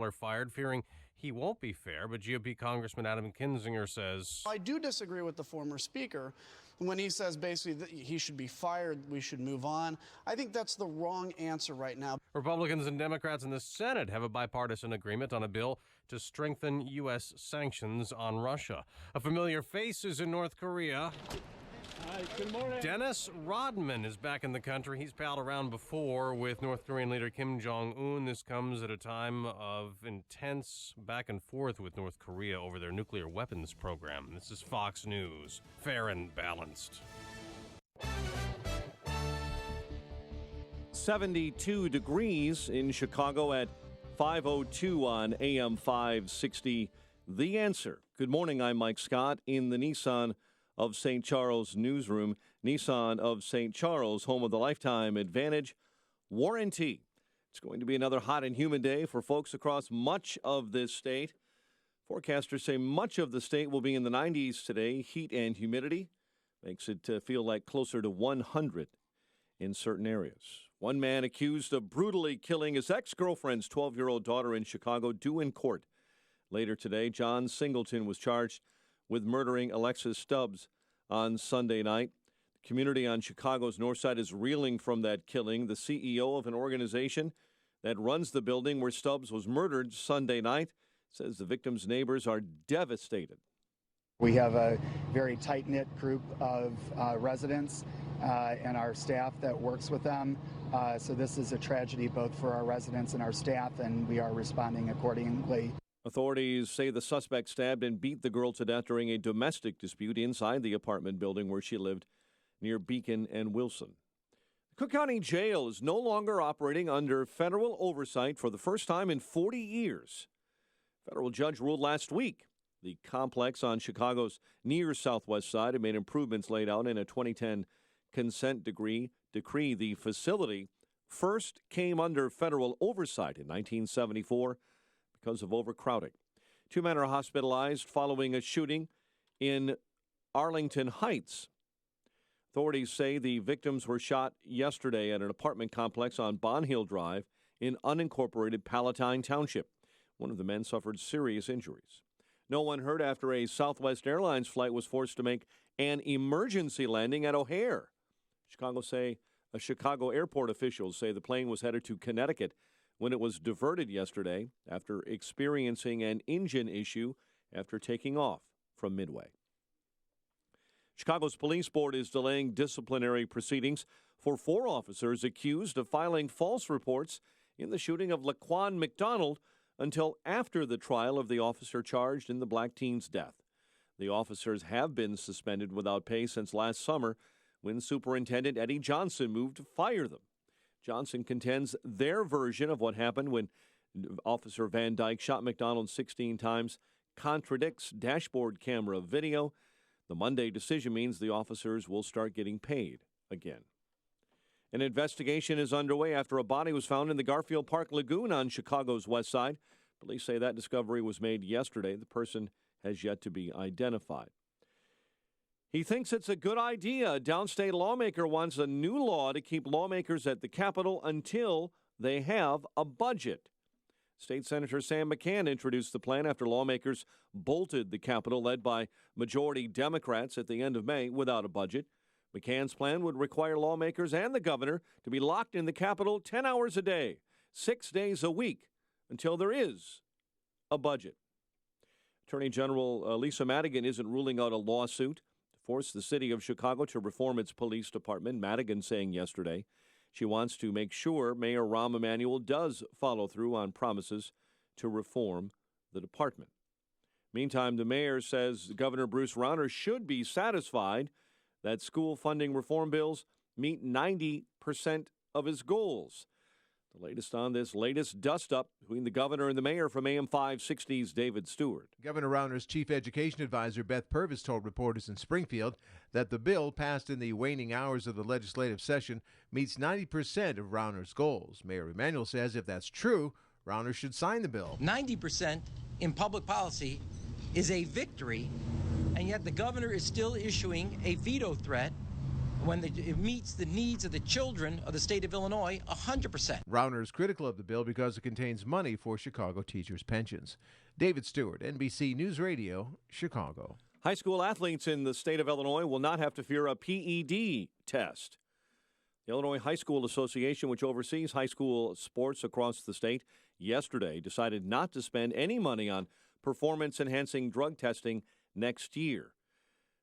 are fired, fearing he won't be fair, but GOP Congressman Adam Kinzinger says, I do disagree with the former speaker when he says basically that he should be fired, we should move on. I think that's the wrong answer right now. Republicans and Democrats in the Senate have a bipartisan agreement on a bill to strengthen U.S. sanctions on Russia. A familiar face is in North Korea. Hi, good morning. Dennis Rodman is back in the country. He's palled around before with North Korean leader Kim Jong-un. This comes at a time of intense back and forth with North Korea over their nuclear weapons program. This is Fox News, fair and balanced. 72 degrees in Chicago at 5:02 on AM 560. The Answer. Good morning, I'm Mike Scott in the Nissan of St. Charles newsroom. Nissan of St. Charles, home of the Lifetime Advantage warranty. It's going to be another hot and humid day for folks across much of this state. Forecasters say much of the state will be in the 90s today. Heat and humidity makes it feel like closer to 100 in certain areas. One man accused of brutally killing his ex-girlfriend's 12-year-old daughter in Chicago due in court. Later today, John Singleton was charged with murdering Alexis Stubbs on Sunday night. The community on Chicago's north side is reeling from that killing. The CEO of an organization that runs the building where Stubbs was murdered Sunday night says the victim's neighbors are devastated. We have a very tight-knit group of residents and our staff that works with them. So this is a tragedy both for our residents and our staff, and we are responding accordingly. Authorities say the suspect stabbed and beat the girl to death during a domestic dispute inside the apartment building where she lived near Beacon and Wilson. The Cook County Jail is no longer operating under federal oversight for the first time in 40 years. A federal judge ruled last week the complex on Chicago's near southwest side had made improvements laid out in a 2010 consent decree. The facility first came under federal oversight in 1974 because of overcrowding. 2 men are hospitalized following a shooting in Arlington Heights. Authorities say the victims were shot yesterday at an apartment complex on Bon Hill Drive in unincorporated Palatine Township. One of the men suffered serious injuries. No one hurt after a Southwest Airlines flight was forced to make an emergency landing at O'Hare. Chicago airport officials say the plane was headed to Connecticut when it was diverted yesterday after experiencing an engine issue after taking off from Midway. Chicago's police board is delaying disciplinary proceedings for 4 officers accused of filing false reports in the shooting of Laquan McDonald until after the trial of the officer charged in the black teen's death. The officers have been suspended without pay since last summer when Superintendent Eddie Johnson moved to fire them. Johnson contends their version of what happened when Officer Van Dyke shot McDonald 16 times contradicts dashboard camera video. The Monday decision means the officers will start getting paid again. An investigation is underway after a body was found in the Garfield Park Lagoon on Chicago's west side. Police say that discovery was made yesterday. The person has yet to be identified. He thinks it's a good idea. A downstate lawmaker wants a new law to keep lawmakers at the Capitol until they have a budget. State Senator Sam McCann introduced the plan after lawmakers bolted the Capitol, led by majority Democrats, at the end of May without a budget. McCann's plan would require lawmakers and the governor to be locked in the Capitol 10 hours a day, 6 days a week, until there is a budget. Attorney General Lisa Madigan isn't ruling out a lawsuit to force the city of Chicago to reform its police department. Madigan saying yesterday she wants to make sure Mayor Rahm Emanuel does follow through on promises to reform the department. Meantime, the mayor says Governor Bruce Rauner should be satisfied that school funding reform bills meet 90% of his goals. The latest on this latest dust-up between the governor and the mayor from AM 560's David Stewart. Governor Rauner's chief education advisor, Beth Purvis, told reporters in Springfield that the bill, passed in the waning hours of the legislative session, meets 90% of Rauner's goals. Mayor Emanuel says if that's true, Rauner should sign the bill. 90% in public policy is a victory, and yet the governor is still issuing a veto threat when it meets the needs of the children of the state of Illinois 100%. Rauner is critical of the bill because it contains money for Chicago teachers' pensions. David Stewart, NBC News Radio, Chicago. High school athletes in the state of Illinois will not have to fear a PED test. The Illinois High School Association, which oversees high school sports across the state, yesterday decided not to spend any money on performance-enhancing drug testing next year.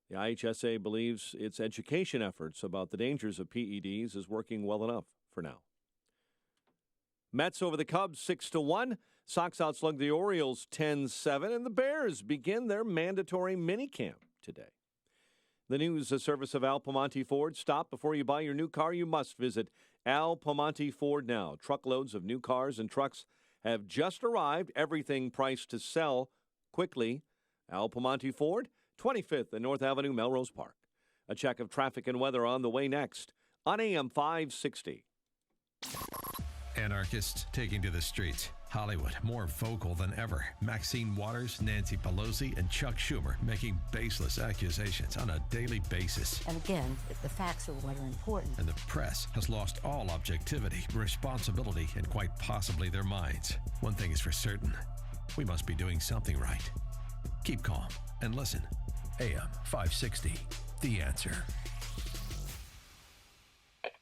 The IHSA believes its education efforts about the dangers of PEDs is working well enough for now. Mets over the Cubs 6-1. Sox outslug the Orioles 10-7, and the Bears begin their mandatory minicamp today. The news, a service of Al Piemonte Ford. Stop before you buy your new car. You must visit Al Piemonte Ford now. Truckloads of new cars and trucks have just arrived. Everything priced to sell quickly. Al Piemonte Ford, 25th and North Avenue, Melrose Park. A check of traffic and weather on the way next on AM 560. Anarchists taking to the streets. Hollywood more vocal than ever. Maxine Waters, Nancy Pelosi, and Chuck Schumer making baseless accusations on a daily basis. And again, the facts are what are important. And the press has lost all objectivity, responsibility, and quite possibly their minds. One thing is for certain. We must be doing something right. Keep calm and listen. AM 560, The Answer.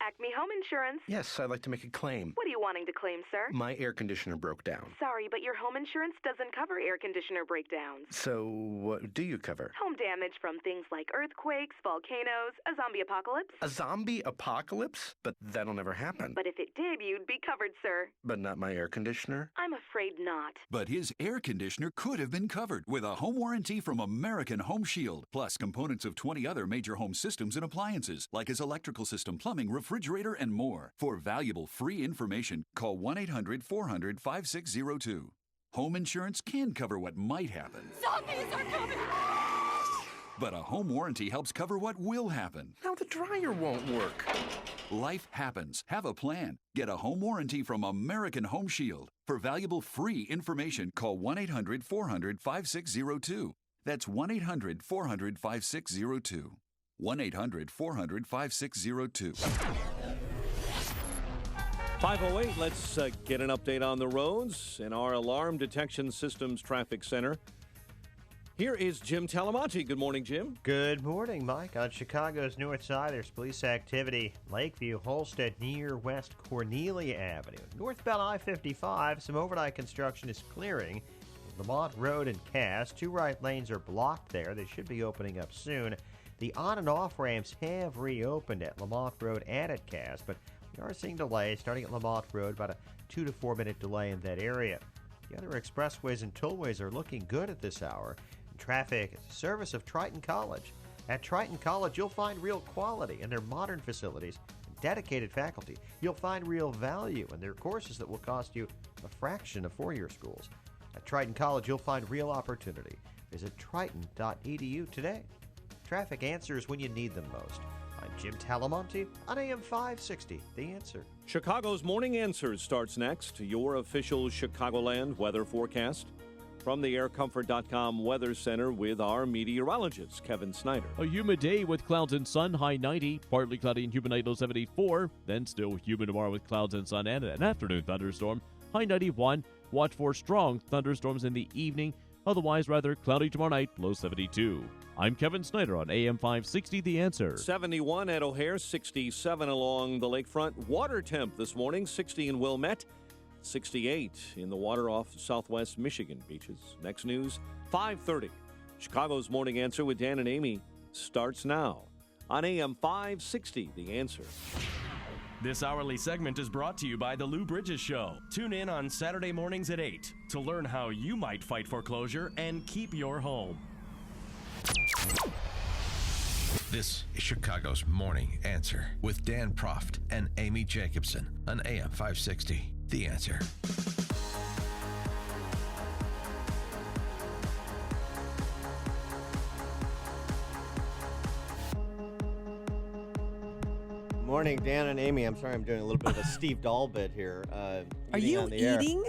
Acme Home Insurance. Yes, I'd like to make a claim. What are you wanting to claim, sir? My air conditioner broke down. Sorry, but your home insurance doesn't cover air conditioner breakdowns. So what do you cover? Home damage from things like earthquakes, volcanoes, a zombie apocalypse. A zombie apocalypse? But that'll never happen. But if it did, you'd be covered, sir. But not my air conditioner? I'm afraid not. But his air conditioner could have been covered with a home warranty from American Home Shield, plus components of 20 other major home systems and appliances, like his electrical system, plumbing, refrigerator, and more. For valuable free information, call 1-800-400-5602. Home insurance can cover what might happen. Zombies are coming! But a home warranty helps cover what will happen. Now the dryer won't work. Life happens. Have a plan. Get a home warranty from American Home Shield. For valuable free information, call 1-800-400-5602. That's 1-800-400-5602. 1-800-400-5602. 5:08, let's get an update on the roads in our Alarm Detection Systems Traffic Center. Here is Jim Talamonte. Good morning, Jim. Good morning, Mike. On Chicago's north side, there's police activity. Lakeview, Holstead, near West Cornelia Avenue. Northbound I-55, some overnight construction is clearing. Lamont Road and Cass, two right lanes are blocked there. They should be opening up soon. The on and off ramps have reopened at Lamont Road and at Cass, but we are seeing delays starting at Lamont Road, about a 2 to 4 minute delay in that area. The other expressways and tollways are looking good at this hour. And traffic is a service of Triton College. At Triton College, you'll find real quality in their modern facilities and dedicated faculty. You'll find real value in their courses that will cost you a fraction of four-year schools. At Triton College, you'll find real opportunity. Visit triton.edu today. Traffic answers when you need them most. I'm Jim Talamonte on AM 560, The Answer. Chicago's Morning Answers starts next. Your official Chicagoland weather forecast from the AirComfort.com Weather Center with our meteorologist, Kevin Snyder. A humid day with clouds and sun, high 90. Partly cloudy and humid night, low 74. Then still humid tomorrow with clouds and sun and an afternoon thunderstorm, high 91. Watch for strong thunderstorms in the evening. Otherwise, rather cloudy tomorrow night, low 72. I'm Kevin Snyder on AM 560, The Answer. 71 at O'Hare, 67 along the lakefront. Water temp this morning, 60 in Wilmette, 68 in the water off southwest Michigan beaches. Next news, 5:30. Chicago's Morning Answer with Dan and Amy starts now on AM 560, The Answer. This hourly segment is brought to you by The Lou Bridges Show. Tune in on Saturday mornings at 8 to learn how you might fight foreclosure and keep your home. This is Chicago's Morning Answer with Dan Proft and Amy Jacobson on AM 560, The Answer. Morning, Dan and Amy. I'm sorry I'm doing a little bit of a Steve Dahl bit here. Are you eating?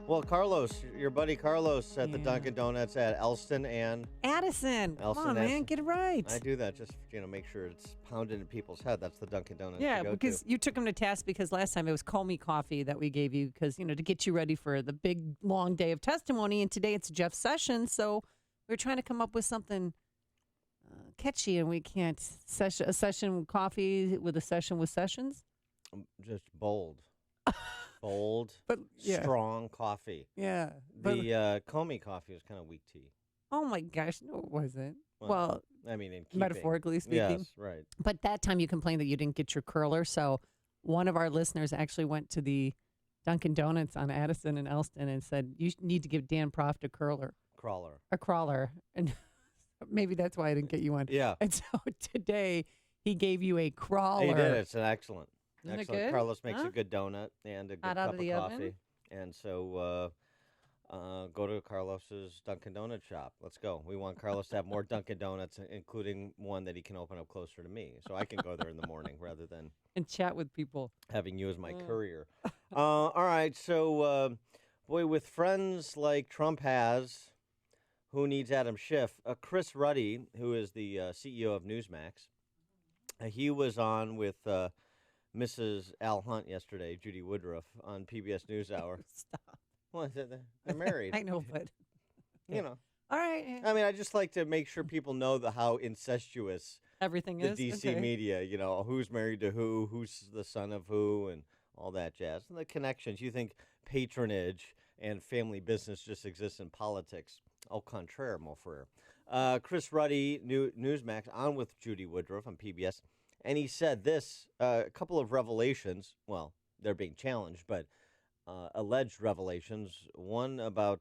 Well, Carlos, your buddy Carlos at the Dunkin' Donuts at Elston and Addison. Come on, Addison. man, get it right. I do that just, make sure it's pounded in people's head. That's the Dunkin' Donuts. Yeah, to go because to. you took him to task because last time it was Comey coffee that we gave you because, to get you ready for the big, long day of testimony. And today it's Jeff Sessions. So we're trying to come up with something catchy, and we can't. A session with coffee with a session with Sessions? Just bold. Bold, but strong coffee. Yeah. The Comey coffee was kind of weak tea. Oh, my gosh. No, it wasn't. Well, I mean, in keeping. Metaphorically speaking. Yes, right. But that time you complained that you didn't get your curler. So one of our listeners actually went to the Dunkin' Donuts on Addison and Elston and said, you need to give Dan Proft a curler. A crawler. And maybe that's why I didn't get you one. Yeah. And so today he gave you a crawler. He did. It's an excellent. Isn't it Excellent. good? Carlos makes Huh? a good donut and a good Hot cup out of the coffee. oven? And so go to Carlos's Dunkin' Donut shop. Let's go. We want Carlos to have more Dunkin' Donuts, including one that he can open up closer to me. So I can go there in the morning rather than and chat with people. Having you as my courier. All right. So, boy, with friends like Trump has, who needs Adam Schiff? Chris Ruddy, who is the CEO of Newsmax, he was on with Mrs. Al Hunt yesterday, Judy Woodruff, on PBS NewsHour. Stop. Well, they're married. I know, but All right. I mean, I just like to make sure people know how incestuous everything the is. DC Okay. media. Who's married to who's the son of who, and all that jazz. And the connections. You think patronage and family business just exists in politics? Au contraire, mon frere. Chris Ruddy, Newsmax, on with Judy Woodruff on PBS, and he said this, a couple of revelations. Well, they're being challenged, but alleged revelations. One about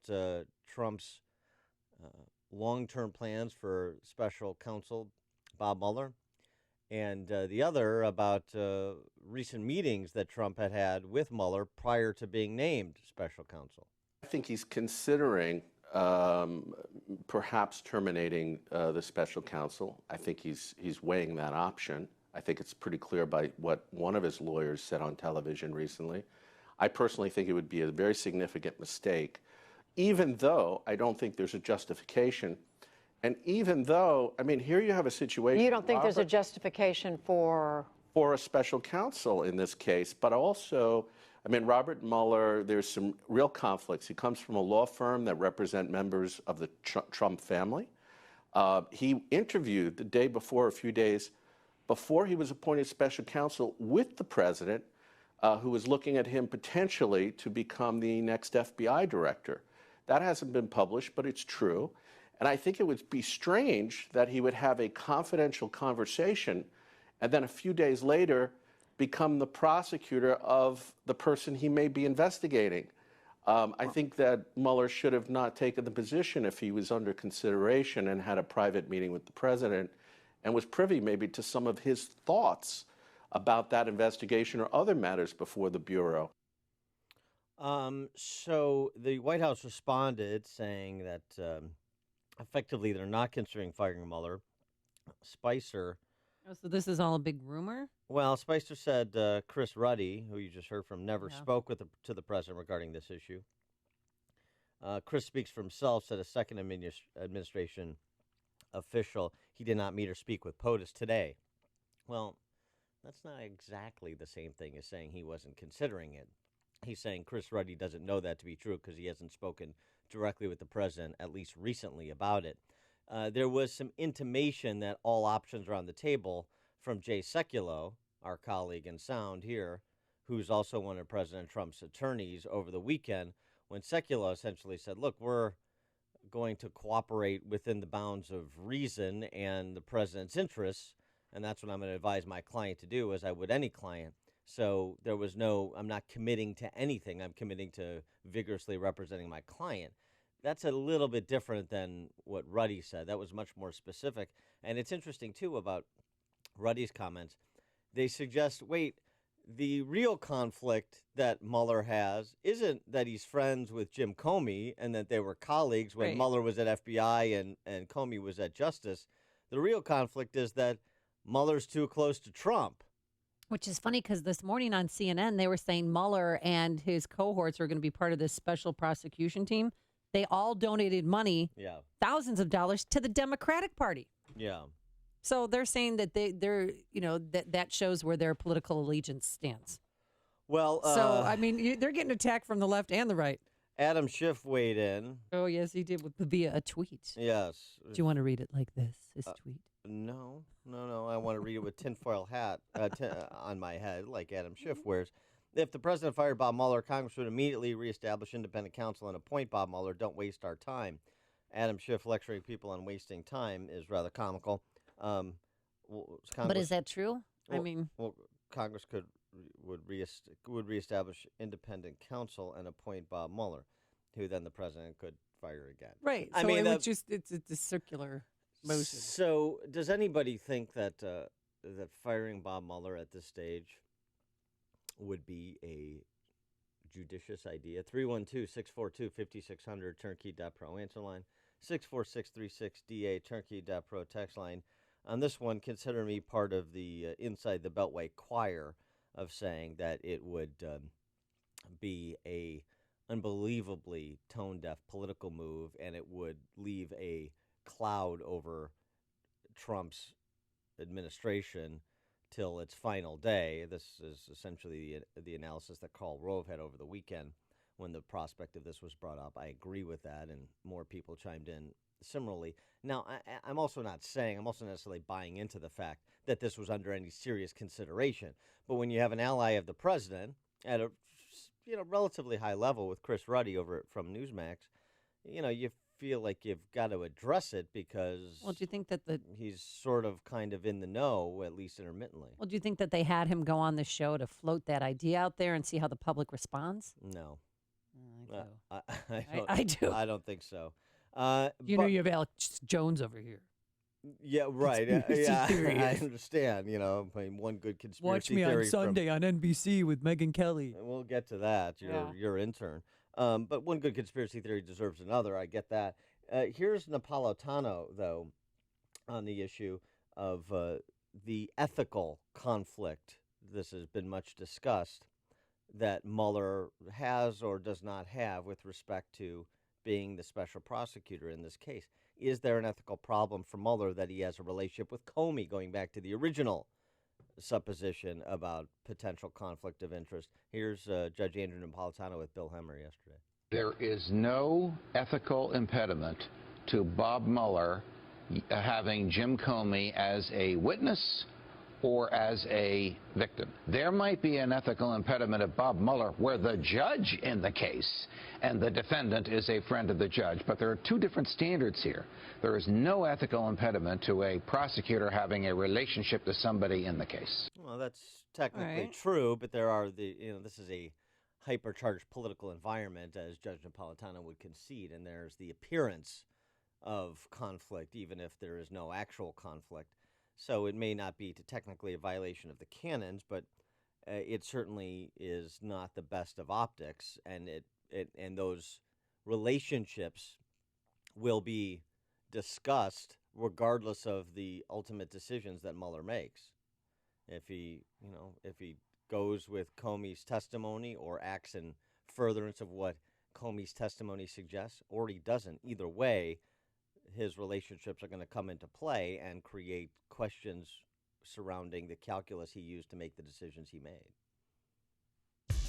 Trump's long-term plans for special counsel Bob Mueller, and the other about recent meetings that Trump had with Mueller prior to being named special counsel. I think he's considering perhaps terminating the special counsel. I think he's weighing that option. I think it's pretty clear by what one of his lawyers said on television recently. I personally think it would be a very significant mistake, even though I don't think there's a justification. And even though, I mean, here you have a situation. You don't think there's a justification for a special counsel in this case, but also, I mean, Robert Mueller, there's some real conflicts. He comes from a law firm that represent members of the Trump family. He interviewed the day before, a few days before he was appointed special counsel with the president, who was looking at him potentially to become the next FBI director. That hasn't been published, but it's true. And I think it would be strange that he would have a confidential conversation and then a few days later become the prosecutor of the person he may be investigating. I think that Mueller should have not taken the position if he was under consideration and had a private meeting with the president and was privy maybe to some of his thoughts about that investigation or other matters before the Bureau. So the White House responded saying that effectively they're not considering firing Mueller. Spicer. Oh, so this is all a big rumor? Well, Spicer said Chris Ruddy, who you just heard from, never spoke to the president regarding this issue. Chris speaks for himself, said a second administration official, he did not meet or speak with POTUS today. Well, that's not exactly the same thing as saying he wasn't considering it. He's saying Chris Ruddy doesn't know that to be true because he hasn't spoken directly with the president, at least recently, about it. There was some intimation that all options are on the table from Jay Sekulow, our colleague in Sound here, who's also one of President Trump's attorneys, over the weekend, when Sekulow essentially said, look, we're going to cooperate within the bounds of reason and the president's interests, and that's what I'm going to advise my client to do, as I would any client. So there was I'm not committing to anything. I'm committing to vigorously representing my client. That's a little bit different than what Ruddy said. That was much more specific. And it's interesting, too, about Ruddy's comments. They suggest, wait, the real conflict that Mueller has isn't that he's friends with Jim Comey and that they were colleagues when Mueller was at FBI and Comey was at Justice. The real conflict is that Mueller's too close to Trump. Which is funny because this morning on CNN, they were saying Mueller and his cohorts are going to be part of this special prosecution team. They all donated money, thousands of dollars, to the Democratic Party. Yeah. So they're saying that they're that shows where their political allegiance stands. Well, so I mean, they're getting attacked from the left and the right. Adam Schiff weighed in. Oh yes, he did via a tweet. Yes. Do you want to read it like this? His tweet. No. I want to read it with tinfoil hat on my head, like Adam Schiff wears. If the president fired Bob Mueller, Congress would immediately reestablish independent counsel and appoint Bob Mueller. Don't waste our time. Adam Schiff lecturing people on wasting time is rather comical. But is that true? Congress would reestablish independent counsel and appoint Bob Mueller, who then the president could fire again. Right. So it's a circular motion. So does anybody think that that firing Bob Mueller at this stage would be a judicious idea? 312-642-5600, turnkey.pro answer line, 64636DA, turnkey.pro text line. On this one, consider me part of the Inside the Beltway choir of saying that it would be a unbelievably tone-deaf political move, and it would leave a cloud over Trump's administration till its final day. This is essentially the analysis that Karl Rove had over the weekend when the prospect of this was brought up. I agree with that, and more people chimed in similarly. Now, I'm also not necessarily buying into the fact that this was under any serious consideration. But when you have an ally of the president at a relatively high level with Chris Ruddy over from Newsmax, you feel like you've got to address it because do you think that he's sort of kind of in the know, at least intermittently? Well, do you think that they had him go on the show to float that idea out there and see how the public responds? No. I do. I don't think so. You have Alex Jones over here. Yeah, right. I understand. One good conspiracy Watch me theory on Sunday on NBC with Megyn Kelly. We'll get to that. Your intern. But one good conspiracy theory deserves another. I get that. Here's Napolitano, though, on the issue of the ethical conflict. This has been much discussed that Mueller has or does not have with respect to being the special prosecutor in this case. Is there an ethical problem for Mueller that he has a relationship with Comey, going back to the original supposition about potential conflict of interest? Here's Judge Andrew Napolitano with Bill Hemmer yesterday. There is no ethical impediment to Bob Mueller having Jim Comey as a witness or as a victim. There might be an ethical impediment of Bob Mueller where the judge in the case and the defendant is a friend of the judge, but there are two different standards here. There is no ethical impediment to a prosecutor having a relationship to somebody in the case. Well, that's technically true, but there are this is a hypercharged political environment, as Judge Napolitano would concede, and there's the appearance of conflict, even if there is no actual conflict. So it may not be technically a violation of the canons, but it certainly is not the best of optics, and and those relationships will be discussed regardless of the ultimate decisions that Mueller makes. If he goes with Comey's testimony or acts in furtherance of what Comey's testimony suggests, or he doesn't, either way, his relationships are going to come into play and create questions surrounding the calculus he used to make the decisions he made.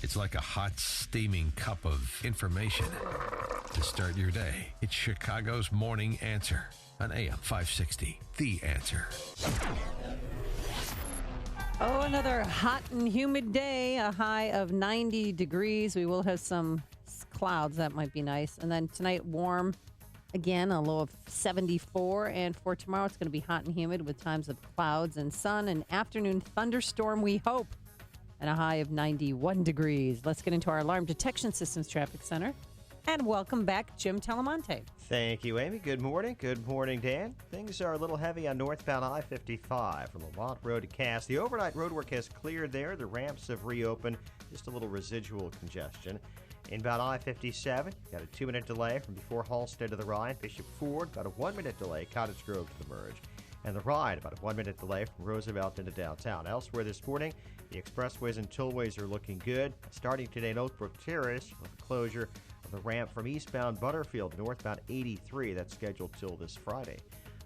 It's like a hot, steaming cup of information to start your day. It's Chicago's Morning Answer on AM 560, The Answer. Oh, another hot and humid day, a high of 90 degrees. We will have some clouds. That might be nice. And then tonight, warm. Again, a low of 74, and for tomorrow, it's going to be hot and humid with times of clouds and sun. An afternoon thunderstorm, we hope, and a high of 91 degrees. Let's get into our Alarm Detection Systems Traffic Center. And welcome back, Jim Talamonte. Thank you, Amy. Good morning. Good morning, Dan. Things are a little heavy on northbound I-55 from Lamont Road to Cass. The overnight roadwork has cleared there. The ramps have reopened. Just a little residual congestion. Inbound I-57, got a 2-minute delay from before Halstead to the Rhine. Bishop Ford, got a 1-minute delay. Cottage Grove to the merge. and the ride about a 1-minute delay from Roosevelt into downtown. Elsewhere this morning, the expressways and tollways are looking good. Starting today in Oak Brook Terrace with the closure of the ramp from eastbound Butterfield, northbound 83. That's scheduled till this Friday.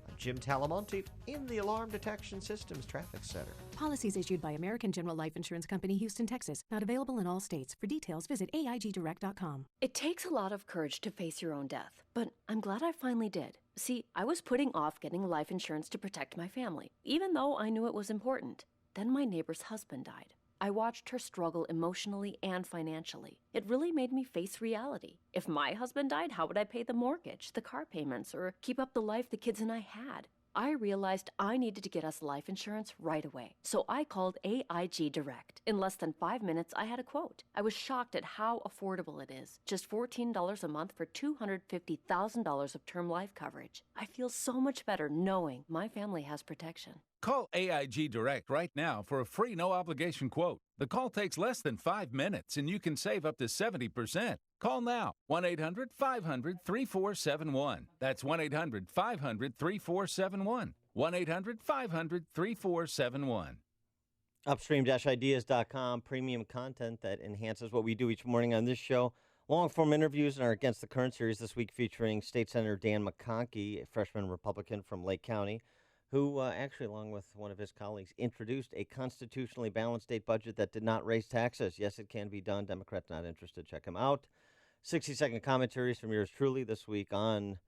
I'm Jim Talamonte in the Alarm Detection Systems Traffic Center. Policies issued by American General Life Insurance Company, Houston, Texas. Not available in all states. For details, visit AIGdirect.com. It takes a lot of courage to face your own death, but I'm glad I finally did. See, I was putting off getting life insurance to protect my family, even though I knew it was important. Then my neighbor's husband died. I watched her struggle emotionally and financially. It really made me face reality. If my husband died, how would I pay the mortgage, the car payments, or keep up the life the kids and I had? I realized I needed to get us life insurance right away. So I called AIG Direct. In less than 5 minutes, I had a quote. I was shocked at how affordable it is. Just $14 a month for $250,000 of term life coverage. I feel so much better knowing my family has protection. Call AIG Direct right now for a free no-obligation quote. The call takes less than 5 minutes, and you can save up to 70%. Call now, 1-800-500-3471. That's 1-800-500-3471. 1-800-500-3471. Upstream-ideas.com, premium content that enhances what we do each morning on this show. Long-form interviews in our Against the Current series this week featuring State Senator Dan McConkey, a freshman Republican from Lake County, who actually, along with one of his colleagues, introduced a constitutionally balanced state budget that did not raise taxes. Yes, it can be done. Democrats not interested. Check him out. 60-second commentaries from yours truly this week on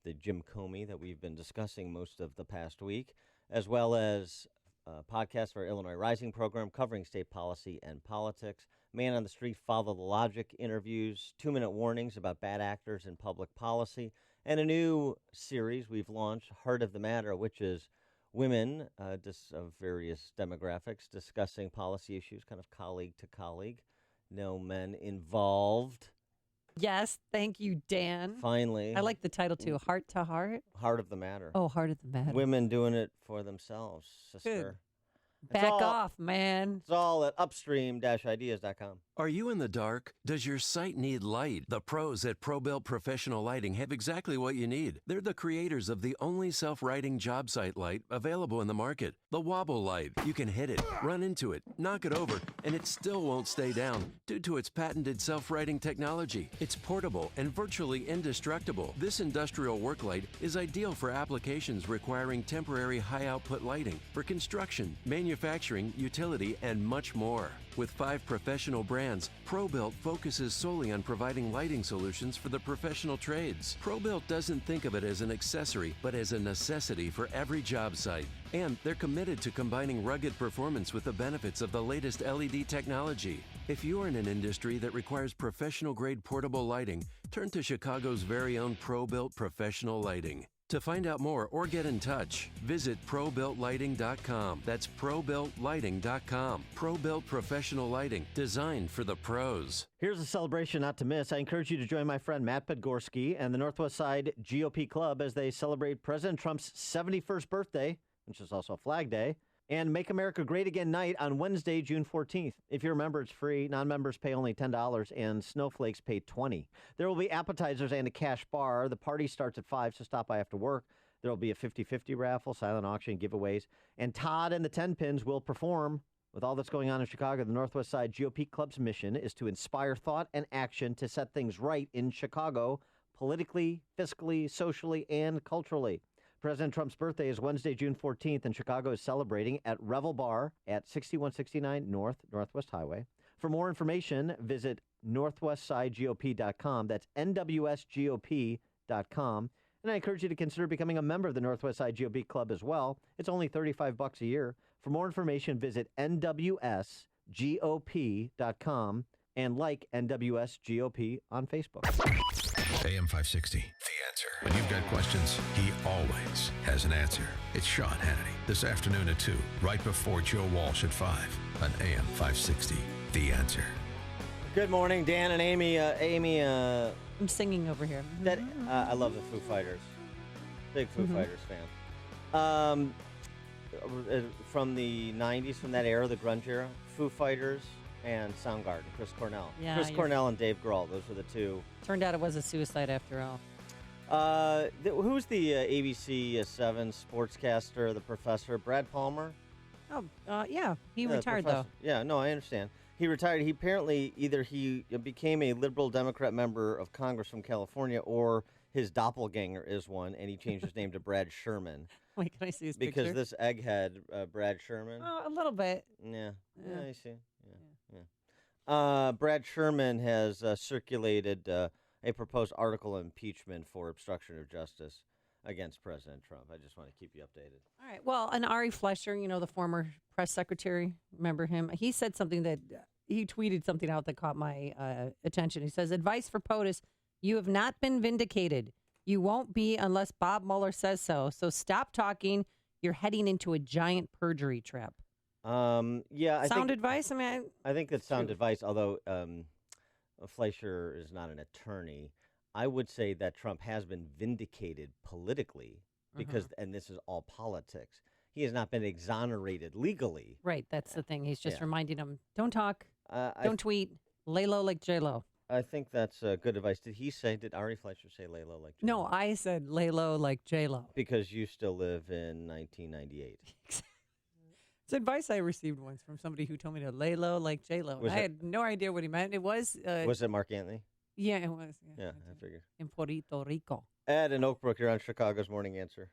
the Jim Comey that we've been discussing most of the past week, as well as a podcast for our Illinois Rising program covering state policy and politics. Man on the Street, Follow the Logic interviews, 2-minute warnings about bad actors in public policy, and a new series we've launched, Heart of the Matter, which is women of various demographics discussing policy issues, kind of colleague to colleague. No men involved. Yes, thank you, Dan. Finally. I like the title, too, Heart to Heart. Heart of the Matter. Oh, Heart of the Matter. Women doing it for themselves, sister. Good. Back off, man. It's all at upstream-ideas.com. Are you in the dark? Does your site need light? The pros at ProBuilt Professional Lighting have exactly what you need. They're the creators of the only self-lighting job site light available in the market. The Wobble Light. You can hit it, run into it, knock it over, and it still won't stay down due to its patented self-lighting technology. It's portable and virtually indestructible. This industrial work light is ideal for applications requiring temporary high-output lighting for construction, manufacturing, utility, and much more. With 5 professional brands, ProBuilt focuses solely on providing lighting solutions for the professional trades. ProBuilt doesn't think of it as an accessory, but as a necessity for every job site. And they're committed to combining rugged performance with the benefits of the latest LED technology. If you're in an industry that requires professional-grade portable lighting, turn to Chicago's very own ProBuilt Professional Lighting. To find out more or get in touch, visit ProBuiltLighting.com. That's ProBuiltLighting.com. ProBuilt Professional Lighting, designed for the pros. Here's a celebration not to miss. I encourage you to join my friend Matt Podgorski and the Northwest Side GOP Club as they celebrate President Trump's 71st birthday, which is also Flag Day, and Make America Great Again night on Wednesday, June 14th. If you're a member, it's free. Non-members pay only $10, and snowflakes pay $20. There will be appetizers and a cash bar. The party starts at 5, so stop by after work. There will be a 50-50 raffle, silent auction, giveaways, and Todd and the 10 Pins will perform. With all that's going on in Chicago, the Northwest Side GOP Club's mission is to inspire thought and action to set things right in Chicago, politically, fiscally, socially, and culturally. President Trump's birthday is Wednesday, June 14th, and Chicago is celebrating at Revel Bar at 6169 Northwest Highway. For more information, visit northwestsidegop.com. That's nwsgop.com. And I encourage you to consider becoming a member of the Northwest Side GOP Club as well. It's only $35 a year. For more information, visit nwsgop.com and like NWSGOP on Facebook. AM 560, The Answer. When you've got questions, he always has an answer. It's Sean Hannity, this afternoon at 2, right before Joe Walsh at 5 on AM 560, The Answer. Good morning, Dan and Amy. I'm singing over here. I love the Foo Fighters. Big Foo Fighters fan. From the 90s, from that era, the grunge era, Foo Fighters and Soundgarden, Chris Cornell. Yeah, Chris Cornell and Dave Grohl, those were the two. Turned out it was a suicide after all. Who's the ABC 7 sportscaster, the professor? Brad Palmer? Oh, yeah. He Yeah, retired, professor. though. Yeah, no, I understand. He retired. He apparently either he became a liberal Democrat member of Congress from California or his doppelganger is one, and he changed his name to Brad Sherman. Wait, can I see his Because picture? this egghead, Brad Sherman. Oh, a little bit. Yeah. Yeah. Yeah, I see. Yeah. Brad Sherman has circulated a proposed article of impeachment for obstruction of justice against President Trump. I just want to keep you updated. All right. Well, and Ari Fleischer, the former press secretary, remember him? He said something that he tweeted something out that caught my attention. He says, "Advice for POTUS: you have not been vindicated. You won't be unless Bob Mueller says so. So stop talking. You're heading into a giant perjury trap." Yeah. Sound advice? I mean, I think that's sound advice, although Fleischer is not an attorney. I would say that Trump has been vindicated politically because, and this is all politics, he has not been exonerated legally. right. That's the thing. He's just Yeah. reminding him, don't talk, I don't tweet, lay low like J-Lo. I think that's good advice. Did Ari Fleischer say lay low like No, I said lay low like J-Lo. Because you still live in 1998. It's advice I received once from somebody who told me to lay low like J-Lo. Was I it- had no idea what he meant. It was... Was it Mark Anthony? Yeah, it was. Yeah, I figured. In Puerto Rico. Ed in Oak Brook, you're on Chicago's Morning Answer.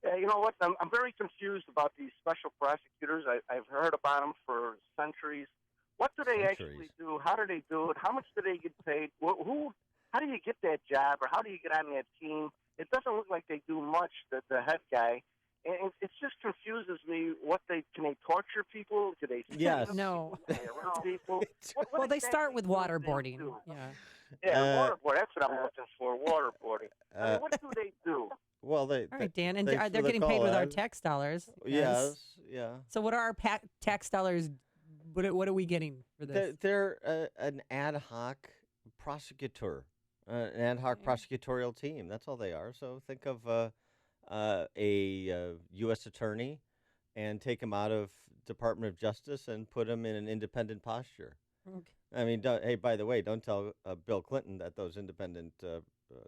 Yeah, you know what? I'm very confused about these special prosecutors. I've heard about them for centuries. What do they actually do? How do they do it? How much do they get paid? How do you get that job, or how do you get on that team? It doesn't look like they do much, the head guy. And it just confuses me. Can they torture people? Do they Yes. No. Do they arrest people? Well, they start with waterboarding. Yeah. Yeah, waterboard. That's what I'm looking for. Waterboarding. I mean, what do they do? Well, they. All right, Dan, and thanks they're for the getting paid call, with our Ed. tax dollars. Yes, yeah. So what are our tax dollars? What are we getting for this? They're an ad hoc prosecutor, an ad hoc prosecutorial team. That's all they are. So think of a U.S. attorney and take him out of Department of Justice and put him in an independent posture. Okay. I mean, hey, by the way, don't tell Bill Clinton that those independent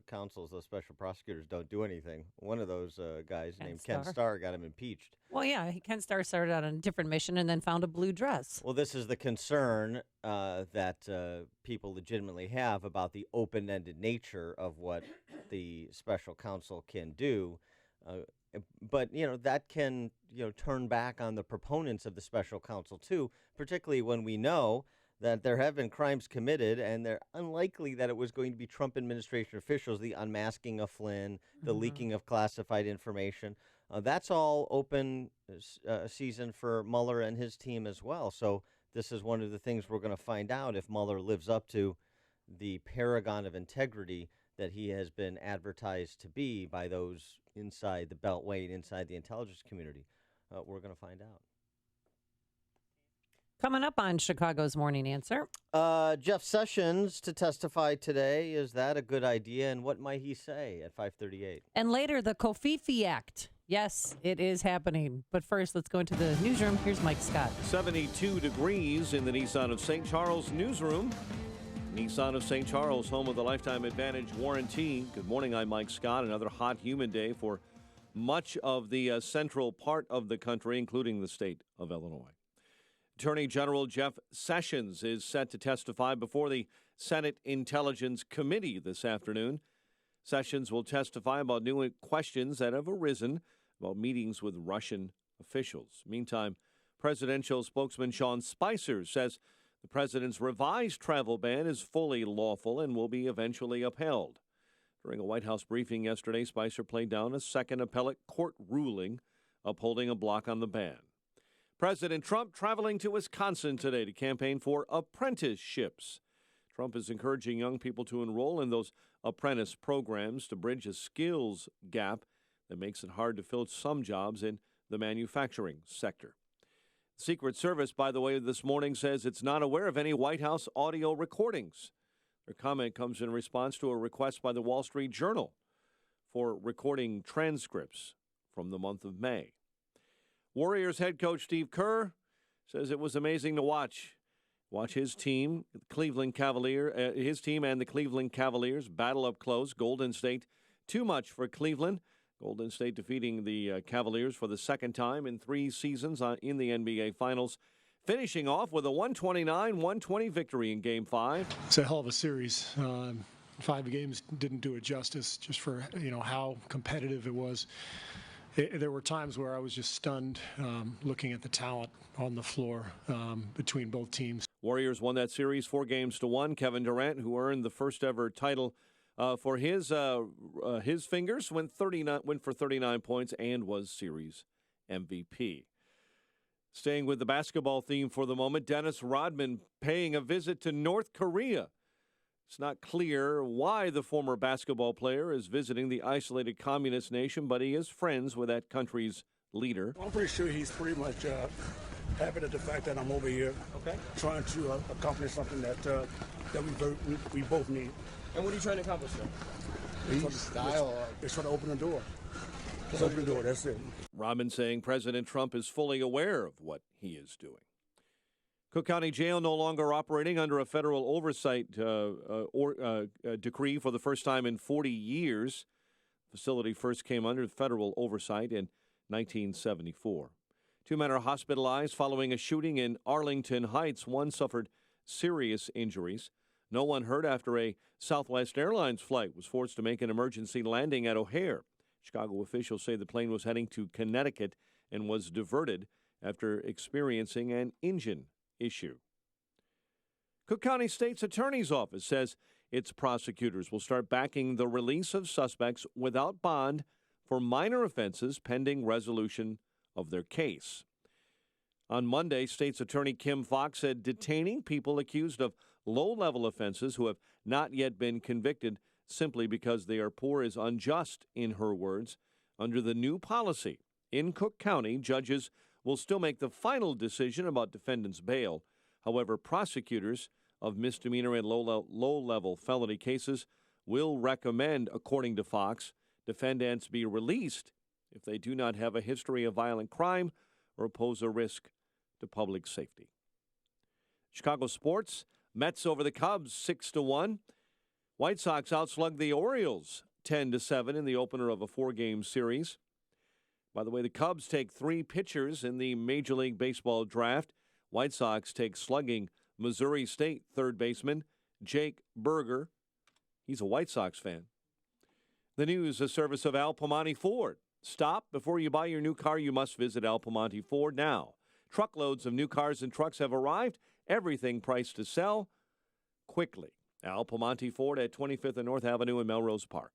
counsels, those special prosecutors, don't do anything. One of those guys named Ken Starr got him impeached. Well, yeah, Ken Starr started out on a different mission and then found a blue dress. Well, this is the concern that people legitimately have about the open-ended nature of what the special counsel can do. But, that can, turn back on the proponents of the special counsel, too, particularly when we know that there have been crimes committed, and they're unlikely that it was going to be Trump administration officials, the unmasking of Flynn, the leaking of classified information. That's all open season for Mueller and his team as well. So this is one of the things we're going to find out if Mueller lives up to the paragon of integrity that he has been advertised to be by those inside the Beltway and inside the intelligence community. We're going to find out. Coming up on Chicago's Morning Answer. Jeff Sessions to testify today. Is that a good idea? And what might he say at 5:38? And later, the Kofifi Act. Yes, it is happening. But first, let's go into the newsroom. Here's Mike Scott. 72 degrees in the Nissan of St. Charles newsroom. Nissan of St. Charles, home of the Lifetime Advantage warranty. Good morning, I'm Mike Scott. Another hot, humid day for much of the central part of the country, including the state of Illinois. Attorney General Jeff Sessions is set to testify before the Senate Intelligence Committee this afternoon. Sessions will testify about new questions that have arisen about meetings with Russian officials. Meantime, presidential spokesman Sean Spicer says the president's revised travel ban is fully lawful and will be eventually upheld. During a White House briefing yesterday, Spicer played down a second appellate court ruling upholding a block on the ban. President Trump traveling to Wisconsin today to campaign for apprenticeships. Trump is encouraging young people to enroll in those apprentice programs to bridge a skills gap that makes it hard to fill some jobs in the manufacturing sector. Secret Service, by the way, this morning says it's not aware of any White House audio recordings. Their comment comes in response to a request by the Wall Street Journal for recording transcripts from the month of May. Warriors head coach Steve Kerr says it was amazing to watch. Watch his team, his team and the Cleveland Cavaliers battle up close. Golden State, too much for Cleveland. Golden State defeating the Cavaliers for the second time in 3 seasons in the NBA Finals, finishing off with a 129-120 victory in Game 5. It's a hell of a series. 5 games didn't do it justice, just for how competitive it was. There were times where I was just stunned looking at the talent on the floor between both teams. Warriors won that series 4-1. Kevin Durant, who earned the first ever title for his fingers, went for 39 points and was series MVP. Staying with the basketball theme for the moment, Dennis Rodman paying a visit to North Korea. It's not clear why the former basketball player is visiting the isolated communist nation, but he is friends with that country's leader. I'm pretty sure he's pretty much happy at the fact that I'm over here trying to accomplish something that we both need. And what are you trying to accomplish, sir? It's trying to open the door. Just open the door, that's it. Rodman saying President Trump is fully aware of what he is doing. Cook County Jail no longer operating under a federal oversight decree for the first time in 40 years. The facility first came under federal oversight in 1974. 2 men are hospitalized following a shooting in Arlington Heights. One suffered serious injuries. No one hurt after a Southwest Airlines flight was forced to make an emergency landing at O'Hare. Chicago officials say the plane was heading to Connecticut and was diverted after experiencing an engine issue. Cook County State's Attorney's Office says its prosecutors will start backing the release of suspects without bond for minor offenses pending resolution of their case. On Monday, State's Attorney Kim Fox said detaining people accused of low-level offenses who have not yet been convicted simply because they are poor is unjust, in her words. Under the new policy in Cook County, judges will still make the final decision about defendants' bail. However, prosecutors of misdemeanor and low-level felony cases will recommend, according to Fox, defendants be released if they do not have a history of violent crime or pose a risk to public safety. Chicago sports, Mets over the Cubs 6-1. White Sox outslugged the Orioles 10-7 in the opener of a 4-game series. By the way, the Cubs take 3 pitchers in the Major League Baseball draft. White Sox take slugging Missouri State third baseman Jake Berger. He's a White Sox fan. The news, a service of Al Piemonte Ford. Stop. Before you buy your new car, you must visit Al Piemonte Ford now. Truckloads of new cars and trucks have arrived. Everything priced to sell quickly. Al Piemonte Ford at 25th and North Avenue in Melrose Park.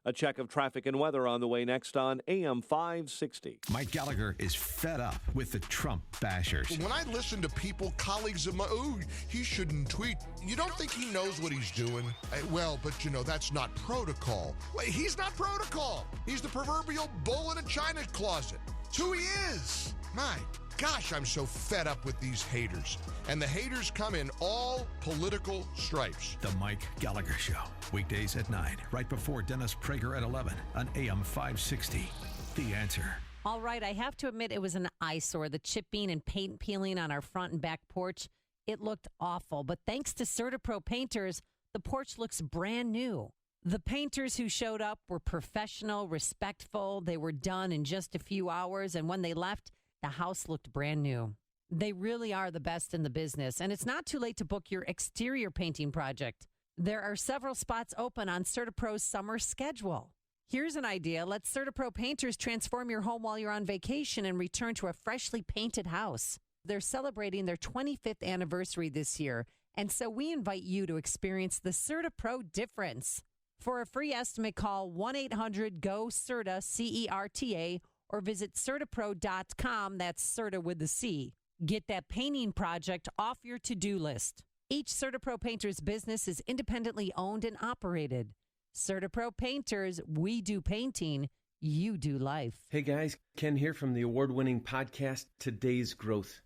A check of traffic and weather on the way next on AM 560. Mike Gallagher is fed up with the Trump bashers. When I listen to people, colleagues of mine, he shouldn't tweet. You don't think he knows what he's doing? Well, but that's not protocol. Wait, he's not protocol. He's the proverbial bull in a china closet. It's who he is. My gosh, I'm so fed up with these haters. And the haters come in all political stripes. The Mike Gallagher Show. Weekdays at 9, right before Dennis Prager at 11 on AM 560. The Answer. All right, I have to admit it was an eyesore. The chipping and paint peeling on our front and back porch, it looked awful. But thanks to CertaPro painters, the porch looks brand new. The painters who showed up were professional, respectful. They were done in just a few hours. And when they left, the house looked brand new. They really are the best in the business, and it's not too late to book your exterior painting project. There are several spots open on CertaPro's summer schedule. Here's an idea. Let CertaPro painters transform your home while you're on vacation and return to a freshly painted house. They're celebrating their 25th anniversary this year, and so we invite you to experience the CertaPro difference. For a free estimate, call 1-800-GO-CERTA, CERTA, or visit CertaPro.com. That's Certa with the C. Get that painting project off your to-do list. Each CertaPro painter's business is independently owned and operated. CertaPro painters, we do painting, you do life. Hey guys, Ken here from the award-winning podcast Today's Growth.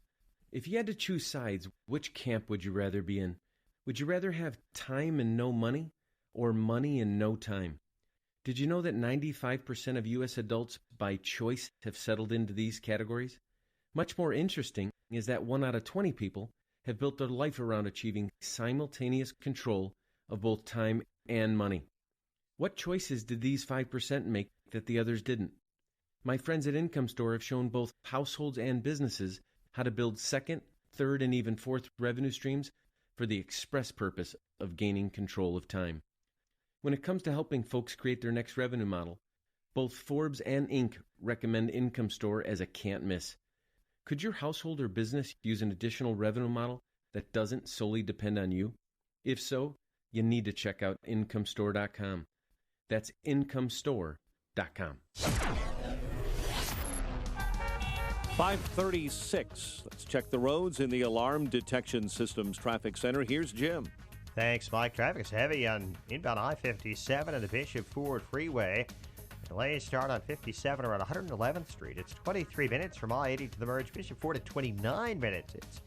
If you had to choose sides, which camp would you rather be in? Would you rather have time and no money, or money and no time? Did you know that 95% of U.S. adults by choice have settled into these categories? Much more interesting is that 1 out of 20 people have built their life around achieving simultaneous control of both time and money. What choices did these 5% make that the others didn't? My friends at Income Store have shown both households and businesses how to build second, third, and even fourth revenue streams for the express purpose of gaining control of time. When it comes to helping folks create their next revenue model, both Forbes and Inc. recommend Income Store as a can't miss. Could your household or business use an additional revenue model that doesn't solely depend on you? If so, you need to check out IncomeStore.com. That's IncomeStore.com. 5:36. Let's check the roads in the Alarm Detection Systems Traffic Center. Here's Jim. Thanks, Mike. Traffic is heavy on inbound I-57 and the Bishop Ford Freeway. Delays start on 57 around 111th Street. It's 23 minutes from I-80 to the merge. Bishop Ford at 29 minutes. It's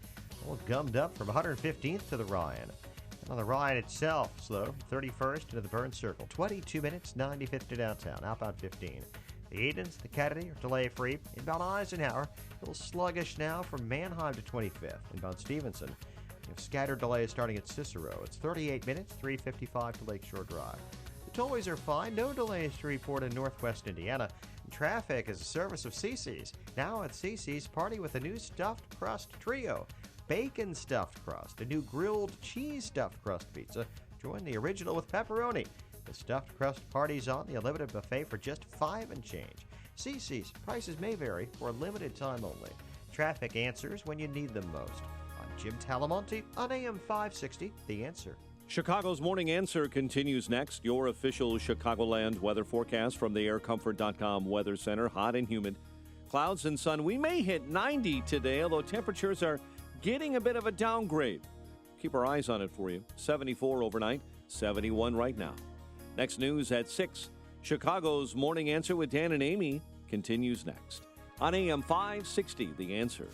all gummed up from 115th to the Ryan. And on the Ryan itself, slow, 31st into the Burn Circle. 22 minutes, 95th to downtown. Outbound 15. The Edens, the Kennedy are delay-free. Inbound Eisenhower, a little sluggish now from Manheim to 25th. Inbound Stevenson, you have scattered delays starting at Cicero. It's 38 minutes, 3:55 to Lakeshore Drive. The tollways are fine. No delays to report in Northwest Indiana. Traffic is a service of CiCi's. Now at CiCi's, party with a new stuffed crust trio. Bacon stuffed crust, a new grilled cheese stuffed crust pizza. Join the original with pepperoni. The stuffed crust party's on the unlimited buffet for just $5 and change. CiCi's, prices may vary for a limited time only. Traffic answers when you need them most. I'm Jim Talamonte on AM 560, The Answer. Chicago's Morning Answer continues next. Your official Chicagoland weather forecast from the aircomfort.com Weather Center. Hot and humid. Clouds and sun. We may hit 90 today, although temperatures are getting a bit of a downgrade. Keep our eyes on it for you. 74 overnight, 71 right now. Next news at 6. Chicago's Morning Answer with Dan and Amy continues next. On AM 560, The Answer.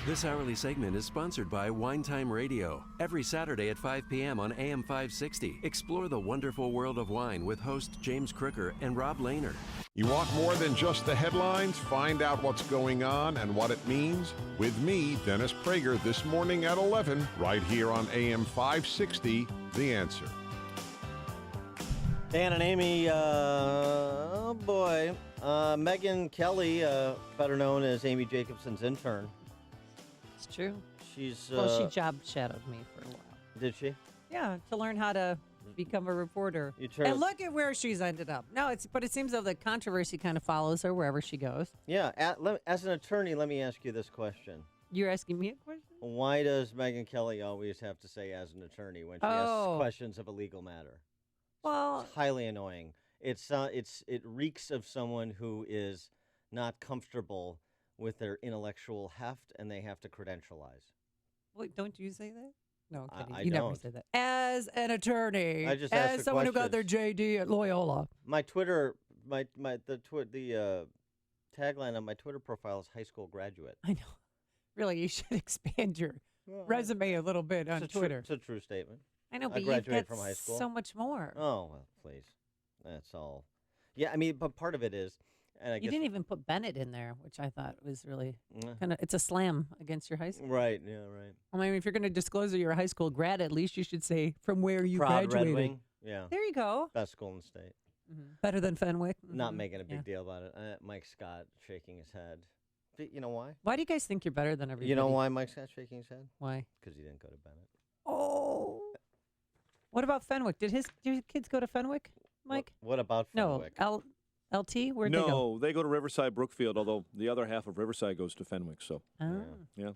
This hourly segment is sponsored by Wine Time Radio. Every Saturday at 5 p.m. on AM 560, explore the wonderful world of wine with host James Crooker and Rob Lehner. You want more than just the headlines? Find out what's going on and what it means with me, Dennis Prager, this morning at 11, right here on AM 560, The Answer. Dan and Amy, oh boy. Megyn Kelly, better known as Amy Jacobson's intern. It's true. She's well, she job shadowed me for a while. Did she? Yeah, to learn how to become a reporter. And look at where she's ended up. No, but it seems though the controversy kind of follows her wherever she goes. Yeah, as an attorney, let me ask you this question. You're asking me a question? Why does Megyn Kelly always have to say as an attorney when she asks questions of a legal matter? Well, it's highly annoying. It reeks of someone who is not comfortable with their intellectual heft and they have to credentialize. Wait, don't you say that? No, I'm kidding. I You don't. never say that. As an attorney, I just as asked someone who got their JD at Loyola. My Twitter, the tagline on my Twitter profile is high school graduate. I know. Really, you should expand your resume a little bit on Twitter. It's a true statement. I know, but I graduated you've got from high school. so much more. Oh, well, please. That's all. Yeah, I mean, but part of it is, and I You guess didn't even put Bennett in there, which I thought was really kind of, it's a slam against your high school. Right, yeah, right. I mean, if you're going to disclose that you're a high school grad, at least you should say from where you Proud graduated. Red Wing. Yeah. There you go. Best school in the state. Better than Fenwick. Not making a big deal about it. Mike Scott shaking his head. You know why? Why do you guys think you're better than everybody? You know why Mike Scott's shaking his head? Why? Because he didn't go to Bennett. Oh. What about Fenwick? Did your kids go to Fenwick, Mike? What about Fenwick? No. LT? Where'd they go? No, they go to Riverside Brookfield, although the other half of Riverside goes to Fenwick. So, yeah.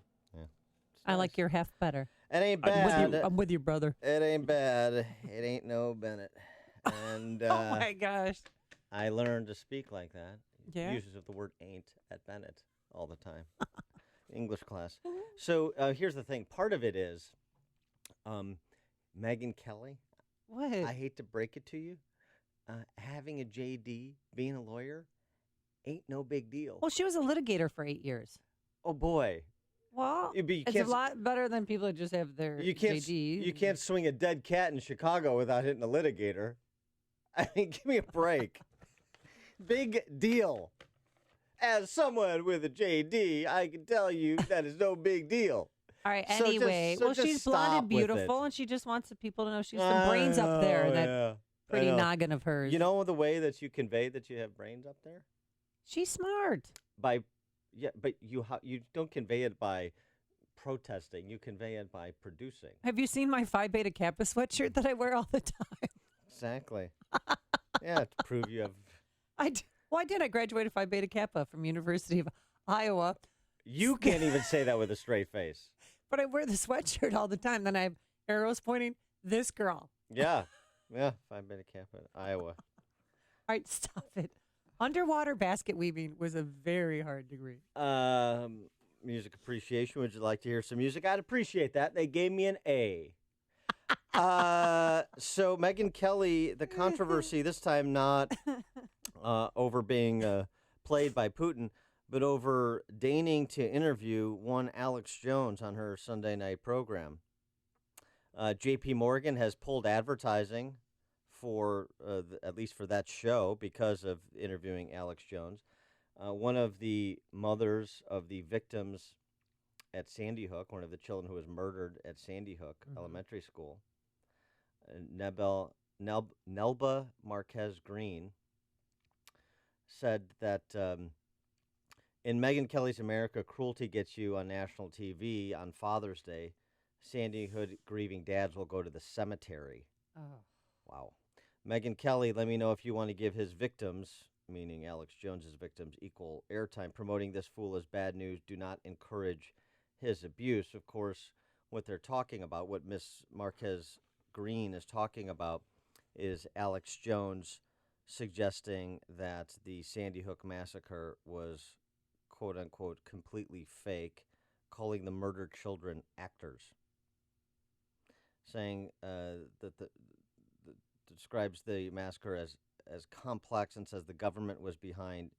I like your half better. It ain't bad. I'm with you, brother. It ain't bad. It ain't no Bennett. And oh my gosh. I learned to speak like that. Yeah. Uses of the word ain't at Bennett all the time. English class. So here's the thing. Part of it is Megyn Kelly. What? I hate to break it to you. Having a JD, being a lawyer, ain't no big deal. Well, she was a litigator for 8 years. Oh, boy. Well, But you it's a lot better than people that just have their JD. You can't swing a dead cat in Chicago without hitting a litigator. I mean, give me a break. Big deal. As someone with a JD, I can tell you that is no big deal. All right. So Anyway, just she's stop blonde and with beautiful, it. and she just wants the people to know she's some brains up there. Oh, That yeah. pretty I know. noggin of hers. You know the way that you convey that you have brains up there? She's smart. But you don't convey it by protesting. You convey it by producing. Have you seen my Phi Beta Kappa sweatshirt that I wear all the time? Exactly. Yeah, to prove you have. I did. I graduated Phi Beta Kappa from University of Iowa. You can't even say that with a straight face. But I wear the sweatshirt all the time. Then I have arrows pointing. This girl. Yeah. Yeah. Phi Beta Kappa, Iowa. All right, stop it. Underwater basket weaving was a very hard degree. Music appreciation. Would you like to hear some music? I'd appreciate that. They gave me an A. So Megyn Kelly, the controversy this time not over being played by Putin, but over deigning to interview one Alex Jones on her Sunday night program. J.P. Morgan has pulled advertising for at least for that show because of interviewing Alex Jones. One of the mothers of the victims at Sandy Hook, one of the children who was murdered at Sandy Hook Elementary School, Nelba Marquez Green, said that in Megyn Kelly's America, cruelty gets you on national TV on Father's Day. Sandy Hook grieving dads will go to the cemetery. Oh. Wow. Megyn Kelly, let me know if you want to give his victims, meaning Alex Jones's victims, equal airtime. Promoting this fool as bad news. Do not encourage his abuse. Of course, what they're talking about, what Miss Marquez Green is talking about, is Alex Jones suggesting that the Sandy Hook massacre was, quote unquote, completely fake, calling the murdered children actors, saying that describes the massacre as complex and says the government was behind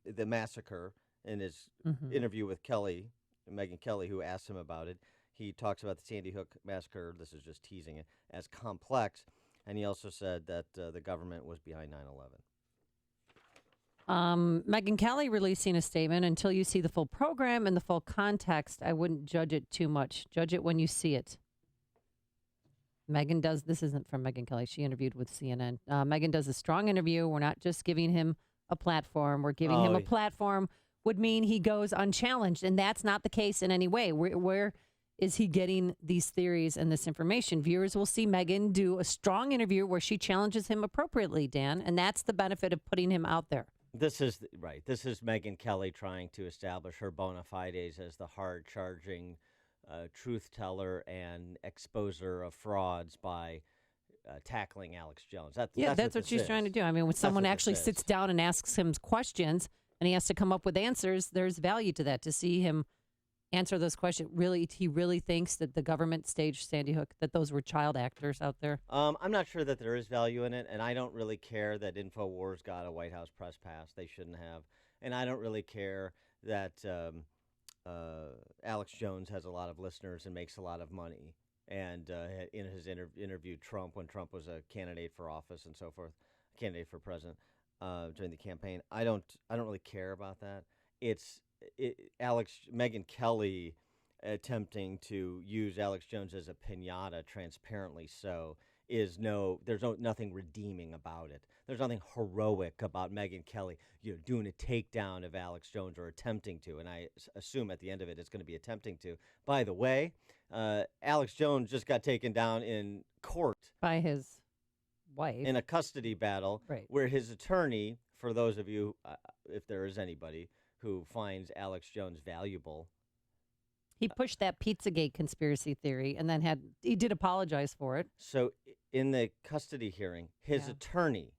the massacre. In his interview with Megyn Kelly, who asked him about it, he talks about the Sandy Hook massacre, this is just teasing it, as complex, and he also said that the government was behind 9/11. Megyn Kelly releasing a statement. Until you see the full program and the full context, I wouldn't judge it too much. Judge it when you see it. Megyn does, this isn't from Megyn Kelly, she interviewed with CNN. Megyn does a strong interview. We're not just giving him a platform. We're giving him a platform would mean he goes unchallenged, and that's not the case in any way. Where is he getting these theories and this information? Viewers will see Megyn do a strong interview where she challenges him appropriately, Dan, and that's the benefit of putting him out there. This is right. This is Megyn Kelly trying to establish her bona fides as the hard-charging truth teller and exposer of frauds by tackling Alex Jones. That's what she's trying to do. I mean, when someone actually sits down and asks him questions and he has to come up with answers, there's value to that, to see him answer those questions. Really, he really thinks that the government staged Sandy Hook, that those were child actors out there? I'm not sure that there is value in it, and I don't really care that InfoWars got a White House press pass. They shouldn't have. And I don't really care that Alex Jones has a lot of listeners and makes a lot of money. And in his interviewed Trump when Trump was a candidate for office and so forth, candidate for president during the campaign. I don't really care about that. It's Megyn Kelly attempting to use Alex Jones as a piñata, transparently so, there's nothing redeeming about it. There's nothing heroic about Megyn Kelly, doing a takedown of Alex Jones or attempting to, and I assume at the end of it it's going to be attempting to. By the way, Alex Jones just got taken down in court by his wife in a custody battle, right, where his attorney, for those of you, if there is anybody who finds Alex Jones valuable. He pushed that Pizzagate conspiracy theory and then he did apologize for it. So in the custody hearing, his attorney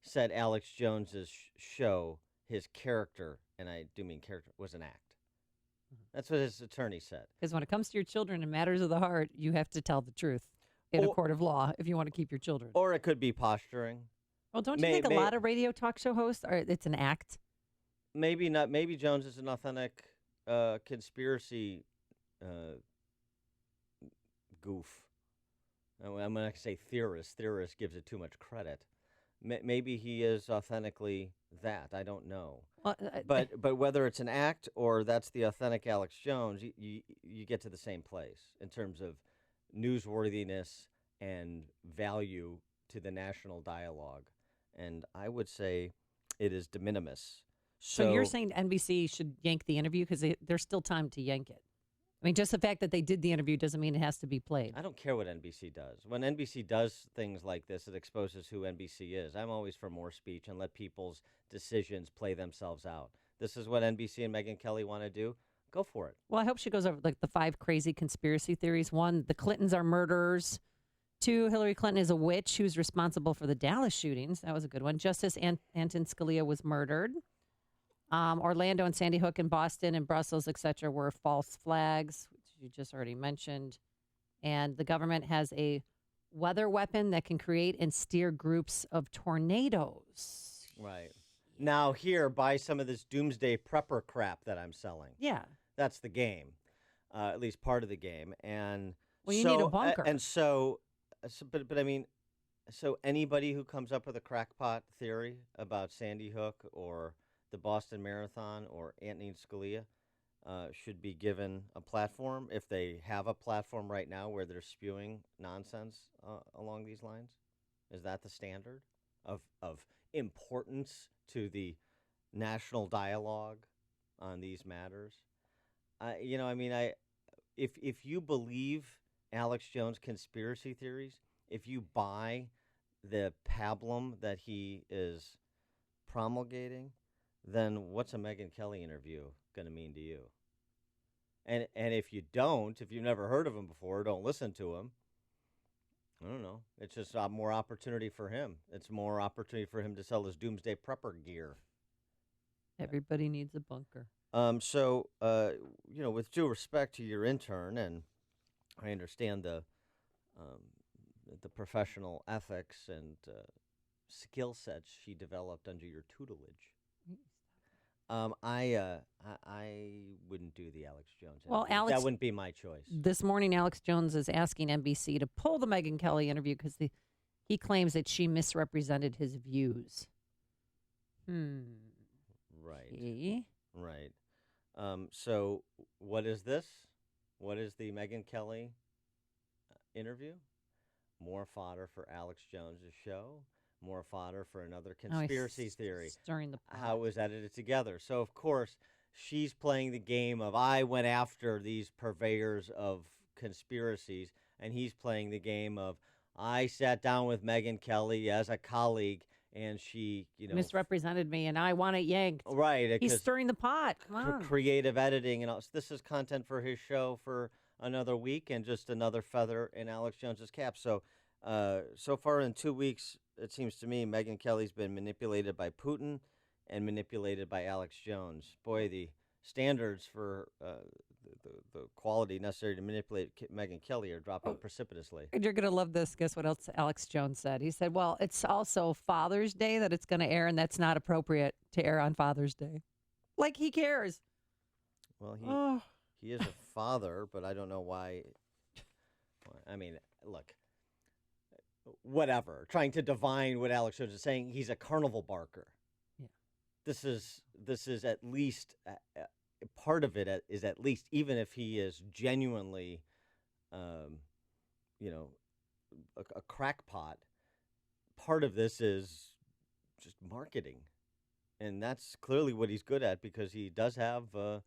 said Alex Jones's show, his character, and I do mean character, was an act. That's what his attorney said. Because when it comes to your children and matters of the heart, you have to tell the truth in a court of law if you want to keep your children. Or it could be posturing. Well, don't you think a lot of radio talk show hosts it's an act? Maybe not. Maybe Jones is an authentic conspiracy goof. I'm going to say theorist. Theorist gives it too much credit. Maybe he is authentically that. I don't know. Well, but whether it's an act or that's the authentic Alex Jones, you get to the same place in terms of newsworthiness and value to the national dialogue. And I would say it is de minimis. So you're saying NBC should yank the interview because there's still time to yank it? I mean, just the fact that they did the interview doesn't mean it has to be played. I don't care what NBC does. When NBC does things like this, it exposes who NBC is. I'm always for more speech and let people's decisions play themselves out. This is what NBC and Megyn Kelly want to do. Go for it. Well, I hope she goes over like the 5 crazy conspiracy theories. 1, the Clintons are murderers. 2, Hillary Clinton is a witch who's responsible for the Dallas shootings. That was a good one. Justice Anton Scalia was murdered. Orlando and Sandy Hook and Boston and Brussels, etc., were false flags, which you just already mentioned. And the government has a weather weapon that can create and steer groups of tornadoes. Right. Now here, buy some of this doomsday prepper crap that I'm selling. Yeah. That's the game, at least part of the game. And well, you need a bunker. But I mean, so anybody who comes up with a crackpot theory about Sandy Hook or the Boston Marathon or Antonin Scalia should be given a platform if they have a platform right now where they're spewing nonsense along these lines? Is that the standard of importance to the national dialogue on these matters? If you believe Alex Jones' conspiracy theories, if you buy the pablum that he is promulgating, then what's a Megyn Kelly interview going to mean to you? And if you don't, if you've never heard of him before, don't listen to him. I don't know. It's just more opportunity for him. It's more opportunity for him to sell his doomsday prepper gear. Everybody needs a bunker. With due respect to your intern, and I understand the professional ethics and skill sets she developed under your tutelage. I wouldn't do the Alex Jones interview. Well, Alex, that wouldn't be my choice. This morning, Alex Jones is asking NBC to pull the Megyn Kelly interview because he claims that she misrepresented his views. Right. See? Right. So what is this? What is the Megyn Kelly interview? More fodder for Alex Jones' show. More fodder for another conspiracy theory. Stirring the pot. How it was edited together. So, of course, she's playing the game of I went after these purveyors of conspiracies, and he's playing the game of I sat down with Megyn Kelly as a colleague, and she, misrepresented me, and I want it yanked. Right. He's stirring the pot. Come on. Creative editing. And all. This is content for his show for another week and just another feather in Alex Jones's cap. So far in 2 weeks, it seems to me Megyn Kelly's been manipulated by Putin and manipulated by Alex Jones. Boy, the standards for the quality necessary to manipulate Megyn Kelly are dropping precipitously. You're going to love this. Guess what else Alex Jones said? He said, well, it's also Father's Day that it's going to air, and that's not appropriate to air on Father's Day. Like he cares. Well, he is a father, but I don't know why. I mean, look. Whatever, trying to divine what Alex Jones is saying, he's a carnival barker. Yeah. This is at least part of it is at least, even if he is genuinely, a crackpot. Part of this is just marketing, and that's clearly what he's good at because he does have a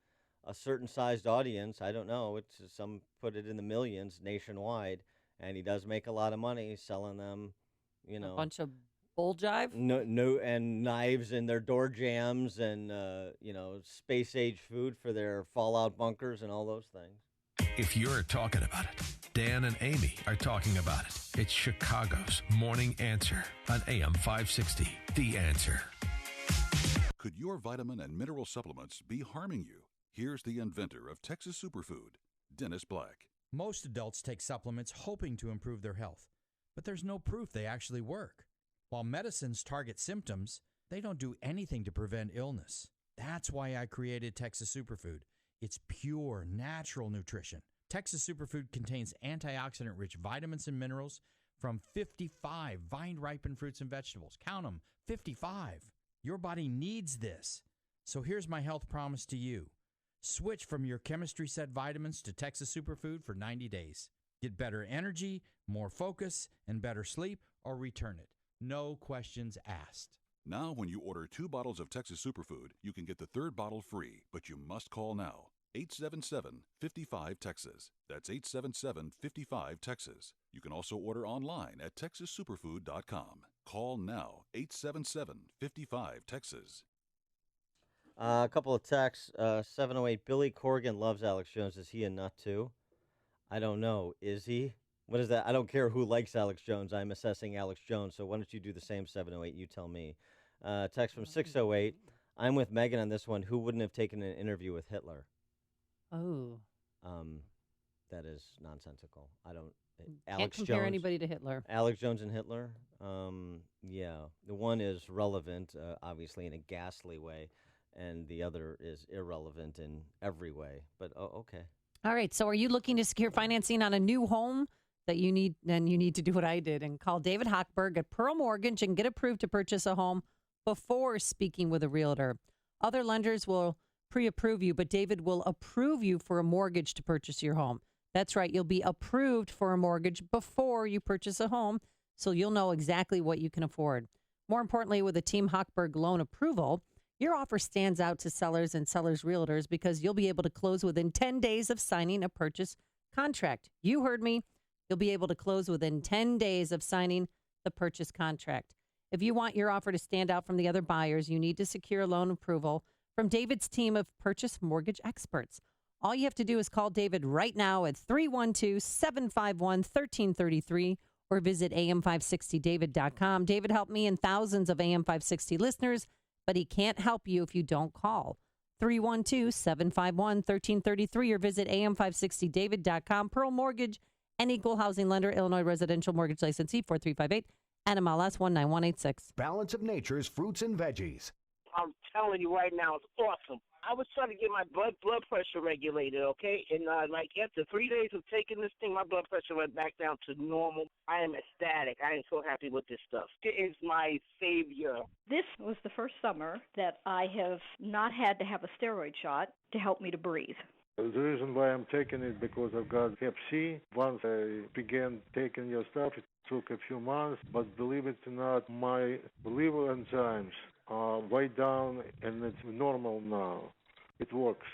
certain sized audience. I don't know; some put it in the millions nationwide. And he does make a lot of money selling them, a bunch of bull jive. No, and knives in their door jams, and space age food for their fallout bunkers and all those things. If you're talking about it, Dan and Amy are talking about it. It's Chicago's Morning Answer on AM 560. The Answer. Could your vitamin and mineral supplements be harming you? Here's the inventor of Texas Superfood, Dennis Black. Most adults take supplements hoping to improve their health, but there's no proof they actually work. While medicines target symptoms, they don't do anything to prevent illness. That's why I created Texas Superfood. It's pure, natural nutrition. Texas Superfood contains antioxidant-rich vitamins and minerals from 55 vine-ripened fruits and vegetables. Count them, 55. Your body needs this. So here's my health promise to you. Switch from your chemistry set vitamins to Texas Superfood for 90 days. Get better energy, more focus, and better sleep, or return it. No questions asked. Now, when you order 2 bottles of Texas Superfood, you can get the 3rd bottle free, but you must call now. 877-55-TEXAS. That's 877-55-TEXAS. You can also order online at TexasSuperfood.com. Call now, 877-55-TEXAS. A couple of texts. 708, Billy Corgan loves Alex Jones. Is he a nut too? I don't know. Is he? What is that? I don't care who likes Alex Jones. I'm assessing Alex Jones. So why don't you do the same, 708? You tell me. Text from 608. I'm with Megan on this one. Who wouldn't have taken an interview with Hitler? Oh. That is nonsensical. I don't. Can't compare anybody to Hitler. Alex Jones and Hitler? Yeah. The one is relevant, obviously, in a ghastly way, and the other is irrelevant in every way. But, okay. All right. So are you looking to secure financing on a new home that you need? Then you need to do what I did and call David Hochberg at Pearl Mortgage and get approved to purchase a home before speaking with a realtor. Other lenders will pre-approve you, but David will approve you for a mortgage to purchase your home. That's right. You'll be approved for a mortgage before you purchase a home, so you'll know exactly what you can afford. More importantly, with a Team Hochberg loan approval, your offer stands out to sellers and sellers' realtors because you'll be able to close within 10 days of signing a purchase contract. You heard me. You'll be able to close within 10 days of signing the purchase contract. If you want your offer to stand out from the other buyers, you need to secure loan approval from David's team of purchase mortgage experts. All you have to do is call David right now at 312-751-1333 or visit am560david.com. David helped me and thousands of AM560 listeners, but he can't help you if you don't call. 312-751-1333 or visit am560david.com. Pearl Mortgage, an equal housing lender, Illinois residential mortgage licensee 4358, NMLS 19186. Balance of Nature's fruits and veggies. I'm telling you right now, it's awesome. I was trying to get my blood pressure regulated, okay? And like after 3 days of taking this thing, my blood pressure went back down to normal. I am ecstatic. I am so happy with this stuff. It is my savior. This was the first summer that I have not had to have a steroid shot to help me to breathe. The reason why I'm taking it because I've got Hep C. Once I began taking your stuff, it took a few months, but believe it or not, my liver enzymes are way down and it's normal now. It works.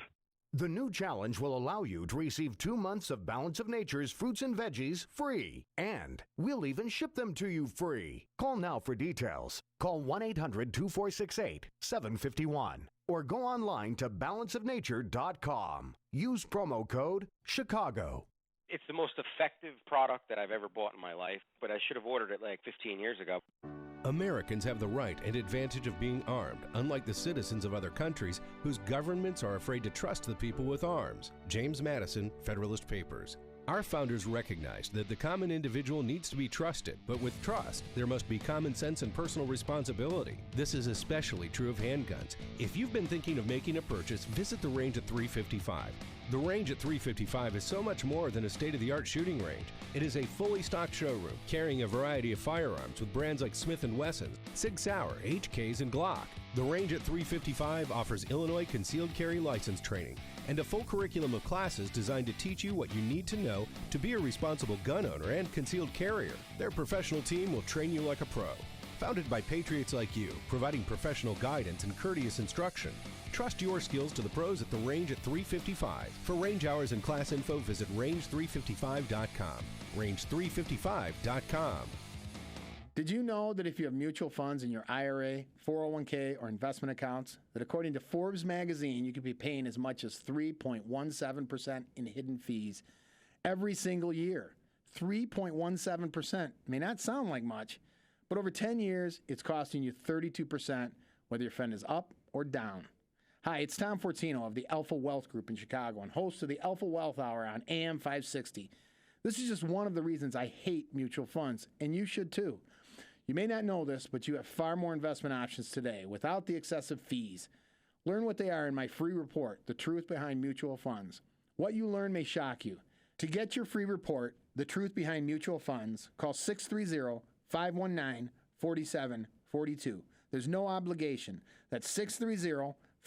The new challenge will allow you to receive 2 months of Balance of Nature's fruits and veggies free. And we'll even ship them to you free. Call now for details. Call 1-800-246-8751 or go online to balanceofnature.com. Use promo code CHICAGO. It's the most effective product that I've ever bought in my life, but I should have ordered it like 15 years ago. Americans have the right and advantage of being armed, unlike the citizens of other countries whose governments are afraid to trust the people with arms. James Madison, Federalist Papers. Our founders recognized that the common individual needs to be trusted, but with trust, there must be common sense and personal responsibility. This is especially true of handguns. If you've been thinking of making a purchase, visit the Range at 355. The Range at 355 is so much more than a state-of-the-art shooting range. It is a fully stocked showroom carrying a variety of firearms with brands like Smith & Wesson, Sig Sauer, HKs, and Glock. The Range at 355 offers Illinois concealed carry license training and a full curriculum of classes designed to teach you what you need to know to be a responsible gun owner and concealed carrier. Their professional team will train you like a pro. Founded by patriots like you, providing professional guidance and courteous instruction. Trust your skills to the pros at the Range at 355. For range hours and class info, visit range355.com. Range355.com. Did you know that if you have mutual funds in your IRA, 401k, or investment accounts, that according to Forbes magazine, you could be paying as much as 3.17% in hidden fees every single year? 3.17% may not sound like much, but over 10 years, it's costing you 32%, whether your fund is up or down. Hi, it's Tom Fortino of the Alpha Wealth Group in Chicago and host of the Alpha Wealth Hour on AM 560. This is just one of the reasons I hate mutual funds, and you should too. You may not know this, but you have far more investment options today without the excessive fees. Learn what they are in my free report, The Truth Behind Mutual Funds. What you learn may shock you. To get your free report, The Truth Behind Mutual Funds, call 630-519-4742. There's no obligation. That's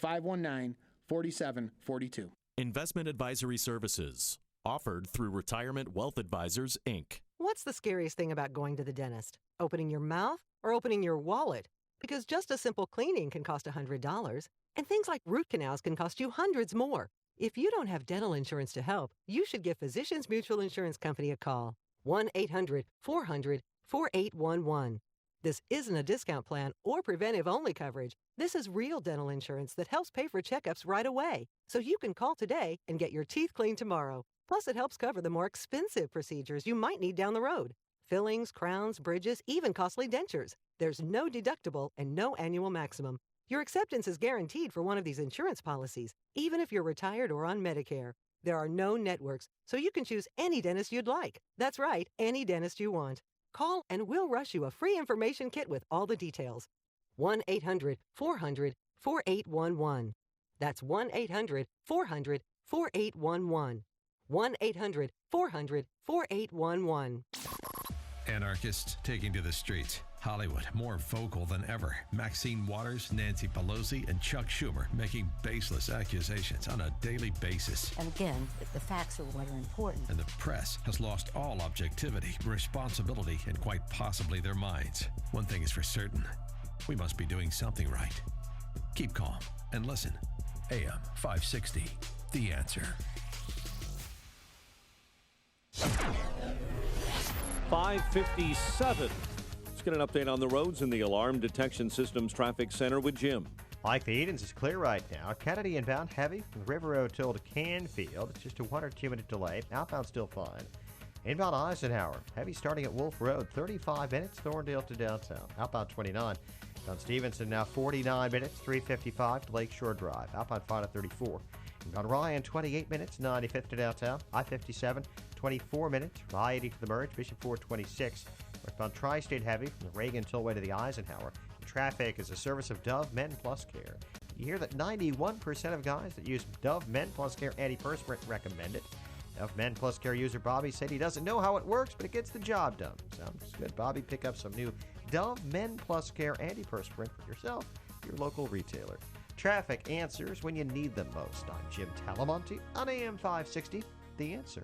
630-519-4742. Investment advisory services offered through Retirement Wealth Advisors, Inc. What's the scariest thing about going to the dentist? Opening your mouth or opening your wallet? Because just a simple cleaning can cost $100, and things like root canals can cost you hundreds more. If you don't have dental insurance to help, you should give Physicians Mutual Insurance Company a call. 1-800-400-4811. This isn't a discount plan or preventive-only coverage. This is real dental insurance that helps pay for checkups right away. So you can call today and get your teeth cleaned tomorrow. Plus, it helps cover the more expensive procedures you might need down the road. Fillings, crowns, bridges, even costly dentures. There's no deductible and no annual maximum. Your acceptance is guaranteed for one of these insurance policies, even if you're retired or on Medicare. There are no networks, so you can choose any dentist you'd like. That's right, any dentist you want. Call and we'll rush you a free information kit with all the details. 1-800-400-4811. That's 1-800-400-4811. 1-800-400-4811. Anarchists taking to the streets. Hollywood more vocal than ever. Maxine Waters, Nancy Pelosi, and Chuck Schumer making baseless accusations on a daily basis. And again, the facts are what are important. And the press has lost all objectivity, responsibility, and quite possibly their minds. One thing is for certain. We must be doing something right. Keep calm and listen. AM 560, The Answer. 5:57. Let's get an update on the roads in the Alarm Detection Systems Traffic Center with Jim. Like the Edens is clear right now. Kennedy inbound heavy from River Road till to Canfield. It's just a 1 or 2 minute delay. Outbound still fine. Inbound Eisenhower, heavy starting at Wolf Road, 35 minutes, Thorndale to downtown. Outbound 29. Down Stevenson now 49 minutes, 355 to Lakeshore Drive. Outbound fine at 34. Inbound Ryan, 28 minutes, 95th to downtown. I-57, 24 minutes from I-80 to the merge. Bishop 426. Northbound Tri-State heavy from the Reagan Tollway to the Eisenhower. Traffic is a service of Dove Men Plus Care. You hear that 91% of guys that use Dove Men Plus Care antiperspirant recommend it. Dove Men Plus Care user Bobby said he doesn't know how it works, but it gets the job done. Sounds good, Bobby. Pick up some new Dove Men Plus Care antiperspirant for yourself, your local retailer. Traffic answers when you need them most. I'm Jim Talamonte on AM 560, The Answer.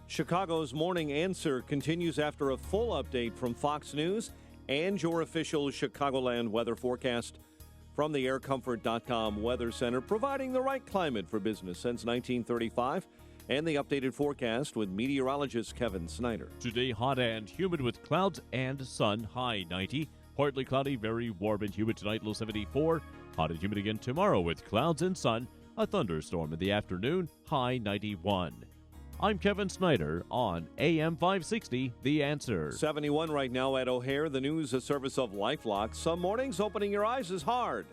Chicago's Morning Answer continues after a full update from Fox News and your official Chicagoland weather forecast from the aircomfort.com Weather Center, providing the right climate for business since 1935, and the updated forecast with meteorologist Kevin Snyder. Today, hot and humid with clouds and sun, high 90. Partly cloudy, very warm and humid tonight, low 74. Hot and humid again tomorrow with clouds and sun, a thunderstorm in the afternoon, high 91. I'm Kevin Snyder on AM 560, The Answer. 71 right now at O'Hare. The news, a service of LifeLock. Some mornings opening your eyes is hard.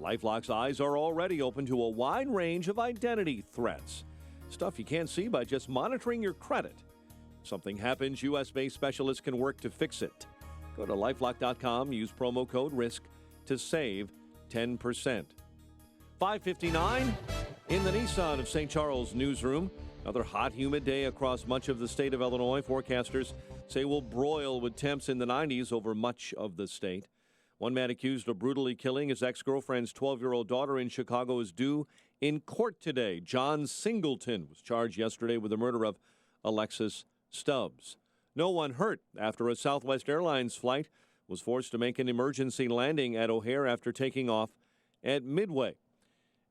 LifeLock's eyes are already open to a wide range of identity threats. Stuff you can't see by just monitoring your credit. If something happens, U.S.-based specialists can work to fix it. Go to LifeLock.com, use promo code RISK to save 10%. 5:59 in the Nissan of St. Charles newsroom. Another hot, humid day across much of the state of Illinois. Forecasters say we'll broil with temps in the 90s over much of the state. One man accused of brutally killing his ex-girlfriend's 12-year-old daughter in Chicago is due in court today. John Singleton was charged yesterday with the murder of Alexis Stubbs. No one hurt after a Southwest Airlines flight was forced to make an emergency landing at O'Hare after taking off at Midway.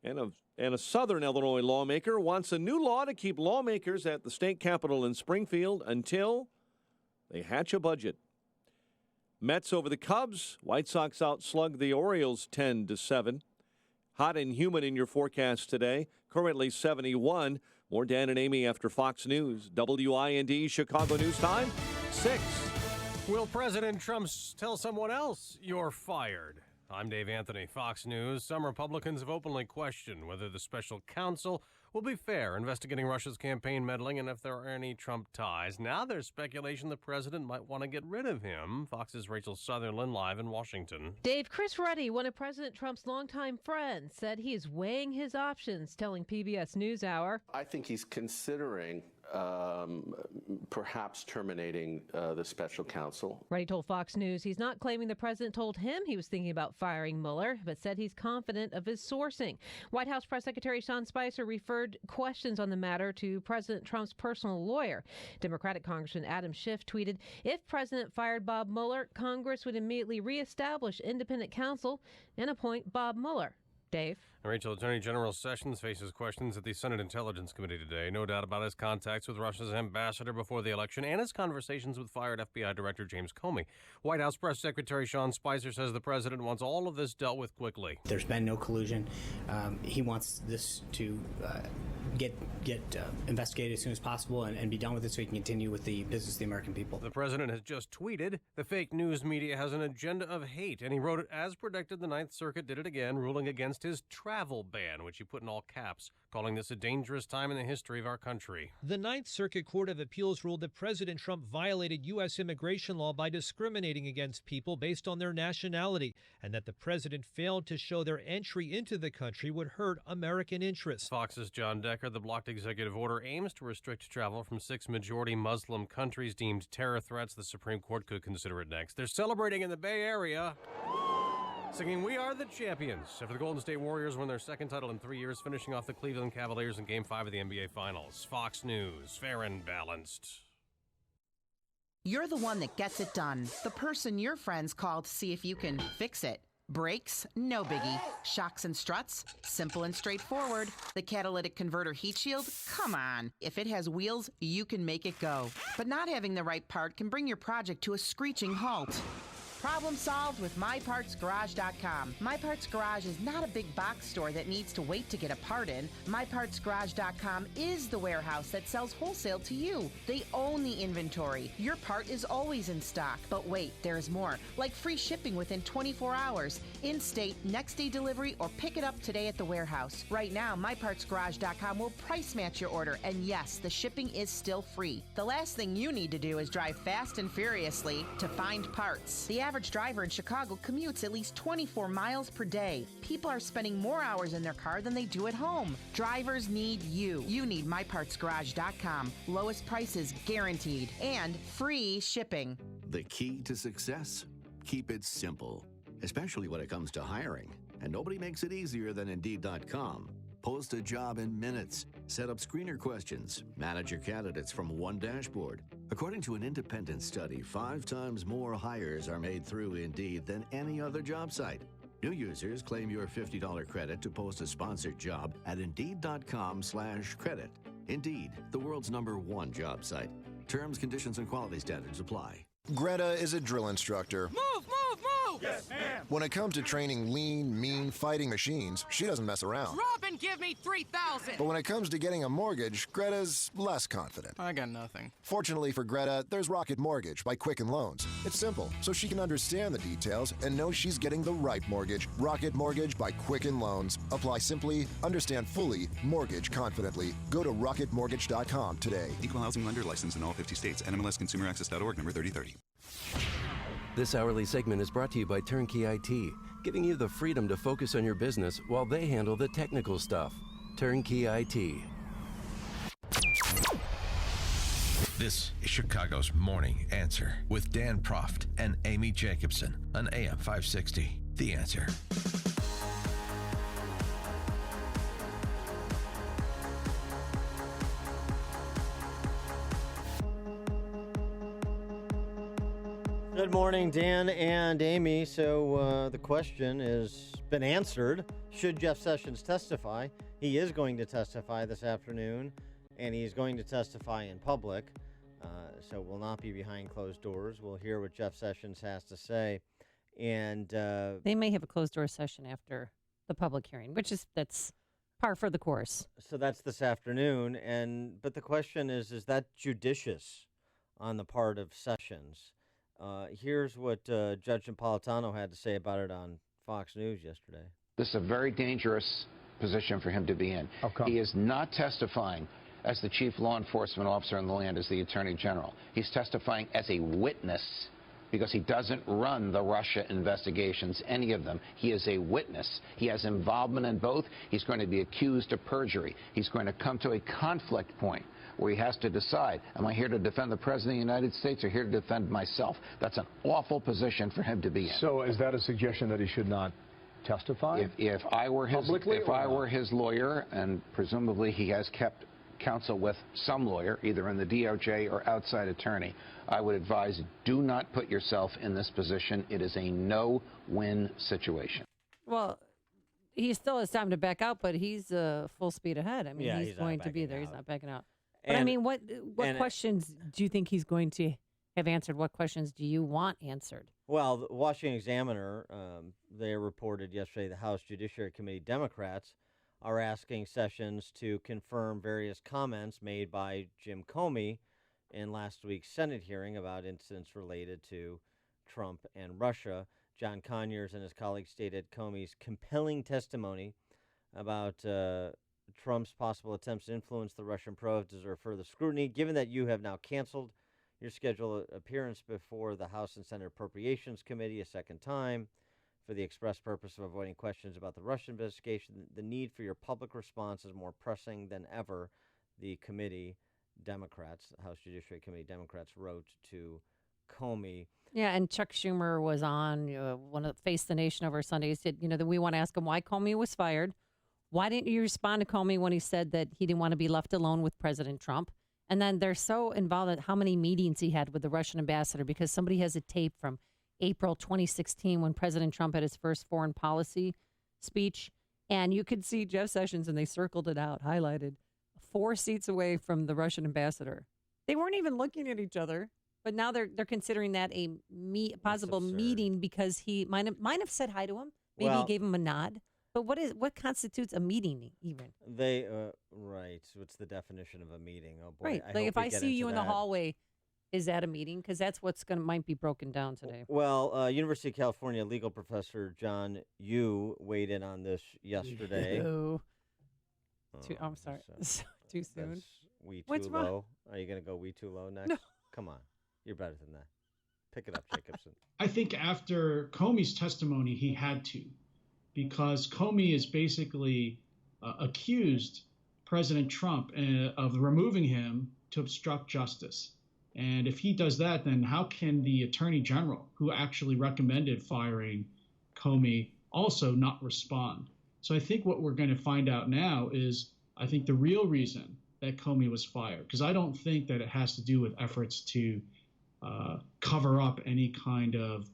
And a Southern Illinois lawmaker wants a new law to keep lawmakers at the state capitol in Springfield until they hatch a budget. Mets over the Cubs. White Sox outslug the Orioles 10-7. Hot and humid in your forecast today. Currently 71. More Dan and Amy after Fox News. WIND Chicago News Time, 6. Will President Trump tell someone else you're fired? I'm Dave Anthony, Fox News. Some Republicans have openly questioned whether the special counsel will be fair investigating Russia's campaign meddling and if there are any Trump ties. Now there's speculation the president might want to get rid of him. Fox's Rachel Sutherland live in Washington. Dave, Chris Ruddy, one of President Trump's longtime friends, said he is weighing his options, telling PBS NewsHour. I think he's considering perhaps terminating the special counsel. Reddy told Fox News he's not claiming the president told him he was thinking about firing Mueller, but said he's confident of his sourcing. White House Press Secretary Sean Spicer referred questions on the matter to President Trump's personal lawyer. Democratic Congressman Adam Schiff tweeted, if President fired Bob Mueller, Congress would immediately reestablish independent counsel and appoint Bob Mueller. Dave? Rachel, Attorney General Sessions faces questions at the Senate Intelligence Committee today. No doubt about his contacts with Russia's ambassador before the election and his conversations with fired FBI Director James Comey. White House Press Secretary Sean Spicer says the president wants all of this dealt with quickly. There's been no collusion. He wants this to get investigated as soon as possible and be done with it so he can continue with the business of the American people. The president has just tweeted, the fake news media has an agenda of hate, and he wrote it as predicted. The Ninth Circuit did it again, ruling against his travel ban, which he put in all caps, calling this a dangerous time in the history of our country. The Ninth Circuit Court of Appeals ruled that President Trump violated U.S. immigration law by discriminating against people based on their nationality, and that the president failed to show their entry into the country would hurt American interests. Fox's John Decker, the blocked executive order aims to restrict travel from 6 majority Muslim countries deemed terror threats. The Supreme Court could consider it next. They're celebrating in the Bay Area, singing "We Are the Champions" after the Golden State Warriors won their second title in 3 years, finishing off the Cleveland Cavaliers in Game 5 of the NBA Finals. Fox News, fair and balanced. You're the one that gets it done. The person your friends call to see if you can fix it. Brakes? No biggie. Shocks and struts? Simple and straightforward. The catalytic converter heat shield? Come on. If it has wheels, you can make it go. But not having the right part can bring your project to a screeching halt. Problem solved with MyPartsGarage.com. My Parts Garage is not a big box store that needs to wait to get a part in. MyPartsGarage.com is the warehouse that sells wholesale to you. They own the inventory. Your part is always in stock. But wait, there's more. Like free shipping within 24 hours, in-state, next-day delivery, or pick it up today at the warehouse. Right now, MyPartsGarage.com will price match your order, and yes, the shipping is still free. The last thing you need to do is drive fast and furiously to find parts. The average driver in Chicago commutes at least 24 miles per day. People are spending more hours in their car than they do at home. Drivers need you. You need MyPartsGarage.com. Lowest prices guaranteed and free shipping. The key to success? Keep it simple, especially when it comes to hiring. And nobody makes it easier than Indeed.com. Post a job in minutes. Set up screener questions. Manage your candidates from one dashboard. According to an independent study, 5 times more hires are made through Indeed than any other job site. New users claim your $50 credit to post a sponsored job at Indeed.com/credit. Indeed, the world's #1 job site. Terms, conditions, and quality standards apply. Greta is a drill instructor. Move, move, move! Yes, ma'am. When it comes to training lean, mean, fighting machines, she doesn't mess around. Drop and give me 3,000. But when it comes to getting a mortgage, Greta's less confident. I got nothing. Fortunately for Greta, there's Rocket Mortgage by Quicken Loans. It's simple, so she can understand the details and know she's getting the right mortgage. Rocket Mortgage by Quicken Loans. Apply simply, understand fully, mortgage confidently. Go to rocketmortgage.com today. Equal housing lender licensed in all 50 states. NMLSConsumerAccess.org, number 3030. This hourly segment is brought to you by Turnkey IT, giving you the freedom to focus on your business while they handle the technical stuff. Turnkey IT. This is Chicago's Morning Answer with Dan Proft and Amy Jacobson on AM 560. The Answer. Good morning, Dan and Amy. So the question has been answered. Should Jeff Sessions testify? He is going to testify this afternoon, and he's going to testify in public. So will not be behind closed doors. We'll hear what Jeff Sessions has to say. And they may have a closed door session after the public hearing, that's par for the course. So that's this afternoon. But the question is that judicious on the part of Sessions? Here's what Judge Napolitano had to say about it on Fox News yesterday. This is a very dangerous position for him to be in. He is not testifying as the chief law enforcement officer in the land, as the Attorney General. He's testifying as a witness because he doesn't run the Russia investigations, any of them. He is a witness. He has involvement in both. He's going to be accused of perjury. He's going to come to a conflict point where he has to decide, am I here to defend the President of the United States or here to defend myself? That's an awful position for him to be in. So is that a suggestion that he should not testify? If I were his lawyer, and presumably he has kept counsel with some lawyer, either in the DOJ or outside attorney, I would advise do not put yourself in this position. It is a no-win situation. Well, he still has time to back out, but he's full speed ahead. I mean, Yeah, he's he's not going to be backing there. out. He's not backing out. But I And- mean, what and- questions do you think he's going to have answered? What questions do you want answered? Well, the Washington Examiner, they reported yesterday the House Judiciary Committee Democrats are asking Sessions to confirm various comments made by Jim Comey in last week's Senate hearing about incidents related to Trump and Russia. John Conyers and his colleagues stated Comey's compelling testimony about Trump's possible attempts to influence the Russian probe deserve further scrutiny. Given that you have now canceled your scheduled appearance before the House and Senate Appropriations Committee a second time for the express purpose of avoiding questions about the Russian investigation, the need for your public response is more pressing than ever, the committee Democrats, the House Judiciary Committee Democrats wrote to Comey. Yeah, and Chuck Schumer was on one of Face the Nation over Sunday. He said, that we want to ask him why Comey was fired. Why didn't you respond to Comey when he said that he didn't want to be left alone with President Trump? And then they're so involved in how many meetings he had with the Russian ambassador, because somebody has a tape from April 2016 when President Trump had his first foreign policy speech. And you could see Jeff Sessions, and they circled it out, highlighted, 4 seats away from the Russian ambassador. They weren't even looking at each other. But now they're considering that a possible meeting because he might have said hi to him. Maybe he gave him a nod. But what constitutes a meeting even? They right. What's the definition of a meeting? Oh boy! Right. I Like hope if we I get see you into in the that. hallway, is that a meeting? Because that's what's might be broken down today. Well, University of California legal professor John Yoo weighed in on this yesterday. Ew. I'm sorry. Too soon. We What's too wrong? low. Are you going to go we too low next? No. Come on. You're better than that. Pick it up, Jacobson. I think after Comey's testimony, he had to, because Comey is basically accused President Trump of removing him to obstruct justice. And if he does that, then how can the Attorney General, who actually recommended firing Comey, also not respond? So I think what we're going to find out now is, I think, the real reason that Comey was fired, because I don't think that it has to do with efforts to cover up any kind of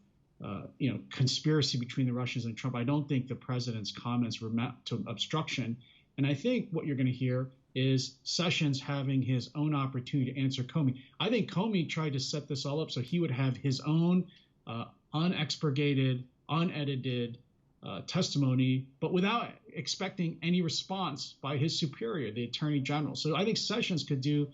conspiracy between the Russians and Trump. I don't think the president's comments were meant to obstruction. And I think what you're going to hear is Sessions having his own opportunity to answer Comey. I think Comey tried to set this all up so he would have his own unexpurgated, unedited testimony, but without expecting any response by his superior, the Attorney General. So I think Sessions could do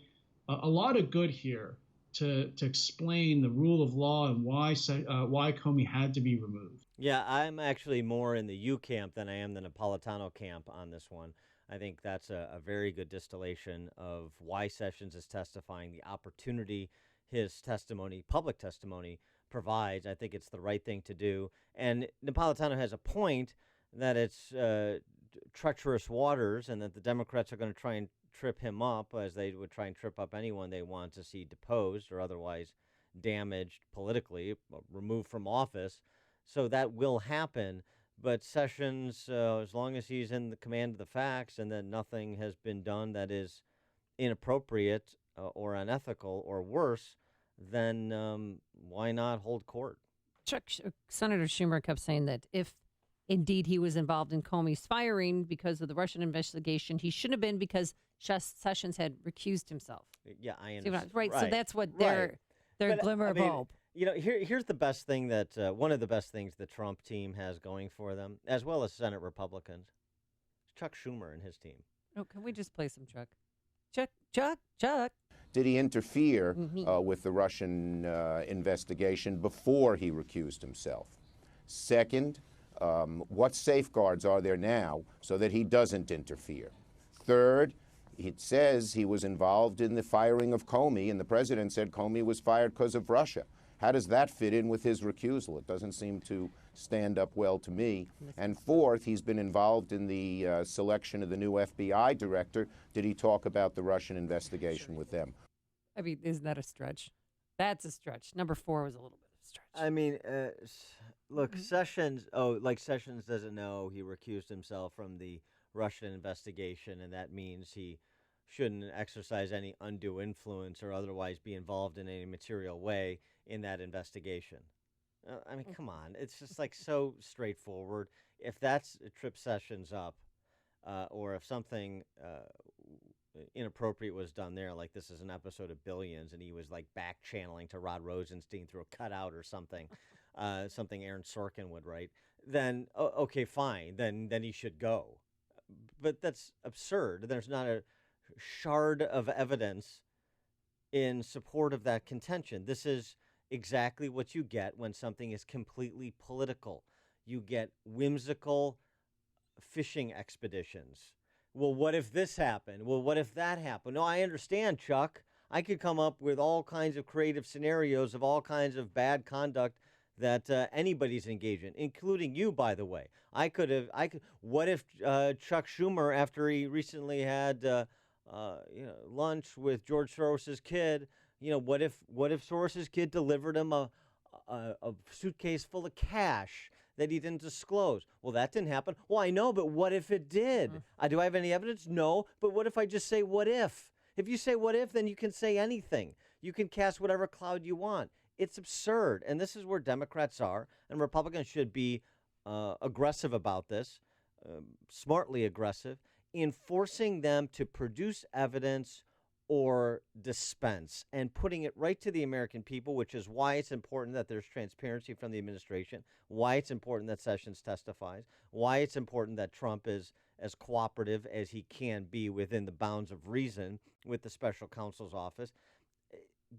a lot of good here to explain the rule of law and why Comey had to be removed. Yeah, I'm actually more in the U camp than I am the Napolitano camp on this one. I think that's a very good distillation of why Sessions is testifying, the opportunity his testimony, public testimony, provides. I think it's the right thing to do. And Napolitano has a point that it's treacherous waters and that the Democrats are going to try and trip him up, as they would try and trip up anyone they want to see deposed or otherwise damaged politically, removed from office. So that will happen. But Sessions, as long as he's in the command of the facts and that nothing has been done that is inappropriate or unethical or worse, then why not hold court? Senator Schumer kept saying that if indeed he was involved in Comey's firing because of the Russian investigation, he shouldn't have been, because Sessions had recused himself. Yeah, I See understand. right. So that's what their But, glimmer I of mean, hope. Here's the best thing that one of the best things the Trump team has going for them, as well as Senate Republicans, is Chuck Schumer and his team. Oh, can we just play some Chuck? Chuck. Did he interfere with the Russian investigation before he recused himself? Second, what safeguards are there now so that he doesn't interfere? Third, it says he was involved in the firing of Comey, and the president said Comey was fired because of Russia. How does that fit in with his recusal? It doesn't seem to stand up well to me. And fourth, he's been involved in the selection of the new FBI director. Did he talk about the Russian investigation with them? I mean, isn't that a stretch? That's a stretch. Number 4 was a little bit of a stretch. I mean, look, Sessions. Oh, like Sessions doesn't know he recused himself from the Russian investigation, and that means he shouldn't exercise any undue influence or otherwise be involved in any material way in that investigation. I mean, come on. It's just like so straightforward. If that's Trip Sessions up, or if something inappropriate was done there, like this is an episode of Billions, and he was like back channeling to Rod Rosenstein through a cutout or something, something Aaron Sorkin would write, then okay, fine. Then he should go. But that's absurd. There's not a shard of evidence in support of that contention. This is exactly what you get when something is completely political. You get whimsical fishing expeditions. Well, what if this happened? Well, what if that happened? No, I understand, Chuck. I could come up with all kinds of creative scenarios of all kinds of bad conduct that anybody's engaged in, including you, by the way. What if Chuck Schumer, after he recently had lunch with George Soros's kid, what if Soros's kid delivered him a suitcase full of cash that he didn't disclose? Well, that didn't happen. Well, I know, but what if it did? Do I have any evidence? No, but what if I just say what if? If you say what if, then you can say anything. You can cast whatever cloud you want. It's absurd, and this is where Democrats are, and Republicans should be aggressive about this, smartly aggressive, in forcing them to produce evidence or dispense and putting it right to the American people, which is why it's important that there's transparency from the administration, why it's important that Sessions testifies, why it's important that Trump is as cooperative as he can be within the bounds of reason with the special counsel's office.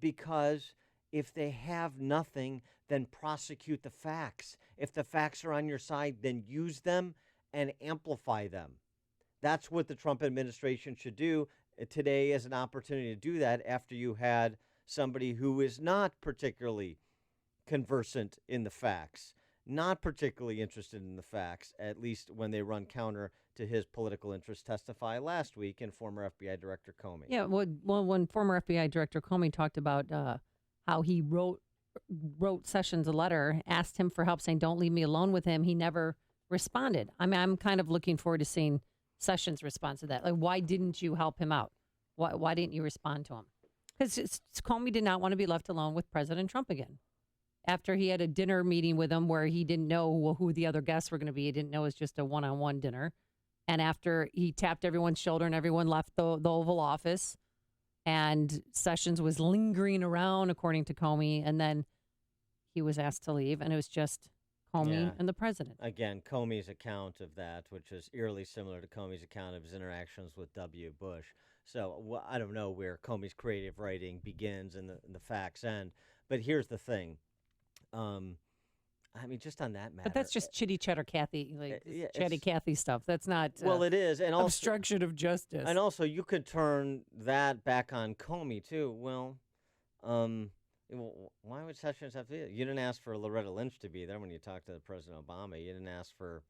Because if they have nothing, then prosecute the facts. If the facts are on your side, then use them and amplify them. That's what the Trump administration should do. Today is an opportunity to do that after you had somebody who is not particularly conversant in the facts, not particularly interested in the facts, at least when they run counter to his political interests, testify last week, in former FBI Director Comey. Yeah, well, when former FBI Director Comey talked about how he wrote Sessions a letter, asked him for help, saying, don't leave me alone with him, he never responded. I mean, I'm kind of looking forward to seeing Sessions' response to that. Like, why didn't you help him out? Why didn't you respond to him? Because Comey did not want to be left alone with President Trump again. After he had a dinner meeting with him where he didn't know who the other guests were going to be, he didn't know it was just a one-on-one dinner. And after he tapped everyone's shoulder and everyone left the Oval Office, and Sessions was lingering around, according to Comey, and then he was asked to leave, and it was just Comey and the president. Again, Comey's account of that, which is eerily similar to Comey's account of his interactions with W. Bush. So I don't know where Comey's creative writing begins and the facts end. But here's the thing. I mean, just on that matter. But that's just chitty chatter Kathy, chatty Kathy stuff. That's not well, it is, and also obstruction of justice. And also, you could turn that back on Comey too. Well, why would Sessions have to be there? You didn't ask for Loretta Lynch to be there when you talked to President Obama. You didn't ask for,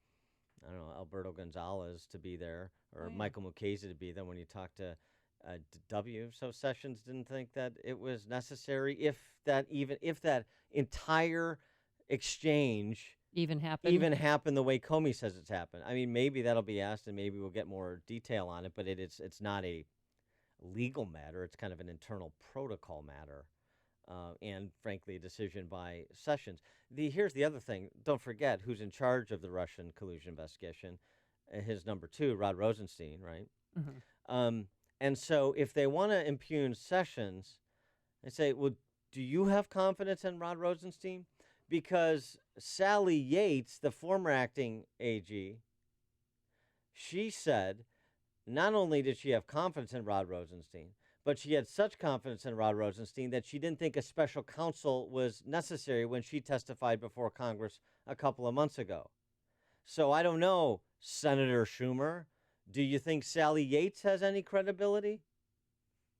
I don't know, Alberto Gonzalez to be there or Michael Mukasey to be there when you talked to W. So Sessions didn't think that it was necessary. If that entire exchange even happened the way Comey says it's happened. I mean, maybe that'll be asked, and maybe we'll get more detail on it. But it's not a legal matter. It's kind of an internal protocol matter. And frankly, a decision by Sessions. Here's the other thing. Don't forget who's in charge of the Russian collusion investigation. His number 2, Rod Rosenstein, right? Mm-hmm. And so if they want to impugn Sessions, they say, well, do you have confidence in Rod Rosenstein? Because Sally Yates, the former acting AG, she said not only did she have confidence in Rod Rosenstein, but she had such confidence in Rod Rosenstein that she didn't think a special counsel was necessary when she testified before Congress a couple of months ago. So I don't know, Senator Schumer. Do you think Sally Yates has any credibility?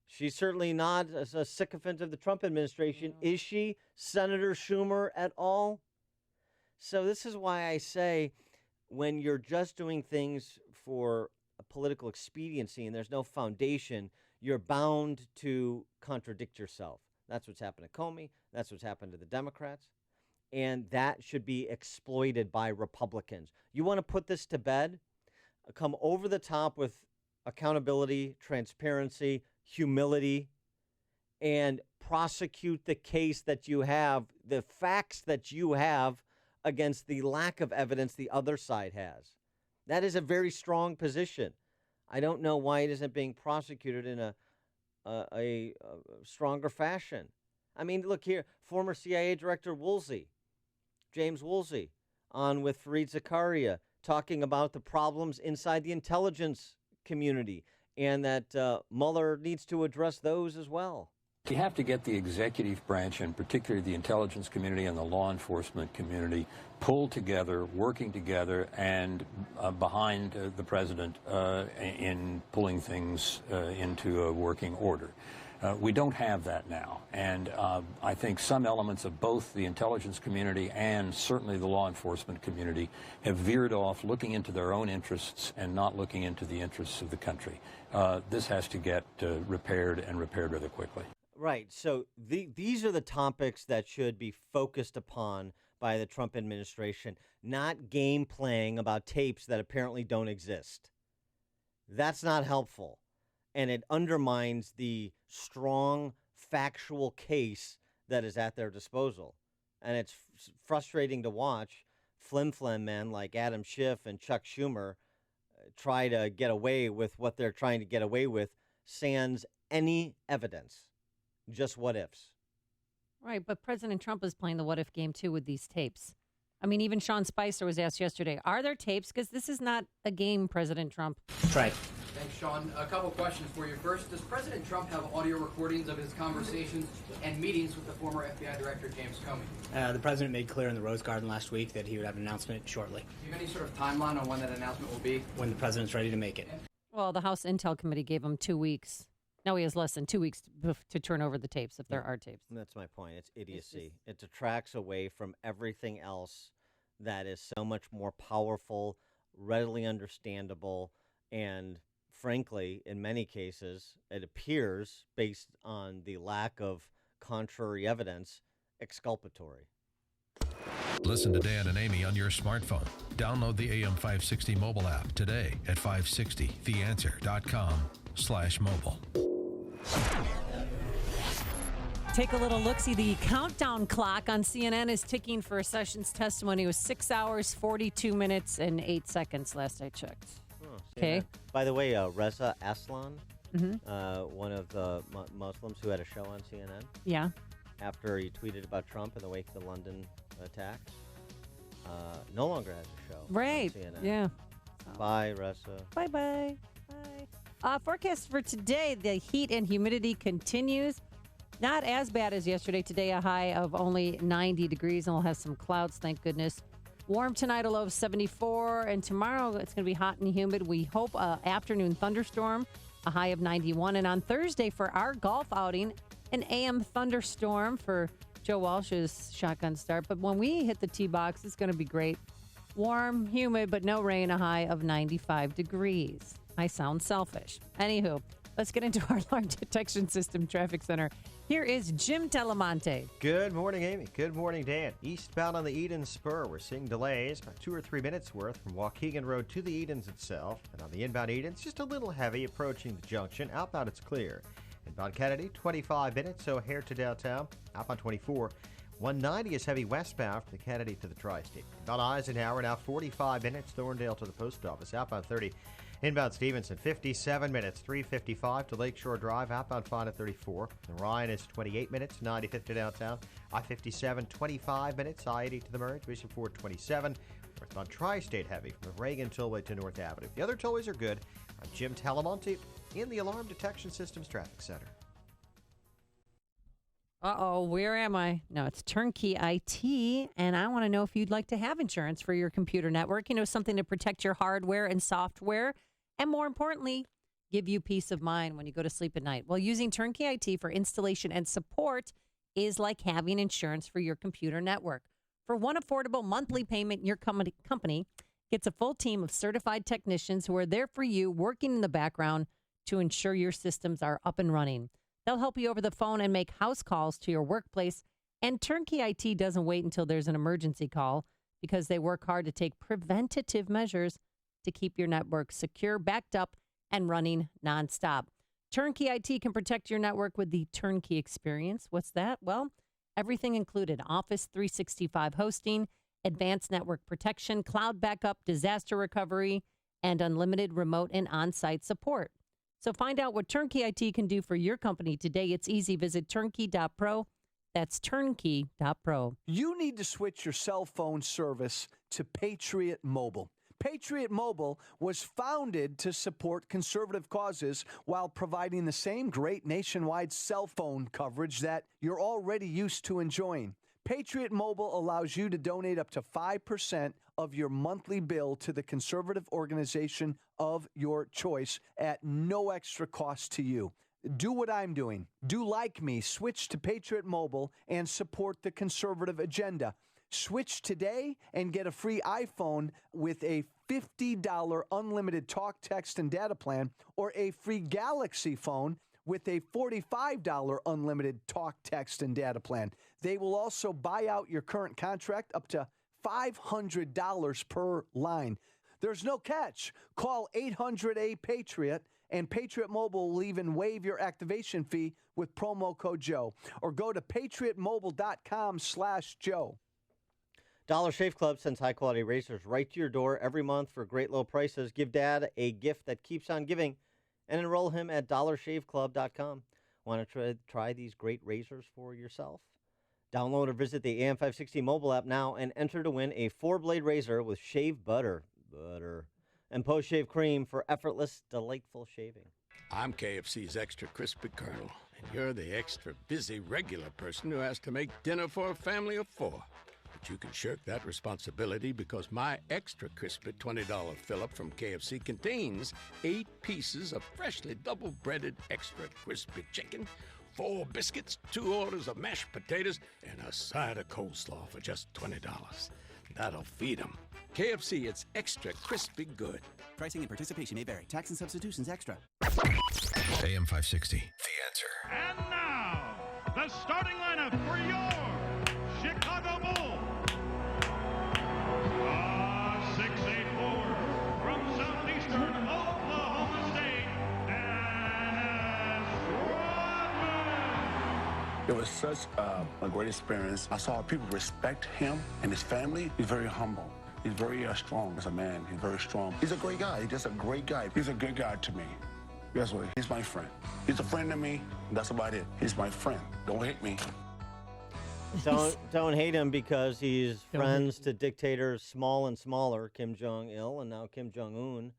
She's certainly not a sycophant of the Trump administration. Is she, Senator Schumer, at all? So this is why I say when you're just doing things for a political expediency and there's no foundation, you're bound to contradict yourself. That's what's happened to Comey. That's what's happened to the Democrats. And that should be exploited by Republicans. You want to put this to bed? Come over the top with accountability, transparency, humility, and prosecute the case that you have, the facts that you have against the lack of evidence the other side has. That is a very strong position. I don't know why it isn't being prosecuted in a stronger fashion. I mean, look here, former CIA Director Woolsey, James Woolsey, on with Fareed Zakaria, talking about the problems inside the intelligence community and that Mueller needs to address those as well. You have to get the executive branch, and particularly the intelligence community and the law enforcement community, pulled together, working together, and behind the president in pulling things into a working order. We don't have that now, and I think some elements of both the intelligence community and certainly the law enforcement community have veered off looking into their own interests and not looking into the interests of the country. This has to get repaired, and repaired rather quickly. Right. So these are the topics that should be focused upon by the Trump administration, not game playing about tapes that apparently don't exist. That's not helpful. And it undermines the strong factual case that is at their disposal. And it's frustrating to watch flim-flam men like Adam Schiff and Chuck Schumer try to get away with what they're trying to get away with, sans any evidence. Just what ifs. Right, but President Trump is playing the what if game too with these tapes. I mean, even Sean Spicer was asked yesterday, are there tapes? Because this is not a game, President Trump. Right. Thanks, Sean. A couple questions for you. First, does President Trump have audio recordings of his conversations and meetings with the former FBI Director James Comey? The president made clear in the Rose Garden last week that he would have an announcement shortly. Do you have any sort of timeline on when that announcement will be? When the president's ready to make it. Well, the House Intel Committee gave him 2 weeks. Now he has less than 2 weeks to turn over the tapes, if there are tapes. That's my point. It's idiocy. It detracts away from everything else that is so much more powerful, readily understandable, and frankly, in many cases, it appears, based on the lack of contrary evidence, exculpatory. Listen to Dan and Amy on your smartphone. Download the AM 560 mobile app today at 560theanswer.com/mobile. Take a little look-see. The countdown clock on CNN is ticking for Sessions' testimony. It was 6 hours, 42 minutes, and 8 seconds last I checked. Okay. By the way, Reza Aslan, one of the Muslims who had a show on CNN. Yeah. After he tweeted about Trump in the wake of the London attacks, no longer has a show Right. on CNN. Yeah. Bye, Reza. Bye-bye. Bye. Forecast for today, the heat and humidity continues. Not as bad as yesterday. Today, a high of only 90 degrees, and we'll have some clouds, thank goodness. Warm tonight, a low of 74, and tomorrow it's going to be hot and humid. We hope an afternoon thunderstorm, a high of 91. And on Thursday, for our golf outing, an AM thunderstorm for Joe Walsh's shotgun start. But when we hit the tee box, it's going to be great. Warm, humid, but no rain, a high of 95 degrees. I sound selfish. Anywho, let's get into our alarm detection system traffic center. Here is Jim Telemonte. Good morning, Amy. Good morning, Dan. Eastbound on the Eden Spur, we're seeing delays, about 2 or 3 minutes worth from Waukegan Road to the Edens itself. And on the inbound Edens, just a little heavy approaching the junction. Outbound, it's clear. Inbound Kennedy, 25 minutes, so O'Hare to downtown. Outbound 24. 190 is heavy westbound from the Kennedy to the Tri-State. Inbound Eisenhower, now 45 minutes. Thorndale to the post office. Outbound 30. Inbound Stevenson, 57 minutes, 355 to Lakeshore Drive, outbound fine at 34. And Ryan is 28 minutes, 95th to downtown. I-57, 25 minutes, I-80 to the Murray, Division 4, 27. Northbound Tri-State heavy from the Reagan Tollway to North Avenue. The other tollways are good. I'm Jim Talamonte in the Alarm Detection Systems Traffic Center. Uh-oh, where am I? No, it's Turnkey IT, and I want to know if you'd like to have insurance for your computer network. You know, something to protect your hardware and software, and more importantly, give you peace of mind when you go to sleep at night. Well, using Turnkey IT for installation and support is like having insurance for your computer network. For one affordable monthly payment, your company gets a full team of certified technicians who are there for you, working in the background to ensure your systems are up and running. They'll help you over the phone and make house calls to your workplace. And Turnkey IT doesn't wait until there's an emergency call because they work hard to take preventative measures to keep your network secure, backed up, and running nonstop. Turnkey IT can protect your network with the Turnkey experience. What's that? Well, everything included: Office 365 hosting, advanced network protection, cloud backup, disaster recovery, and unlimited remote and on-site support. So find out what Turnkey IT can do for your company today. It's easy. Visit turnkey.pro. That's turnkey.pro. You need to switch your cell phone service to Patriot Mobile. Patriot Mobile was founded to support conservative causes while providing the same great nationwide cell phone coverage that you're already used to enjoying. Patriot Mobile allows you to donate up to 5% of your monthly bill to the conservative organization of your choice at no extra cost to you. Do what I'm doing. Do like me. Switch to Patriot Mobile and support the conservative agenda. Switch today and get a free iPhone with a $50 unlimited talk, text, and data plan, or a free Galaxy phone with a $45 unlimited talk, text, and data plan. They will also buy out your current contract up to $500 per line. There's no catch. Call 800-A-PATRIOT, and Patriot Mobile will even waive your activation fee with promo code Joe. Or go to patriotmobile.com/Joe. Dollar Shave Club sends high-quality razors right to your door every month for great low prices. Give Dad a gift that keeps on giving and enroll him at dollarshaveclub.com. Want to try these great razors for yourself? Download or visit the AM560 mobile app now and enter to win a 4-blade razor with shave butter, and post-shave cream for effortless, delightful shaving. I'm KFC's Extra Crispy Colonel, and you're the extra busy regular person who has to make dinner for a family of 4. But you can shirk that responsibility because my Extra Crispy $20 fill-up from KFC contains 8 pieces of freshly double-breaded extra crispy chicken, 4 biscuits, 2 orders of mashed potatoes, and a side of coleslaw for just $20. That'll feed 'em. KFC, it's extra crispy good. Pricing and participation may vary. Tax and substitutions extra. AM 560, The Answer. And now, the starting lineup for your Chicago Bulls. 6'8" forward from southeastern Oklahoma State, Dennis Rodman. It was such a great experience. I saw people respect him and his family. He's very humble. He's very strong as a man. He's very strong. He's a great guy. He's just a great guy. He's a good guy to me. Guess what? He's my friend. He's a friend to me. That's about it. He's my friend. Don't hate me. Don't hate him because he's friends to dictators small and smaller, Kim Jong-il and now Kim Jong-un.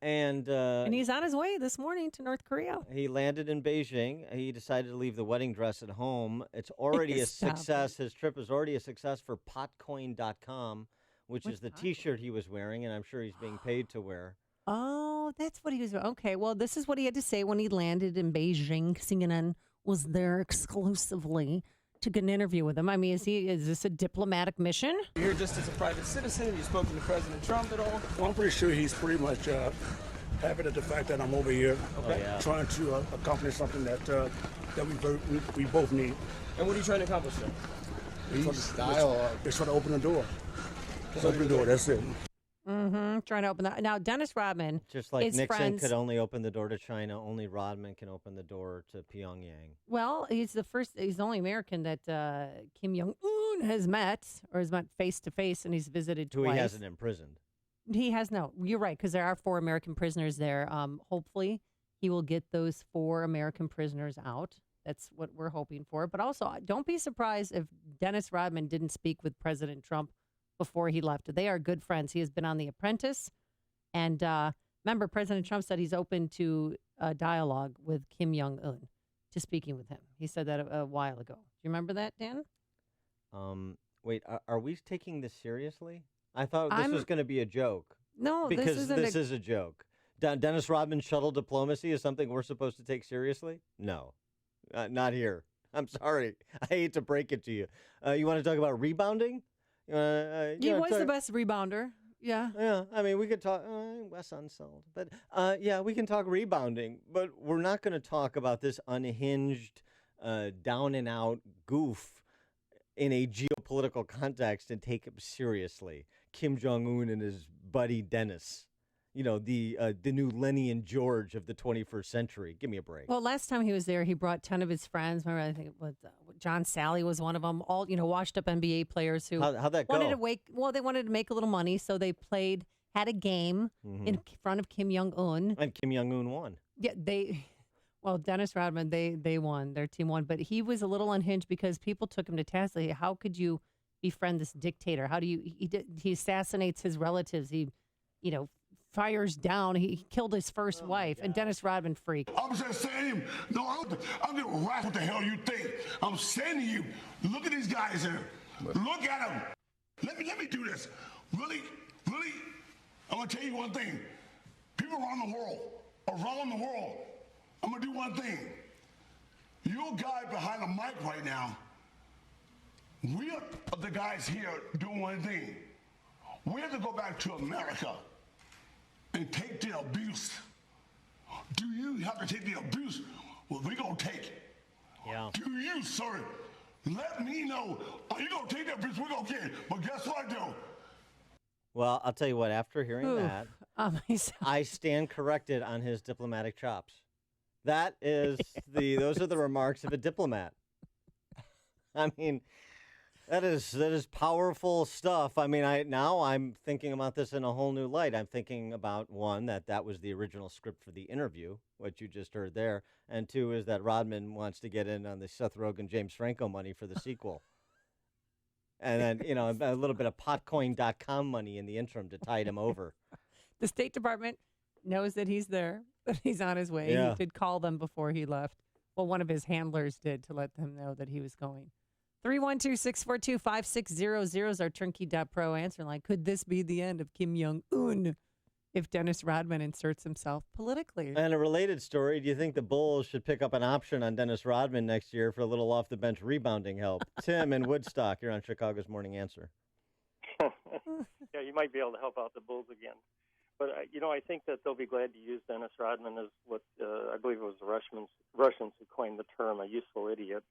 And he's on his way this morning to North Korea. He landed in Beijing. He decided to leave the wedding dress at home. It's already a success. His trip is already a success for potcoin.com, which is the T-shirt he was wearing, and I'm sure he's being paid to wear. Oh, that's what he was. Okay, well, this is what he had to say when he landed in Beijing. CNN was there exclusively to get an interview with him. I mean, is this a diplomatic mission? You're here just as a private citizen. Have you spoken to President Trump at all? Well, I'm pretty sure he's pretty much happy at the fact that I'm over here trying to accomplish something that we both need. And what are you trying to accomplish, sir? It's trying to open the door. Open the door, that's it. Mm-hmm. Trying to open that. Now, Dennis Rodman, just like his Nixon friends, could only open the door to China, only Rodman can open the door to Pyongyang. Well, he's the only American that Kim Jong-un has met face to face, and he's visited twice. Who he hasn't imprisoned. He has no. You're right, because there are 4 American prisoners there. Hopefully, he will get those 4 American prisoners out. That's what we're hoping for. But also, don't be surprised if Dennis Rodman didn't speak with President Trump before he left. They are good friends. He has been on The Apprentice. And remember, President Trump said he's open to a dialogue with Kim Jong-un, to speaking with him. He said that a while ago. Do you remember that, Dan? Wait, are we taking this seriously? I thought this was going to be a joke. No, because this is a joke. Dennis Rodman's shuttle diplomacy is something we're supposed to take seriously? No, not here. I'm sorry. I hate to break it to you. You want to talk about rebounding? He was the best rebounder. Yeah. Yeah, I mean, we could talk Wes Unseld, but yeah, we can talk rebounding, but we're not going to talk about this unhinged, down and out goof in a geopolitical context and take him seriously. Kim Jong-un and his buddy Dennis, the new Lenny and George of the 21st century. Give me a break. Well, last time he was there, he brought 10 of his friends. Remember, I think it was John Sally was one of them. All washed up NBA players who how'd that go? They wanted to make a little money, so they had a game in front of Kim Jong-un, and Kim Jong-un won. Yeah, Dennis Rodman, they won. Their team won, but he was a little unhinged because people took him to task. Like, how could you befriend this dictator? How do you? He assassinates his relatives. He, fires down. He killed his first wife, and Dennis Rodman freaked. I'm just saying, I'm getting right. What the hell you think? I'm saying to you, look at these guys here. Look at them. Let me do this. Really, I'm gonna tell you one thing. People around the world, I'm gonna do one thing. You guy behind the mic right now, we are the guys here doing one thing. We have to go back to America and take the abuse. Do you have to take the abuse? Well, we gonna take it. Yeah. Do you, sir? Let me know. Are you gonna take the abuse? We're gonna get it. But guess what, though? Well, I'll tell you what, after hearing that, I stand corrected on his diplomatic chops. That is those are the remarks of a diplomat. I mean, that is powerful stuff. I mean, I'm thinking about this in a whole new light. I'm thinking about, one, that was the original script for the interview, what you just heard there, and two is that Rodman wants to get in on the Seth Rogen, James Franco money for the sequel. And then, a little bit of potcoin.com money in the interim to tide him over. The State Department knows that he's there, that he's on his way. Yeah. He did call them before he left. Well, one of his handlers did to let them know that he was going. 312-642-5600 is our Turnkey.pro answer line. Could this be the end of Kim Jong-un if Dennis Rodman inserts himself politically? And a related story, do you think the Bulls should pick up an option on Dennis Rodman next year for a little off-the-bench rebounding help? Tim in Woodstock, you're on Chicago's Morning Answer. Yeah, you might be able to help out the Bulls again. But, I think that they'll be glad to use Dennis Rodman as what I believe it was the Russians who coined the term a useful idiot.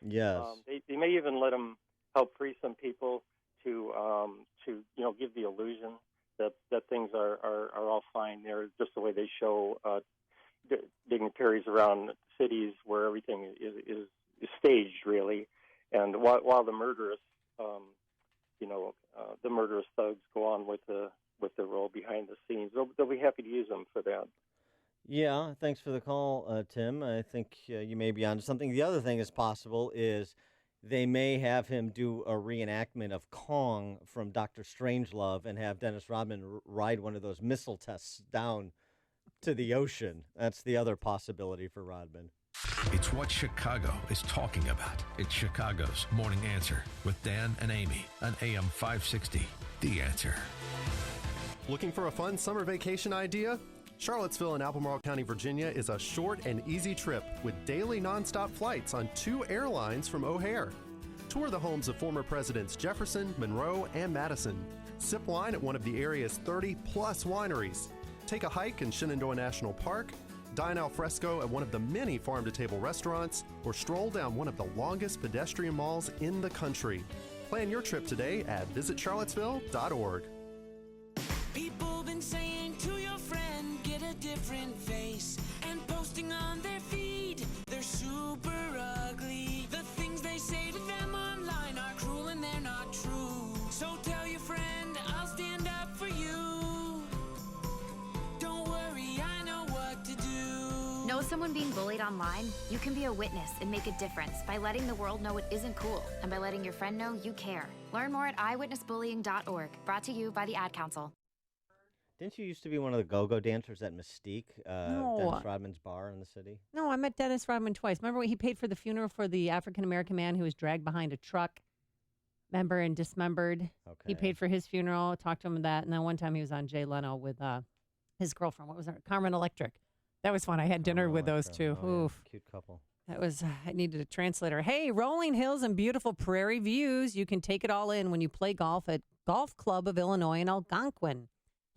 Yes. They may even let him help free some people to give the illusion that things are all fine there, just the way they show dignitaries around cities where everything is staged, really. And while the murderous, the murderous thugs go on with their role behind the scenes, they'll be happy to use them for that. Yeah, thanks for the call, Tim. I think you may be onto something. The other thing is possible is they may have him do a reenactment of Kong from Dr. Strangelove and have Dennis Rodman ride one of those missile tests down to the ocean. That's the other possibility for Rodman. It's what Chicago is talking about. It's Chicago's Morning Answer with Dan and Amy on AM 560. The Answer. Looking for a fun summer vacation idea? Charlottesville in Albemarle County, Virginia is a short and easy trip with daily nonstop flights on 2 airlines from O'Hare. Tour the homes of former Presidents Jefferson, Monroe, and Madison. Sip wine at one of the area's 30-plus wineries. Take a hike in Shenandoah National Park. Dine al fresco at one of the many farm-to-table restaurants. Or stroll down one of the longest pedestrian malls in the country. Plan your trip today at visitcharlottesville.org. People been saying to your friend, get a different face, and posting on their feed, they're super ugly. The things they say to them online are cruel and they're not true. So tell your friend, I'll stand up for you. Don't worry, I know what to do. Know someone being bullied online? You can be a witness and make a difference by letting the world know it isn't cool and by letting your friend know you care. Learn more at eyewitnessbullying.org. Brought to you by the Ad Council. Didn't you used to be one of the go-go dancers at Mystique, No. Dennis Rodman's bar in the city? No, I met Dennis Rodman twice. Remember when he paid for the funeral for the African-American man who was dragged behind a truck, remember, and dismembered? Okay. He paid for his funeral, talked to him that, and then one time he was on Jay Leno with his girlfriend. What was her? Carmen Electric. That was fun. I had dinner with those two. Oh, yeah. Oof. Cute couple. That was, I needed a translator. Hey, rolling hills and beautiful prairie views. You can take it all in when you play golf at Golf Club of Illinois in Algonquin.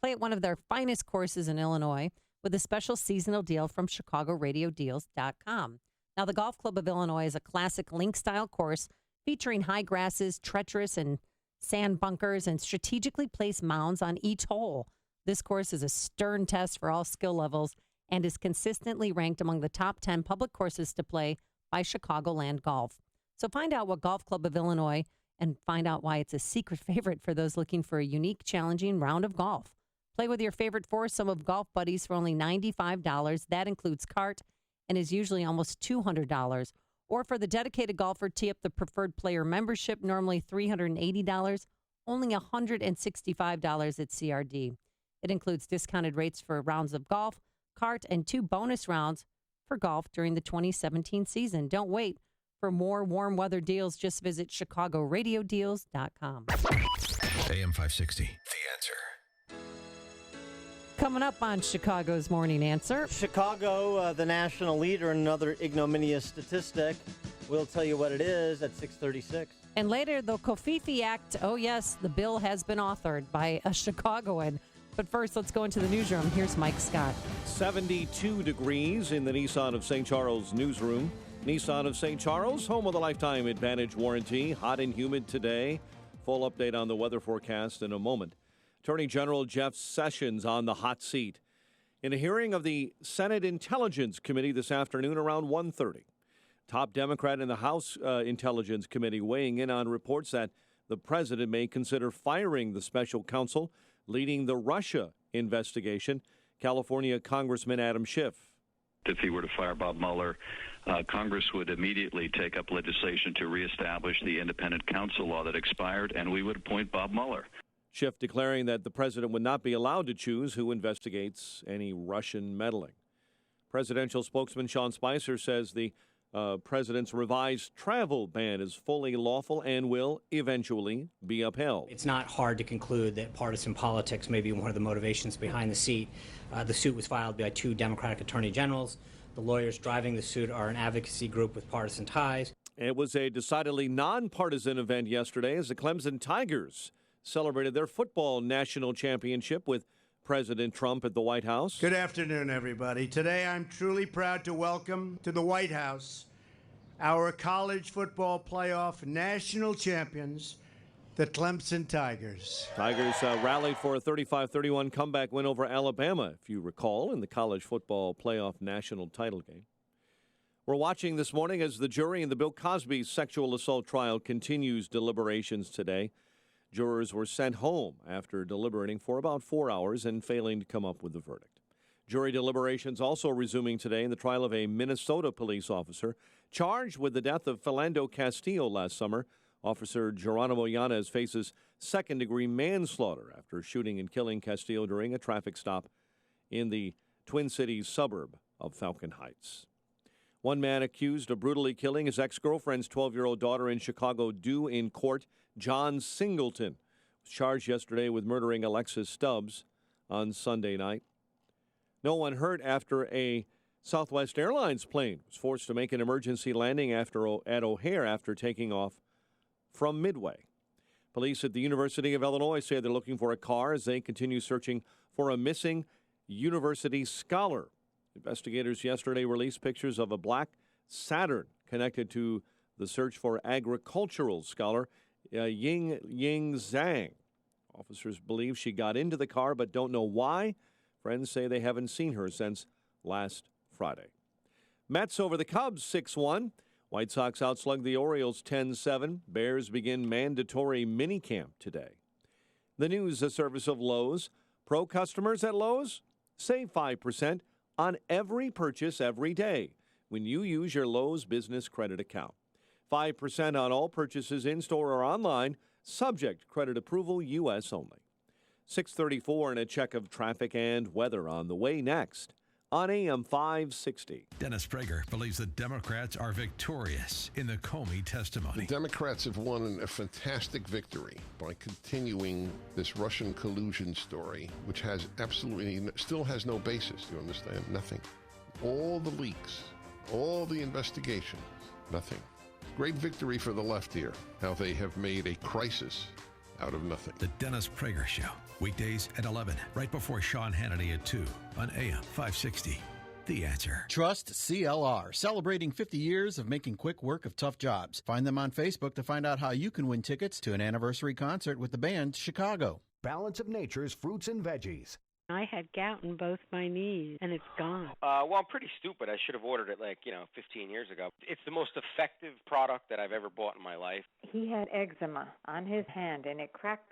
Play at one of their finest courses in Illinois with a special seasonal deal from ChicagoRadioDeals.com. Now, the Golf Club of Illinois is a classic link-style course featuring high grasses, treacherous and sand bunkers, and strategically placed mounds on each hole. This course is a stern test for all skill levels and is consistently ranked among the top 10 public courses to play by Chicagoland Golf. So find out what Golf Club of Illinois and find out why it's a secret favorite for those looking for a unique, challenging round of golf. Play with your favorite foursome of golf buddies for only $95. That includes cart and is usually almost $200. Or for the dedicated golfer, tee up the preferred player membership, normally $380, only $165 at CRD. It includes discounted rates for rounds of golf, cart, and 2 bonus rounds for golf during the 2017 season. Don't wait for more warm weather deals. Just visit ChicagoRadioDeals.com. AM 560, The Answer. Coming up on Chicago's Morning Answer. Chicago, the national leader in another ignominious statistic. We'll tell you what it is at 6:36. And later, the Kofifi Act. Oh, yes, the bill has been authored by a Chicagoan. But first, let's go into the newsroom. Here's Mike Scott. 72 degrees in the Nissan of St. Charles newsroom. Nissan of St. Charles, home of the Lifetime Advantage warranty. Hot and humid today. Full update on the weather forecast in a moment. Attorney General Jeff Sessions on the hot seat. In a hearing of the Senate Intelligence Committee this afternoon around 1:30, top Democrat in the House Intelligence Committee weighing in on reports that the president may consider firing the special counsel leading the Russia investigation, California Congressman Adam Schiff. If he were to fire Bob Mueller, Congress would immediately take up legislation to reestablish the independent counsel law that expired, and we would appoint Bob Mueller. Schiff declaring that the president would not be allowed to choose who investigates any Russian meddling. Presidential spokesman Sean Spicer says the president's revised travel ban is fully lawful and will eventually be upheld. It's not hard to conclude that partisan politics may be one of the motivations behind the suit. The suit was filed by 2 Democratic attorney generals. The lawyers driving the suit are an advocacy group with partisan ties. It was a decidedly nonpartisan event yesterday as the Clemson Tigers celebrated their football national championship with President Trump at the White House. Good afternoon, everybody. Today I'm truly proud to welcome to the White House our college football playoff national champions, the Clemson Tigers. Tigers rallied for a 35-31 comeback win over Alabama, if you recall, in the college football playoff national title game. We're watching this morning as the jury in the Bill Cosby sexual assault trial continues deliberations today. Jurors were sent home after deliberating for about 4 hours and failing to come up with a verdict. Jury deliberations also resuming today in the trial of a Minnesota police officer charged with the death of Philando Castillo last summer. Officer Geronimo Yanez faces second-degree manslaughter after shooting and killing Castillo during a traffic stop in the Twin Cities suburb of Falcon Heights. One man accused of brutally killing his ex-girlfriend's 12-year-old daughter in Chicago due in court. John Singleton was charged yesterday with murdering Alexis Stubbs on Sunday night. No one hurt after a Southwest Airlines plane was forced to make an emergency landing at O'Hare after taking off from Midway. Police at the University of Illinois say they're looking for a car as they continue searching for a missing university scholar. Investigators yesterday released pictures of a black Saturn connected to the search for agricultural scholar Ying Zhang. Officers believe she got into the car but don't know why. Friends say they haven't seen her since last Friday. Mets over the Cubs 6-1. White Sox outslugged the Orioles 10-7. Bears begin mandatory minicamp today. The news, a service of Lowe's. Pro customers at Lowe's save 5% on every purchase every day when you use your Lowe's Business Credit account. 5% on all purchases in-store or online, subject credit approval, U.S. only. 6:34 and a check of traffic and weather on the way next on AM 560. Dennis Prager believes the Democrats are victorious in the Comey testimony. The Democrats have won a fantastic victory by continuing this Russian collusion story, which has absolutely, still has no basis, you understand? Nothing. All the leaks All the investigation, nothing. Great victory for the left here, how they have made a crisis out of nothing. The Dennis Prager Show, weekdays at 11, right before Sean Hannity at 2 on AM 560. The Answer. Trust CLR, celebrating 50 years of making quick work of tough jobs. Find them on Facebook to find out how you can win tickets to an anniversary concert with the band Chicago. Balance of Nature's fruits and veggies. I had gout in both my knees, and it's gone. Well, I'm pretty stupid. I should have ordered it 15 years ago. It's the most effective product that I've ever bought in my life. He had eczema on his hand, and it cracked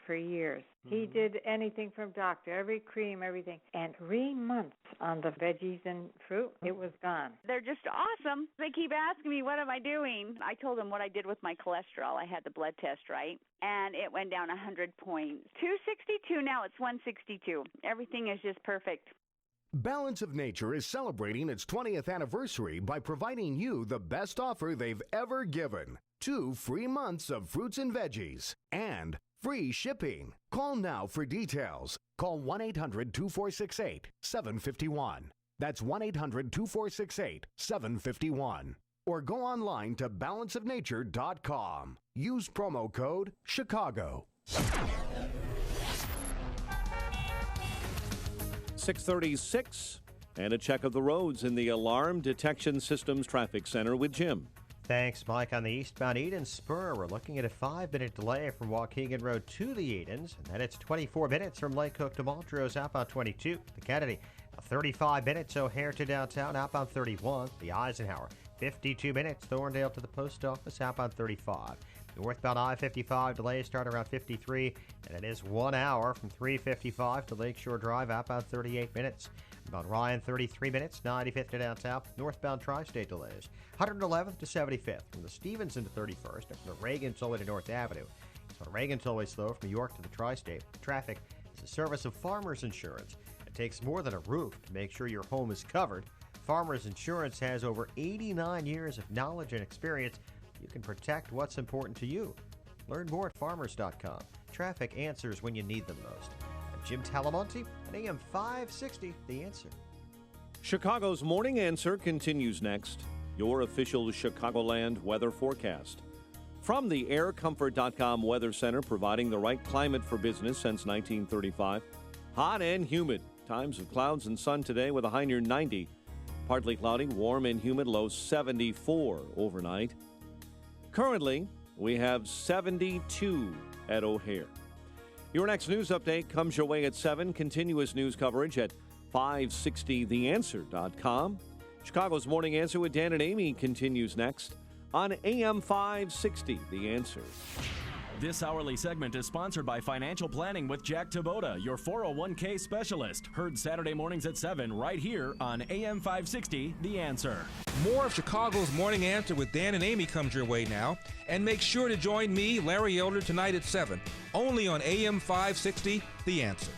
for years. He did anything from doctor, every cream, everything. And 3 months on the veggies and fruit, it was gone. They're just awesome. They keep asking me, what am I doing? I told them what I did with my cholesterol. I had the blood test, right? And it went down 100 points. 262, now it's 162. Everything is just perfect. Balance of Nature is celebrating its 20th anniversary by providing you the best offer they've ever given. 2 free months of fruits and veggies and free shipping. Call now for details. Call 1-800-2468-751. That's 1-800-2468-751. Or go online to balanceofnature.com. Use promo code Chicago. 6:36, and a check of the roads in the Alarm Detection Systems Traffic Center with Jim. Thanks, Mike. On the eastbound Eden Spur, we're looking at a 5-minute delay from Waukegan Road to the Edens, and then it's 24 minutes from Lake Cook to Montrose, outbound 22. The Kennedy, 35 minutes O'Hare to downtown, outbound 31. The Eisenhower, 52 minutes Thorndale to the post office, outbound 35. Northbound I-55 delays start around 53, and it is 1 hour from 355 to Lakeshore Drive, outbound 38 minutes. About Ryan, 33 minutes, 95th to downtown. Northbound Tri-State delays, 111th to 75th from the Stevenson to 31st, and from the Reagan Tollway to North Avenue. So Reagan Tollway slow from New York to the Tri-State. Traffic is a service of Farmers Insurance. It takes more than a roof to make sure your home is covered. Farmers Insurance has over 89 years of knowledge and experience. You can protect what's important to you. Learn more at farmers.com. Traffic answers when you need them most. I'm Jim Talamonte at AM 560, The Answer. Chicago's Morning Answer continues next. Your official Chicagoland weather forecast. From the aircomfort.com Weather Center, providing the right climate for business since 1935. Hot and humid. Times of clouds and sun today with a high near 90. Partly cloudy, warm and humid, low 74 overnight. Currently, we have 72 at O'Hare. Your next news update comes your way at 7. Continuous news coverage at 560theanswer.com. Chicago's Morning Answer with Dan and Amy continues next on AM 560, The Answer. This hourly segment is sponsored by Financial Planning with Jack Taboda, your 401k specialist. Heard Saturday mornings at 7 right here on AM 560, The Answer. More of Chicago's Morning Answer with Dan and Amy comes your way now. And make sure to join me, Larry Elder, tonight at 7, only on AM 560, The Answer.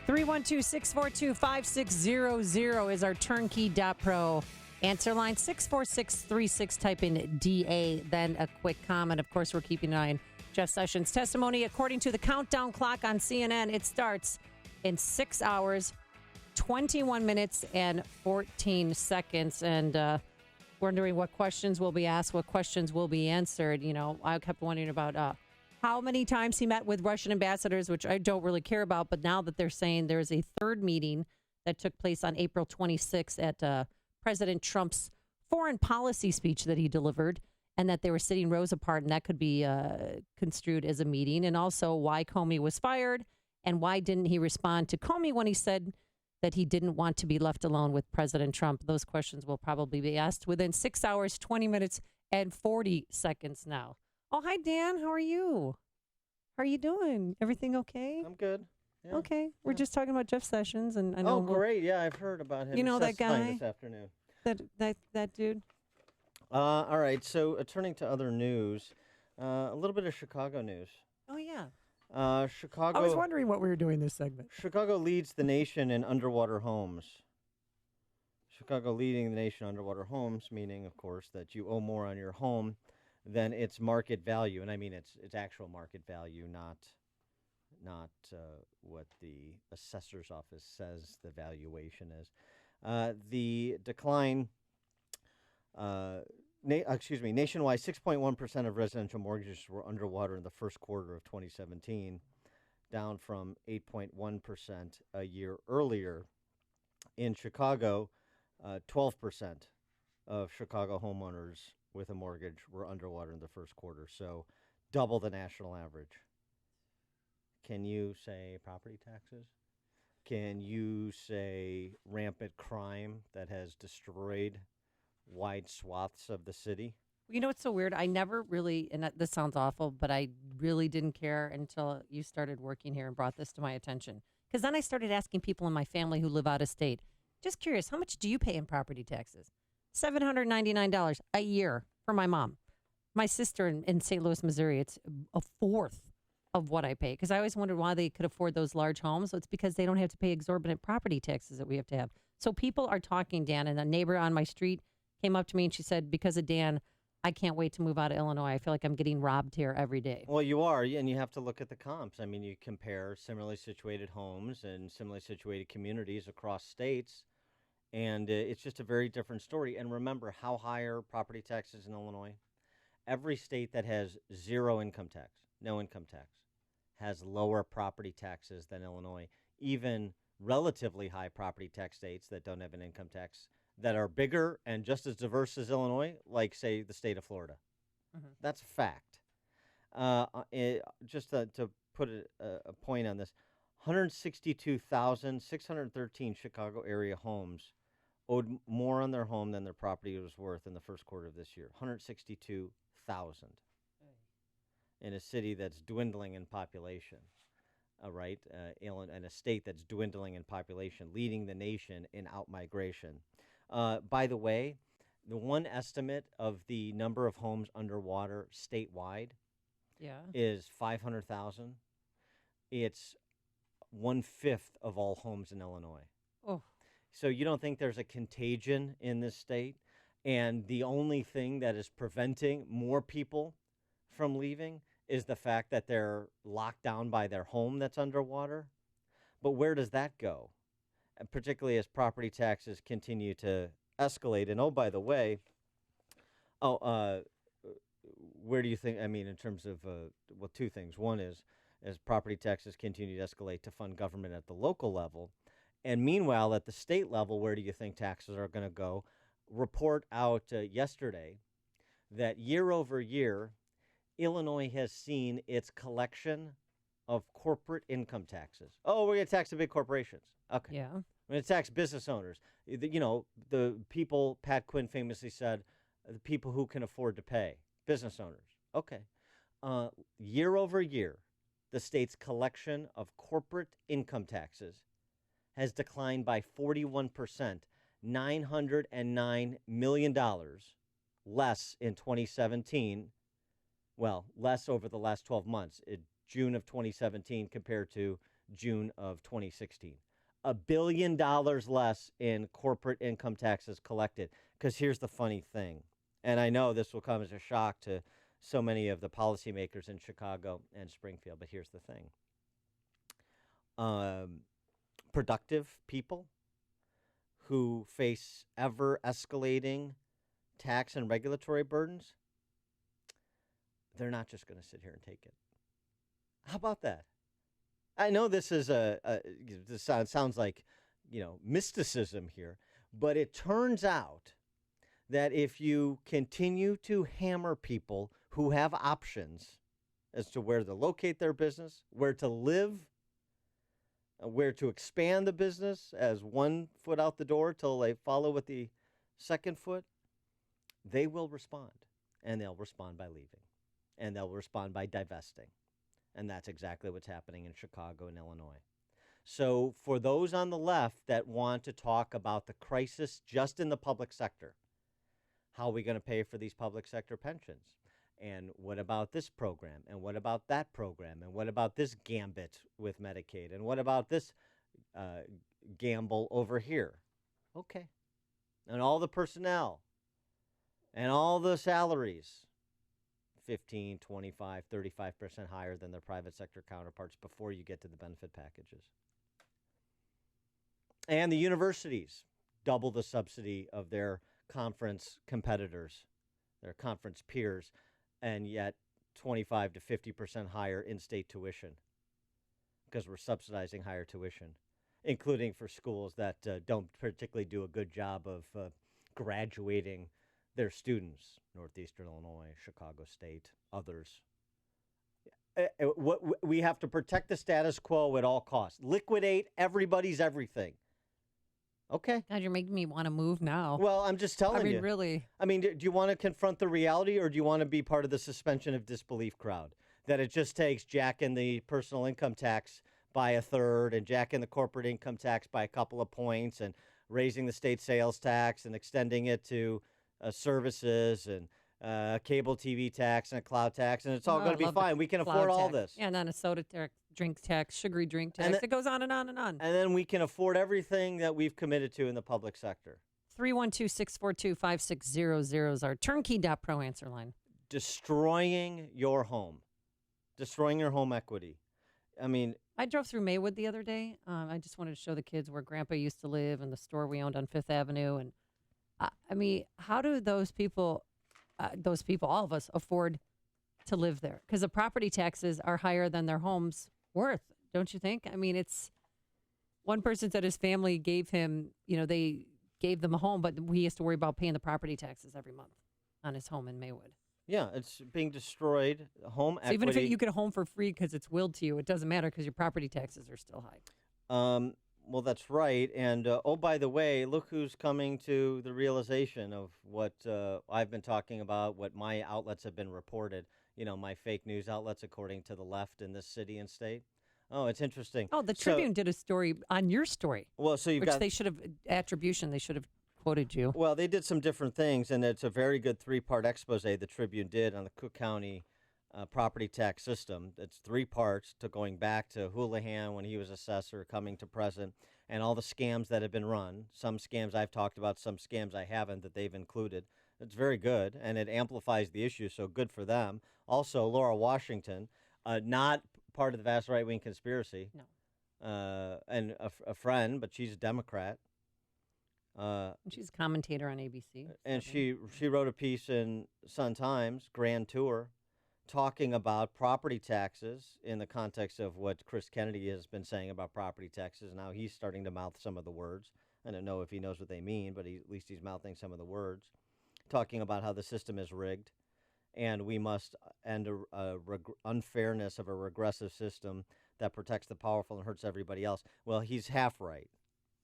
312-642-5600 is our turnkey.pro answer line. 64636, type in DA, then a quick comment. Of course, we're keeping an eye on Jeff Sessions' testimony. According to the countdown clock on CNN, it starts in 6 hours, 21 minutes, and 14 seconds. And wondering what questions will be asked, what questions will be answered. You know, I kept wondering about how many times he met with Russian ambassadors, which I don't really care about. But now that they're saying there's a third meeting that took place on April 26th at President Trump's foreign policy speech that he delivered, and that they were sitting rows apart, and that could be construed as a meeting. And also why Comey was fired, and why didn't he respond to Comey when he said that he didn't want to be left alone with President Trump. Those questions will probably be asked within 6 hours, 20 minutes, and 40 seconds now. Oh, hi, Dan. How are you? How are you doing? Everything okay? I'm good. Yeah. Okay. We're just talking about Jeff Sessions. And I know great. Yeah, I've heard about him. You know that guy? This afternoon. That dude? All right, so turning to other news, a little bit of Chicago news. Oh, yeah. Chicago. I was wondering what we were doing this segment. Chicago leads the nation in underwater homes. Chicago leading the nation underwater homes, meaning, of course, that you owe more on your home than its market value, and I mean its actual market value, not what the assessor's office says the valuation is. The decline Nationwide, 6.1% of residential mortgages were underwater in the first quarter of 2017, down from 8.1% a year earlier. In Chicago, 12% of Chicago homeowners with a mortgage were underwater in the first quarter, so double the national average. Can you say property taxes? Can you say rampant crime that has destroyed wide swaths of the city? You know what's so weird? I never really, and this sounds awful, but I really didn't care until you started working here and brought this to my attention. Because then I started asking people in my family who live out of state, just curious, how much do you pay in property taxes? $799 a year for my mom. My sister in St. Louis, Missouri, it's a fourth of what I pay. Because I always wondered why they could afford those large homes. So it's because they don't have to pay exorbitant property taxes that we have to have. So people are talking, Dan, and a neighbor on my street came up to me and she said, because of Dan, I can't wait to move out of Illinois. I feel like I'm getting robbed here every day. Well, you are, and you have to look at the comps. I mean, you compare similarly situated homes and similarly situated communities across states, and it's just a very different story. And remember, how high are property taxes in Illinois? Every state that has zero income tax, no income tax, has lower property taxes than Illinois. Even relatively high property tax states that don't have an income tax that are bigger and just as diverse as Illinois, like, say, the state of Florida. Mm-hmm. That's a fact. Just to put a point on this, 162,613 Chicago area homes owed more on their home than their property was worth in the first quarter of this year. 162,000 in a city that's dwindling in population. Right, in a state that's dwindling in population, leading the nation in outmigration. By the way, the one estimate of the number of homes underwater statewide is 500,000. It's 1/5 of all homes in Illinois. Oh. So you don't think there's a contagion in this state? And the only thing that is preventing more people from leaving is the fact that they're locked down by their home that's underwater. But where does that go? And particularly as property taxes continue to escalate. And, oh, by the way, where do you think, I mean, in terms of, well, two things. One is, as property taxes continue to escalate to fund government at the local level. And meanwhile, at the state level, where do you think taxes are going to go? Report out yesterday that year over year, Illinois has seen its collection of corporate income taxes. Oh, we're going to tax the big corporations. Okay. Yeah. We're going to tax business owners. You know, the people, Pat Quinn famously said, the people who can afford to pay, business owners. Okay. Year over year, the state's collection of corporate income taxes has declined by 41%, $909 million less in 2017. Well, less over the last 12 months, June of 2017 compared to June of 2016. $1 billion less in corporate income taxes collected. Because here's the funny thing, and I know this will come as a shock to so many of the policymakers in Chicago and Springfield, but here's the thing. Productive people who face ever-escalating tax and regulatory burdens, they're not just going to sit here and take it. How about that? I know this is this sounds like, you know, mysticism here, but it turns out that if you continue to hammer people who have options as to where to locate their business, where to live, where to expand the business as one foot out the door till they follow with the second foot, they will respond, and they'll respond by leaving. And they'll respond by divesting. And that's exactly what's happening in Chicago and Illinois. So for those on the left that want to talk about the crisis just in the public sector, how are we going to pay for these public sector pensions? And what about this program? And what about that program? And what about this gambit with Medicaid? And what about this gamble over here? Okay. And all the personnel and all the salaries, 15, 25, 35% higher than their private sector counterparts before you get to the benefit packages. And the universities double the subsidy of their conference competitors, their conference peers, and yet 25 to 50% higher in-state tuition because we're subsidizing higher tuition, including for schools that don't particularly do a good job of graduating their students. Northeastern Illinois, Chicago State, others. We have to protect the status quo at all costs. Liquidate everybody's everything. Okay. God, you're making me want to move now. Well, I'm just telling you. Really. I mean, do you want to confront the reality, or do you want to be part of the suspension of disbelief crowd? That it just takes jacking the personal income tax by a third and jacking the corporate income tax by a couple of points and raising the state sales tax and extending it to services and cable TV tax and a cloud tax, and it's all going to be fine. We can afford all this. Yeah, and then a soda drink tax, sugary drink tax. It goes on and on and on. And then we can afford everything that we've committed to in the public sector. 312-642-5600 is our turnkey.pro answer line. Destroying your home. Destroying your home equity. I mean, I drove through Maywood the other day. I just wanted to show the kids where Grandpa used to live and the store we owned on Fifth Avenue. And I mean, how do those people, all of us, afford to live there? Because the property taxes are higher than their home's worth, don't you think? I mean, it's one person said his family gave him, they gave them a home, but he has to worry about paying the property taxes every month on his home in Maywood. Yeah, it's being destroyed. Home equity. Even if you get a home for free because it's willed to you, it doesn't matter because your property taxes are still high. Well, that's right. And, oh, by the way, look who's coming to the realization of what I've been talking about, what my outlets have been reported, my fake news outlets, according to the left in this city and state. Oh, it's interesting. Oh, the Tribune did a story on your story. Well, so you've got... they should have, attribution, they should have quoted you. Well, they did some different things, and it's a very good three-part expose the Tribune did on the Cook County property tax system. It's 3 parts to going back to Houlihan when he was assessor, coming to present, and all the scams that have been run. Some scams I've talked about, some scams I haven't that they've included. It's very good, and it amplifies the issue, so good for them. Also, Laura Washington, not part of the vast right-wing conspiracy. No. And a friend, but she's a Democrat. She's a commentator on ABC. And she wrote a piece in Sun-Times, Grand Tour, talking about property taxes in the context of what Chris Kennedy has been saying about property taxes. Now he's starting to mouth some of the words. I don't know if he knows what they mean, but at least he's mouthing some of the words, talking about how the system is rigged and we must end unfairness of a regressive system that protects the powerful and hurts everybody else. Well, he's half right.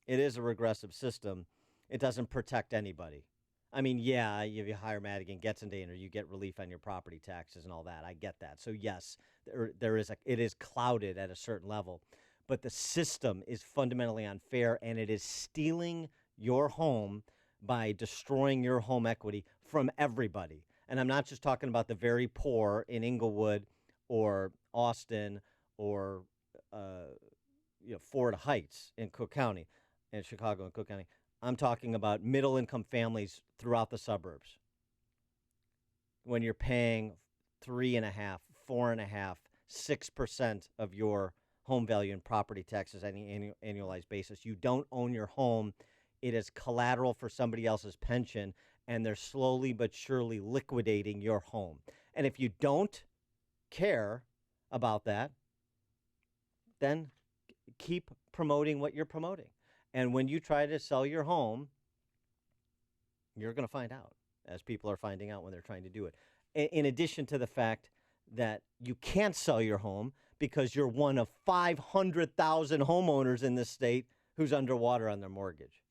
It is a regressive system. It doesn't protect anybody. I mean, yeah, if you hire Madigan Getzendaner, you get relief on your property taxes and all that. I get that. So yes, it is clouded at a certain level, but the system is fundamentally unfair, and it is stealing your home by destroying your home equity from everybody. And I'm not just talking about the very poor in Inglewood or Austin or Florida Heights in Cook County, in Chicago and Cook County. I'm talking about middle-income families throughout the suburbs. When you're paying 3.5%, 4.5%, 6% of your home value in property taxes on an annualized basis, you don't own your home. It is collateral for somebody else's pension, and they're slowly but surely liquidating your home. And if you don't care about that, then keep promoting what you're promoting. And when you try to sell your home, you're going to find out, as people are finding out when they're trying to do it. In addition to the fact that you can't sell your home because you're one of 500,000 homeowners in this state who's underwater on their mortgage.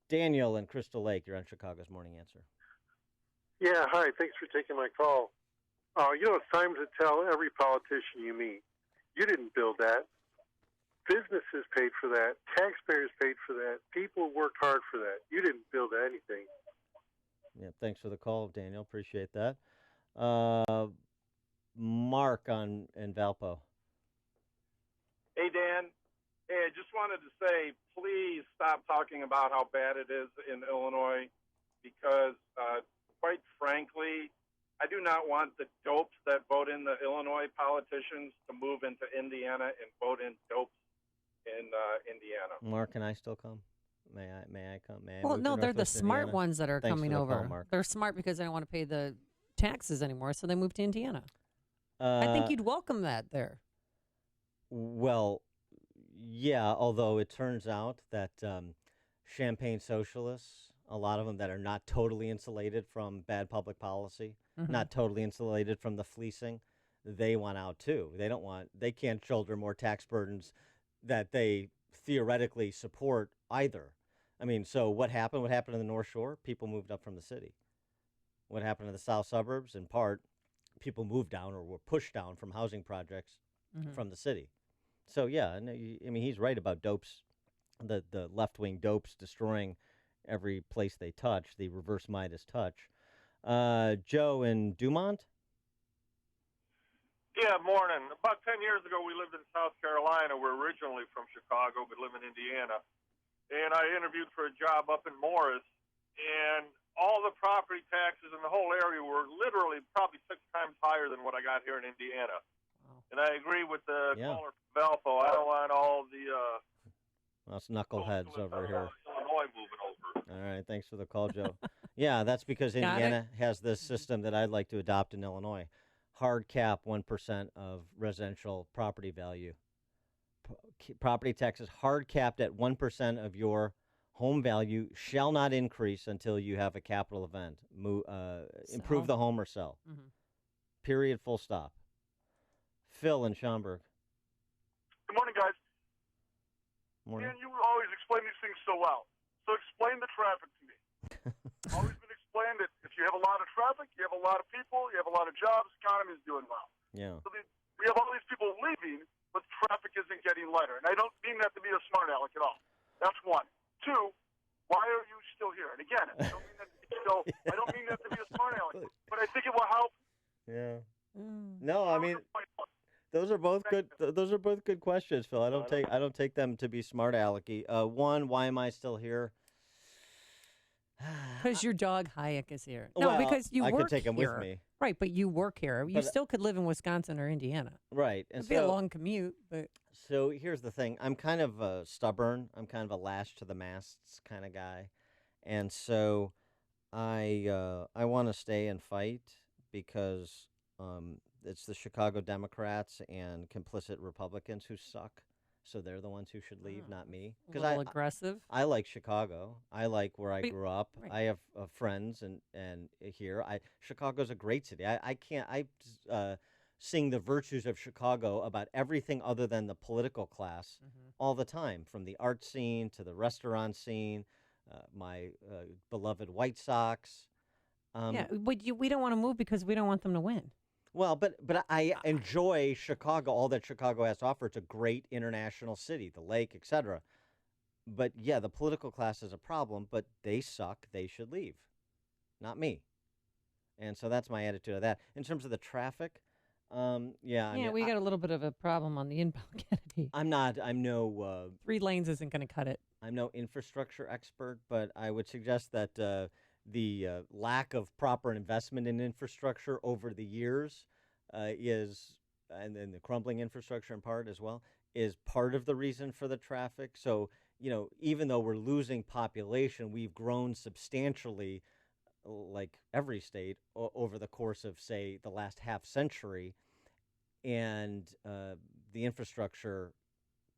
Daniel in Crystal Lake, you're on Chicago's Morning Answer. Yeah, hi. Thanks for taking my call. It's time to tell every politician you meet, you didn't build that. Businesses paid for that. Taxpayers paid for that. People worked hard for that. You didn't build anything. Yeah, thanks for the call, Daniel. Appreciate that. Mark in Valpo. Hey, Dan. Hey, I just wanted to say, please stop talking about how bad it is in Illinois because, quite frankly, I do not want the dopes that vote in the Illinois politicians to move into Indiana and vote in dopes in Indiana. Mark, can I still come? May I come? May I Well, move no, to they're the Northwest smart Indiana? ones that are Thanks coming for the over. call, Mark. They're smart because they don't want to pay the taxes anymore, so they moved to Indiana. I think you'd welcome that there. Well, yeah, although it turns out that Champagne socialists, a lot of them that are not totally insulated from bad public policy, Mhm. not totally insulated from the fleecing, they want out too. They can't shoulder more tax burdens that they theoretically support either. I mean, so what happened? What happened in the North Shore? People moved up from the city. What happened in the south suburbs? In part, people moved down or were pushed down from housing projects Mhm. from the city. So yeah, no, I mean, he's right about dopes, the left-wing dopes destroying every place they touch, the reverse Midas touch. Joe in Dumont? Yeah, morning. About 10 years ago, we lived in South Carolina. We're originally from Chicago, but live in Indiana. And I interviewed for a job up in Morris, and all the property taxes in the whole area were literally probably 6 times higher than what I got here in Indiana. And I agree with the caller from Valpo. I don't want all the Us knuckleheads over here. Illinois moving over. All right, thanks for the call, Joe. Yeah, that's because Got it. Indiana has this system that I'd like to adopt in Illinois. Hard cap 1% of residential property value. Property taxes hard capped at 1% of your home value shall not increase until you have a capital event. Improve the home or sell. Mhm. Period, full stop. Phil in Schaumburg. Good morning, guys. Morning. Dan, you always explain these things so well. So explain the traffic to me. Always been explained that if you have a lot of traffic, you have a lot of people, you have a lot of jobs, economy is doing well. Yeah. So we have all these people leaving, but traffic isn't getting lighter. And I don't mean that to be a smart aleck at all. That's one. Two, why are you still here? And again, I don't mean that to be, I don't mean that to be a smart aleck, but I think it will help. Yeah. No, I mean, those are both good. Those are both good questions, Phil. I don't take them to be smart alecky. One, why am I still here? Because your dog Hayek is here. No, Well, because you I work could take him with here. me. Right, but you work here. You But- still could live in Wisconsin or Indiana. Right. And It'd be a long commute, but So here's the thing. I'm kind of stubborn. I'm kind of a lash to the masts kind of guy, and so I want to stay and fight because it's the Chicago Democrats and complicit Republicans who suck. So they're the ones who should leave, not me. a little aggressive. I like Chicago. I like where I But- grew up. right. I have friends and here. Chicago's a great city. I sing the virtues of Chicago about everything other than the political class all the time, from the art scene to the restaurant scene, my beloved White Sox. Yeah, but we don't want to move because we don't want them to win. Well, but I enjoy Chicago, all that Chicago has to offer. It's a great international city, the lake, etc. But yeah, the political class is a problem, but they suck. They should leave, not me. And so that's my attitude of that. In terms of the traffic, yeah, I mean, we got a little bit of a problem on the inbound Kennedy. I'm no 3 lanes isn't going to cut it. I'm no infrastructure expert, but I would suggest that the lack of proper investment in infrastructure over the years and then the crumbling infrastructure in part as well, is part of the reason for the traffic. So, even though we're losing population, we've grown substantially, like every state, over the course of, say, the last half century. And the infrastructure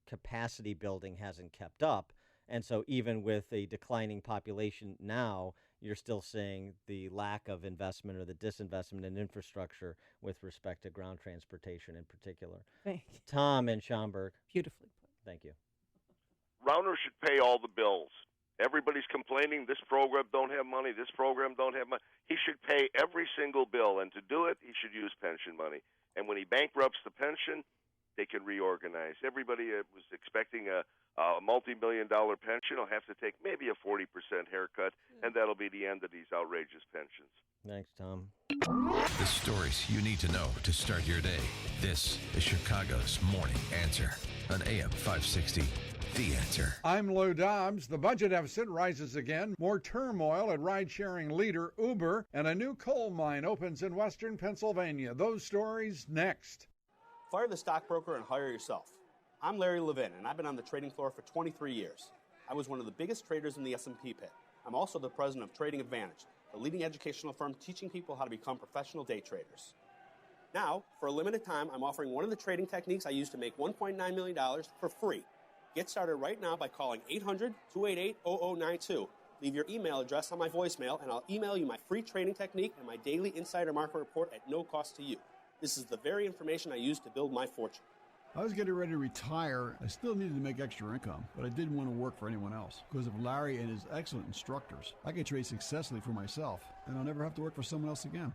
capacity building hasn't kept up. And so even with a declining population now, you're still seeing the lack of investment or the disinvestment in infrastructure with respect to ground transportation in particular. Thank you. Tom in Schaumburg. Beautifully put. Thank you. Rauner should pay all the bills. Everybody's complaining this program don't have money, this program don't have money. He should pay every single bill, and to do it, he should use pension money. And when he bankrupts the pension, they can reorganize. Everybody was expecting a multi-million-dollar pension. Will have to take maybe a 40% haircut, and that'll be the end of these outrageous pensions. Thanks, Tom. The stories you need to know to start your day. This is Chicago's Morning Answer on AM 560. The Answer. I'm Lou Dobbs. The budget deficit rises again. More turmoil at ride-sharing leader Uber, and a new coal mine opens in western Pennsylvania. Those stories next. Fire the stockbroker and hire yourself. I'm Larry Levin, and I've been on the trading floor for 23 years. I was one of the biggest traders in the S&P pit. I'm also the president of Trading Advantage, a leading educational firm teaching people how to become professional day traders. Now, for a limited time, I'm offering one of the trading techniques I use to make $1.9 million for free. Get started right now by calling 800-288-0092. Leave your email address on my voicemail, and I'll email you my free trading technique and my daily insider market report at no cost to you. This is the very information I use to build my fortune. I was getting ready to retire. I still needed to make extra income, but I didn't want to work for anyone else. Because of Larry and his excellent instructors, I could trade successfully for myself, and I'll never have to work for someone else again.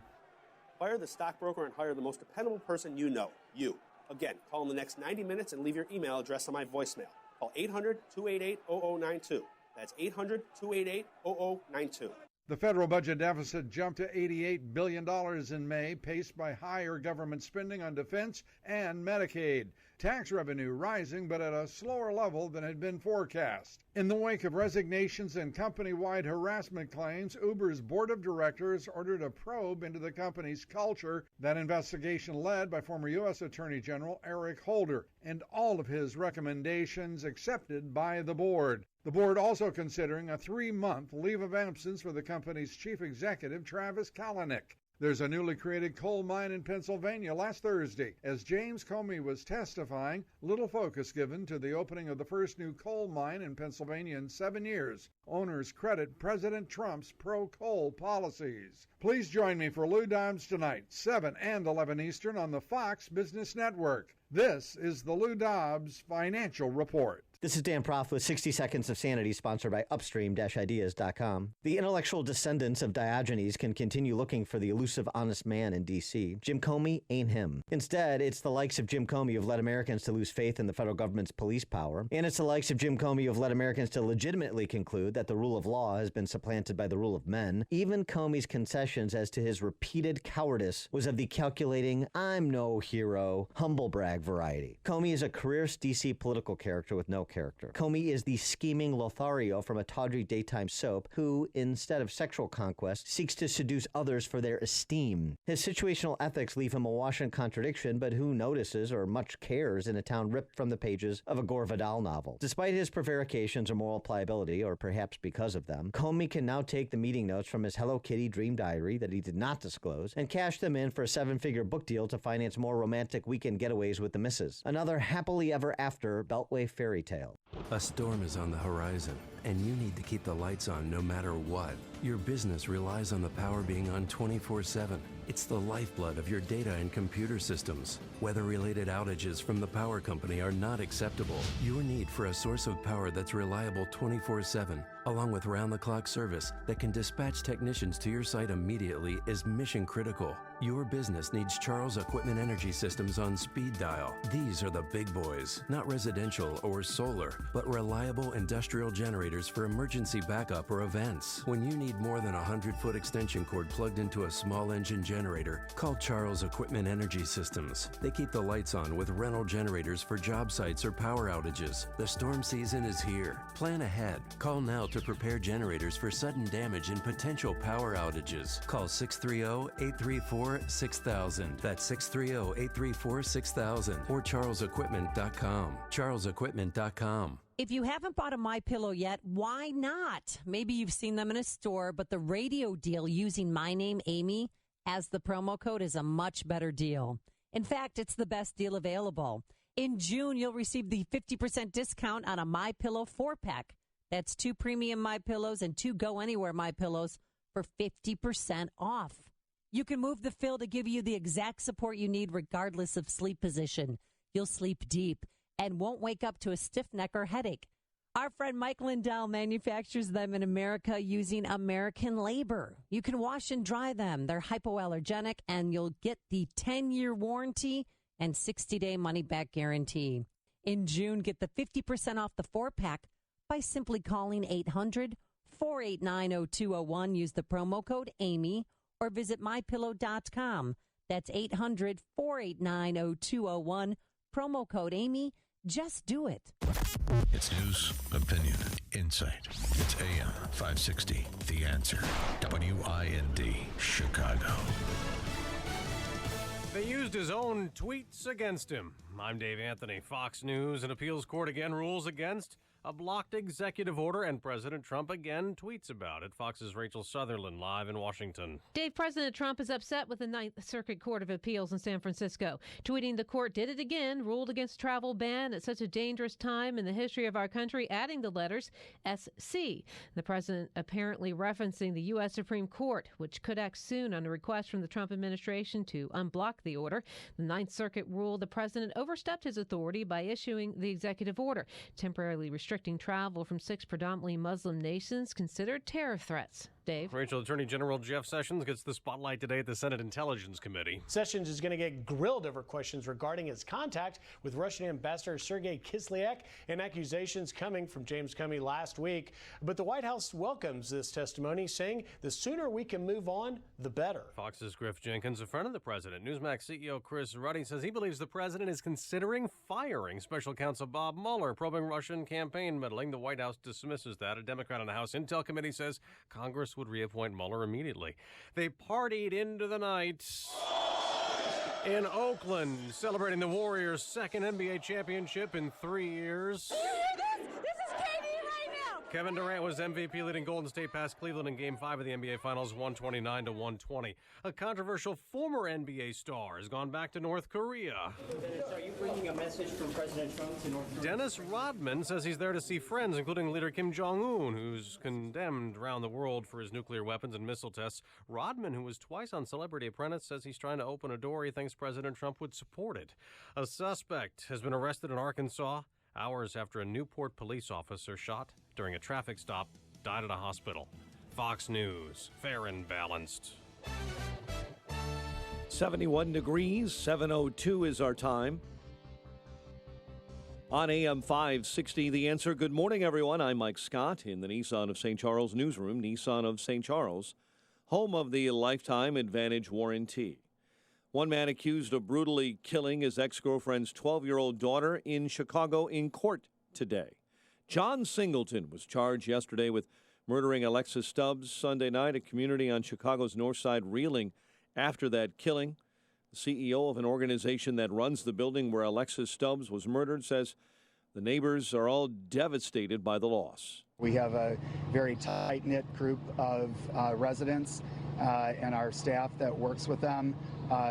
Fire the stockbroker and hire the most dependable person you know, you. Again, call in the next 90 minutes and leave your email address on my voicemail. Call 800-288-0092. That's 800-288-0092. The federal budget deficit jumped to $88 billion in May, paced by higher government spending on defense and Medicaid. Tax revenue rising, but at a slower level than had been forecast. In the wake of resignations and company-wide harassment claims, Uber's board of directors ordered a probe into the company's culture. That investigation led by former U.S. Attorney General Eric Holder, and all of his recommendations accepted by the board. The board also considering a 3-month leave of absence for the company's chief executive, Travis Kalanick. There's a newly created coal mine in Pennsylvania last Thursday. As James Comey was testifying, little focus given to the opening of the first new coal mine in Pennsylvania in 7 years. Owners credit President Trump's pro-coal policies. Please join me for Lou Dobbs tonight, 7 and 11 Eastern on the Fox Business Network. This is the Lou Dobbs Financial Report. This is Dan Proft with 60 Seconds of Sanity, sponsored by Upstream-Ideas.com. The intellectual descendants of Diogenes can continue looking for the elusive honest man in D.C. Jim Comey ain't him. Instead, it's the likes of Jim Comey who've led Americans to lose faith in the federal government's police power. And it's the likes of Jim Comey who've led Americans to legitimately conclude that the rule of law has been supplanted by the rule of men. Even Comey's concessions as to his repeated cowardice was of the calculating, I'm no hero, humble brag variety. Comey is a careerist D.C. political character with no character. Comey is the scheming Lothario from a tawdry daytime soap who, instead of sexual conquest, seeks to seduce others for their esteem. His situational ethics leave him awash in contradiction, but who notices or much cares in a town ripped from the pages of a Gore Vidal novel? Despite his prevarications or moral pliability, or perhaps because of them, Comey can now take the meeting notes from his Hello Kitty dream diary that he did not disclose and cash them in for a 7-figure book deal to finance more romantic weekend getaways with the missus. Another happily ever after Beltway fairy tale. A storm is on the horizon, and you need to keep the lights on no matter what. Your business relies on the power being on 24/7. It's the lifeblood of your data and computer systems. Weather-related outages from the power company are not acceptable. Your need for a source of power that's reliable 24/7, along with round-the-clock service that can dispatch technicians to your site immediately, is mission critical. Your business needs Charles Equipment Energy Systems on speed dial. These are the big boys, not residential or solar, but reliable industrial generators for emergency backup or events. When you need more than a 100-foot extension cord plugged into a small engine generator, call Charles Equipment Energy Systems. They keep the lights on with rental generators for job sites or power outages. The storm season is here. Plan ahead. Call now to prepare generators for sudden damage and potential power outages. Call 630-834-6000. That's 630-834-6000 or charlesequipment.com. charlesequipment.com. If you haven't bought a MyPillow yet, why not? Maybe you've seen them in a store, but the radio deal using my name, Amy, as the promo code is a much better deal. In fact, it's the best deal available. In June, you'll receive the 50% discount on a MyPillow 4-pack. That's 2 premium MyPillows and 2 Go Anywhere MyPillows for 50% off. You can move the fill to give you the exact support you need regardless of sleep position. You'll sleep deep and won't wake up to a stiff neck or headache. Our friend Mike Lindell manufactures them in America using American labor. You can wash and dry them. They're hypoallergenic, and you'll get the 10-year warranty and 60-day money-back guarantee. In June, get the 50% off the 4-pack by simply calling 800-489-0201. Use the promo code AMY or visit MyPillow.com. That's 800-489-0201. Promo code AMY. Just do it. It's news, opinion, insight. It's AM 560, The Answer. WIND, Chicago. They used his own tweets against him. I'm Dave Anthony. Fox News. An appeals court again rules against a blocked executive order, and President Trump again tweets about it. Fox's Rachel Sutherland live in Washington. Dave, President Trump is upset with the Ninth Circuit Court of Appeals in San Francisco. Tweeting, the court did it again, ruled against travel ban at such a dangerous time in the history of our country, adding the letters SC. The president apparently referencing the U.S. Supreme Court, which could act soon on a request from the Trump administration to unblock the order. The Ninth Circuit ruled the president overstepped his authority by issuing the executive order, temporarily restricting travel from 6 predominantly Muslim nations considered terror threats. Dave. Rachel, Attorney General Jeff Sessions gets the spotlight today at the Senate Intelligence Committee. Sessions is going to get grilled over questions regarding his contact with Russian Ambassador Sergei Kislyak and accusations coming from James Comey last week. But the White House welcomes this testimony, saying the sooner we can move on, the better. Fox's Griff Jenkins, a friend of the president. Newsmax CEO Chris Ruddy says he believes the president is considering firing Special Counsel Bob Mueller, probing Russian campaign meddling. The White House dismisses that. A Democrat on the House Intel Committee says Congress would reappoint Mueller immediately. They partied into the night in Oakland, celebrating the Warriors' second NBA championship in 3 years. Kevin Durant was MVP, leading Golden State past Cleveland in Game 5 of the NBA Finals, 129-120. A controversial former NBA star has gone back to North Korea. Dennis, are you bringing a message from President Trump to North Korea? Dennis Rodman says he's there to see friends, including leader Kim Jong-un, who's condemned around the world for his nuclear weapons and missile tests. Rodman, who was twice on Celebrity Apprentice, says he's trying to open a door. He thinks President Trump would support it. A suspect has been arrested in Arkansas hours after a Newport police officer shot during a traffic stop died at a hospital. Fox News, fair and balanced. 71 degrees, 7:02 is our time. On AM 560, The Answer. Good morning, everyone. I'm Mike Scott in the Nissan of St. Charles newsroom. Nissan of St. Charles, home of the Lifetime Advantage warranty. One man accused of brutally killing his ex-girlfriend's 12-year-old daughter in Chicago in court today. John Singleton was charged yesterday with murdering Alexis Stubbs Sunday night. A community on Chicago's north side reeling after that killing. The CEO of an organization that runs the building where Alexis Stubbs was murdered says the neighbors are all devastated by the loss. We have a very tight-knit group of residents and our staff that works with them.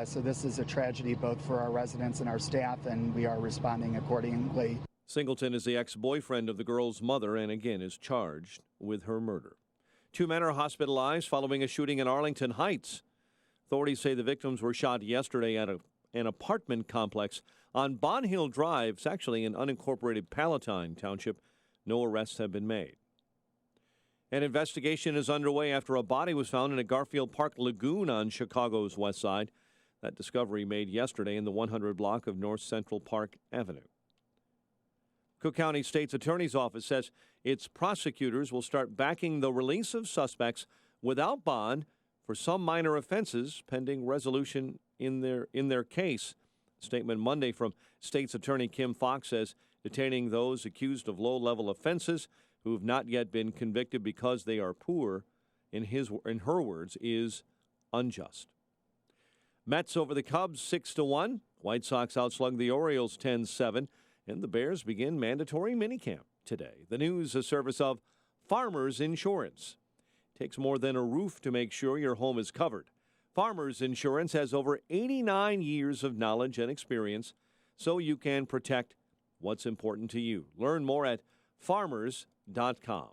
So this is a tragedy both for our residents and our staff, and we are responding accordingly. Singleton is the ex-boyfriend of the girl's mother and again is charged with her murder. 2 men are hospitalized following a shooting in Arlington Heights. Authorities say the victims were shot yesterday at an apartment complex on Bon Hill Drive. It's actually in unincorporated Palatine Township. No arrests have been made. An investigation is underway after a body was found in a Garfield Park lagoon on Chicago's west side. That discovery made yesterday in the 100 block of North Central Park Avenue. Cook County State's Attorney's Office says its prosecutors will start backing the release of suspects without bond for some minor offenses pending resolution in their case. A statement Monday from State's Attorney Kim Foxx says detaining those accused of low-level offenses who have not yet been convicted because they are poor, in her words, is unjust. Mets over the Cubs 6-1. White Sox outslugged the Orioles 10-7. And the Bears begin mandatory minicamp today. The news, a service of Farmers Insurance. It takes more than a roof to make sure your home is covered. Farmers Insurance has over 89 years of knowledge and experience, so you can protect what's important to you. Learn more at farmers.com.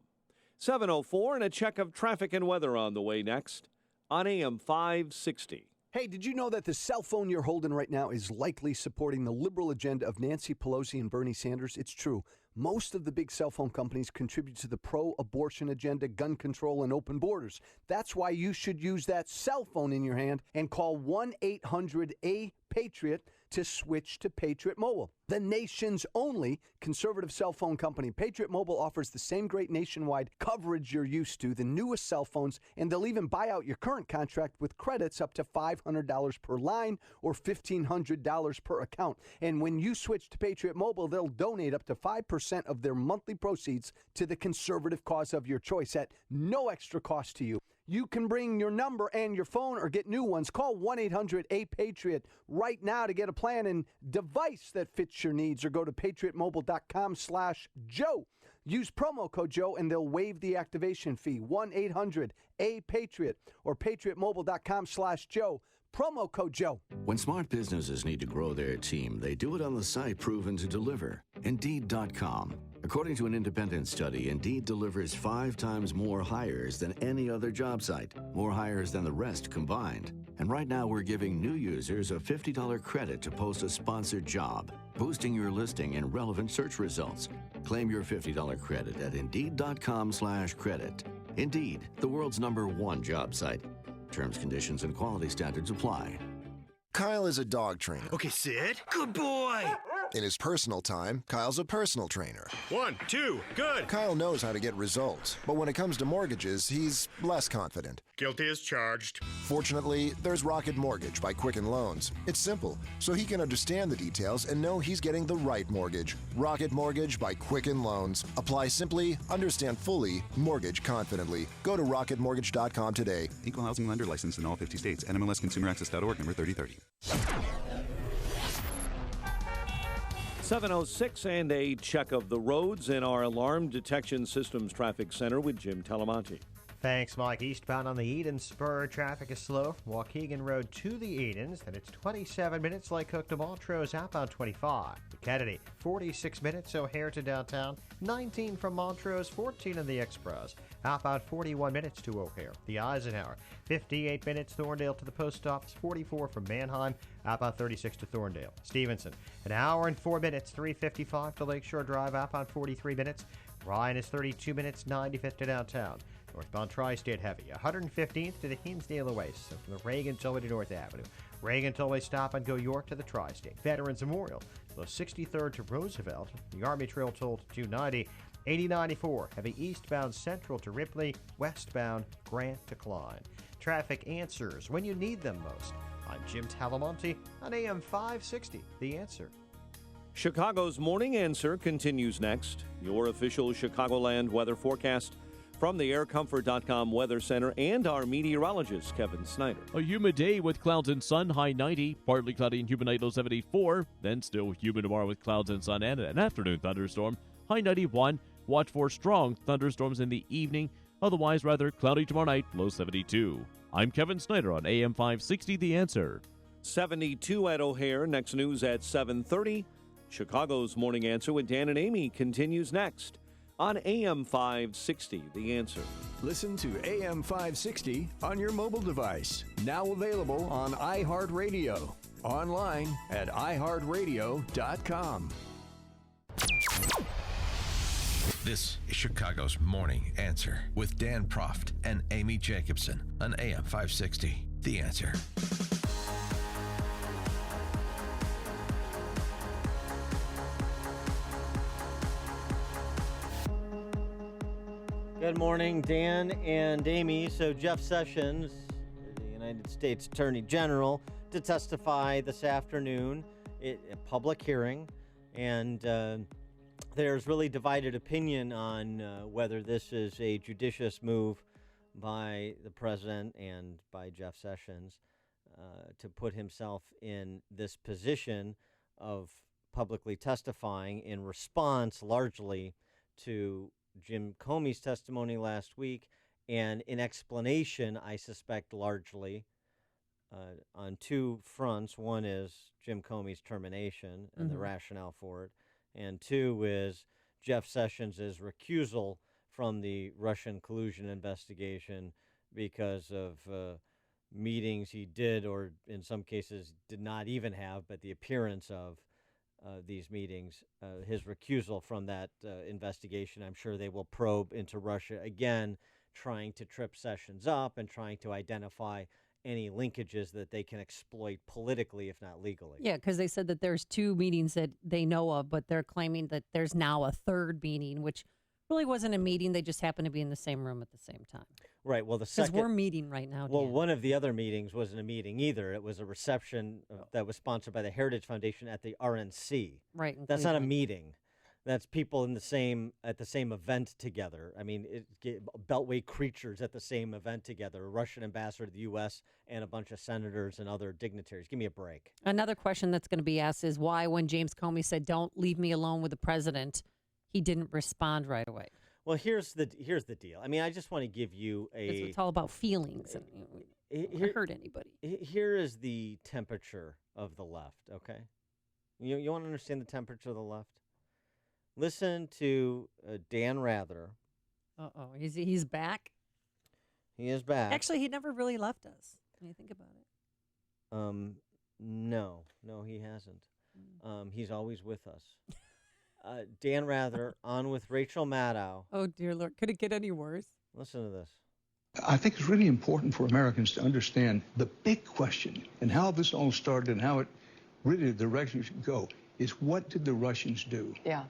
7:04 and a check of traffic and weather on the way next on AM 560. Hey, did you know that the cell phone you're holding right now is likely supporting the liberal agenda of Nancy Pelosi and Bernie Sanders? It's true. Most of the big cell phone companies contribute to the pro-abortion agenda, gun control, and open borders. That's why you should use that cell phone in your hand and call 1-800-A-PATRIOT to switch to Patriot Mobile, the nation's only conservative cell phone company. Patriot Mobile offers the same great nationwide coverage you're used to, the newest cell phones, and they'll even buy out your current contract with credits up to $500 per line or $1,500 per account. And when you switch to Patriot Mobile, they'll donate up to 5% of their monthly proceeds to the conservative cause of your choice at no extra cost to you. You can bring your number and your phone or get new ones. Call 1-800-A-PATRIOT right now to get a plan and device that fits your needs, or go to patriotmobile.com/Joe. Use promo code Joe and they'll waive the activation fee. 1-800-A-PATRIOT or patriotmobile.com/Joe. Promo code Joe. When smart businesses need to grow their team, they do it on the site proven to deliver, Indeed.com. According to an independent study, Indeed delivers 5 times more hires than any other job site, more hires than the rest combined. And right now we're giving new users a $50 credit to post a sponsored job, boosting your listing in relevant search results. Claim your $50 credit at Indeed.com/credit. Indeed, the world's #1 job site. Terms, conditions, and quality standards apply. Kyle is a dog trainer. Okay, sit. Good boy. In his personal time, Kyle's a personal trainer. 1, 2, good. Kyle knows how to get results, but when it comes to mortgages, he's less confident. Guilty as charged. Fortunately, there's Rocket Mortgage by Quicken Loans. It's simple, so he can understand the details and know he's getting the right mortgage. Rocket Mortgage by Quicken Loans. Apply simply, understand fully, mortgage confidently. Go to rocketmortgage.com today. Equal housing lender licensed in all 50 states. NMLSconsumeraccess.org, number 3030. 7:06 and a check of the roads in our Alarm Detection Systems Traffic Center with Jim Talamonte. Thanks, Mike. Eastbound on the Eden Spur, traffic is slow from Waukegan Road to the Edens, and it's 27 minutes Lake Hook to Montrose, outbound 25. To Kennedy, 46 minutes O'Hare to downtown, 19 from Montrose, 14 in the Express, outbound 41 minutes to O'Hare. The Eisenhower, 58 minutes Thorndale to the post office, 44 from Manheim, outbound 36 to Thorndale. Stevenson, an hour and 4 minutes, 3:55 to Lakeshore Drive, outbound 43 minutes. Ryan is 32 minutes, 95th to downtown. Northbound Tri-State heavy, 115th to the Hinsdale Oasis, so from the Reagan Tollway to North Avenue. Reagan Tollway stop and go York to the Tri-State. Veterans Memorial, the 63rd to Roosevelt. The Army Trail toll to 290. 8094, heavy eastbound Central to Ripley, westbound Grant to Klein. Traffic answers when you need them most. I'm Jim Talamonte on AM 560, The Answer. Chicago's Morning Answer continues next. Your official Chicagoland weather forecast from the aircomfort.com Weather Center and our meteorologist, Kevin Snyder. A humid day with clouds and sun, high 90. Partly cloudy and humid night, low 74. Then still humid tomorrow with clouds and sun and an afternoon thunderstorm, high 91. Watch for strong thunderstorms in the evening. Otherwise, rather cloudy tomorrow night, low 72. I'm Kevin Snyder on AM 560, The Answer. 72 at O'Hare. Next news at 7:30. Chicago's Morning Answer with Dan and Amy continues next on AM 560, The Answer. Listen to AM 560 on your mobile device. Now available on iHeartRadio. Online at iHeartRadio.com. This is Chicago's Morning Answer with Dan Proft and Amy Jacobson on AM 560, The Answer. Good morning, Dan and Amy. So Jeff Sessions, the United States Attorney General, to testify this afternoon at a public hearing, and there's really divided opinion on whether this is a judicious move by the president and by Jeff Sessions to put himself in this position of publicly testifying in response largely to Jim Comey's testimony last week, and in explanation, I suspect, largely on two fronts. One is Jim Comey's termination and the rationale for it, and two is Jeff Sessions' recusal from the Russian collusion investigation because of meetings he did, or in some cases did not even have, but the appearance of these meetings, his recusal from that investigation. I'm sure they will probe into Russia again, trying to trip Sessions up and trying to identify any linkages that they can exploit politically, if not legally. Yeah, because they said that there's two meetings that they know of, but they're claiming that there's now a third meeting, which really wasn't a meeting. They just happened to be in the same room at the same time. Right. Well, the Because second... we're meeting right now, Well, Dan. one of the other meetings wasn't a meeting either. It was a reception that was sponsored by the Heritage Foundation at the RNC. Right. in That's not a Cleveland. meeting. That's people in the same at the same event together. I mean, Beltway creatures at the same event together. A Russian ambassador to the U.S. and a bunch of senators and other dignitaries. Give me a break. Another question that's going to be asked is why, when James Comey said, "Don't leave me alone with the president," he didn't respond right away. Well, here's the deal. I mean, I just want to give you It's all about feelings. And don't hurt anybody. Here is the temperature of the left. Okay, you want to understand the temperature of the left? Listen to Dan Rather. He's back. He is back. Actually, he never really left us. When you think about it. No, he hasn't. He's always with us. Dan Rather on with Rachel Maddow. Oh dear Lord, could it get any worse? Listen to this. I think it's really important for Americans to understand the big question and how this all started and how it really the direction should go is what did the Russians do? Yeah.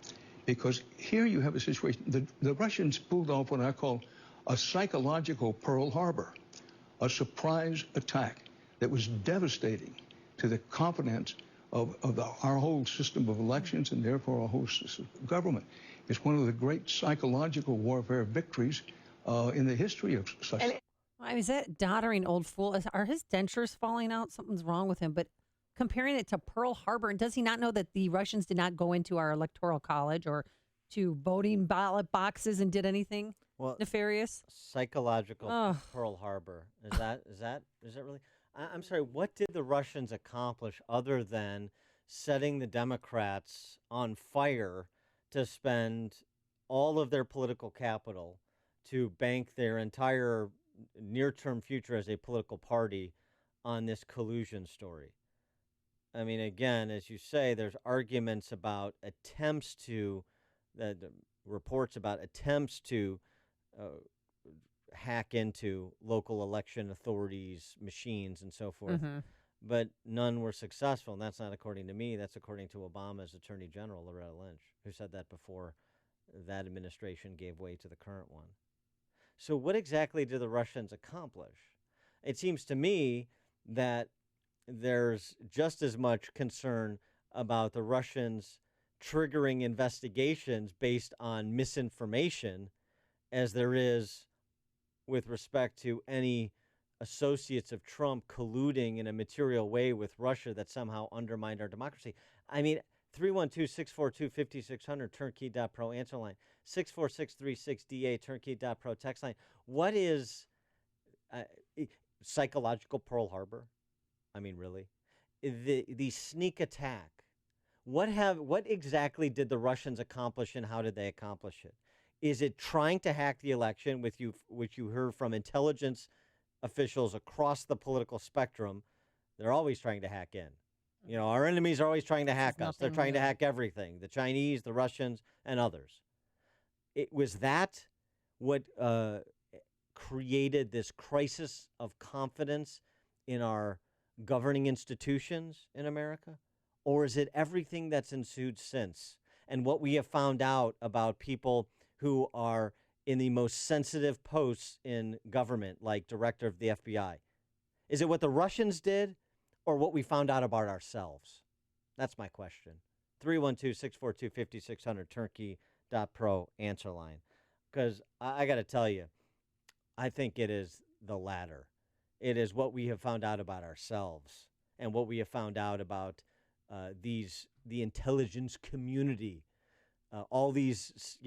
Because here you have a situation, the Russians pulled off what I call a psychological Pearl Harbor, a surprise attack that was devastating to the confidence of our whole system of elections and therefore our whole system of government. It's one of the great psychological warfare victories in the history of such. I mean, is that doddering old fool? Are his dentures falling out? Something's wrong with him. But comparing it to Pearl Harbor, and does he not know that the Russians did not go into our electoral college or to voting ballot boxes and did anything nefarious? Psychological Pearl Harbor. Is that really? I'm sorry. What did the Russians accomplish other than setting the Democrats on fire to spend all of their political capital to bank their entire near-term future as a political party on this collusion story? I mean, again, as you say, there's arguments about attempts to, the reports about attempts to hack into local election authorities' machines and so forth. Mm-hmm. But none were successful, and that's not according to me. That's according to Obama's Attorney General, Loretta Lynch, who said that before that administration gave way to the current one. So what exactly did the Russians accomplish? It seems to me that there's just as much concern about the Russians triggering investigations based on misinformation as there is with respect to any associates of Trump colluding in a material way with Russia that somehow undermined our democracy. I mean, 312-642-5600, turnkey.pro answer line, 64636DA, turnkey.pro text line. What is psychological Pearl Harbor? I mean, really? The sneak attack. What exactly did the Russians accomplish, and how did they accomplish it? Is it trying to hack the election, which you heard from intelligence officials across the political spectrum? They're always trying to hack in. You know, our enemies are always trying to hack us. They're trying to hack everything, the Chinese, the Russians, and others. Was that what created this crisis of confidence in our governing institutions in America? Or is it everything that's ensued since? And what we have found out about people who are in the most sensitive posts in government, like director of the FBI? Is it what the Russians did or what we found out about ourselves? That's my question. 312-642-5600, turnkey.pro answer line. Because I got to tell you, I think it is the latter. It is what we have found out about ourselves and what we have found out about the intelligence community, all these,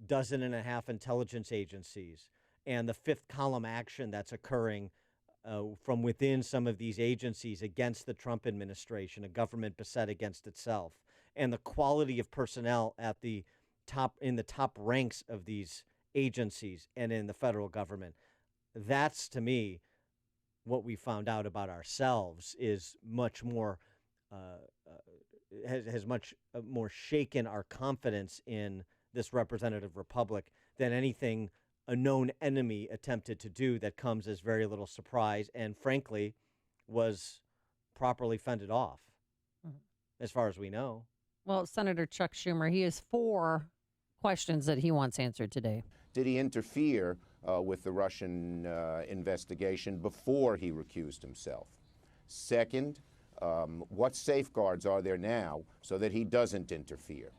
dozen and a half intelligence agencies, and the fifth column action that's occurring from within some of these agencies against the Trump administration, a government beset against itself, and the quality of personnel at the top, in the top ranks of these agencies and in the federal government. That's, to me, what we found out about ourselves is much more has much more shaken our confidence in this representative republic than anything a known enemy attempted to do that comes as very little surprise and, frankly, was properly fended off, as far as we know. Well, Senator Chuck Schumer, he has 4 questions that he wants answered today. Did he interfere with the Russian investigation before he recused himself? Second, what safeguards are there now so that he doesn't interfere?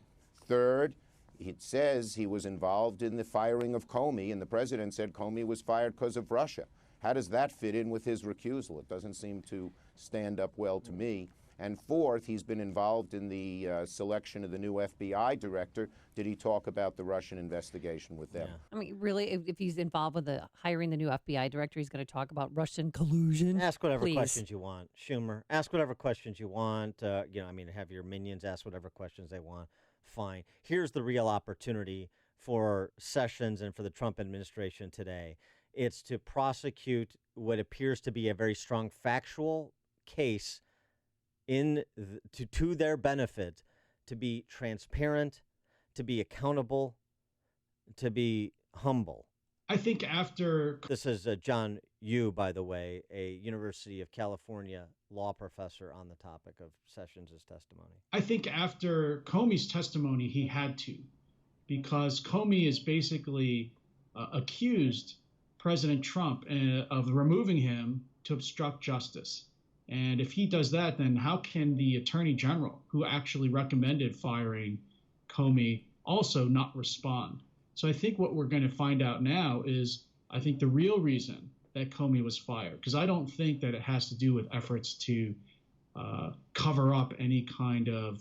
third, it says he was involved in the firing of Comey, and the president said Comey was fired because of Russia. How does that fit in with his recusal? It doesn't seem to stand up well to me. And fourth, he's been involved in the selection of the new FBI director. Did he talk about the Russian investigation with them? I mean, really, if he's involved with hiring the new FBI director, he's going to talk about Russian collusion. Ask whatever Please. questions you want, Schumer. Ask whatever questions you want. Have your minions ask whatever questions they want. Fine. Here's the real opportunity for Sessions and for the Trump administration today. It's to prosecute what appears to be a very strong factual case to their benefit, to be transparent, to be accountable, to be humble. I think after... This is John Yoo, by the way, a University of California law professor on the topic of Sessions' testimony. I think after Comey's testimony, he had to, because Comey is basically accused President Trump of removing him to obstruct justice. And if he does that, then how can the Attorney General, who actually recommended firing Comey, also not respond? So I think what we're going to find out now is, I think the real reason that Comey was fired, because I don't think that it has to do with efforts to cover up any kind of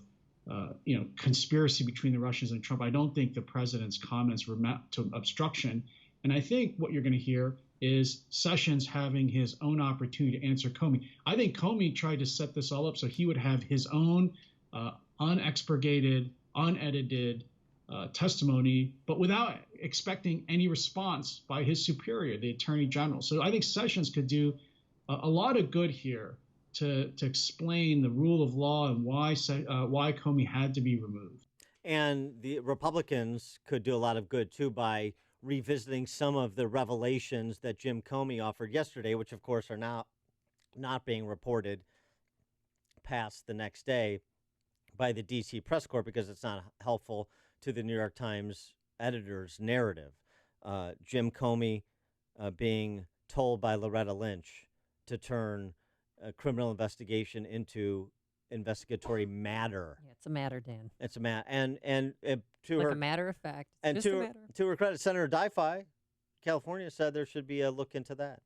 conspiracy between the Russians and Trump. I don't think the president's comments were meant to obstruction. And I think what you're going to hear is Sessions having his own opportunity to answer Comey. I think Comey tried to set this all up so he would have his own unexpurgated, unedited testimony, but without expecting any response by his superior, the Attorney General. So I think Sessions could do a lot of good here to explain the rule of law and why Comey had to be removed. And the Republicans could do a lot of good, too, by revisiting some of the revelations that Jim Comey offered yesterday, which, of course, are now not being reported past the next day by the D.C. press corps because it's not helpful to the New York Times editor's narrative. Jim Comey being told by Loretta Lynch to turn a criminal investigation into investigatory matter. Yeah, it's a matter, Dan. It's a matter. And to like her, a matter of fact. and Just a to, matter. to her credit, Senator Difey, California, said there should be a look into that.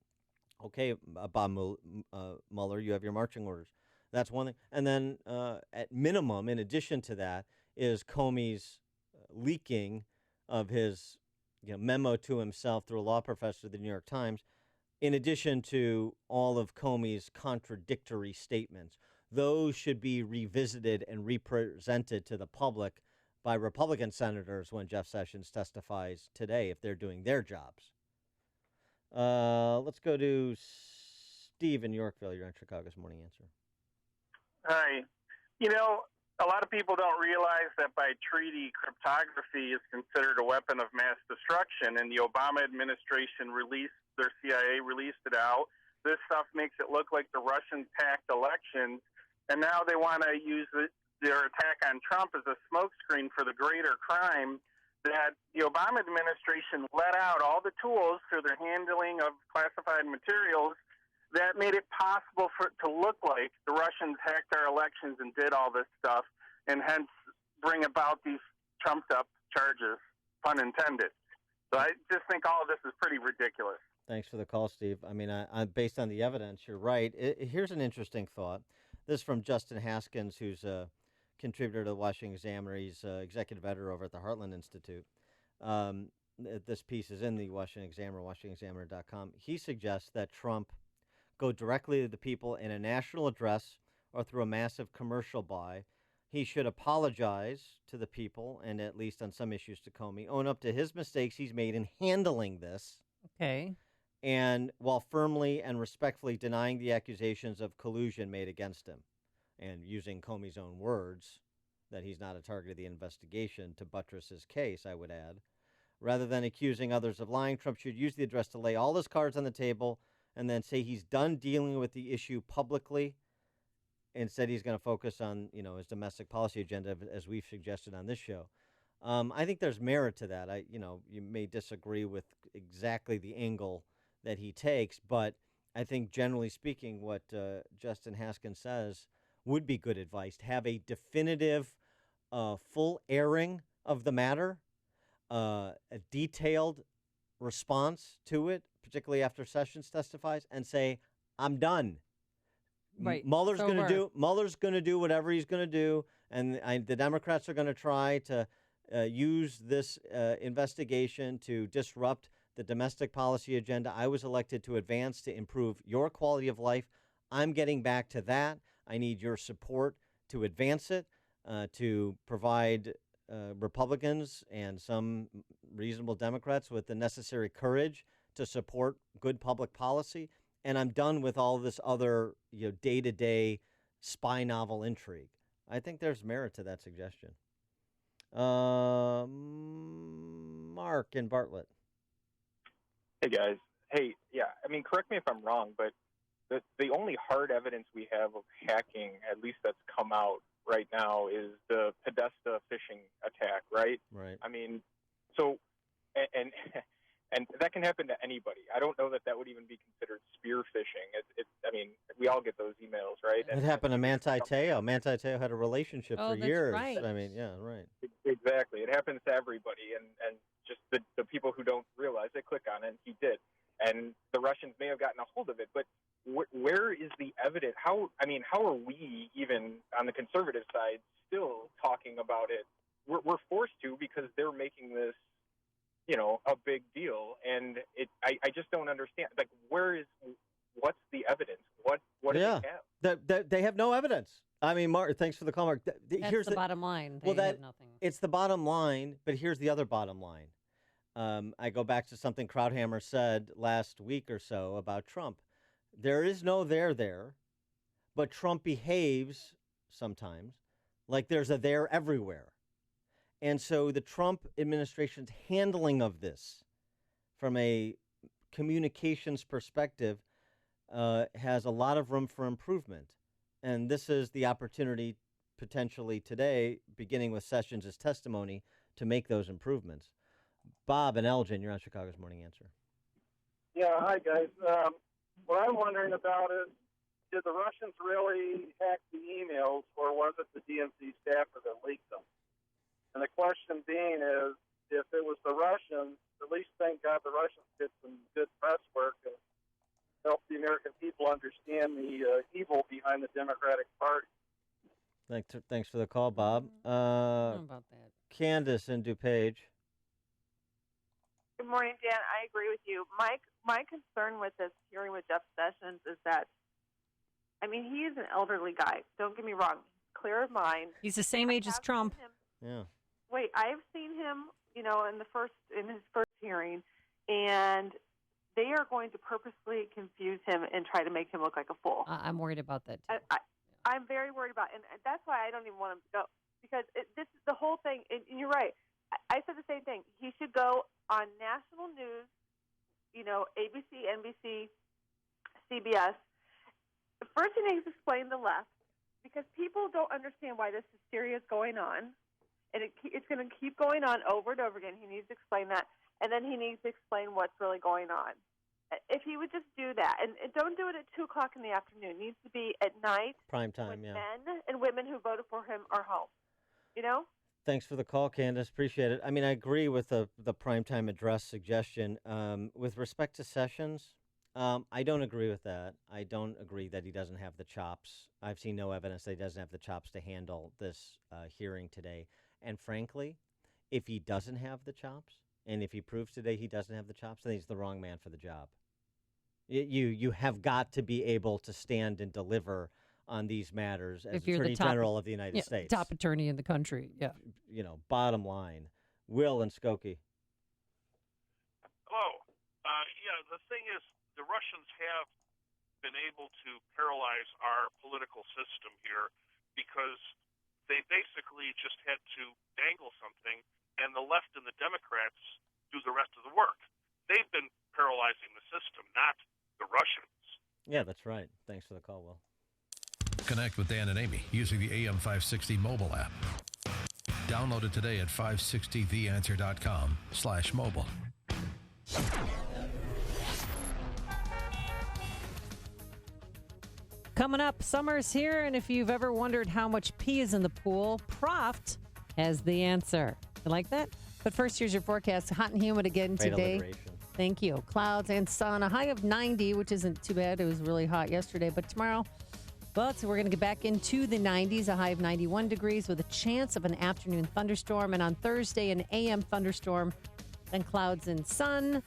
Okay, Bob Mueller, you have your marching orders. That's one thing. And then at minimum, in addition to that, is Comey's leaking of his memo to himself through a law professor at the New York Times, in addition to all of Comey's contradictory statements. Those should be revisited and represented to the public by Republican senators when Jeff Sessions testifies today, if they're doing their jobs. Let's go to Steve in Yorkville. You're on Chicago's Morning Answer. Hi. A lot of people don't realize that by treaty, cryptography is considered a weapon of mass destruction, and the Obama administration their CIA released it out. This stuff makes it look like the Russians hacked elections, and now they want to use their attack on Trump as a smokescreen for the greater crime that the Obama administration let out all the tools through their handling of classified materials that made it possible for it to look like the Russians hacked our elections and did all this stuff, and hence bring about these trumped-up charges, pun intended. So I just think all of this is pretty ridiculous. Thanks for the call, Steve. I mean, based on the evidence, you're right. Here's an interesting thought. This is from Justin Haskins, who's a contributor to the Washington Examiner. He's executive editor over at the Heartland Institute. This piece is in the Washington Examiner, WashingtonExaminer.com. He suggests that Trump go directly to the people in a national address or through a massive commercial buy. He should apologize to the people, and at least on some issues to Comey, own up to his mistakes he's made in handling this. Okay. And while firmly and respectfully denying the accusations of collusion made against him, and using Comey's own words that he's not a target of the investigation to buttress his case, I would add. Rather than accusing others of lying, Trump should use the address to lay all his cards on the table and then say he's done dealing with the issue publicly. Instead, he's going to focus on, his domestic policy agenda, as we've suggested on this show. I think there's merit to that. You may disagree with exactly the angle that he takes, but I think generally speaking, what Justin Haskins says would be good advice. To have a definitive, full airing of the matter, a detailed response to it, particularly after Sessions testifies, and say, I'm done. Right. Mueller's going to do whatever he's going to do, and the Democrats are going to try to use this investigation to disrupt the domestic policy agenda I was elected to advance to improve your quality of life. I'm getting back to that. I need your support to advance it, to provide Republicans and some reasonable Democrats with the necessary courage to support good public policy. And I'm done with all this other, day-to-day spy novel intrigue. I think there's merit to that suggestion. Mark in Bartlett. Hey, guys. Hey, yeah, I mean, correct me if I'm wrong, but the only hard evidence we have of hacking, at least that's come out right now, is the Podesta phishing attack, right? Right. I mean, so, and that can happen to anybody. I don't know that would even be considered spear phishing. I mean, we all get those emails, right? It happened to Manti Te'o. Manti Te'o had a relationship for years. Right. I mean, yeah, right. Exactly. It happens to everybody, and just the people who don't realize it click on it, and he did. And the Russians may have gotten a hold of it, but where is the evidence? How are we, even on the conservative side, still talking about it? We're forced to, because they're making this, a big deal, and I just don't understand. Like, what's the evidence? What do they have? They have no evidence. I mean, Mark, thanks for the call, Mark. That's the bottom line. They have nothing. It's the bottom line, but here's the other bottom line. I go back to something Krauthammer said last week or so about Trump. There is no there, but Trump behaves sometimes like there's a there everywhere. And so the Trump administration's handling of this from a communications perspective has a lot of room for improvement. And this is the opportunity potentially today, beginning with Sessions' testimony, to make those improvements. Bob and Elgin, you're on Chicago's Morning Answer. Yeah, hi, guys. What I'm wondering about is, did the Russians really hack the emails, or was it the DNC staffer that leaked them? And the question being is, if it was the Russians, at least thank God the Russians did some good press work and helped the American people understand the evil behind the Democratic Party. Thanks for the call, Bob. How about that? Candace in DuPage. Good morning, Dan. I agree with you. My concern with this hearing with Jeff Sessions is that, I mean, he is an elderly guy. Don't get me wrong. Clear of mind. He's the same age as Trump. Yeah. Wait, I've seen him, in his first hearing, and they are going to purposely confuse him and try to make him look like a fool. I'm worried about that too. I'm very worried about it, and that's why I don't even want him to go, because this is the whole thing. And you're right. I said the same thing. He should go on national news, ABC, NBC, CBS. First, he needs to explain the left, because people don't understand why this hysteria is going on, and it's going to keep going on over and over again. He needs to explain that, and then he needs to explain what's really going on. If he would just do that, and don't do it at 2 o'clock in the afternoon. It needs to be at night. Prime time, when men and women who voted for him are home. Thanks for the call, Candace. Appreciate it. I mean, I agree with the primetime address suggestion. With respect to Sessions, I don't agree with that. I don't agree that he doesn't have the chops. I've seen no evidence that he doesn't have the chops to handle this hearing today. And frankly, if he doesn't have the chops, and if he proves today he doesn't have the chops, then he's the wrong man for the job. You have got to be able to stand and deliver on these matters as Attorney General of the United States. Top attorney in the country, yeah. Bottom line. Will and Skokie. Hello. The thing is, the Russians have been able to paralyze our political system here because they basically just had to dangle something, and the left and the Democrats do the rest of the work. They've been paralyzing the system, not the Russians. Yeah, that's right. Thanks for the call, Will. Connect with Dan and Amy using the AM 560 mobile app. Download it today at 560theanswer.com/mobile. Coming up, summer's here, and if you've ever wondered how much pee is in the pool, Proft as the answer. You like that? But first, here's your forecast. Hot and humid again Great today. alliteration. Thank you. Clouds and sun. A high of 90, which isn't too bad. It was really hot yesterday. But tomorrow, so we're going to get back into the 90s, a high of 91 degrees with a chance of an afternoon thunderstorm. And on Thursday, an AM thunderstorm. Then clouds and sun.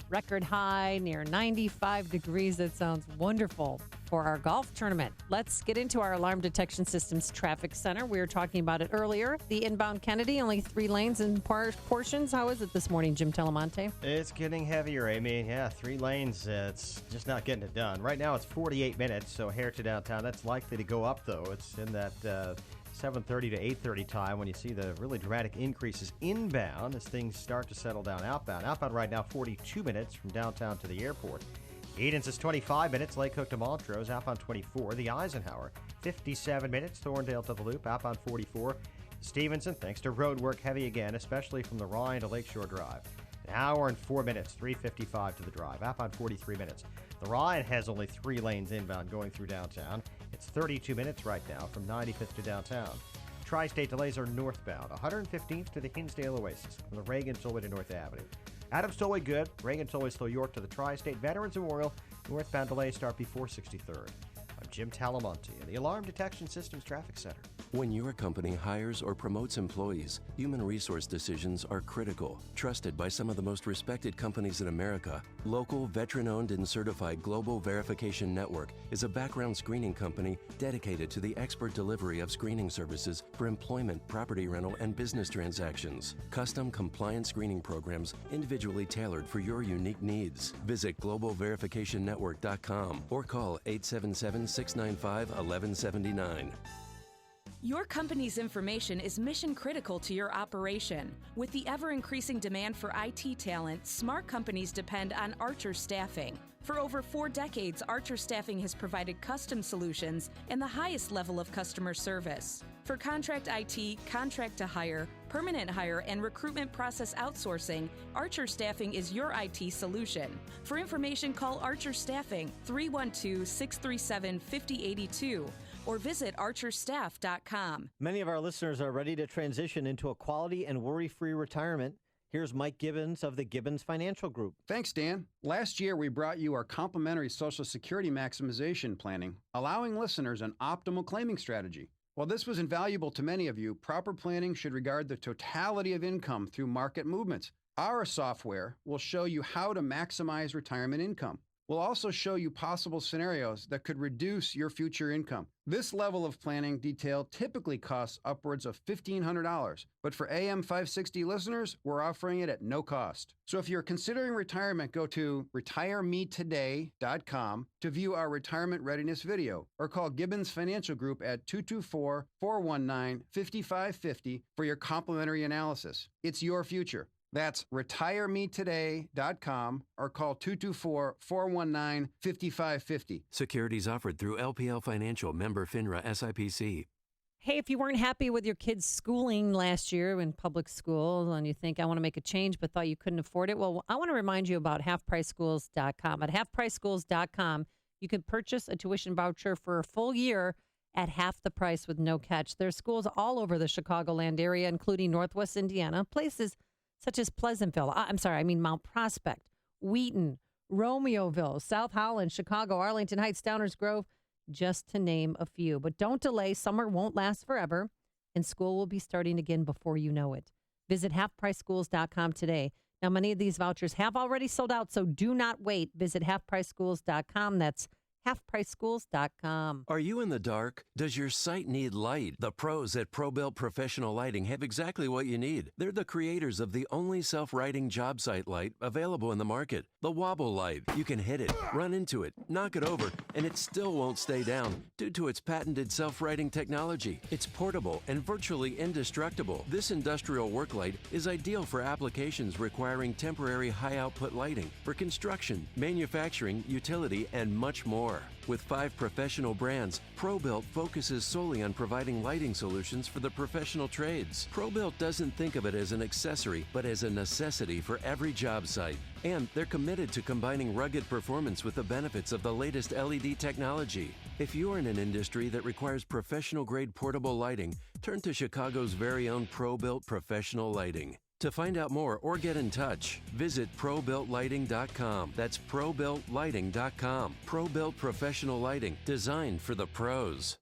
Record high near 95 degrees. That sounds wonderful for our golf tournament. Let's get into our alarm detection systems traffic center. We were talking about it earlier. The inbound Kennedy, only 3 lanes and portions. How is it this morning, Jim Telemonte? It's getting heavier, Amy. Yeah, 3 lanes. It's just not getting it done. Right now it's 48 minutes, so here to downtown. That's likely to go up, though. It's in that 7:30 to 8:30 time when you see the really dramatic increases inbound as things start to settle down outbound. Outbound right now 42 minutes from downtown to the airport. Edens is 25 minutes, Lake Hook to Montrose, outbound 24. The Eisenhower, 57 minutes, Thorndale to the Loop, outbound 44. Stevenson, thanks to road work, heavy again, especially from the Rhine to Lakeshore Drive. An hour and 4 minutes, 3:55 to the drive, outbound 43 minutes. The Rhine has only 3 lanes inbound going through downtown. It's 32 minutes right now from 95th to downtown. Tri-state delays are northbound, 115th to the Hinsdale Oasis, from the Reagan Tollway to North Avenue. Adams Tollway good, Reagan Tollway slow York to the Tri-State. Veterans Memorial, northbound delays start before 63rd. I'm Jim Talamonte in the Alarm Detection Systems Traffic Center. When your company hires or promotes employees, human resource decisions are critical. Trusted by some of the most respected companies in America, local, veteran-owned and certified Global Verification Network is a background screening company dedicated to the expert delivery of screening services for employment, property rental, and business transactions. Custom compliance screening programs individually tailored for your unique needs. Visit globalverificationnetwork.com or call 877-695-1179. Your company's information is mission critical to your operation. With the ever-increasing demand for IT talent, smart companies depend on Archer Staffing. For over 4 decades, Archer Staffing has provided custom solutions and the highest level of customer service. For contract IT, contract to hire, permanent hire, and recruitment process outsourcing, Archer Staffing is your IT solution. For information, call Archer Staffing 312-637-5082 or visit archerstaff.com. Many of our listeners are ready to transition into a quality and worry-free retirement. Here's Mike Gibbons of the Gibbons Financial Group. Thanks, Dan. Last year, we brought you our complimentary Social Security maximization planning, allowing listeners an optimal claiming strategy. While this was invaluable to many of you, proper planning should regard the totality of income through market movements. Our software will show you how to maximize retirement income. We'll also show you possible scenarios that could reduce your future income. This level of planning detail typically costs upwards of $1,500, but for AM 560 listeners, we're offering it at no cost. So if you're considering retirement, go to retiremetoday.com to view our retirement readiness video, or call Gibbons Financial Group at 224-419-5550 for your complimentary analysis. It's your future. That's retiremetoday.com or call 224-419-5550. Securities offered through LPL Financial, member FINRA SIPC. Hey, if you weren't happy with your kids' schooling last year in public school and you think, I want to make a change but thought you couldn't afford it, well, I want to remind you about halfpriceschools.com. At halfpriceschools.com, you can purchase a tuition voucher for a full year at half the price with no catch. There's schools all over the Chicagoland area, including Northwest Indiana, places such as Pleasantville, Mount Prospect, Wheaton, Romeoville, South Holland, Chicago, Arlington Heights, Downers Grove, just to name a few. But don't delay. Summer won't last forever, and school will be starting again before you know it. Visit halfpriceschools.com today. Now, many of these vouchers have already sold out, so do not wait. Visit halfpriceschools.com. That's halfpriceschools.com. Are you in the dark? Does your site need light? The pros at ProBuilt Professional Lighting have exactly what you need. They're the creators of the only self-lighting job site light available in the market. The Wobble Light. You can hit it, run into it, knock it over, and it still won't stay down due to its patented self-lighting technology. It's portable and virtually indestructible. This industrial work light is ideal for applications requiring temporary high-output lighting for construction, manufacturing, utility, and much more. more. With 5 professional brands, ProBuilt focuses solely on providing lighting solutions for the professional trades. ProBuilt doesn't think of it as an accessory, but as a necessity for every job site. And they're committed to combining rugged performance with the benefits of the latest LED technology. If you're in an industry that requires professional-grade portable lighting, turn to Chicago's very own ProBuilt Professional Lighting. To find out more or get in touch, visit ProBuiltLighting.com. That's ProBuiltLighting.com. ProBuilt Professional Lighting, designed for the pros.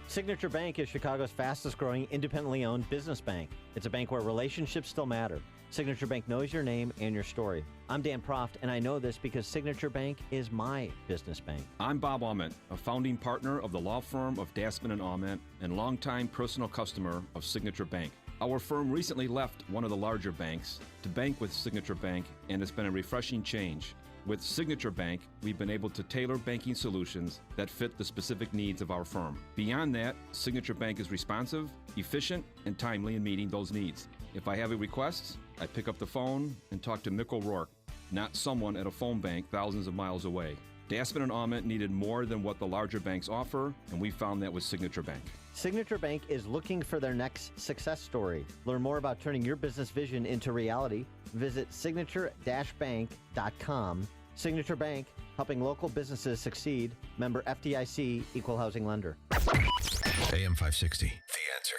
Signature Bank is Chicago's fastest growing independently owned business bank. It's a bank where relationships still matter. Signature Bank knows your name and your story. I'm Dan Proft, and I know this because Signature Bank is my business bank. I'm Bob Aument, a founding partner of the law firm of Dassman and Aument and longtime personal customer of Signature Bank. Our firm recently left one of the larger banks to bank with Signature Bank, and it's been a refreshing change. With Signature Bank, we've been able to tailor banking solutions that fit the specific needs of our firm. Beyond that, Signature Bank is responsive, efficient, and timely in meeting those needs. If I have a request, I pick up the phone and talk to Mick O'Rourke, not someone at a phone bank thousands of miles away. Dassman and Aument needed more than what the larger banks offer, and we found that with Signature Bank. Signature Bank is looking for their next success story. Learn more about turning your business vision into reality. Visit signature-bank.com. Signature Bank, helping local businesses succeed. Member FDIC, Equal Housing Lender. AM 560, The Answer.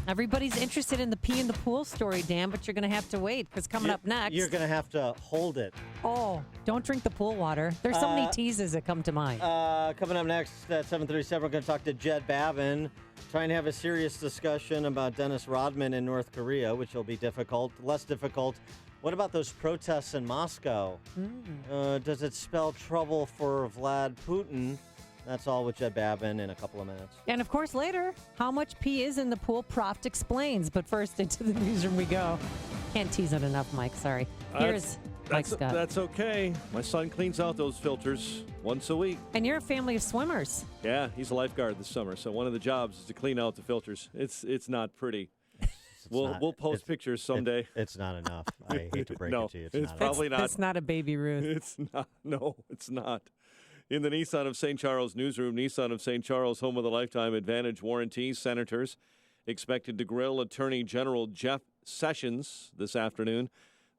Everybody's interested in the pee in the pool story, Dan, but you're going to have to wait because coming up next. You're going to have to hold it. Oh, don't drink the pool water. There's so many teases that come to mind. Coming up next at 7:37, we're going to talk to Jed Babin, trying to have a serious discussion about Dennis Rodman in North Korea, which will be difficult. Less difficult. What about those protests in Moscow? Does it spell trouble for Vlad Putin? That's all with Jed Babin in a couple of minutes. And of course, later, how much pee is in the pool? Proft explains. But first, into the newsroom we go. Can't tease it enough, Mike. Sorry. Here's Mike Scott. That's okay. My son cleans out those filters once a week. And you're a family of swimmers. Yeah, he's a lifeguard this summer, so one of the jobs is to clean out the filters. It's not pretty. We'll post pictures someday. It's not enough. I hate to break it to you. It's probably not. It's not a Baby Ruth. It's not. No, it's not. In the Nissan of St. Charles newsroom, Nissan of St. Charles, home of the Lifetime Advantage warranty. Senators expected to grill Attorney General Jeff Sessions this afternoon.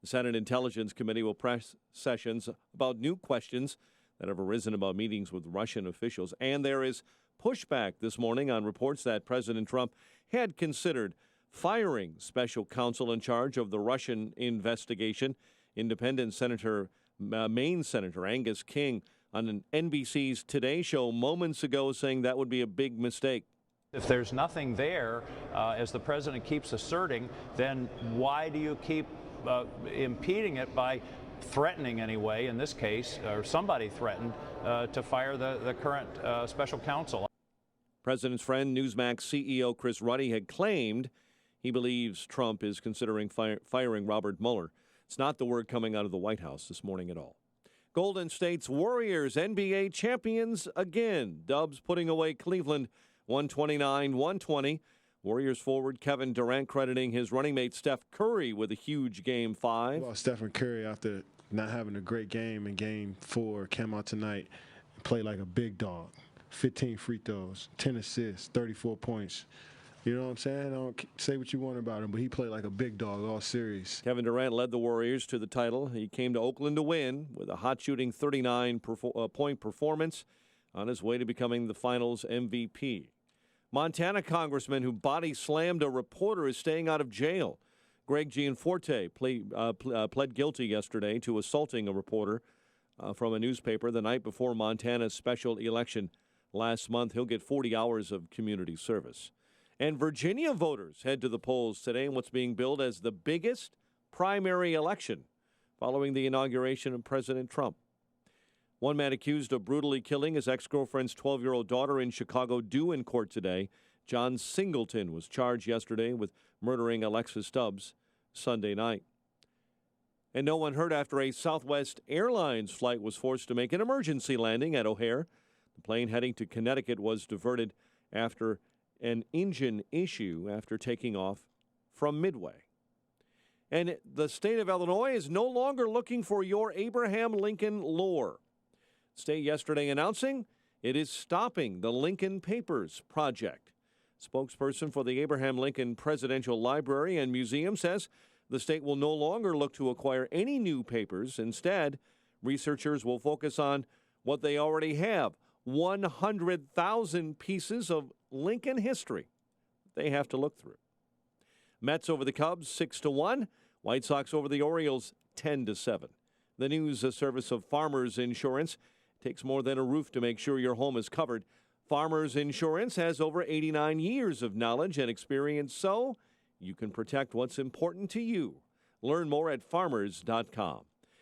The Senate Intelligence Committee will press Sessions about new questions that have arisen about meetings with Russian officials. And there is pushback this morning on reports that President Trump had considered firing special counsel in charge of the Russian investigation. Independent Senator, Maine Senator Angus King, on an NBC's Today Show moments ago, saying that would be a big mistake. If there's nothing there, as the president keeps asserting, then why do you keep impeding it by threatening anyway, in this case, or somebody threatened to fire the current special counsel? President's friend, Newsmax CEO Chris Ruddy, had claimed he believes Trump is considering firing Robert Mueller. It's not the word coming out of the White House this morning at all. Golden State's Warriors, NBA champions again. Dubs putting away Cleveland 129-120. Warriors forward Kevin Durant crediting his running mate Steph Curry with a huge Game 5. Well, Stephen Curry, after not having a great game in Game 4, came out tonight and played like a big dog. 15 free throws, 10 assists, 34 points. You know what I'm saying? I don't say what you want about him, but he played like a big dog all series. Kevin Durant led the Warriors to the title. He came to Oakland to win with a hot-shooting 39-point performance on his way to becoming the Finals MVP. Montana congressman who body-slammed a reporter is staying out of jail. Greg Gianforte pled guilty yesterday to assaulting a reporter from a newspaper the night before Montana's special election last month. He'll get 40 hours of community service. And Virginia voters head to the polls today in what's being billed as the biggest primary election following the inauguration of President Trump. One man accused of brutally killing his ex-girlfriend's 12-year-old daughter in Chicago due in court today. John Singleton was charged yesterday with murdering Alexis Stubbs Sunday night. And no one hurt after a Southwest Airlines flight was forced to make an emergency landing at O'Hare. The plane heading to Connecticut was diverted after an engine issue after taking off from Midway. And the state of Illinois is no longer looking for your Abraham Lincoln lore. State yesterday announcing it is stopping the Lincoln Papers project. Spokesperson for the Abraham Lincoln Presidential Library and Museum says the state will no longer look to acquire any new papers. Instead, researchers will focus on what they already have, 100,000 pieces of Lincoln history they have to look through. Mets over the Cubs 6-1. White Sox over the Orioles 10-7. The news, a service of Farmers Insurance. Takes more than a roof to make sure your home is covered. Farmers Insurance has over 89 years of knowledge and experience, so you can protect what's important to you. Learn more at farmers.com.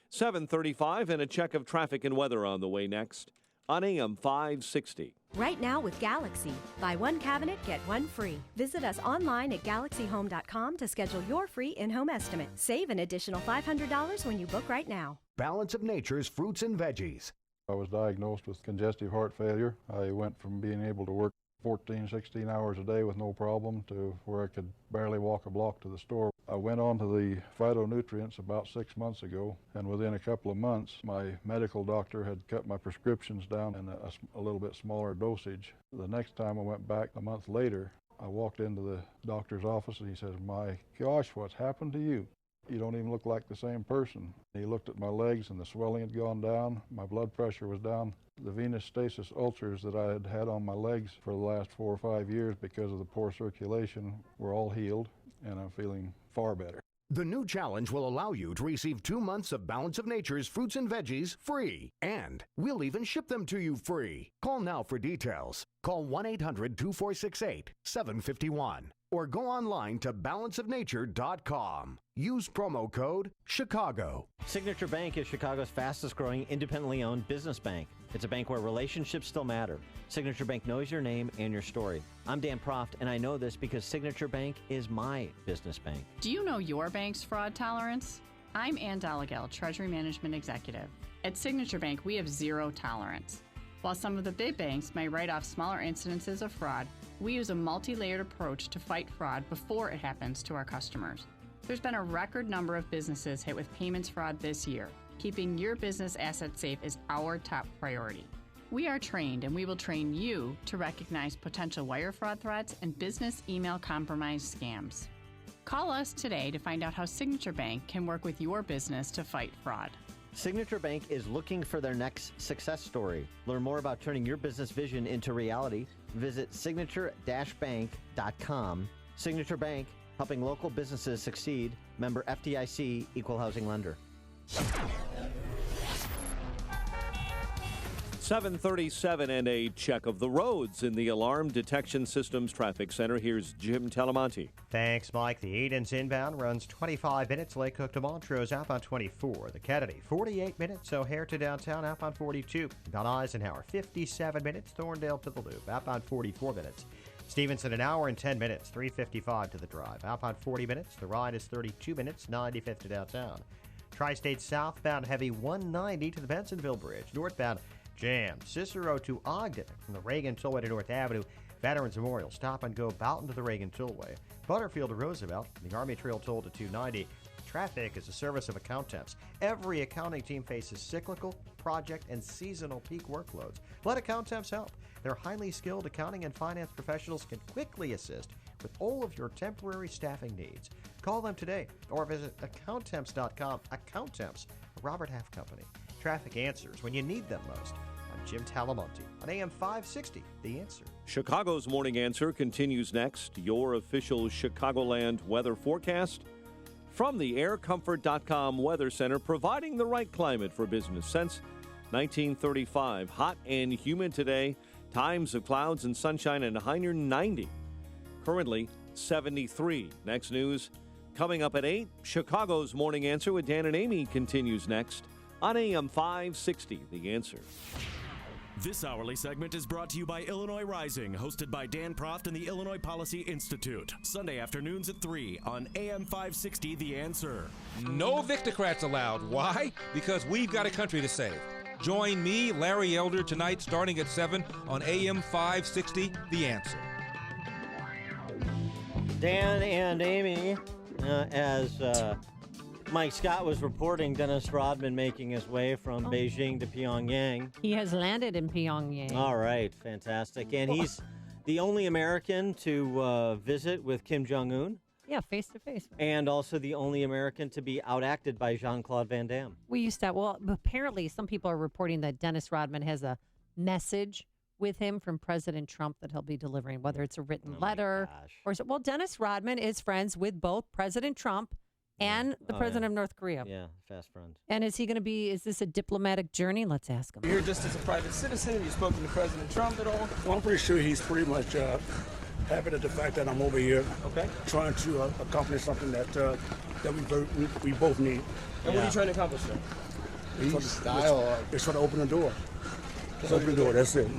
7:35 and a check of traffic and weather on the way next on AM 560. Right now with Galaxy. Buy one cabinet, get one free. Visit us online at GalaxyHome.com to schedule your free in-home estimate. Save an additional $500 when you book right now. Balance of Nature's fruits and veggies. I was diagnosed with congestive heart failure. I went from being able to work 14, 16 hours a day with no problem to where I could barely walk a block to the store. I went on to the phytonutrients about 6 months ago, and within a couple of months, my medical doctor had cut my prescriptions down in a little bit smaller dosage. The next time I went back a month later, I walked into the doctor's office and he says, "My gosh, what's happened to you? You don't even look like the same person." He looked at my legs and the swelling had gone down. My blood pressure was down. The venous stasis ulcers that I had had on my legs for the last 4 or 5 years because of the poor circulation were all healed, and I'm feeling far better. The new challenge will allow you to receive 2 months of Balance of Nature's fruits and veggies free. And we'll even ship them to you free. Call now for details. Call 1-800-246-8751 or go online to balanceofnature.com. Use promo code Chicago. Signature Bank is Chicago's fastest growing independently owned business bank. It's a bank where relationships still matter. Signature Bank knows your name and your story. I'm Dan Proft, and I know this because Signature Bank is my business bank. Do you know your bank's fraud tolerance? I'm Ann Dollagall, Treasury Management Executive. At Signature Bank, we have zero tolerance. While some of the big banks may write off smaller incidences of fraud, we use a multi-layered approach to fight fraud before it happens to our customers. There's been a record number of businesses hit with payments fraud this year. Keeping your business assets safe is our top priority. We are trained, and we will train you to recognize potential wire fraud threats and business email compromise scams. Call us today to find out how Signature Bank can work with your business to fight fraud. Signature Bank is looking for their next success story. Learn more about turning your business vision into reality. Visit signature-bank.com. Signature Bank, helping local businesses succeed. Member FDIC, Equal Housing Lender. 7:37 and a check of the roads in the Alarm Detection Systems Traffic Center. Here's Jim Talamonte. Thanks, Mike. The Edens inbound runs 25 minutes. Lake Hook to Montrose outbound 24. The Kennedy, 48 minutes. O'Hare to downtown outbound 42. Mount Eisenhower, 57 minutes. Thorndale to the Loop outbound 44 minutes. Stevenson, an hour and 10 minutes. 3:55 to the drive. Outbound 40 minutes. The ride is 32 minutes. 95th to downtown. Tri-State southbound heavy 190 to the Bensonville Bridge. Northbound jammed. Cicero to Ogden from the Reagan Tollway to North Avenue. Veterans Memorial stop and go Boughton to the Reagan Tollway. Butterfield to Roosevelt. The Army Trail toll to 290. Traffic is a service of Accountemps. Every accounting team faces cyclical, project, and seasonal peak workloads. Let Accountemps help. Their highly skilled accounting and finance professionals can quickly assist with all of your temporary staffing needs. Call them today or visit accountemps.com. Accountemps, a Robert Half company. Traffic answers when you need them most. I'm Jim Talamonte on AM 560, The Answer. Chicago's Morning Answer continues next. Your official Chicagoland weather forecast from the aircomfort.com Weather Center, providing the right climate for business since 1935. Hot and humid today. Times of clouds and sunshine and a high near 90. Currently 73. Next news coming up at 8. Chicago's Morning Answer with Dan and Amy continues next on AM 560, The Answer. This hourly segment is brought to you by Illinois Rising, hosted by Dan Proft and the Illinois Policy Institute. Sunday afternoons at 3 on AM 560, The Answer. No Victocrats allowed. Why? Because we've got a country to save. Join me, Larry Elder, tonight starting at 7 on AM 560, The Answer. Dan and Amy, as Mike Scott was reporting Dennis Rodman making his way from Beijing to Pyongyang. He has landed in Pyongyang. All right, fantastic. And he's the only American to visit with Kim Jong-un. Yeah, face to face. And also the only American to be outacted by Jean-Claude Van Damme. We used to, well, apparently some people are reporting that Dennis Rodman has a message with him from President Trump that he'll be delivering, whether it's a written letter or, well, Dennis Rodman is friends with both President Trump and the president of North Korea. Yeah, fast friends. And is this a diplomatic journey? Let's ask him. You're here just as a private citizen. Have you spoken to President Trump at all? Well, I'm pretty sure he's pretty much happy at the fact that I'm over here trying to accomplish something that we both need. And what are you trying to accomplish, sir? It's trying to open the door. Open the door, that's it.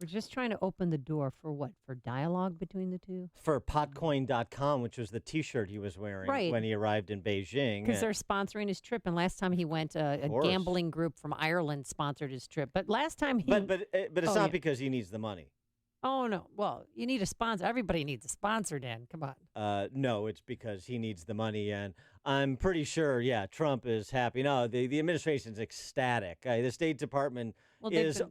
We're just trying to open the door for what? For dialogue between the two? For Potcoin.com, which was the T-shirt he was wearing when he arrived in Beijing. Because they're sponsoring his trip. And last time he went, a gambling group from Ireland sponsored his trip. But last time he... But it's not because he needs the money. Oh, no. Well, you need a sponsor. Everybody needs a sponsor, Dan. Come on. No, it's because he needs the money. And I'm pretty sure, Trump is happy. No, the administration's ecstatic. The State Department is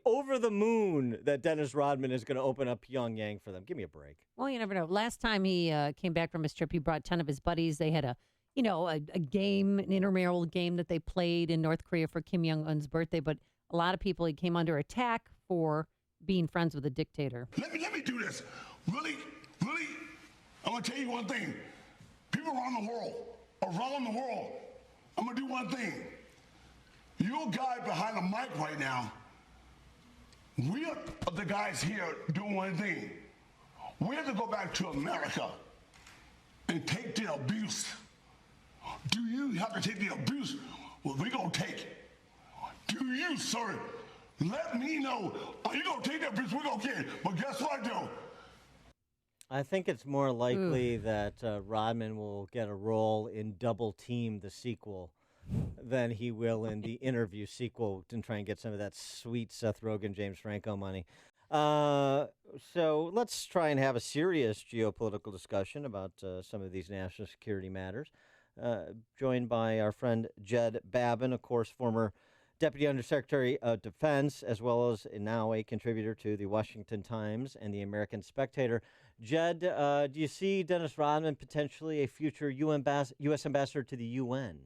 over the moon that Dennis Rodman is going to open up Pyongyang for them. Give me a break. Well, you never know. Last time he came back from his trip, he brought 10 of his buddies. They had a game, an intramural game that they played in North Korea for Kim Jong-un's birthday. But a lot of people, he came under attack for being friends with a dictator. Let me do this. Really, I'm going to tell you one thing. People around the world, I'm going to do one thing. You guys behind the mic right now, we are the guys here doing one thing. We have to go back to America and take the abuse. Do you have to take the abuse? Well, we're going to take it. Do you, sir? Let me know. Are you going to take that abuse? We're going to get it. But guess what, though? I think it's more likely that Rodman will get a role in Double Team, the sequel, than he will in the Interview sequel and try and get some of that sweet Seth Rogen, James Franco money. So let's try and have a serious geopolitical discussion about some of these national security matters. Joined by our friend Jed Babin, of course, former Deputy Undersecretary of Defense, as well as now a contributor to the Washington Times and the American Spectator. Jed, do you see Dennis Rodman potentially a future U.S. ambassador to the UN?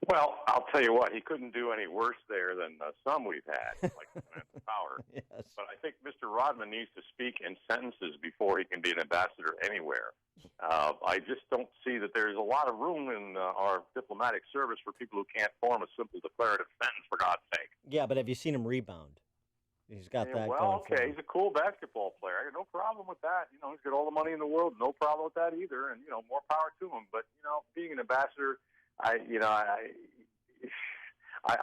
Well, I'll tell you what, he couldn't do any worse there than some we've had, like Samantha Power. Yes. But I think Mr. Rodman needs to speak in sentences before he can be an ambassador anywhere. I just don't see that there's a lot of room in our diplomatic service for people who can't form a simple declarative sentence, for God's sake. Yeah, but have you seen him rebound? He's got that well, going okay, for him. He's a cool basketball player. I got no problem with that. He's got all the money in the world. No problem with that either. And, more power to him. But, being an ambassador, I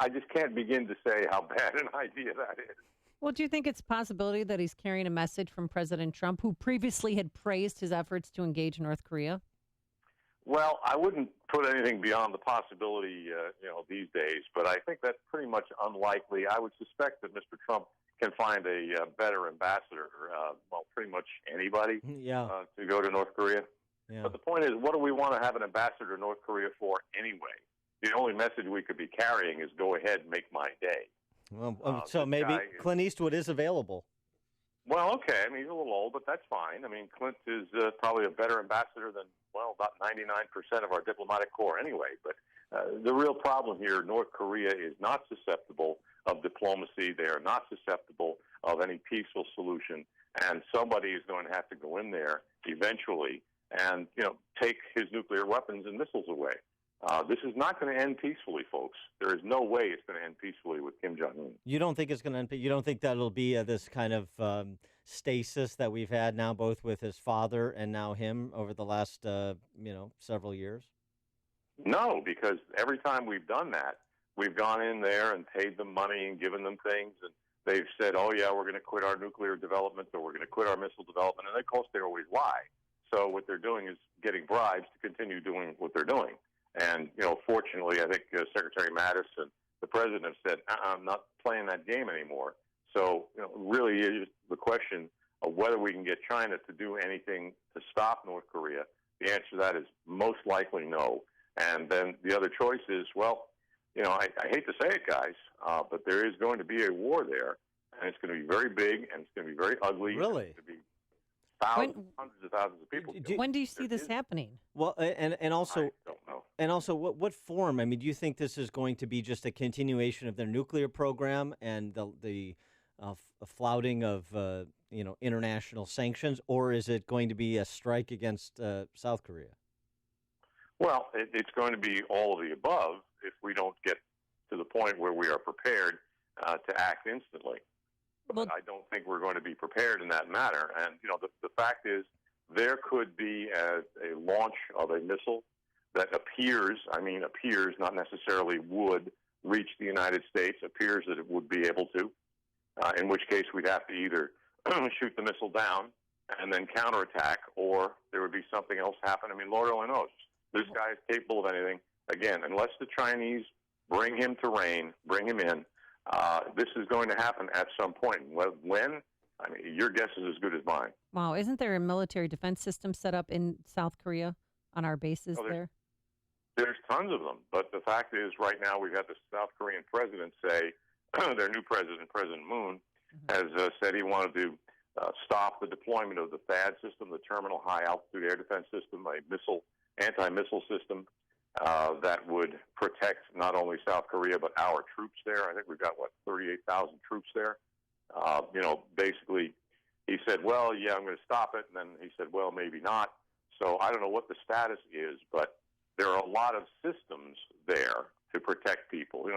just can't begin to say how bad an idea that is. Well, do you think it's a possibility that he's carrying a message from President Trump, who previously had praised his efforts to engage North Korea? Well, I wouldn't put anything beyond the possibility, these days, but I think that's pretty much unlikely. I would suspect that Mr. Trump can find a better ambassador, pretty much anybody to go to North Korea. Yeah. But the point is, what do we want to have an ambassador to North Korea for anyway? The only message we could be carrying is go ahead and make my day. Well, so maybe Clint Eastwood is available. Well, okay. I mean, he's a little old, but that's fine. I mean, Clint is probably a better ambassador than, about 99% of our diplomatic corps anyway. But the real problem here, North Korea is not susceptible of diplomacy. They are not susceptible of any peaceful solution. And somebody is going to have to go in there eventually and, take his nuclear weapons and missiles away. This is not going to end peacefully, folks. There is no way it's going to end peacefully with Kim Jong-un. You don't think it's going to end? You don't think that'll be this kind of stasis that we've had now, both with his father and now him over the last, several years? No, because every time we've done that, we've gone in there and paid them money and given them things, and they've said, "Oh yeah, we're going to quit our nuclear development, or we're going to quit our missile development," and of course they always lie. So what they're doing is getting bribes to continue doing what they're doing. And, fortunately, I think Secretary Mattis and the president have said, I'm not playing that game anymore. So, really is the question of whether we can get China to do anything to stop North Korea. The answer to that is most likely no. And then the other choice is, well, I hate to say it, guys, but there is going to be a war there, and it's going to be very big, and it's going to be very ugly. Really? It's going to be thousands, hundreds of thousands of people. When do you see this happening? Well, and also, I don't know. And also, what form? I mean, do you think this is going to be just a continuation of their nuclear program and the flouting of international sanctions, or is it going to be a strike against South Korea? Well, it's going to be all of the above if we don't get to the point where we are prepared to act instantly. But I don't think we're going to be prepared in that matter. And, the fact is there could be a launch of a missile that appears, not necessarily would reach the United States, appears that it would be able to, in which case we'd have to either shoot the missile down and then counterattack, or there would be something else happen. I mean, Lord only knows. This guy is capable of anything. Again, unless the Chinese bring him to rein, bring him in, this is going to happen at some point. When? I mean, your guess is as good as mine. Wow. Isn't there a military defense system set up in South Korea on our bases there? There's tons of them. But the fact is, right now, we've got the South Korean president say, their new president, President Moon, has said he wanted to stop the deployment of the THAAD system, the Terminal High Altitude Air Defense System, a anti-missile system that would protect not only South Korea but our troops there. I think we've got 38,000 troops there. Basically, he said, "Well, yeah, I'm going to stop it," and then he said, "Well, maybe not." So I don't know what the status is, but there are a lot of systems there to protect people.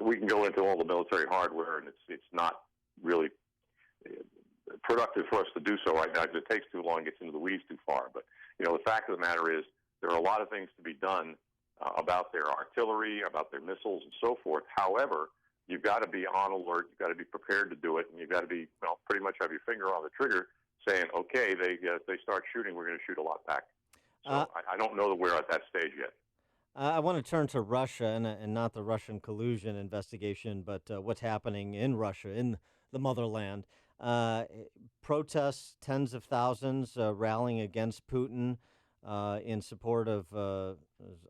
We can go into all the military hardware, and it's not really productive for us to do so right now because it takes too long, gets into the weeds too far. But the fact of the matter is, there are a lot of things to be done about their artillery, about their missiles, and so forth. However, you've got to be on alert. You've got to be prepared to do it, and you've got to be pretty much have your finger on the trigger, saying, "Okay, if they start shooting, we're going to shoot a lot back." So I don't know that we're at that stage yet. I want to turn to Russia and not the Russian collusion investigation, but what's happening in Russia, in the motherland. Protests, tens of thousands rallying against Putin in support of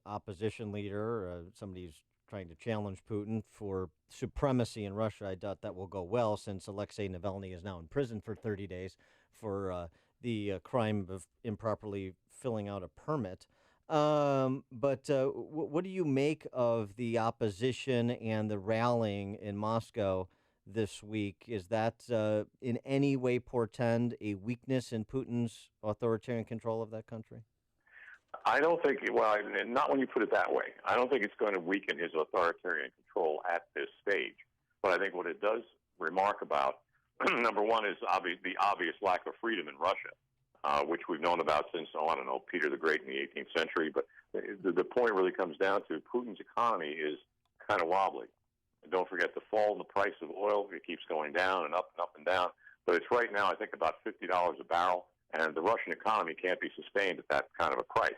opposition leader, somebody who's trying to challenge Putin for supremacy in Russia. I doubt that will go well since Alexei Navalny is now in prison for 30 days for the crime of improperly filling out a permit. But what do you make of the opposition and the rallying in Moscow this week? Is that in any way portend a weakness in Putin's authoritarian control of that country? I don't think, not when you put it that way. I don't think it's going to weaken his authoritarian control at this stage. But I think what it does remark about, number one, is the obvious lack of freedom in Russia, which we've known about since, Peter the Great in the 18th century. But the point really comes down to Putin's economy is kind of wobbly. And don't forget the fall in the price of oil. It keeps going down and up and up and down. But it's right now, I think, about $50 a barrel. And the Russian economy can't be sustained at that kind of a price.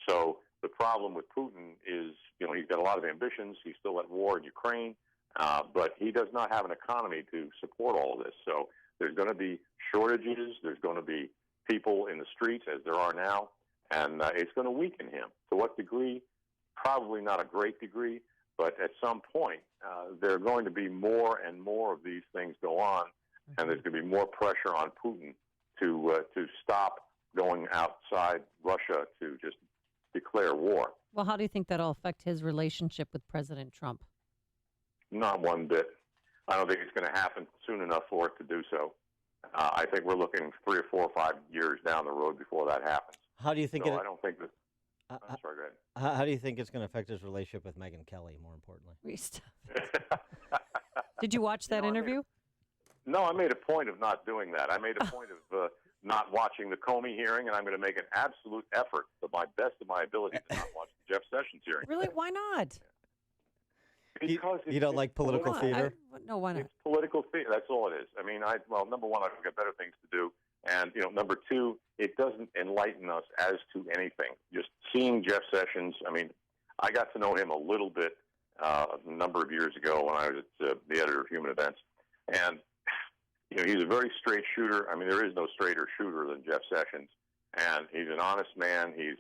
So the problem with Putin is, he's got a lot of ambitions. He's still at war in Ukraine, but he does not have an economy to support all of this. So there's going to be shortages. There's going to be people in the streets, as there are now, and it's going to weaken him. To what degree? Probably not a great degree, but at some point, there are going to be more and more of these things go on, and there's going to be more pressure on Putin to stop going outside Russia to just declare war. Well, how do you think that'll affect his relationship with President Trump? Not one bit. I don't think it's going to happen soon enough for it to do so. I think we're looking 3 or 4 or 5 years down the road before that happens. How do you think? I don't think that. I'm sorry, go ahead. How do you think it's going to affect his relationship with Megyn Kelly? More importantly, did you watch that interview? No, I made a point of not doing that. I made a point of not watching the Comey hearing, and I'm going to make an absolute effort, to my best of my ability, to not watch the Jeff Sessions hearing. Really? Why not? Because you don't like political theater? No, why not? It's political theater. That's all it is. I mean, number one, I've got better things to do. And, number two, it doesn't enlighten us as to anything. Just seeing Jeff Sessions, I got to know him a little bit a number of years ago when I was the editor of Human Events. And, he's a very straight shooter. There is no straighter shooter than Jeff Sessions. And he's an honest man. He's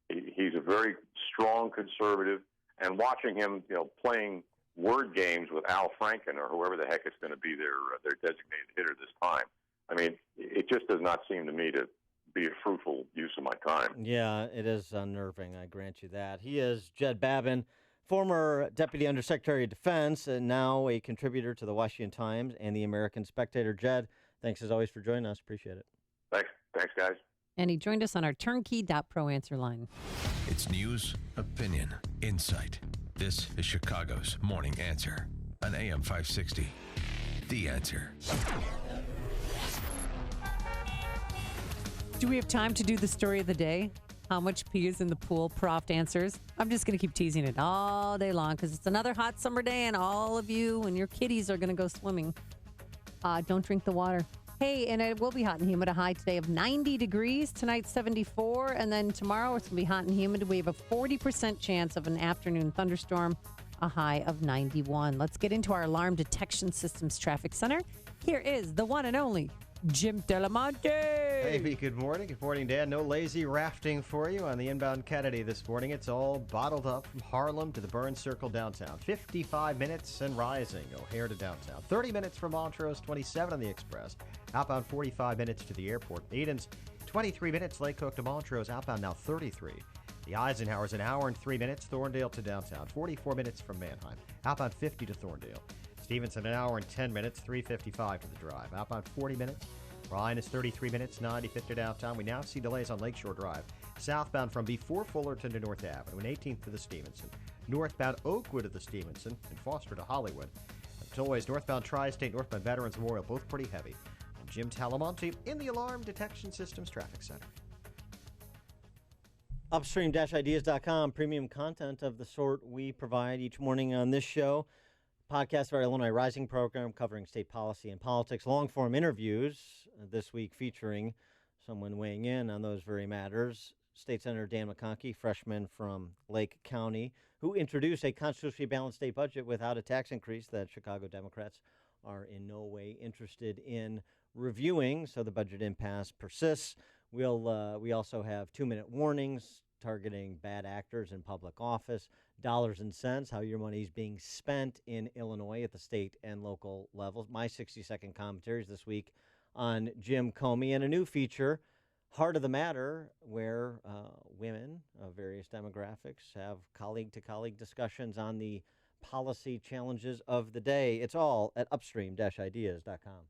He's a very strong conservative, and watching him, playing word games with Al Franken or whoever the heck is going to be their designated hitter this time. I mean, it just does not seem to me to be a fruitful use of my time. Yeah, it is unnerving. I grant you that. He is Jed Babin, former Deputy Undersecretary of Defense, and now a contributor to the Washington Times and the American Spectator. Jed, thanks as always for joining us. Appreciate it. Thanks, guys. And he joined us on our turnkey.pro answer line. It's news, opinion, insight. This is Chicago's Morning Answer on AM 560. The Answer. Do we have time to do the story of the day? How much pee is in the pool? Proft answers. I'm just going to keep teasing it all day long because it's another hot summer day and all of you and your kitties are going to go swimming. Don't drink the water. Hey, and it will be hot and humid. A high today of 90 degrees. Tonight, 74. And then tomorrow, it's going to be hot and humid. We have a 40% chance of an afternoon thunderstorm. A high of 91. Let's get into our Alarm Detection Systems Traffic Center. Here is the one and only Jim Delamonte. Hey, good morning. Good morning, Dan. No lazy rafting for you on the inbound Kennedy this morning. It's all bottled up from Harlem to the Burns Circle downtown. 55 minutes and rising. O'Hare to downtown. 30 minutes from Montrose, 27 on the Express. Outbound 45 minutes to the airport. Edens, 23 minutes. Lake Cook to Montrose. Outbound now 33. The Eisenhower's an hour and 3 minutes. Thorndale to downtown. 44 minutes from Manheim. Outbound 50 to Thorndale. Stevenson, an hour and 10 minutes, 3:55 to the drive. Outbound 40 minutes. Ryan is 33 minutes, 95th to downtown. We now see delays on Lakeshore Drive. Southbound from before Fullerton to North Avenue, and 18th to the Stevenson. Northbound Oakwood to the Stevenson, and Foster to Hollywood. Tollways, northbound Tri-State, northbound Veterans Memorial, both pretty heavy. I'm Jim Talamonte in the Alarm Detection Systems Traffic Center. Upstream-ideas.com, premium content of the sort we provide each morning on this show. Podcast of our Illinois Rising program covering state policy and politics. Long-form interviews this week featuring someone weighing in on those very matters. State Senator Dan McConkey, freshman from Lake County, who introduced a constitutionally balanced state budget without a tax increase that Chicago Democrats are in no way interested in reviewing. So the budget impasse persists. We also have 2-minute warnings targeting bad actors in public office, dollars and cents, how your money is being spent in Illinois at the state and local levels. My 60-second commentaries this week on Jim Comey, and a new feature, Heart of the Matter, where women of various demographics have colleague-to-colleague discussions on the policy challenges of the day. It's all at upstream-ideas.com.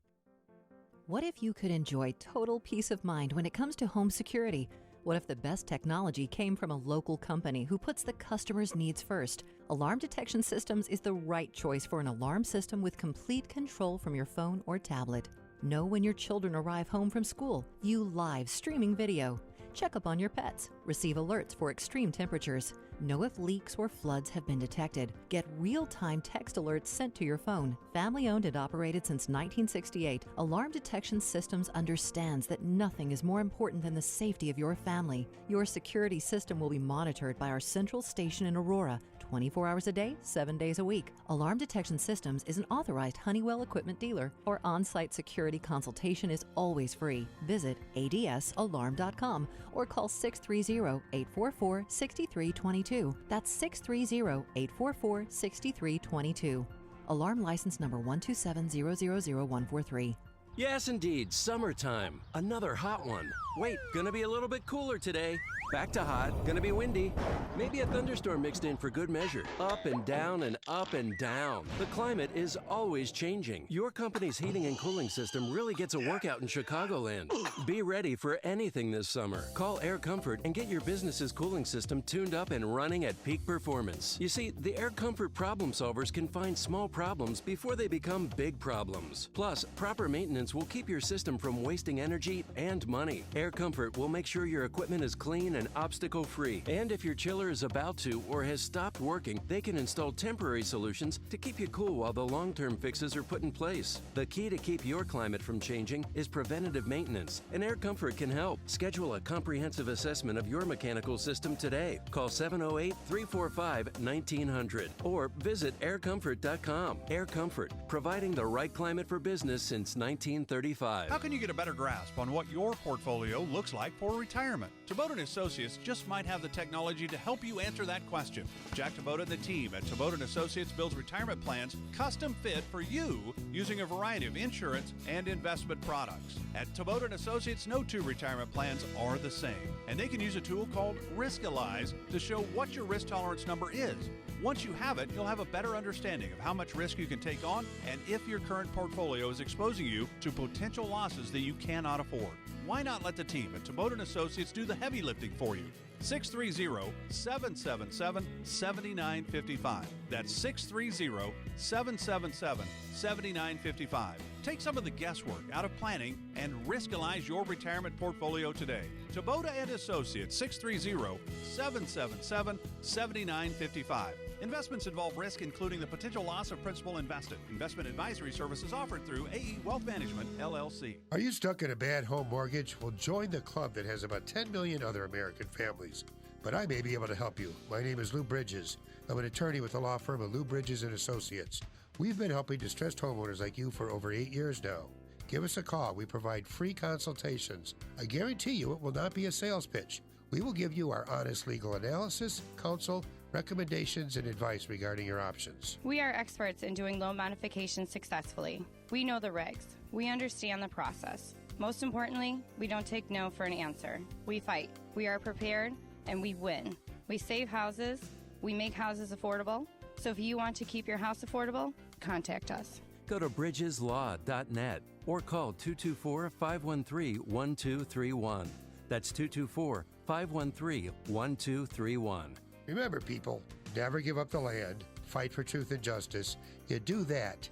What if you could enjoy total peace of mind when it comes to home security? What if the best technology came from a local company who puts the customer's needs first? Alarm Detection Systems is the right choice for an alarm system with complete control from your phone or tablet. Know when your children arrive home from school. View live streaming video. Check up on your pets. Receive alerts for extreme temperatures. Know if leaks or floods have been detected. Get real-time text alerts sent to your phone. Family-owned and operated since 1968, Alarm Detection Systems understands that nothing is more important than the safety of your family. Your security system will be monitored by our central station in Aurora, 24 hours a day, 7 days a week. Alarm Detection Systems is an authorized Honeywell equipment dealer. Our on-site security consultation is always free. Visit adsalarm.com or call 630-844-6322. That's 630-844-6322. Alarm license number 127000143. Yes, indeed, summertime. Another hot one. Wait, gonna be a little bit cooler today. Back to hot, gonna be windy. Maybe a thunderstorm mixed in for good measure. Up and down and up and down. The climate is always changing. Your company's heating and cooling system really gets a workout in Chicagoland. Be ready for anything this summer. Call Air Comfort and get your business's cooling system tuned up and running at peak performance. You see, the Air Comfort problem solvers can find small problems before they become big problems. Plus, proper maintenance will keep your system from wasting energy and money. Air Comfort will make sure your equipment is clean and obstacle-free. And if your chiller is about to or has stopped working, they can install temporary solutions to keep you cool while the long-term fixes are put in place. The key to keep your climate from changing is preventative maintenance, and Air Comfort can help. Schedule a comprehensive assessment of your mechanical system today. Call 708-345-1900 or visit aircomfort.com. Air Comfort, providing the right climate for business since 1935. How can you get a better grasp on what your portfolio looks like for retirement? Tabot & Associates Associates just might have the technology to help you answer that question. Jack Taboda and the team at Taboda & Associates builds retirement plans custom fit for you using a variety of insurance and investment products. At Taboda & Associates, no two retirement plans are the same, and they can use a tool called Riskalyze to show what your risk tolerance number is. Once you have it, you'll have a better understanding of how much risk you can take on and if your current portfolio is exposing you to potential losses that you cannot afford. Why not let the team at Taboda & Associates do the heavy lifting for you? 630-777-7955. That's 630-777-7955. Take some of the guesswork out of planning and Riskalyze your retirement portfolio today. Taboda & Associates, 630-777-7955. Investments involve risk, including the potential loss of principal invested. Investment advisory services offered through AE Wealth Management, LLC. Are you stuck in a bad home mortgage? Well, join the club that has about 10 million other American families. But I may be able to help you. My name is Lou Bridges. I'm an attorney with the law firm of Lou Bridges & Associates. We've been helping distressed homeowners like you for over 8 years now. Give us a call. We provide free consultations. I guarantee you it will not be a sales pitch. We will give you our honest legal analysis, counsel, recommendations, and advice regarding your options. We are experts in doing loan modifications successfully. We know the regs. We understand the process. Most importantly, we don't take no for an answer. We fight. We are prepared, and we win. We save houses. We make houses affordable. So if you want to keep your house affordable, contact us. Go to bridgeslaw.net or call 224-513-1231. That's 224-513-1231. Remember, people, never give up the land. Fight for truth and justice. You do that,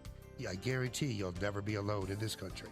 I guarantee you'll never be alone in this country.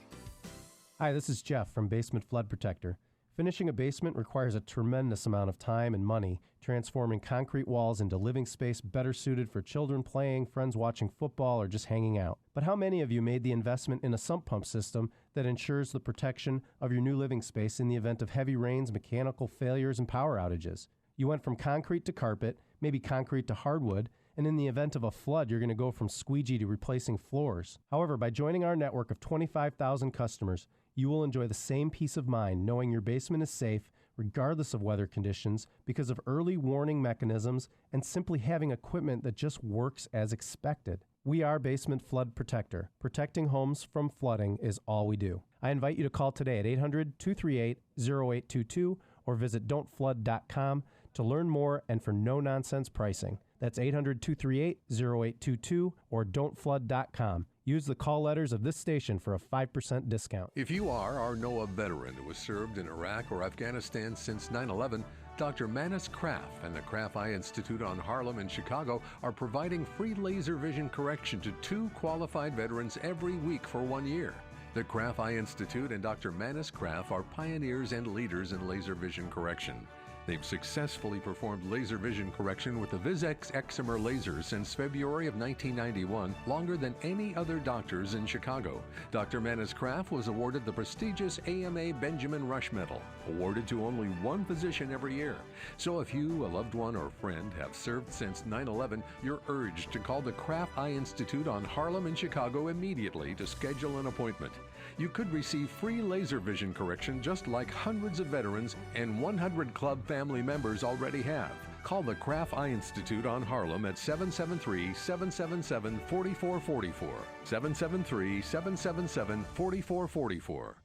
Hi, this is Jeff from Basement Flood Protector. Finishing a basement requires a tremendous amount of time and money, transforming concrete walls into living space better suited for children playing, friends watching football, or just hanging out. But how many of you made the investment in a sump pump system that ensures the protection of your new living space in the event of heavy rains, mechanical failures, and power outages? You went from concrete to carpet, maybe concrete to hardwood, and in the event of a flood, you're going to go from squeegee to replacing floors. However, by joining our network of 25,000 customers, you will enjoy the same peace of mind knowing your basement is safe regardless of weather conditions because of early warning mechanisms and simply having equipment that just works as expected. We are Basement Flood Protector. Protecting homes from flooding is all we do. I invite you to call today at 800-238-0822 or visit don'tflood.com to learn more and for no-nonsense pricing. That's 800-238-0822 or don'tflood.com. Use the call letters of this station for a 5% discount. If you are or know a veteran who has served in Iraq or Afghanistan since 9/11, Dr. Manis Kraft and the Kraft Eye Institute on Harlem in Chicago are providing free laser vision correction to 2 qualified veterans every week for 1 year. The Kraft Eye Institute and Dr. Manis Kraft are pioneers and leaders in laser vision correction. They've successfully performed laser vision correction with the Vizx Excimer laser since February of 1991, longer than any other doctors in Chicago. Dr. Manis Kraft was awarded the prestigious AMA Benjamin Rush Medal, awarded to only one physician every year. So if you, a loved one, or friend have served since 9/11, you're urged to call the Kraft Eye Institute on Harlem in Chicago immediately to schedule an appointment. You could receive free laser vision correction just like hundreds of veterans and 100 club family members already have. Call the Kraft Eye Institute on Harlem at 773-777-4444. 773-777-4444.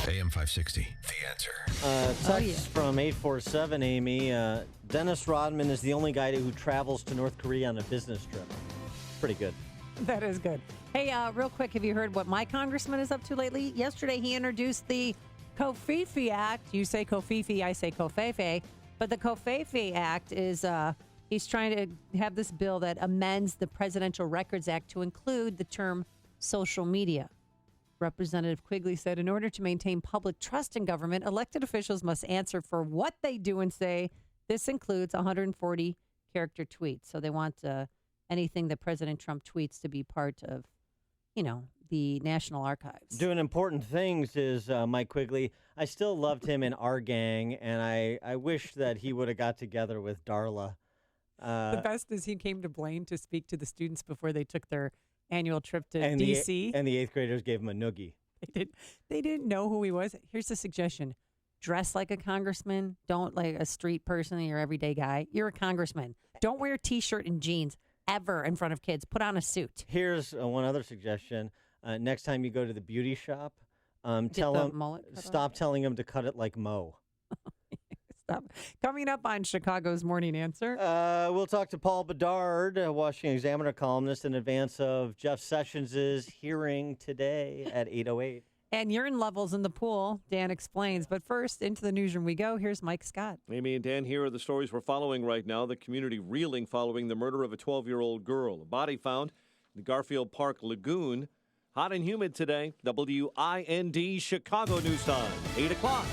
AM 560, The Answer. Text from 847, Amy. Dennis Rodman is the only guy who travels to North Korea on a business trip. Pretty good. That is good. Hey, real quick, have you heard what my congressman is up to lately? Yesterday, he introduced the Covfefe Act. You say Covfefe, I say Covfefe. But the Covfefe Act is, he's trying to have this bill that amends the Presidential Records Act to include the term social media. Representative Quigley said, in order to maintain public trust in government, elected officials must answer for what they do and say. This includes 140-character tweets. So they want anything that President Trump tweets to be part of, the National Archives. Doing important things is Mike Quigley. I still loved him in Our Gang, and I wish that he would have got together with Darla. The best is he came to Blaine to speak to the students before they took their annual trip to D.C. And the 8th graders gave him a noogie. They didn't know who he was. Here's a suggestion. dress like a congressman. Don't like a street person, your everyday guy. You're a congressman. Don't wear a T-shirt and jeans ever in front of kids. Put on a suit. Here's one other suggestion. Next time you go to the beauty shop, Get the mullet cut stop telling them to cut it like Mo. Stop. Coming up on Chicago's Morning Answer. We'll talk to Paul Bedard, Washington Examiner columnist, in advance of Jeff Sessions' hearing today at 8:08. And urine levels in the pool, Dan explains. But first, into the newsroom we go. Here's Mike Scott. Amy and Dan, here are the stories we're following right now. The community reeling following the murder of a 12-year-old girl. A body found in the Garfield Park Lagoon. Hot and humid today. WIND Chicago News Time, 8 o'clock.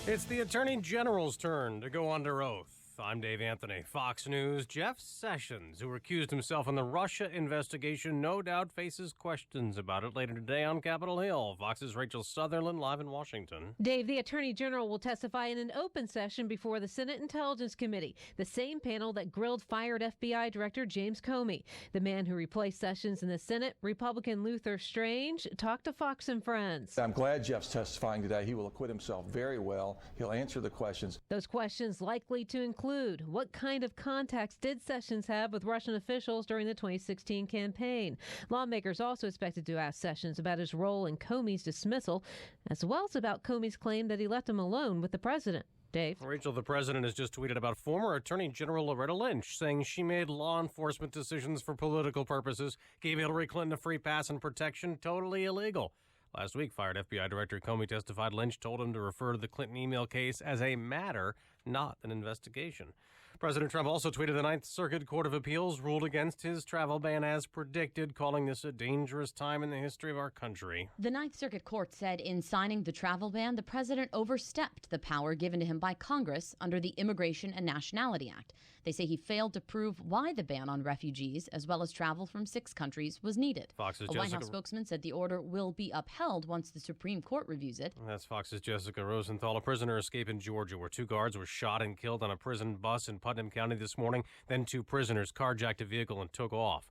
It's the Attorney General's turn to go under oath. I'm Dave Anthony. Fox News. Jeff Sessions, who recused himself in the Russia investigation, no doubt faces questions about it later today on Capitol Hill. Fox's Rachel Sutherland live in Washington. Dave, the Attorney General will testify in an open session before the Senate Intelligence Committee, the same panel that grilled fired FBI Director James Comey. The man who replaced Sessions in the Senate, Republican Luther Strange, talked to Fox and Friends. I'm glad Jeff's testifying today. He will acquit himself very well. He'll answer the questions. Those questions likely to include what kind of contacts did Sessions have with Russian officials during the 2016 campaign? Lawmakers also expected to ask Sessions about his role in Comey's dismissal, as well as about Comey's claim that he left him alone with the president. Dave. Rachel, the president has just tweeted about former Attorney General Loretta Lynch, saying she made law enforcement decisions for political purposes, gave Hillary Clinton a free pass and protection, totally illegal. Last week, fired FBI Director Comey testified Lynch told him to refer to the Clinton email case as a matter, not an investigation. President Trump also tweeted the Ninth Circuit Court of Appeals ruled against his travel ban as predicted, calling this a dangerous time in the history of our country. The Ninth Circuit Court said in signing the travel ban, the president overstepped the power given to him by Congress under the Immigration and Nationality Act. They say he failed to prove why the ban on refugees, as well as travel from 6 countries, was needed. Fox's a White House spokesman said the order will be upheld once the Supreme Court reviews it. That's Fox's Jessica Rosenthal. A prisoner escaped in Georgia where 2 guards were shot and killed on a prison bus in Putnam County this morning. Then 2 prisoners carjacked a vehicle and took off.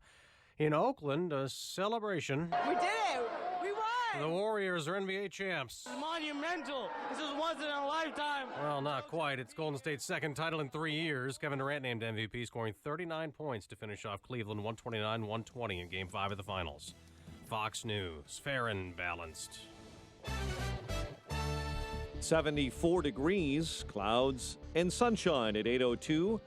In Oakland, a celebration. We did it! We won! The Warriors are NBA champs. It's monumental. This is once in a lifetime. Well, not quite. It's Golden State's second title in 3 years. Kevin Durant named MVP, scoring 39 points to finish off Cleveland 129-120 in Game 5 of the Finals. Fox News, fair and balanced. 74 degrees, clouds, and sunshine at 8:02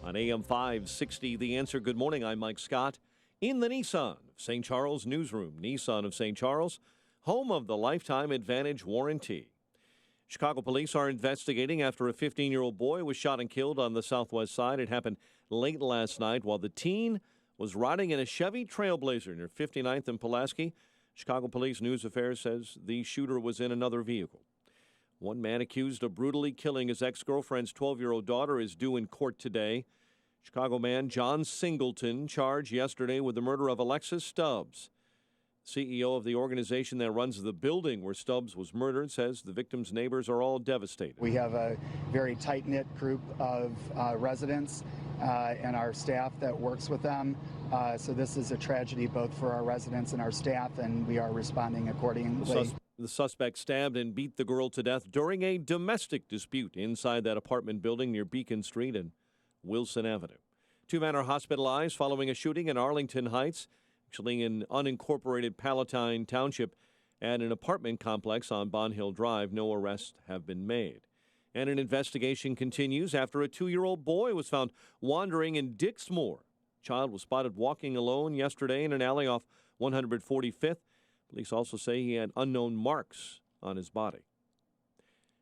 on AM 560. The Answer. Good morning. I'm Mike Scott in the Nissan of St. Charles newsroom. Nissan of St. Charles, home of the Lifetime Advantage warranty. Chicago police are investigating after a 15-year-old boy was shot and killed on the southwest side. It happened late last night while the teen was riding in a Chevy Trailblazer near 59th and Pulaski. Chicago Police News Affairs says the shooter was in another vehicle. One man accused of brutally killing his ex-girlfriend's 12-year-old daughter is due in court today. Chicago man John Singleton charged yesterday with the murder of Alexis Stubbs. CEO of the organization that runs the building where Stubbs was murdered says the victim's neighbors are all devastated. We have a very tight-knit group of residents and our staff that works with them. So this is a tragedy both for our residents and our staff, and we are responding accordingly. The suspect stabbed and beat the girl to death during a domestic dispute inside that apartment building near Beacon Street and Wilson Avenue. 2 men are hospitalized following a shooting in Arlington Heights, actually in unincorporated Palatine Township, at an apartment complex on Bond Hill Drive. No arrests have been made. And an investigation continues after a 2-year-old boy was found wandering in Dixmoor. The child was spotted walking alone yesterday in an alley off 145th. Police also say he had unknown marks on his body.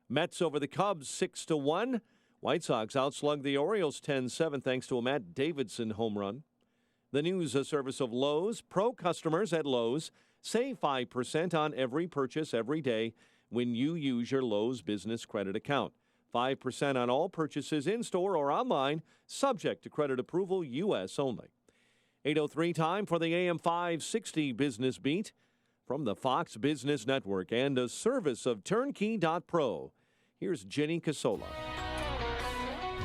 Mets over the Cubs 6-1. White Sox outslugged the Orioles 10-7 thanks to a Matt Davidson home run. The news a service of Lowe's. Pro customers at Lowe's save 5% on every purchase every day when you use your Lowe's business credit account. 5% on all purchases in-store or online, subject to credit approval, U.S. only. 8:03 time for the AM 560 Business Beat. From the Fox Business Network and a service of Turnkey.pro, here's Jenny Casola.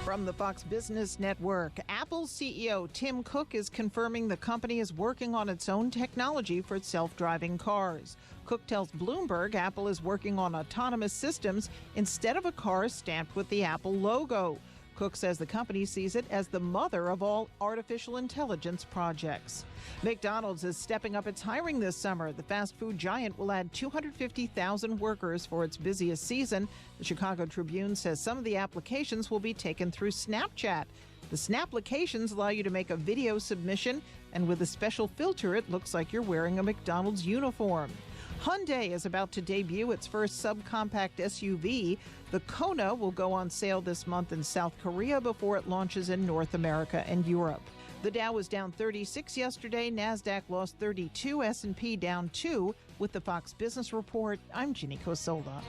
From the Fox Business Network, Apple CEO Tim Cook is confirming the company is working on its own technology for self-driving cars. Cook tells Bloomberg Apple is working on autonomous systems instead of a car stamped with the Apple logo. Cook says the company sees it as the mother of all artificial intelligence projects. McDonald's is stepping up its hiring this summer. The fast food giant will add 250,000 workers for its busiest season. The Chicago Tribune says some of the applications will be taken through Snapchat. The Snapplications allow you to make a video submission, and with a special filter, it looks like you're wearing a McDonald's uniform. Hyundai is about to debut its first subcompact SUV. The Kona will go on sale this month in South Korea before it launches in North America and Europe. The Dow was down 36 yesterday. NASDAQ lost 32. S&P down 2. With the Fox Business Report, I'm Ginny Cosola.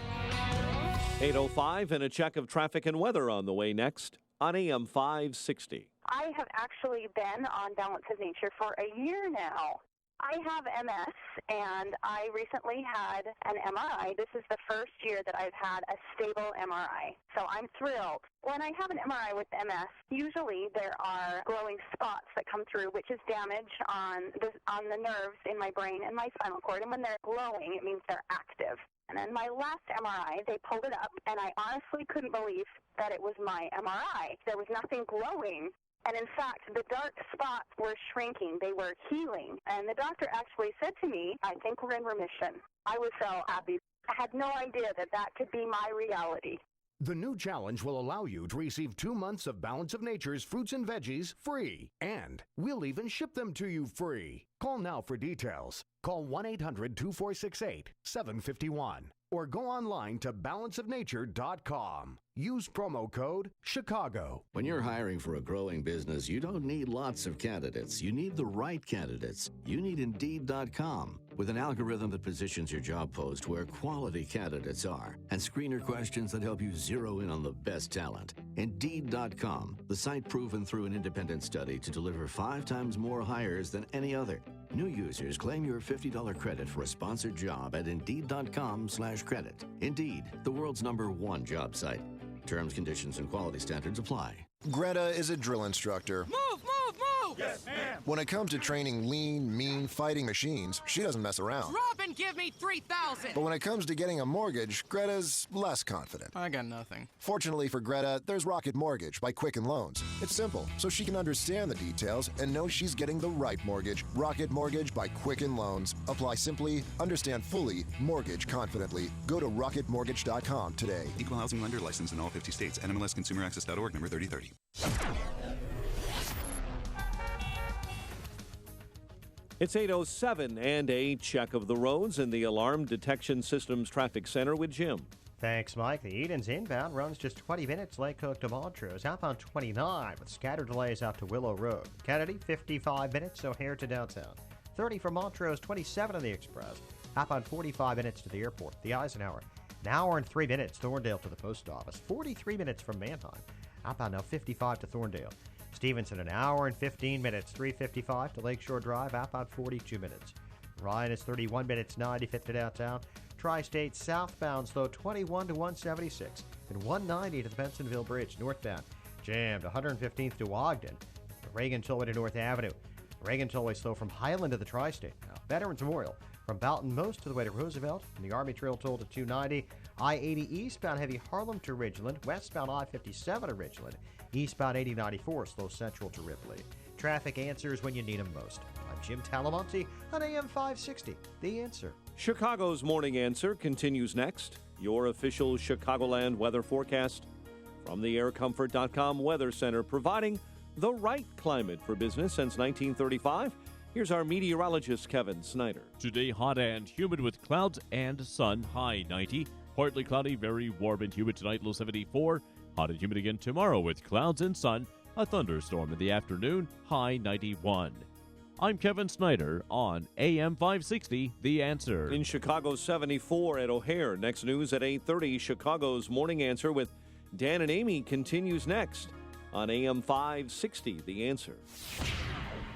8:05 and a check of traffic and weather on the way next on AM 560. I have actually been on Balance of Nature for a year now. I have MS, and I recently had an MRI. This is the first year that I've had a stable MRI, so I'm thrilled. When I have an MRI with MS, usually there are glowing spots that come through, which is damage on the nerves in my brain and my spinal cord, and when they're glowing, it means they're active. And in my last MRI, they pulled it up, and I honestly couldn't believe that it was my MRI. There was nothing glowing. And in fact, the dark spots were shrinking. They were healing. And the doctor actually said to me, I think we're in remission. I was so happy. I had no idea that that could be my reality. The new challenge will allow you to receive 2 months of Balance of Nature's fruits and veggies free. And we'll even ship them to you free. Call now for details. Call 1-800-246-8751 or go online to balanceofnature.com. Use promo code Chicago. When you're hiring for a growing business, you don't need lots of candidates. You need the right candidates. You need Indeed.com. With an algorithm that positions your job post where quality candidates are and screener questions that help you zero in on the best talent. Indeed.com, the site proven through an independent study to deliver 5 times more hires than any other. New users claim your $50 credit for a sponsored job at Indeed.com/credit. Indeed, the world's #1 job site. Terms, conditions, and quality standards apply. Greta is a drill instructor. Move, move, move! Yes, ma'am. When it comes to training lean, mean, fighting machines, she doesn't mess around. Drop and give me $3,000! But when it comes to getting a mortgage, Greta's less confident. I got nothing. Fortunately for Greta, there's Rocket Mortgage by Quicken Loans. It's simple, so she can understand the details and know she's getting the right mortgage. Rocket Mortgage by Quicken Loans. Apply simply, understand fully, mortgage confidently. Go to rocketmortgage.com today. Equal housing lender licensed in all 50 states. NMLSconsumeraccess.org, number 3030. It's 8:07 and a check of the roads in the Alarm Detection Systems Traffic Center with Jim. Thanks, Mike. The Edens inbound runs just 20 minutes. Lake Hook to Montrose. Outbound 29 with scattered delays out to Willow Road. Kennedy, 55 minutes. O'Hare to downtown. 30 from Montrose, 27 on the Express. Outbound 45 minutes to the airport. The Eisenhower. An hour and 3 minutes. Thorndale to the post office. 43 minutes from Manheim. Outbound now 55 to Thorndale. Stevenson, an hour and 15 minutes. 355 to Lakeshore Drive. Outbound 42 minutes. Ryan is 31 minutes. 95th to downtown. Tri-State southbound slow 21 to 176 and 190 to the Bensonville Bridge northbound. Jammed 115th to Ogden. The Reagan Tollway to North Avenue. Reagan Tollway slow from Highland to the Tri-State. Now, Veterans Memorial from Boughton most to the way to Roosevelt. And the Army Trail toll to 290. I-80 eastbound heavy Harlem to Ridgeland. Westbound I-57 to Ridgeland. Eastbound 8094 slow central to Ripley. Traffic answers when you need them most. I'm Jim Talamonte on AM 560. The Answer. Chicago's Morning Answer continues next. Your official Chicagoland weather forecast from the aircomfort.com Weather Center, providing the right climate for business since 1935. Here's our meteorologist, Kevin Snyder. Today, hot and humid with clouds and sun, high 90. Partly cloudy, very warm and humid tonight, low 74. Hot and humid again tomorrow with clouds and sun. A thunderstorm in the afternoon, high 91. I'm Kevin Snyder on AM 560, The Answer. In Chicago, 74 at O'Hare. Next news at 8:30. Chicago's Morning Answer with Dan and Amy continues next on AM 560, The Answer.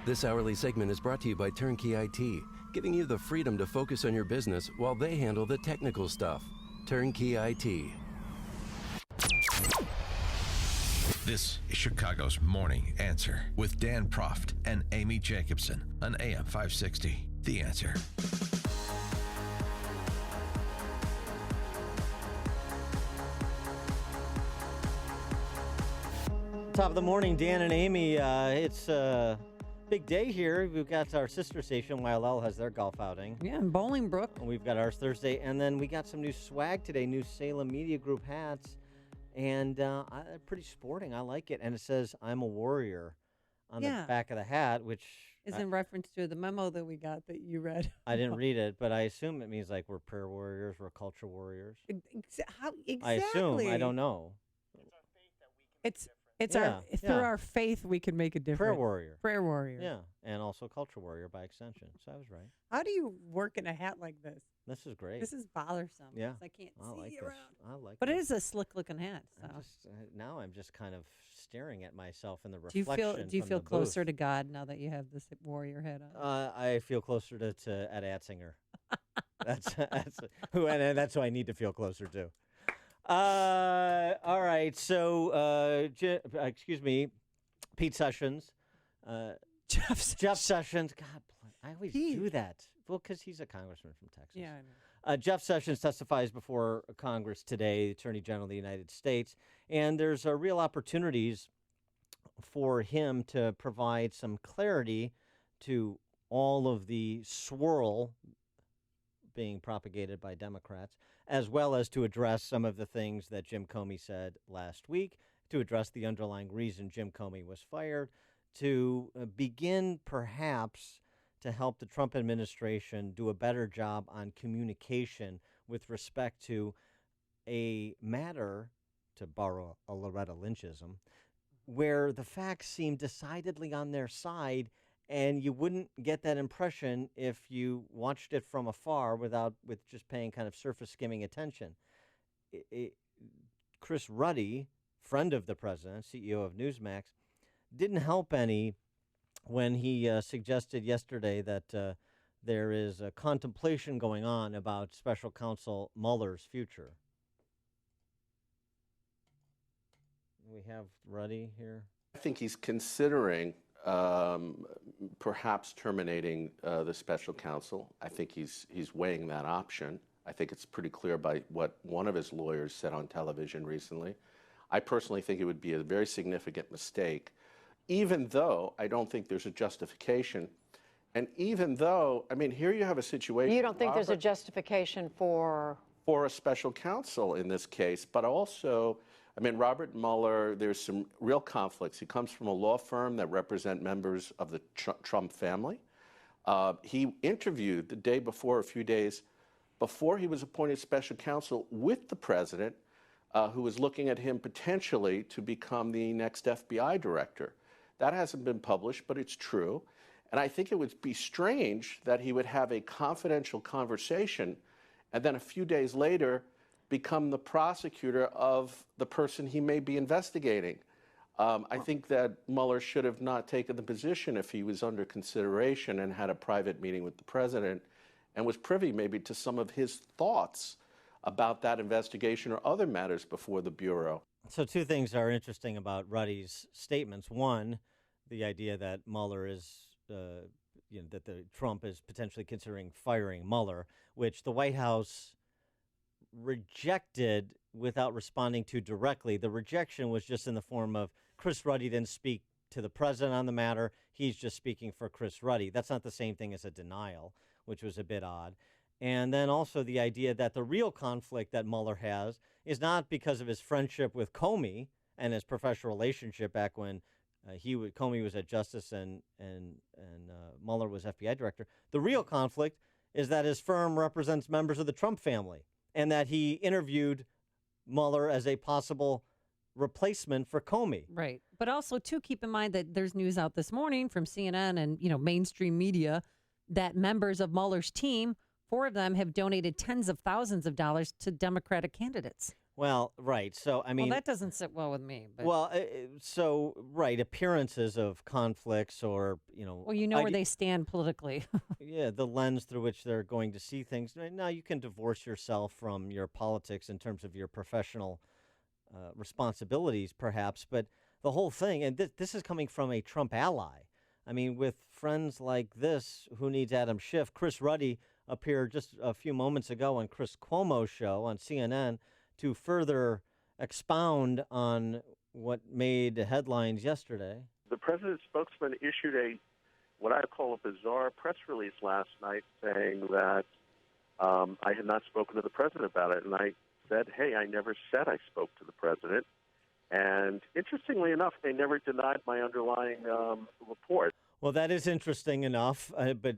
This hourly segment is brought to you by Turnkey IT, giving you the freedom to focus on your business while they handle the technical stuff. Turnkey IT. This is Chicago's Morning Answer with Dan Proft and Amy Jacobson on AM 560. The Answer. Top of the morning, Dan and Amy. It's a big day here. We've got our sister station, YLL, has their golf outing. Yeah, in Bolingbrook. And we've got ours Thursday. And then we got some new swag today, new Salem Media Group hats. And pretty sporting. I like it. And it says, "I'm a warrior" on the back of the hat, which is in reference to the memo that we got that you read. I didn't read it, but I assume it means like we're prayer warriors, we're culture warriors. How exactly? I assume. I don't know. It's through our faith we can make a difference. Prayer warrior. Prayer warrior. Yeah, and also culture warrior by extension. So I was right. How do you work in a hat like this? This is great. This is bothersome. Yeah, I can't like see this. around. I like. But this. it is a slick looking hat. So. Now I'm just kind of staring at myself in the Do you reflection. feel from the closer booth. to God now that you have this warrior hat on? I feel closer to Ed Atzinger. that's who, and that's who I need to feel closer to. All right. So, excuse me, Pete Sessions, Jeff Sessions. God, I always do that. Well, because he's a congressman from Texas. Yeah, I know. Jeff Sessions testifies before Congress today, the Attorney General of the United States, and there's real opportunities for him to provide some clarity to all of the swirl being propagated by Democrats, as well as to address some of the things that Jim Comey said last week, to address the underlying reason Jim Comey was fired, to begin perhaps to help the Trump administration do a better job on communication with respect to a matter, to borrow a Loretta Lynchism, where the facts seem decidedly on their side, and you wouldn't get that impression if you watched it from afar with just paying kind of surface skimming attention. Chris Ruddy, friend of the president, CEO of Newsmax, didn't help any when he suggested yesterday that there is a contemplation going on about Special Counsel Mueller's future. We have Ruddy here. I think he's considering perhaps terminating the special counsel. I think he's weighing that option. I think it's pretty clear by what one of his lawyers said on television recently. I personally think it would be a very significant mistake, even though I don't think there's a justification. And even though, I mean, here you have a situation. You don't think there's a justification for a special counsel in this case, but also, I mean, Robert Mueller, there's some real conflicts. He comes from a law firm that represent members of the Trump family. He interviewed the day before, a few days before he was appointed special counsel with the president, who was looking at him potentially to become the next FBI director. That hasn't been published, but it's true. And I think it would be strange that he would have a confidential conversation and then a few days later become the prosecutor of the person he may be investigating. I think that Mueller should have not taken the position if he was under consideration and had a private meeting with the president and was privy maybe to some of his thoughts about that investigation or other matters before the Bureau. So two things are interesting about Ruddy's statements. One, the idea that Mueller is, that the Trump is potentially considering firing Mueller, which the White House rejected without responding to directly. The rejection was just in the form of Chris Ruddy didn't speak to the president on the matter. He's just speaking for Chris Ruddy. That's not the same thing as a denial, which was a bit odd. And then also the idea that the real conflict that Mueller has is not because of his friendship with Comey and his professional relationship back when Comey was at Justice and Mueller was FBI director. The real conflict is that his firm represents members of the Trump family and that he interviewed Mueller as a possible replacement for Comey. Right. But also, too, keep in mind that there's news out this morning from CNN and, mainstream media that members of Mueller's team, 4 of them, have donated tens of thousands of dollars to Democratic candidates. Well, right. So, I mean... Well, that doesn't sit well with me. But. Well, right, appearances of conflicts or, Well, where they stand politically. Yeah, the lens through which they're going to see things. Now, you can divorce yourself from your politics in terms of your professional responsibilities, perhaps, but the whole thing, and this is coming from a Trump ally. I mean, with friends like this, who needs Adam Schiff? Chris Ruddy appeared just a few moments ago on Chris Cuomo's show on CNN to further expound on what made headlines yesterday. The president's spokesman issued what I call a bizarre press release last night saying that I had not spoken to the president about it. And I said, hey, I never said I spoke to the president. And interestingly enough, they never denied my underlying report. Well, that is interesting enough, but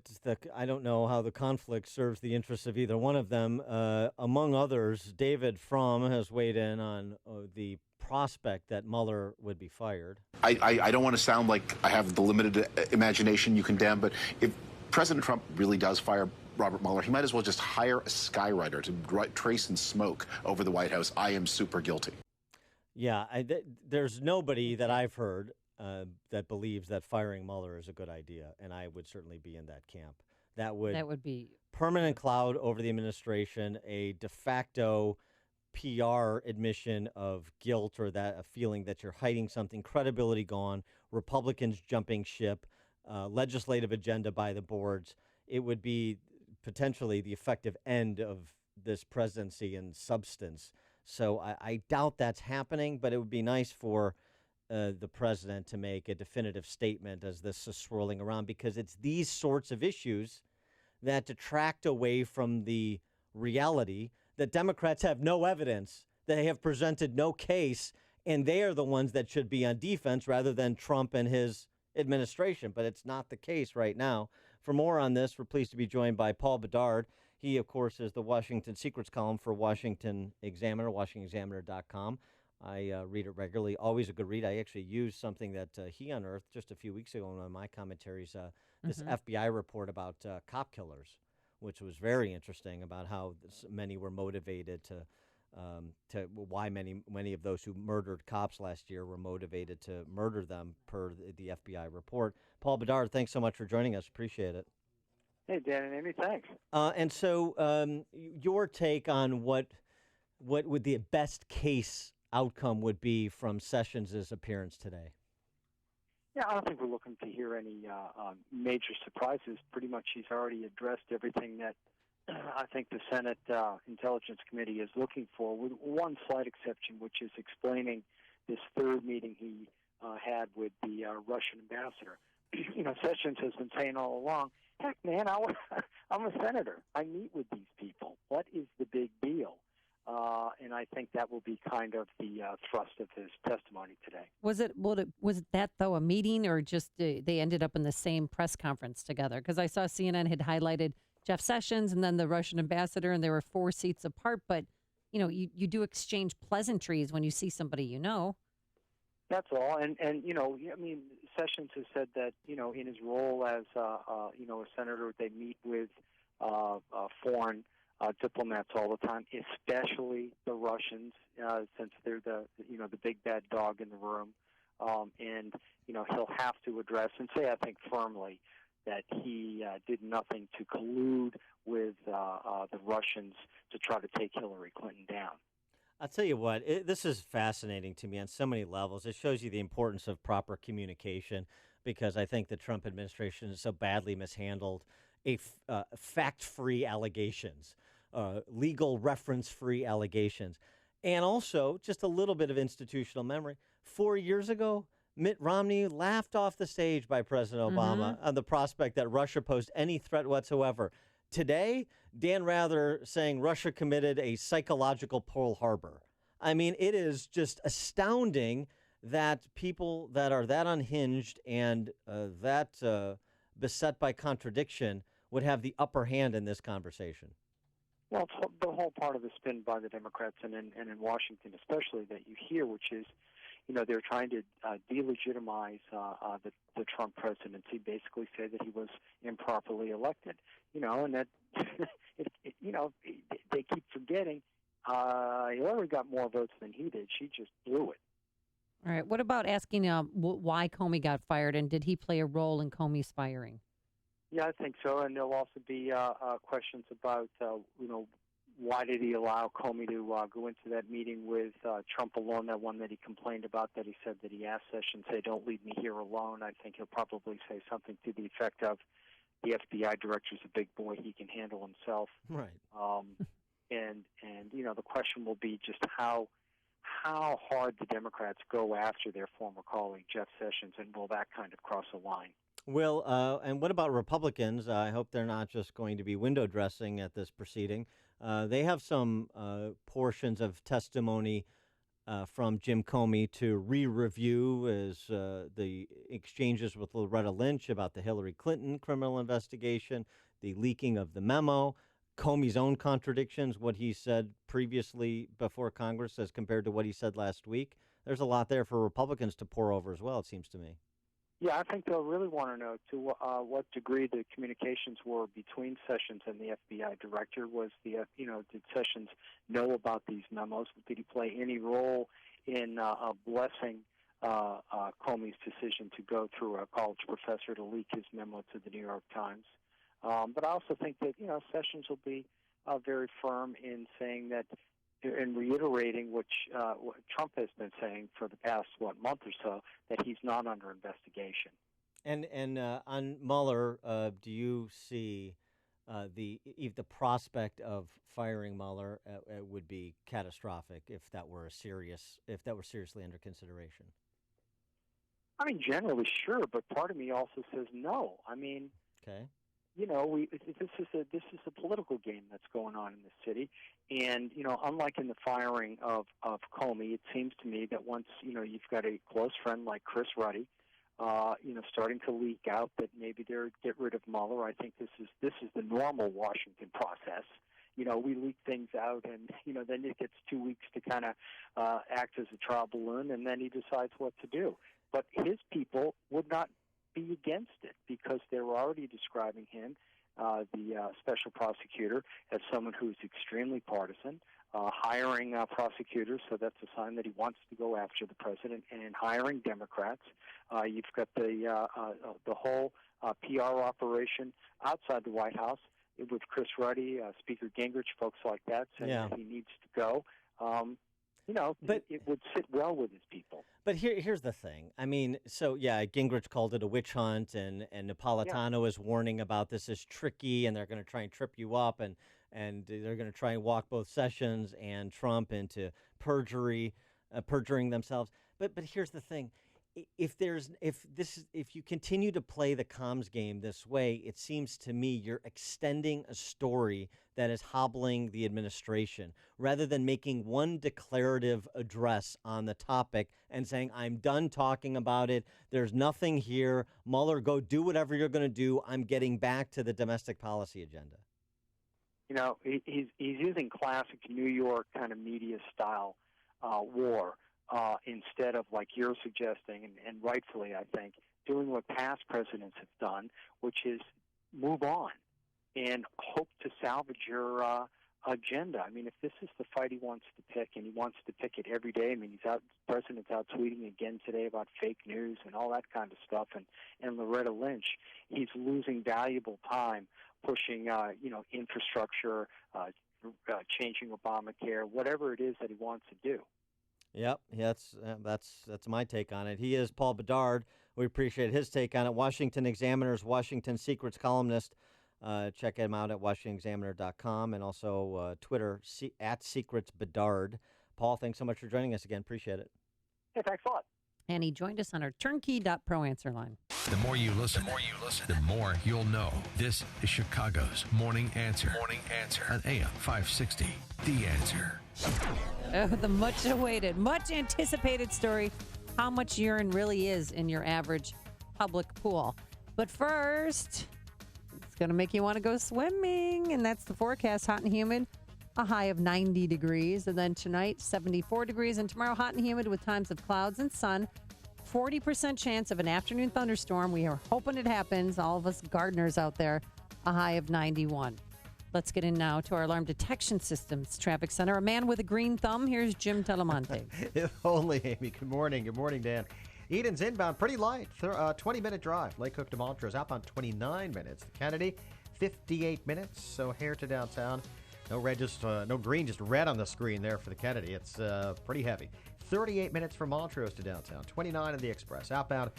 I don't know how the conflict serves the interests of either one of them. Among others, David Fromm has weighed in on the prospect that Mueller would be fired. I don't want to sound like I have the limited imagination you condemn, but if President Trump really does fire Robert Mueller, he might as well just hire a skywriter to trace and smoke over the White House. I am super guilty. Yeah, there's nobody that I've heard that believes that firing Mueller is a good idea, and I would certainly be in that camp. That would be permanent cloud over the administration, a de facto PR admission of guilt or that a feeling that you're hiding something, credibility gone, Republicans jumping ship, legislative agenda by the boards. It would be potentially the effective end of this presidency in substance. So I doubt that's happening, but it would be nice for the president to make a definitive statement as this is swirling around, because it's these sorts of issues that detract away from the reality that Democrats have no evidence. They have presented no case, and they are the ones that should be on defense rather than Trump and his administration. But it's not the case right now. For more on this, we're pleased to be joined by Paul Bedard. He, of course, is the Washington Secrets column for Washington Examiner, WashingtonExaminer.com. I read it regularly. Always a good read. I actually used something that he unearthed just a few weeks ago in one of my commentaries, this FBI report about cop killers, which was very interesting, about how many were motivated to why many of those who murdered cops last year were motivated to murder them per the FBI report. Paul Bedard, thanks so much for joining us. Appreciate it. Hey, Dan and Amy, thanks. And so your take on what would the best case outcome would be from Sessions' appearance today? Yeah, I don't think we're looking to hear any major surprises. Pretty much he's already addressed everything that I think the Senate Intelligence Committee is looking for, with one slight exception, which is explaining this third meeting he had with the Russian ambassador. Sessions has been saying all along, heck, man, I'm a senator. I meet with these people. What is the big deal? And I think that will be kind of the thrust of his testimony today. Was it that, though, a meeting, or just they ended up in the same press conference together? Because I saw CNN had highlighted Jeff Sessions and then the Russian ambassador, and they were 4 seats apart. But, you do exchange pleasantries when you see somebody you know. That's all. And Sessions has said that, in his role as, a senator, they meet with foreign diplomats all the time, especially the Russians, since they're the big bad dog in the room. And he'll have to address and say, I think firmly, that he did nothing to collude with the Russians to try to take Hillary Clinton down. I'll tell you what, this is fascinating to me on so many levels. It shows you the importance of proper communication, because I think the Trump administration has so badly mishandled fact-free allegations, legal reference-free allegations, and also just a little bit of institutional memory. 4 years ago, Mitt Romney laughed off the stage by President Obama on the prospect that Russia posed any threat whatsoever. Today, Dan Rather saying Russia committed a psychological Pearl Harbor. I mean, it is just astounding that people that are that unhinged and that beset by contradiction would have the upper hand in this conversation. Well, it's the whole part of the spin by the Democrats and in Washington especially that you hear, which is, they're trying to delegitimize the Trump presidency, basically say that he was improperly elected. And that, they keep forgetting Hillary got more votes than he did. She just blew it. All right. What about asking why Comey got fired, and did he play a role in Comey's firing? Yeah, I think so. And there'll also be questions about, why did he allow Comey to go into that meeting with Trump alone, that one that he complained about, that he said that he asked Sessions, say, don't leave me here alone? I think he'll probably say something to the effect of, the FBI director's a big boy, he can handle himself. Right. And the question will be just how hard the Democrats go after their former colleague, Jeff Sessions, and will that kind of cross a line? Will, and what about Republicans? I hope they're not just going to be window dressing at this proceeding. They have some portions of testimony from Jim Comey to re-review as the exchanges with Loretta Lynch about the Hillary Clinton criminal investigation, the leaking of the memo, Comey's own contradictions, what he said previously before Congress as compared to what he said last week. There's a lot there for Republicans to pour over as well, it seems to me. Yeah, I think they'll really want to know to what degree the communications were between Sessions and the FBI director. Was did Sessions know about these memos? Did he play any role in blessing Comey's decision to go through a college professor to leak his memo to the New York Times? But I also think that Sessions will be very firm in saying that, and reiterating what Trump has been saying for the past month or so, that he's not under investigation. And on Mueller, do you see the prospect of firing Mueller would be catastrophic if that were seriously under consideration? I mean, generally, sure, but part of me also says no. I mean, okay. This is a political game that's going on in the city, and unlike in the firing of Comey, it seems to me that once you've got a close friend like Chris Ruddy, starting to leak out that maybe they're get rid of Mueller. I think this is the normal Washington process. We leak things out, and then it gets 2 weeks to kind of act as a trial balloon, and then he decides what to do. But his people would not be against it because they were already describing him, the special prosecutor, as someone who's extremely partisan, hiring prosecutors, so that's a sign that he wants to go after the president, and hiring Democrats. You've got the whole PR operation outside the White House with Chris Ruddy, Speaker Gingrich, folks like that saying that he needs to go. But it would sit well with his people. But here's the thing. I mean, so, Gingrich called it a witch hunt, and Napolitano is warning about this is tricky, and they're going to try and trip you up, and they're going to try and walk both Sessions and Trump into perjuring themselves. But here's the thing. If you continue to play the comms game this way, it seems to me you're extending a story that is hobbling the administration rather than making one declarative address on the topic and saying, I'm done talking about it. There's nothing here. Mueller, go do whatever you're going to do. I'm getting back to the domestic policy agenda. He's using classic New York kind of media style war. Instead of, like you're suggesting, and rightfully, I think, doing what past presidents have done, which is move on and hope to salvage your agenda. I mean, if this is the fight he wants to pick, and he wants to pick it every day, I mean, president's out tweeting again today about fake news and all that kind of stuff, and Loretta Lynch, he's losing valuable time pushing, infrastructure, changing Obamacare, whatever it is that he wants to do. Yep, that's my take on it. He is Paul Bedard. We appreciate his take on it. Washington Examiner's Washington Secrets columnist. Check him out at WashingtonExaminer.com and also Twitter at SecretsBedard. Paul, thanks so much for joining us again. Appreciate it. Hey, thanks a lot. And he joined us on our turnkey.pro answer line. The more you listen, the more you'll know. This is Chicago's Morning Answer. Morning Answer on AM 560. The Answer. Oh, the much-awaited, much-anticipated story, how much urine really is in your average public pool. But first, it's going to make you want to go swimming, and that's the forecast, hot and humid, a high of 90 degrees. And then tonight, 74 degrees, and tomorrow, hot and humid with times of clouds and sun. 40% chance of an afternoon thunderstorm. We are hoping it happens, all of us gardeners out there, a high of 91. Let's get in now to our alarm detection systems traffic center. A man with a green thumb. Here's Jim Telemonte. If only, Amy. Good morning. Good morning, Dan. Eden's inbound, pretty light. 20-minute drive. Lake Hook to Montrose outbound 29 minutes. The Kennedy, 58 minutes. So O'Hare to downtown, No red, no green, just red on the screen there for the Kennedy. It's pretty heavy. 38 minutes from Montrose to downtown. 29 in the Express. Outbound,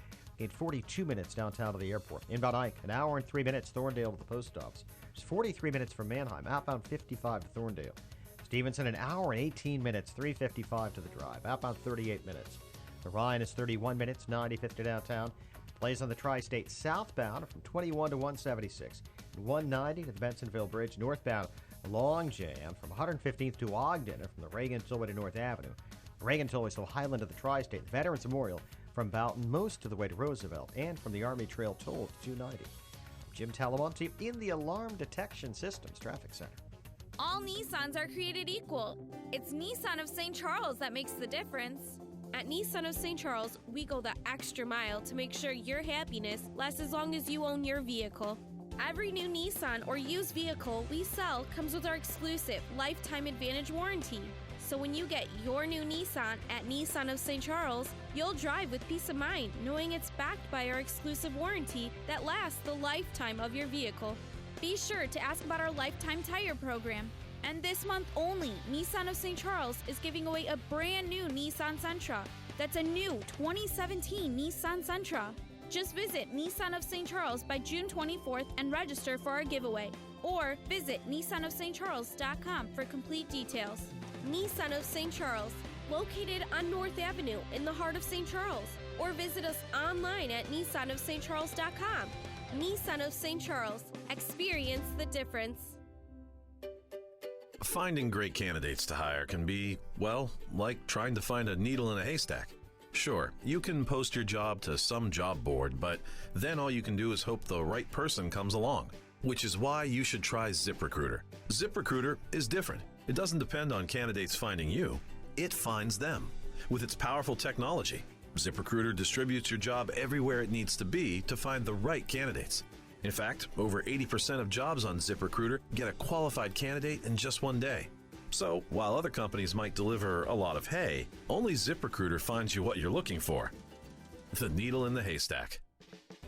42 minutes downtown to the airport. Inbound Ike, an hour and 3 minutes. Thorndale to the post office. It's 43 minutes from Manheim. Outbound, 55 to Thorndale. Stevenson, an hour and 18 minutes. 3:55 to the drive. Outbound, 38 minutes. The Ryan is 31 minutes. 95th to downtown. Plays on the Tri-State southbound from 21 to 176. 190 to the Bensonville Bridge. Northbound, a long jam from 115th to Ogden and from the Reagan Tollway to North Avenue. Reagan Tollway to Highland to the Tri-State. The Veterans Memorial from Boughton most of the way to Roosevelt, and from the Army Trail Toll to 290. Jim Talamonte in the Alarm Detection Systems Traffic Center. All Nissans are created equal. It's Nissan of St. Charles that makes the difference. At Nissan of St. Charles, we go the extra mile to make sure your happiness lasts as long as you own your vehicle. Every new Nissan or used vehicle we sell comes with our exclusive Lifetime Advantage warranty. So when you get your new Nissan at Nissan of St. Charles, you'll drive with peace of mind knowing it's backed by our exclusive warranty that lasts the lifetime of your vehicle. Be sure to ask about our Lifetime Tire program. And this month only, Nissan of St. Charles is giving away a brand new Nissan Sentra. That's a new 2017 Nissan Sentra. Just visit Nissan of St. Charles by June 24th and register for our giveaway. Or visit nissanofstcharles.com for complete details. Nissan of St. Charles, located on North Avenue in the heart of St. Charles. Or visit us online at nissanofstcharles.com. Nissan of St. Charles. Experience the difference. Finding great candidates to hire can be, well, like trying to find a needle in a haystack. Sure, you can post your job to some job board, but then all you can do is hope the right person comes along, which is why you should try ZipRecruiter. ZipRecruiter is different. It doesn't depend on candidates finding you. It finds them. With its powerful technology, ZipRecruiter distributes your job everywhere it needs to be to find the right candidates. In fact, over 80% of jobs on ZipRecruiter get a qualified candidate in just one day. So, while other companies might deliver a lot of hay, only ZipRecruiter finds you what you're looking for. The needle in the haystack.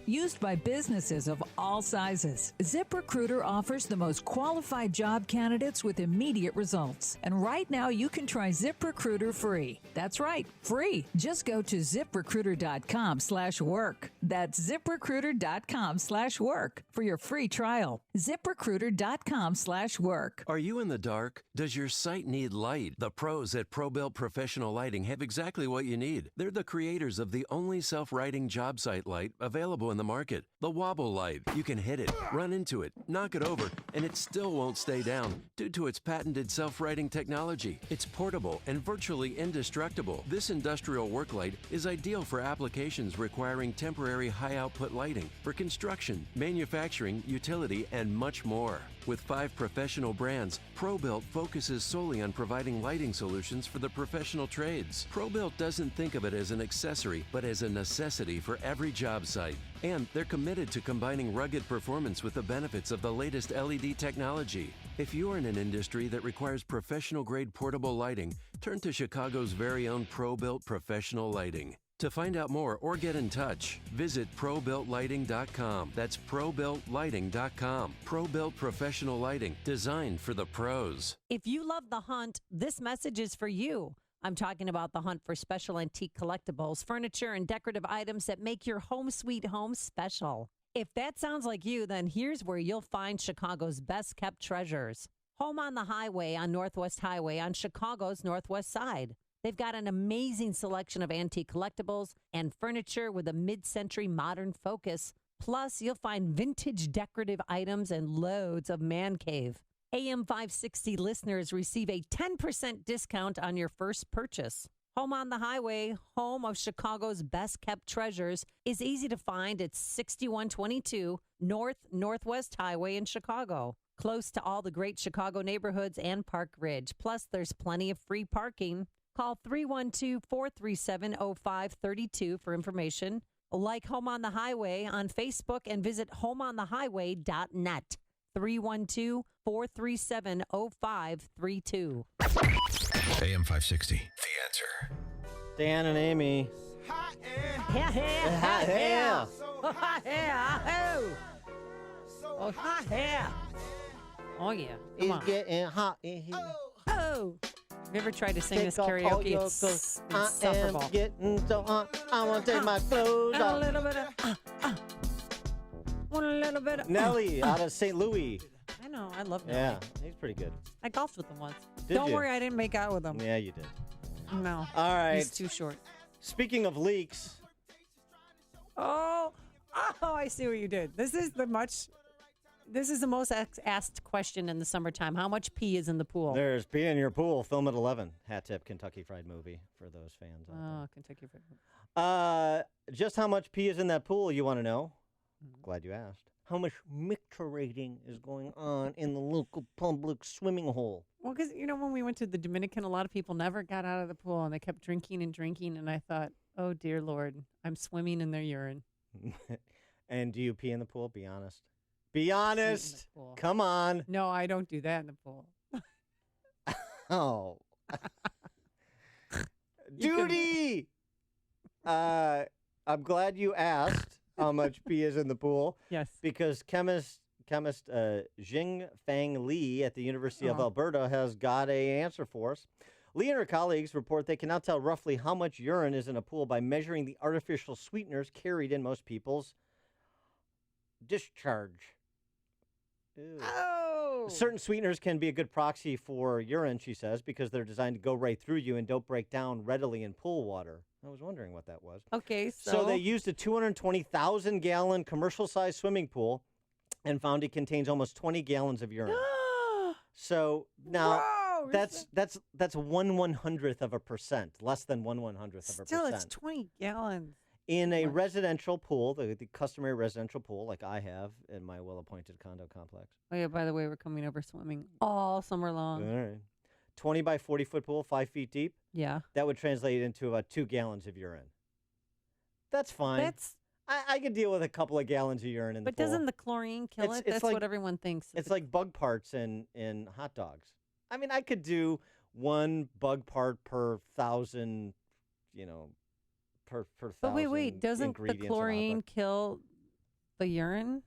Used by businesses of all sizes, ZipRecruiter offers the most qualified job candidates with immediate results. And right now you can try ZipRecruiter free. That's right, free. Just go to ZipRecruiter.com/work. That's ZipRecruiter.com/work for your free trial. ZipRecruiter.com/work. Are you in the dark? Does your site need light? The pros at ProBuilt Professional Lighting have exactly what you need. They're the creators of the only self-lighting job site light available in the market. The Wobble Light. You can hit it, run into it, knock it over, and it still won't stay down due to its patented self-lighting technology. It's portable and virtually indestructible. This industrial work light is ideal for applications requiring temporary high-output lighting for construction, manufacturing, utility, and much more. With 5 professional brands, ProBuilt focuses solely on providing lighting solutions for the professional trades. ProBuilt doesn't think of it as an accessory, but as a necessity for every job site. And they're committed to combining rugged performance with the benefits of the latest LED technology. If you're in an industry that requires professional-grade portable lighting, turn to Chicago's very own ProBuilt Professional Lighting. To find out more or get in touch, visit ProBuiltLighting.com. That's ProBuiltLighting.com. ProBuilt Professional Lighting, designed for the pros. If you love the hunt, this message is for you. I'm talking about the hunt for special antique collectibles, furniture, and decorative items that make your home sweet home special. If that sounds like you, then here's where you'll find Chicago's best kept treasures. Home on the Highway on Northwest Highway on Chicago's northwest side. They've got an amazing selection of antique collectibles and furniture with a mid-century modern focus. Plus, you'll find vintage decorative items and loads of man cave. AM 560 listeners receive a 10% discount on your first purchase. Home on the Highway, home of Chicago's best kept treasures, is easy to find at 6122 Northwest Highway in Chicago. Close to all the great Chicago neighborhoods and Park Ridge. Plus, there's plenty of free parking. Call 312-437-0532 for information. Like Home on the Highway on Facebook and visit homeonthehighway.net. 312-437-0532. AM 560, The Answer. Dan and Amy. Yeah. Yeah. Oh, yeah. Oh, yeah. Come It's on. getting hot in here. Oh. Have you ever tried to sing Take this off all karaoke? your It's clothes. I insufferable. am getting so hot. I want to take my clothes And a off. little bit of... Want a little bit of... Nelly out of St. Louis. I know. I love Nelly. Yeah, he's pretty good. I golfed with him once. Did Don't you? worry, I didn't make out with him. Yeah, you did. No. All right. He's too short. Speaking of leaks, Oh, I see what you did. This is the most asked question in the summertime. How much pee is in the pool? there's pee in your pool. Film at 11. Hat tip Kentucky Fried Movie for those fans. out Oh, Kentucky Fried Movie. there. Just how much pee is in that pool? You want to know? Glad you asked. How much micturating is going on in the local public swimming hole? Well, because, when we went to the Dominican, a lot of people never got out of the pool, and they kept drinking and drinking, and I thought, oh, dear Lord, I'm swimming in their urine. And do you pee in the pool? Be honest. Be honest. pool. Come on. No, I don't do that in the pool. Oh. Duty! I'm glad you asked how much pee is in the pool. Yes. Because chemist Jing Fang Lee at the University of Oh. Alberta has got a answer for us. Lee and her colleagues report they can now tell roughly how much urine is in a pool by measuring the artificial sweeteners carried in most people's discharge. Ew. Oh! Certain sweeteners can be a good proxy for urine, she says, because they're designed to go right through you and don't break down readily in pool water. I was wondering what that was. Okay, So they used a 220,000-gallon commercial-sized swimming pool and found it contains almost 20 gallons of urine. So now Whoa, that's 1/100th of a percent, less than 1/100th of a Still, percent. it's 20 gallons. In a residential pool, the customary residential pool like I have in my well-appointed condo complex. Oh, yeah, by the way, we're coming over swimming all summer long. All right. 20 by 40-foot pool, 5 feet deep. Yeah. That would translate into about 2 gallons of urine. That's fine. That's... I could deal with a couple of gallons of urine in the But pool. doesn't the chlorine kill It's- it? it's That's like- what everyone thinks. It's like bug parts in hot dogs. I mean, I could do 1 bug part per 1,000, per 1,000 But wait, doesn't the ingredients in a hot chlorine dog. kill the urine?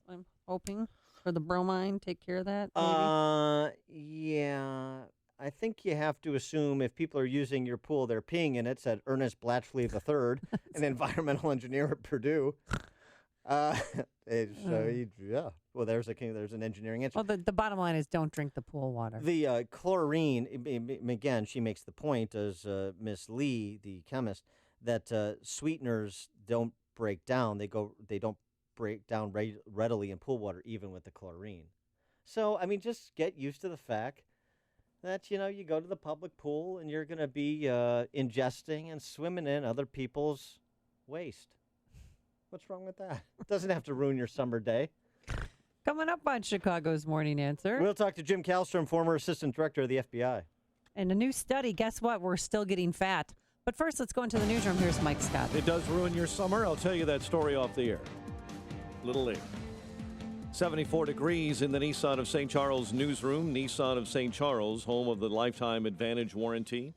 I'm hoping. Or the bromine take care of that, maybe? Yeah. I think you have to assume if people are using your pool, they're peeing in it, said Ernest Blatchley III, an environmental engineer at Purdue. Yeah. Well, there's an engineering answer. Well, the bottom line is don't drink the pool water. The chlorine, again, she makes the point, as Miss Lee, the chemist, that sweeteners don't break down. They don't break down readily in pool water, even with the chlorine. So, I mean, just get used to the fact that, you go to the public pool and you're going to be ingesting and swimming in other people's waste. What's wrong with that? It doesn't have to ruin your summer day. Coming up on Chicago's Morning Answer. We'll talk to Jim Kallstrom, former assistant director of the FBI. And a new study, guess what? We're still getting fat. But first, let's go into the newsroom. Here's Mike Scott. It does ruin your summer. I'll tell you that story off the air. Little later. 74 degrees in the Nissan of St. Charles newsroom. Nissan of St. Charles, home of the Lifetime Advantage warranty.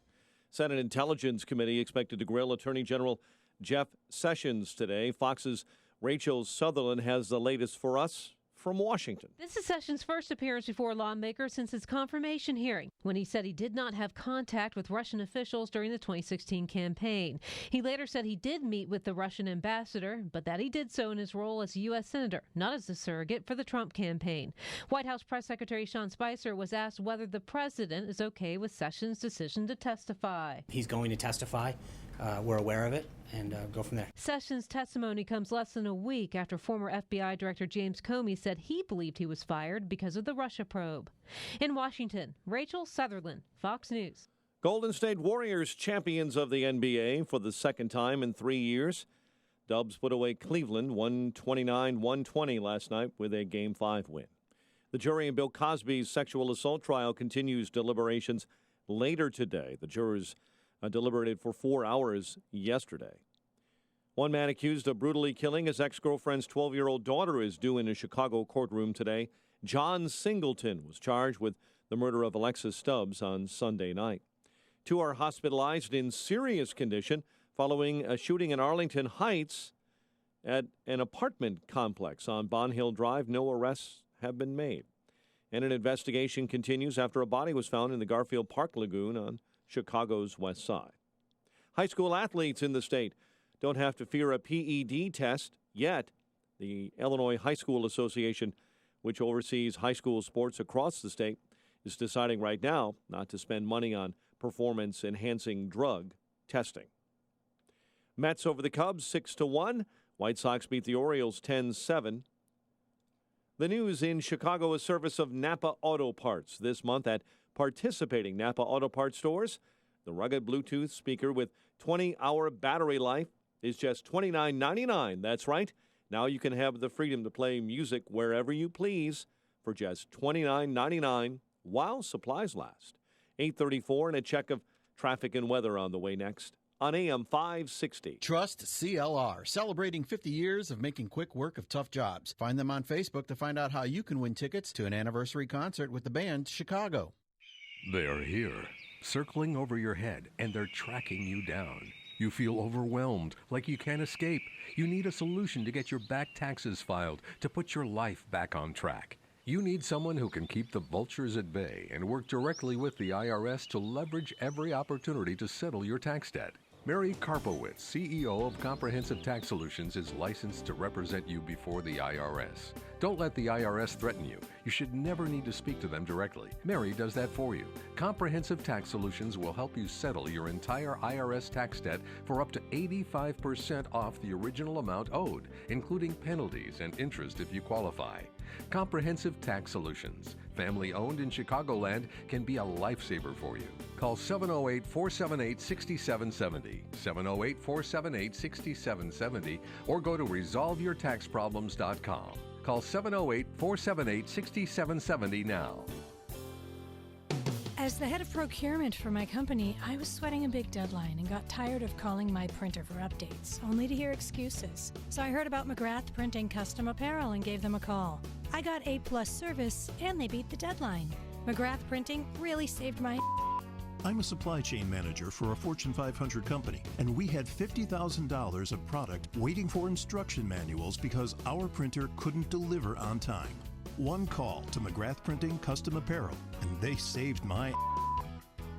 Senate Intelligence Committee expected to grill Attorney General Jeff Sessions today. Fox's Rachel Sutherland has the latest for us from Washington. This is Sessions' first appearance before lawmakers since his confirmation hearing, when he said he did not have contact with Russian officials during the 2016 campaign. He later said he did meet with the Russian ambassador, but that he did so in his role as a U.S. senator, not as a surrogate for the Trump campaign. White House Press Secretary Sean Spicer was asked whether the president is okay with Sessions' decision to testify. He's going to testify. We're aware of it, and go from there. Sessions' testimony comes less than a week after former FBI Director James Comey said he believed he was fired because of the Russia probe. In Washington, Rachel Sutherland, Fox News. Golden State Warriors champions of the NBA for the second time in 3 years. Dubs put away Cleveland 129-120 last night with a Game 5 win. The jury in Bill Cosby's sexual assault trial continues deliberations later today. The jurors deliberated for 4 hours yesterday. One man accused of brutally killing his ex-girlfriend's 12-year-old daughter is due in a Chicago courtroom today. John Singleton was charged with the murder of Alexis Stubbs on Sunday night. 2 are hospitalized in serious condition following a shooting in Arlington Heights at an apartment complex on Bond Hill Drive. No arrests have been made. And an investigation continues after a body was found in the Garfield Park Lagoon on Chicago's west side. High school athletes in the state don't have to fear a PED test yet. The Illinois High School Association, which oversees high school sports across the state, is deciding right now not to spend money on performance-enhancing drug testing. Mets over the Cubs 6-1. White Sox beat the Orioles 10-7. The news in Chicago is service of Napa Auto Parts. This month at participating Napa Auto Parts stores, the rugged Bluetooth speaker with 20-hour battery life is just $29.99. That's right. Now you can have the freedom to play music wherever you please for just $29.99 while supplies last. 8:34 and a check of traffic and weather on the way next on AM 560. Trust CLR, celebrating 50 years of making quick work of tough jobs. Find them on Facebook to find out how you can win tickets to an anniversary concert with the band Chicago. They are here, circling over your head, and they're tracking you down. You feel overwhelmed, like you can't escape. You need a solution to get your back taxes filed, to put your life back on track. You need someone who can keep the vultures at bay and work directly with the IRS to leverage every opportunity to settle your tax debt. Mary Karpowitz, CEO of Comprehensive Tax Solutions, is licensed to represent you before the IRS. Don't let the IRS threaten you. You should never need to speak to them directly. Mary does that for you. Comprehensive Tax Solutions will help you settle your entire IRS tax debt for up to 85% off the original amount owed, including penalties and interest if you qualify. Comprehensive Tax Solutions, family owned in Chicagoland, can be a lifesaver for you. Call 708-478-6770, 708-478-6770, or go to resolveyourtaxproblems.com. Call 708-478-6770 now. As the head of procurement for my company, I was sweating a big deadline and got tired of calling my printer for updates, only to hear excuses. So I heard about McGrath Printing Custom Apparel and gave them a call. I got A+ service and they beat the deadline. McGrath Printing really saved my... I'm a supply chain manager for a Fortune 500 company, and we had $50,000 of product waiting for instruction manuals because our printer couldn't deliver on time. One call to McGrath Printing Custom Apparel, and they saved my...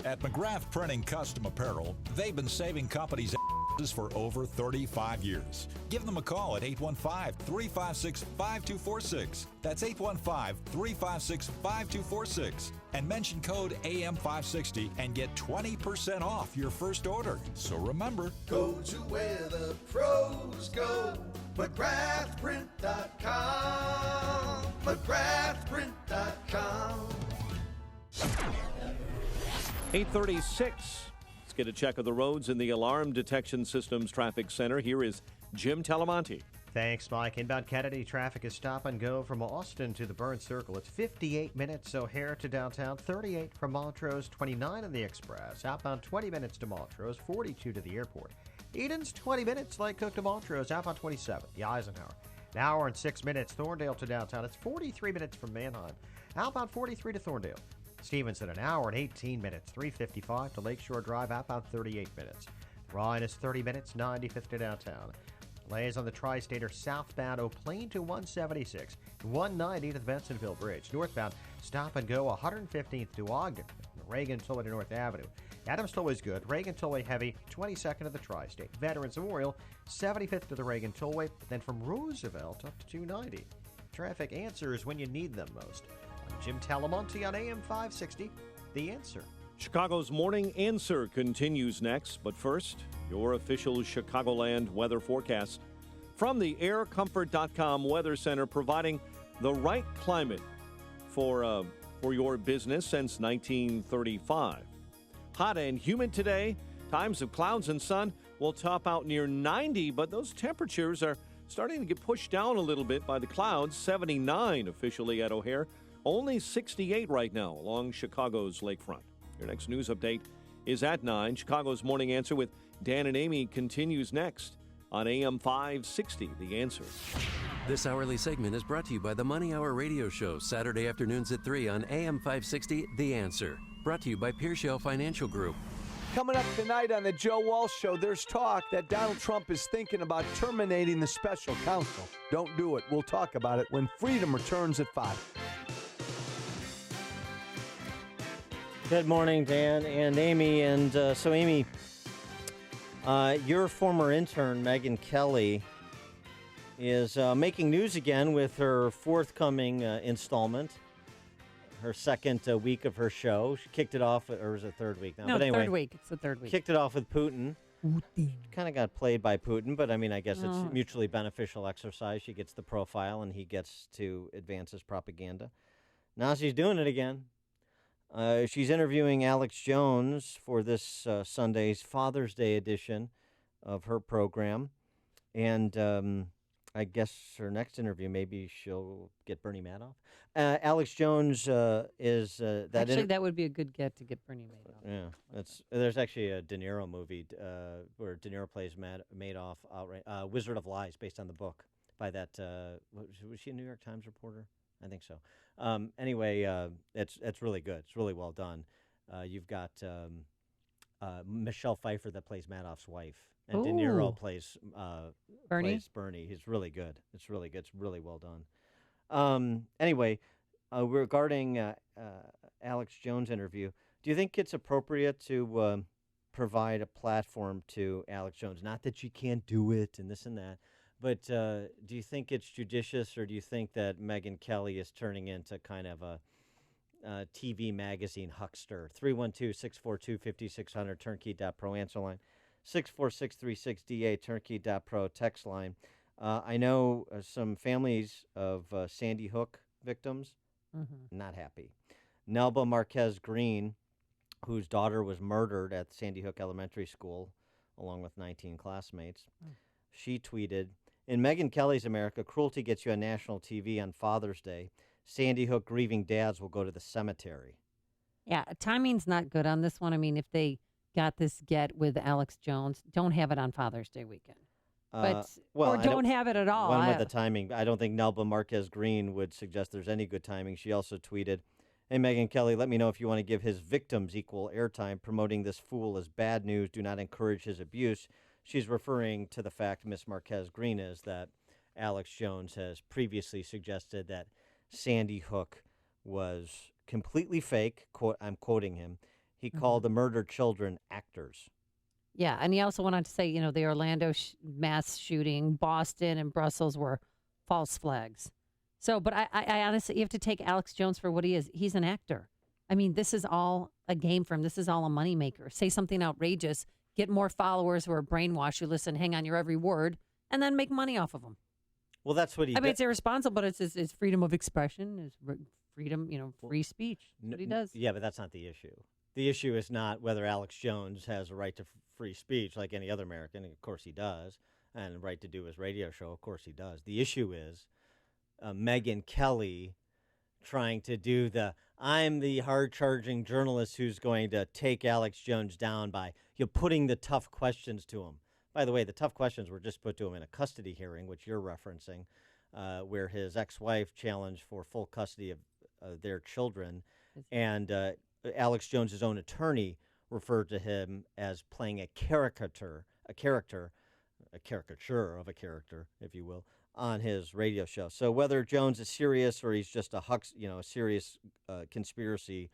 At McGrath Printing Custom Apparel, they've been saving companies for over 35 years. Give them a call at 815-356-5246. That's 815-356-5246. And mention code AM560 and get 20% off your first order. So remember, go to where the pros go. McGrathPrint.com. McGrathPrint.com. 8:36. Let's get a check of the roads in the Alarm Detection Systems Traffic Center. Here is Jim Talamonte. Thanks, Mike. Inbound Kennedy traffic is stop and go from Austin to the Burn Circle. It's 58 minutes O'Hare to downtown, 38 from Montrose, 29 on the Express. Outbound 20 minutes to Montrose, 42 to the airport. Eden's 20 minutes, Lake Cook to Montrose, outbound 27, the Eisenhower. An hour and 6 minutes, Thorndale to downtown. It's 43 minutes from Manheim. Outbound 43 to Thorndale. Stevenson, an hour and 18 minutes, 355 to Lakeshore Drive, outbound 38 minutes. Ryan is 30 minutes, 95th to downtown. Delays on the Tri-State are southbound Eau Plaine to 176, 190 to the Bensonville Bridge. Northbound, stop and go 115th to Ogden, Reagan Tollway to North Avenue. Adams Tollway is good. Reagan Tollway heavy, 22nd to the Tri-State. Veterans Memorial, 75th to the Reagan Tollway, then from Roosevelt up to 290. Traffic answers when you need them most. I'm Jim Talamonte on AM 560, The Answer. Chicago's Morning Answer continues next, but first, your official Chicagoland weather forecast from the aircomfort.com Weather Center, providing the right climate for your business since 1935. Hot and humid today. Times of clouds and sun will top out near 90, but those temperatures are starting to get pushed down a little bit by the clouds. 79 officially at O'Hare. Only 68 right now along Chicago's lakefront. Your next news update is at 9. Chicago's Morning Answer with Dan and Amy continues next on AM 560, The Answer. This hourly segment is brought to you by the Money Hour radio show, Saturday afternoons at 3 on AM 560, The Answer. Brought to you by Pearshell Financial Group. Coming up tonight on the Joe Walsh Show, there's talk that Donald Trump is thinking about terminating the special counsel. Don't do it. We'll talk about it when Freedom returns at 5. Good morning, Dan and Amy. And so, Amy, your former intern, Megyn Kelly, is making news again with her forthcoming installment, her second week of her show. She kicked it off, or is it third week now? No, but anyway, third week. It's the third week. Kicked it off with Putin. Kind of got played by Putin, but I mean, I guess Oh. it's mutually beneficial exercise. She gets the profile, and he gets to advance his propaganda. Now she's doing it again. She's interviewing Alex Jones for this Sunday's Father's Day edition of her program. And I guess her next interview, maybe she'll get Bernie Madoff. Alex Jones is that. Actually, that would be a good get to get Bernie Madoff. Yeah, there's actually a De Niro movie where De Niro plays Madoff outright. Wizard of Lies, based on the book by that. Was she a New York Times reporter? I think so. Anyway, it's really good. It's really well done. You've got Michelle Pfeiffer that plays Madoff's wife, and De Niro plays Bernie. Plays Bernie. He's really good. It's really good. It's really well done. Anyway, regarding Alex Jones' interview, do you think it's appropriate to provide a platform to Alex Jones? Not that she can't do it and this and that, but do you think it's judicious, or do you think that Megyn Kelly is turning into kind of a TV magazine huckster? 312-642-5600, turnkey.pro answer line. 64636DA, turnkey.pro text line. I know some families of Sandy Hook victims, not happy. Nelba Marquez Green, whose daughter was murdered at Sandy Hook Elementary School, along with 19 classmates, she tweeted, "In Megyn Kelly's America, cruelty gets you on national TV on Father's Day. Sandy Hook grieving dads will go to the cemetery." Yeah, timing's not good on this one. I mean, if they got this get with Alex Jones, don't have it on Father's Day weekend. But well, or don't have it at all. One with the timing. I don't think Nelba Marquez Green would suggest there's any good timing. She also tweeted, "Hey, Megyn Kelly, let me know if you want to give his victims equal airtime. Promoting this fool is bad news. Do not encourage his abuse." She's referring to the fact, Miss Marquez Green, is that Alex Jones has previously suggested that Sandy Hook was completely fake. I'm quoting him. He called the murdered children actors. Yeah, and he also went on to say, the Orlando mass shooting, Boston and Brussels were false flags. So, but I honestly, you have to take Alex Jones for what he is. He's an actor. I mean, this is all a game for him. This is all a moneymaker. Say something outrageous, get more followers who are brainwashed, who listen, hang on your every word, and then make money off of them. Well, that's what he I mean, it's irresponsible, but it's freedom of expression, it's freedom, free speech. That's what he does. Yeah, but that's not the issue. The issue is not whether Alex Jones has a right to free speech like any other American. Of course he does. And a right to do his radio show. Of course he does. The issue is Megyn Kelly trying to do I'm the hard-charging journalist who's going to take Alex Jones down by putting the tough questions to him. By the way, the tough questions were just put to him in a custody hearing, which you're referencing, where his ex-wife challenged for full custody of their children. And Alex Jones' own attorney referred to him as playing a caricature of a character, if you will, on his radio show. So whether Jones is serious or he's just a serious conspiracy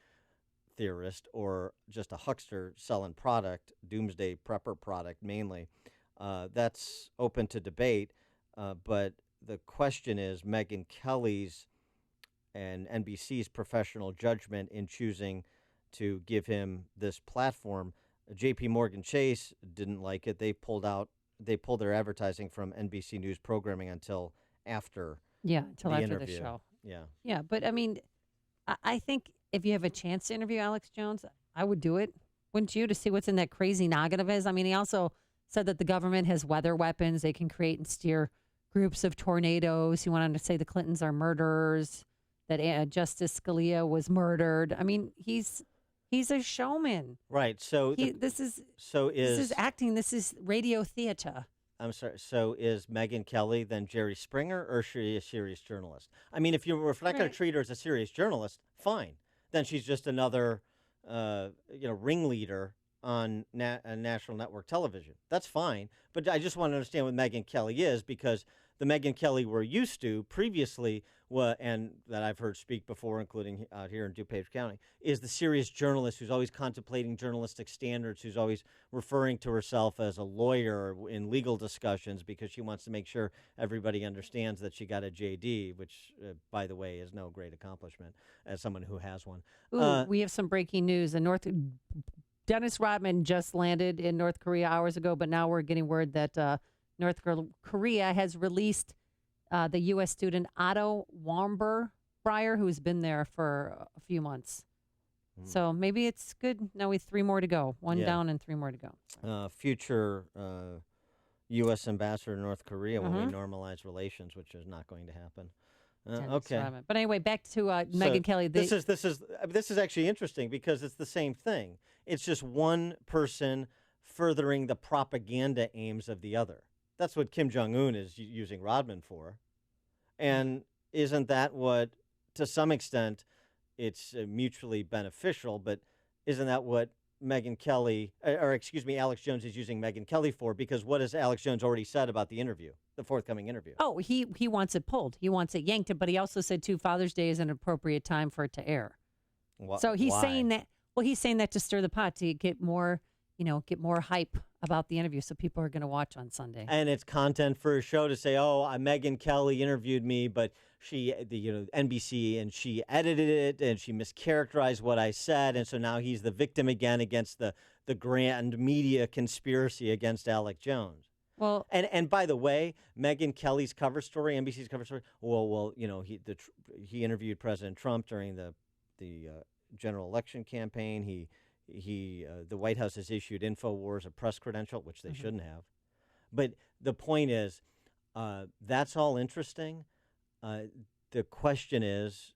theorist or just a huckster selling product, doomsday prepper product mainly, that's open to debate. But the question is Megyn Kelly's and NBC's professional judgment in choosing to give him this platform. J.P. Morgan Chase didn't like it. They pulled their advertising from NBC News programming until after until the after interview. the show. Yeah. But I mean, I think if you have a chance to interview Alex Jones, I would do it, wouldn't you, to see what's in that crazy noggin of his? I mean, he also said that the government has weather weapons. They can create and steer groups of tornadoes. He went on to say the Clintons are murderers, that Justice Scalia was murdered. I mean, he's a showman. Right. So this is acting. This is radio theater. I'm sorry. So is Megyn Kelly then Jerry Springer, or is she a serious journalist? I mean, if you're not going to treat her as a serious journalist, fine. Then she's just another, ringleader on national network television. That's fine. But I just want to understand what Megyn Kelly is, because the Megyn Kelly we're used to previously, and that I've heard speak before, including out here in DuPage County, is the serious journalist who's always contemplating journalistic standards, who's always referring to herself as a lawyer in legal discussions because she wants to make sure everybody understands that she got a JD, which, by the way, is no great accomplishment as someone who has one. Ooh, we have some breaking news. Dennis Rodman just landed in North Korea hours ago, but now we're getting word that North Korea has released the U.S. student Otto Warmbier, who's been there for a few months. So maybe it's good. Now we have 3 more to go. One down and 3 more to go. Future U.S. ambassador to North Korea when we normalize relations, which is not going to happen. Okay. Rodman. But anyway, back to Megyn Kelly. This is actually interesting because it's the same thing. It's just one person furthering the propaganda aims of the other. That's what Kim Jong-un is using Rodman for. And isn't that what, to some extent, it's mutually beneficial, but isn't that what Megyn Kelly, Alex Jones is using Megyn Kelly for? Because what has Alex Jones already said about the interview, the forthcoming interview? Oh, he wants it pulled. He wants it yanked, but he also said, too, Father's Day is an appropriate time for it to air. So he's saying that, he's saying that to stir the pot, to get more hype about the interview, so people are going to watch on Sunday. And it's content for a show to say, Megyn Kelly interviewed me, but NBC, and she edited it, and she mischaracterized what I said, and so now he's the victim again against the grand media conspiracy against Alex Jones. Well, and by the way, Megyn Kelly's cover story, NBC's cover story. He interviewed President Trump during the general election campaign. The White House has issued InfoWars a press credential, which they shouldn't have. But the point is, that's all interesting. The question is,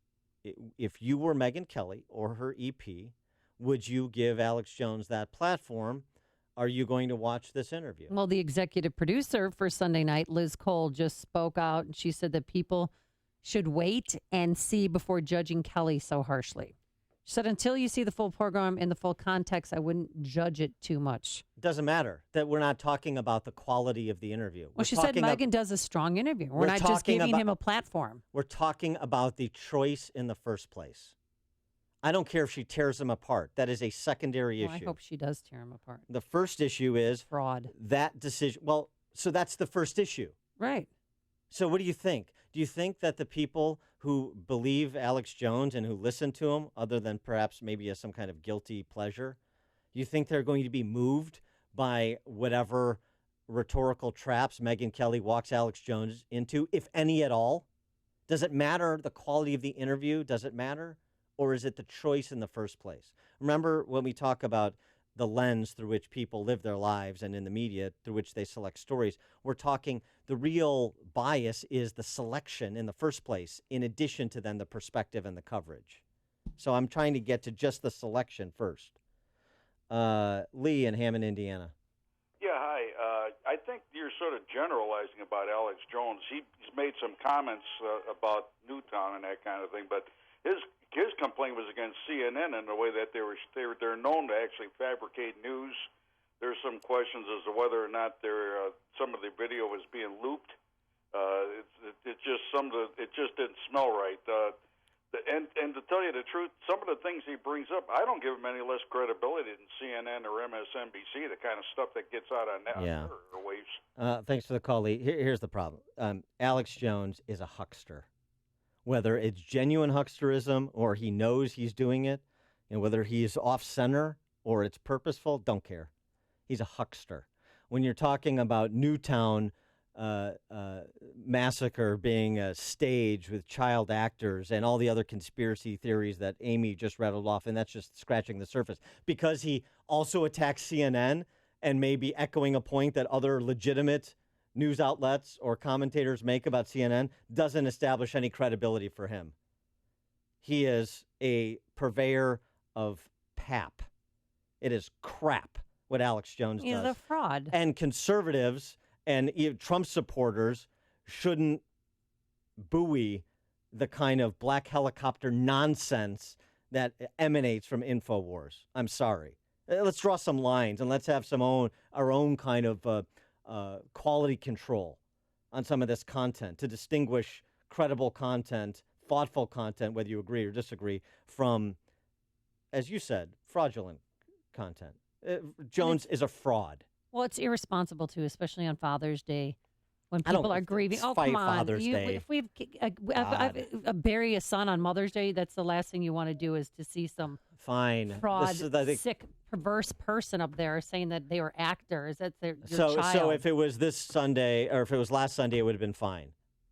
if you were Megyn Kelly or her EP, would you give Alex Jones that platform? Are you going to watch this interview? Well, the executive producer for Sunday night, Liz Cole, just spoke out, and she said that people should wait and see before judging Kelly so harshly. She said, until you see the full program in the full context, I wouldn't judge it too much. Doesn't matter. That we're not talking about the quality of the interview. Well, she said Megyn does a strong interview. We're not just giving him a platform. We're talking about the choice in the first place. I don't care if she tears him apart. That is a secondary issue. I hope she does tear him apart. The first issue is fraud. That decision. Well, so that's the first issue. Right. So what do you think? Do you think that the people who believe Alex Jones and who listen to him, other than perhaps maybe as some kind of guilty pleasure, do you think they're going to be moved by whatever rhetorical traps Megyn Kelly walks Alex Jones into, if any at all? Does it matter the quality of the interview? Does it matter? Or is it the choice in the first place? Remember when we talk about the lens through which people live their lives and in the media through which they select stories, we're talking the real bias is the selection in the first place, in addition to then the perspective and the coverage. So I'm trying to get to just the selection first. Lee in Hammond, Indiana. Yeah, hi. I think you're sort of generalizing about Alex Jones. He's made some comments about Newtown and that kind of thing, but his complaint was against CNN in the way that they're known to actually fabricate news. There's some questions as to whether or not some of the video was being looped. It just didn't smell right. And to tell you the truth, some of the things he brings up, I don't give him any less credibility than CNN or MSNBC. The kind of stuff that gets out on that airwaves. Thanks for the call, Lee. Here's the problem. Alex Jones is a huckster. Whether it's genuine hucksterism or he knows he's doing it, and whether he's off-center or it's purposeful, don't care. He's a huckster. When you're talking about Newtown massacre being a stage with child actors and all the other conspiracy theories that Amy just rattled off, and that's just scratching the surface, because he also attacks CNN and may be echoing a point that other legitimate news outlets or commentators make about CNN, doesn't establish any credibility for him. He is a purveyor of pap. It is crap what Alex Jones does. He's a fraud. And conservatives and Trump supporters shouldn't buoy the kind of black helicopter nonsense that emanates from InfoWars. I'm sorry. Let's draw some lines and let's have our own kind of quality control. on some of this content to distinguish credible content, thoughtful content, whether you agree or disagree, from, as you said, fraudulent content. Jones is a fraud. Well, it's irresponsible, too, especially on Father's Day when I don't people are grieving. Oh, fight come on. Father's Day. If we bury a son on Mother's Day, that's the last thing you want to do is to see some fraud, sick, perverse person up there saying that they were actors. That's your child. So if it was this Sunday, or if it was last Sunday, it would have been fine.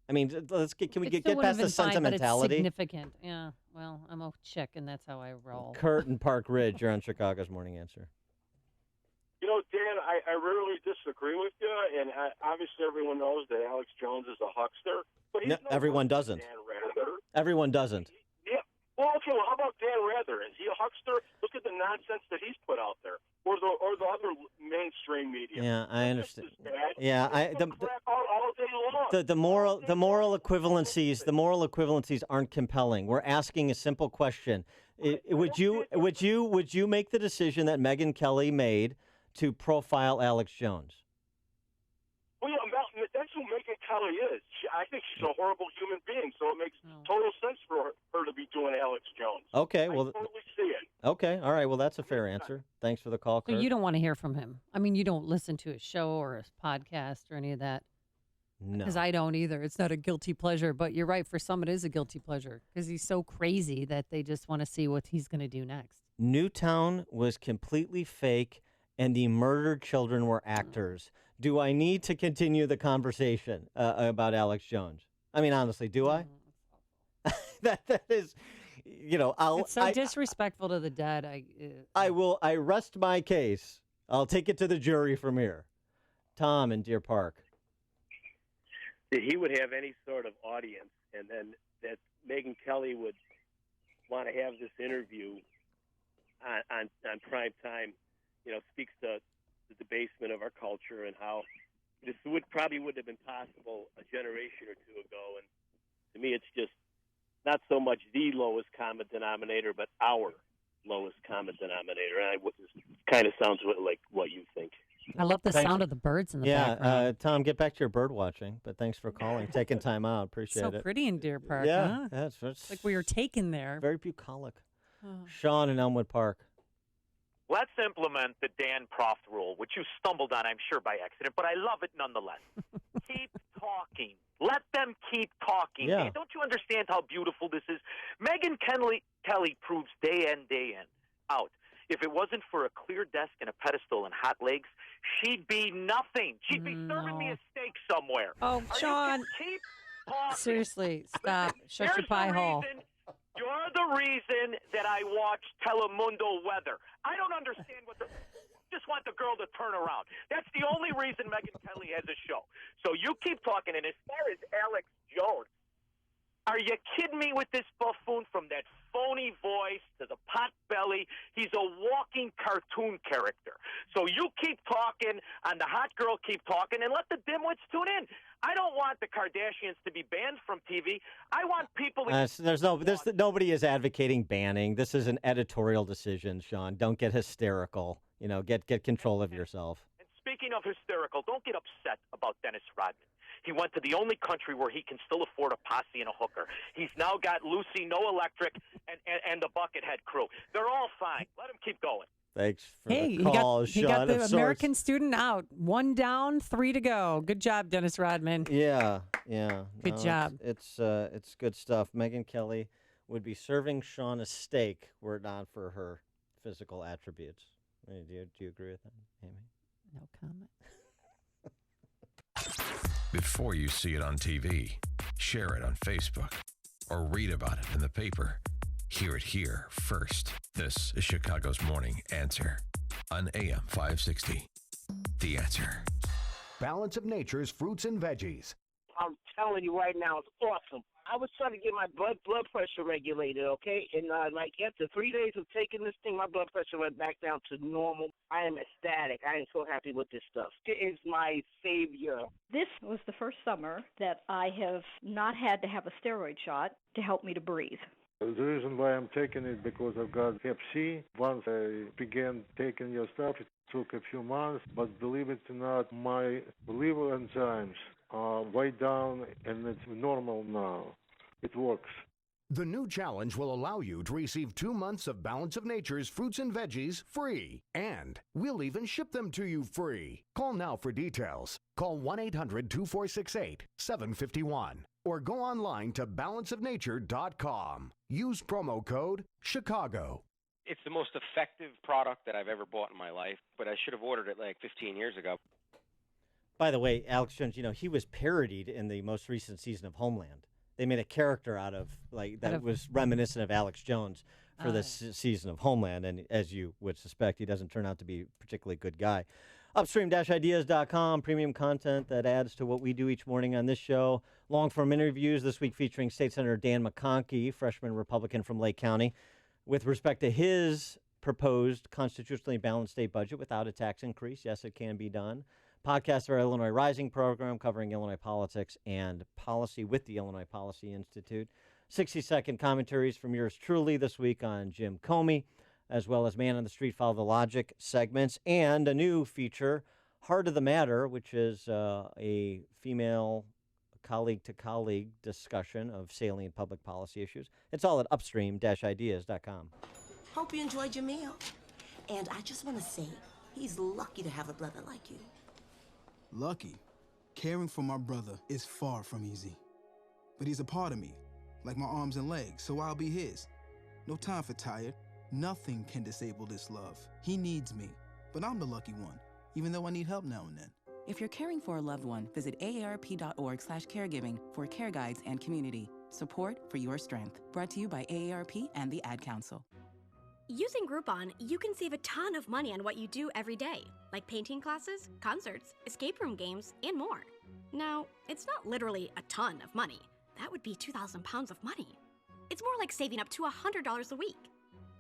I mean, can we get past the sentimentality? But it's significant. Yeah. Well, I'm a chick, and that's how I roll. Kurt and Park Ridge, you're on Chicago's Morning Answer. You know, Dan, I rarely disagree with you, and obviously everyone knows that Alex Jones is a huckster. But he's everyone doesn't. Dan Rather. Everyone doesn't. Yeah. Well, okay. Well, how about Dan Rather? Is he a huckster? Look at the nonsense that he's put out there, or the other mainstream media. Yeah, I understand. Yeah, all day long. the moral equivalencies aren't compelling. We're asking a simple question. Would you make the decision that Megyn Kelly made to profile Alex Jones? Well, yeah, that's who Megyn Kelly is. I think she's a horrible human being, so it makes total sense for her to be doing Alex Jones. Okay, well, I totally see it. Okay, all right. Well, that's a fair answer. Thanks for the call, Kurt. So you don't want to hear from him. I mean, you don't listen to his show or his podcast or any of that. No. Because I don't either. It's not a guilty pleasure. But you're right. For some, it is a guilty pleasure because he's so crazy that they just want to see what he's going to do next. Newtown was completely fake, and the murdered children were actors. Do I need to continue the conversation about Alex Jones? I mean, honestly, do I? that is, It's so disrespectful to the dead. I rest my case. I'll take it to the jury from here. Tom in Deer Park. He would have any sort of audience, and then that Megyn Kelly would want to have this interview on prime time, speaks to the debasement of our culture and how this probably wouldn't have been possible a generation or two ago. And to me, it's just not so much the lowest common denominator, but our lowest common denominator. And it kind of sounds like what you think. I love the sound of the birds in the background. Tom, get back to your bird watching. But thanks for calling, taking time out. Appreciate it. So pretty in Deer Park, yeah, huh? It's like we were taken there. Very bucolic. Sean in Elmwood Park. Let's implement the Dan Proft rule, which you stumbled on, I'm sure, by accident, but I love it nonetheless. Keep talking. Let them keep talking. Yeah. Hey, don't you understand how beautiful this is? Megyn Kelly proves day in out. If it wasn't for a clear desk and a pedestal and hot legs, she'd be nothing. She'd be serving me a steak somewhere. Oh, Sean. Keep talking. Seriously, stop. Shut your pie hole. You're the reason that I watch Telemundo Weather. I don't understand just want the girl to turn around. That's the only reason Megyn Kelly has a show. So you keep talking. And as far as Alex Jones, are you kidding me with this buffoon from that phony voice to the pot belly? He's a walking cartoon character. So you keep talking, and the hot girl keep talking, and let the dimwits tune in. I don't want the Kardashians to be banned from TV. I want people to... Nobody is advocating banning. This is an editorial decision, Sean. Don't get hysterical. Get control of yourself. And speaking of hysterical, don't get upset about Dennis Rodman. He went to the only country where he can still afford a posse and a hooker. He's now got Lucy, No Electric, and the Buckethead crew. They're all fine. Let him keep going. Thanks for the call, Sean. He got the American student out. 1 down, 3 to go. Good job, Dennis Rodman. Yeah. Good job. It's good stuff. Megyn Kelly would be serving Sean a steak were it not for her physical attributes. Do you agree with that, Amy? No comment. Before you see it on TV, share it on Facebook, or read about it in the paper, hear it here first. This is Chicago's Morning Answer on AM 560. The Answer. Balance of Nature's fruits and veggies. I'm telling you right now, it's awesome. I was trying to get my blood pressure regulated, okay? And after 3 days of taking this thing, my blood pressure went back down to normal. I am ecstatic. I am so happy with this stuff. It is my savior. This was the first summer that I have not had to have a steroid shot to help me to breathe. The reason why I'm taking it because I've got Hep C. Once I began taking your stuff, it took a few months, but believe it or not, my liver enzymes way down, and it's normal now. It works. The new challenge will allow you to receive 2 months of Balance of Nature's fruits and veggies free. And we'll even ship them to you free. Call now for details. Call 1-800-246-8751 or go online to balanceofnature.com. Use promo code CHICAGO. It's the most effective product that I've ever bought in my life, but I should have ordered it like 15 years ago. By the way, Alex Jones, he was parodied in the most recent season of Homeland. They made a character out of, was reminiscent of Alex Jones for this season of Homeland. And as you would suspect, he doesn't turn out to be a particularly good guy. Upstream-ideas.com, premium content that adds to what we do each morning on this show. Long-form interviews this week featuring State Senator Dan McConkey, freshman Republican from Lake County, with respect to his proposed constitutionally balanced state budget without a tax increase. Yes, it can be done. Podcast of our Illinois Rising program covering Illinois politics and policy with the Illinois Policy Institute. 60-second commentaries from yours truly this week on Jim Comey, as well as Man on the Street Follow the Logic segments, and a new feature, Heart of the Matter, which is a female colleague-to-colleague discussion of salient public policy issues. It's all at upstream-ideas.com. Hope you enjoyed your meal. And I just want to say, he's lucky to have a brother like you. Lucky. Caring for my brother is far from easy. But he's a part of me, like my arms and legs, so I'll be his. No time for tired. Nothing can disable this love. He needs me, but I'm the lucky one, even though I need help now and then. If you're caring for a loved one, visit aarp.org/caregiving for care guides and community. Support for your strength. Brought to you by AARP and the Ad Council. Using Groupon, you can save a ton of money on what you do every day, like painting classes, concerts, escape room games, and more. Now, it's not literally a ton of money. That would be 2,000 pounds of money. It's more like saving up to $100 a week.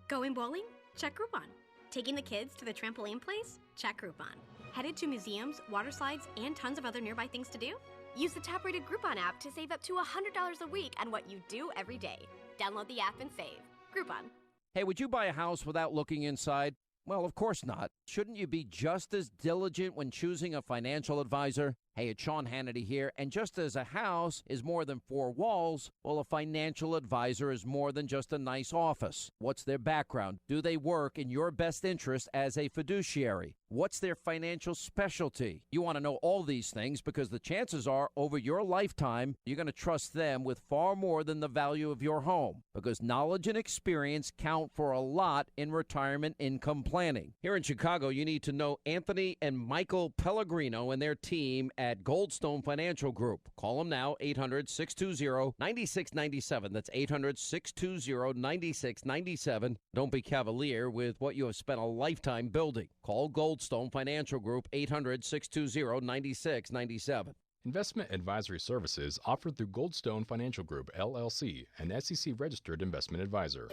Going bowling? Check Groupon. Taking the kids to the trampoline place? Check Groupon. Headed to museums, water slides, and tons of other nearby things to do? Use the top-rated Groupon app to save up to $100 a week on what you do every day. Download the app and save. Groupon. Hey, would you buy a house without looking inside? Well, of course not. Shouldn't you be just as diligent when choosing a financial advisor? Hey, it's Sean Hannity here, and just as a house is more than four walls, well, a financial advisor is more than just a nice office. What's their background? Do they work in your best interest as a fiduciary? What's their financial specialty? You want to know all these things because the chances are over your lifetime, you're going to trust them with far more than the value of your home because knowledge and experience count for a lot in retirement income planning. Here in Chicago, you need to know Anthony and Michael Pellegrino and their team at Goldstone Financial Group. Call them now, 800-620-9697. That's 800-620-9697. Don't be cavalier with what you have spent a lifetime building. Call Goldstone Financial Group, 800-620-9697. Investment advisory services offered through Goldstone Financial Group, LLC, an SEC-registered investment advisor.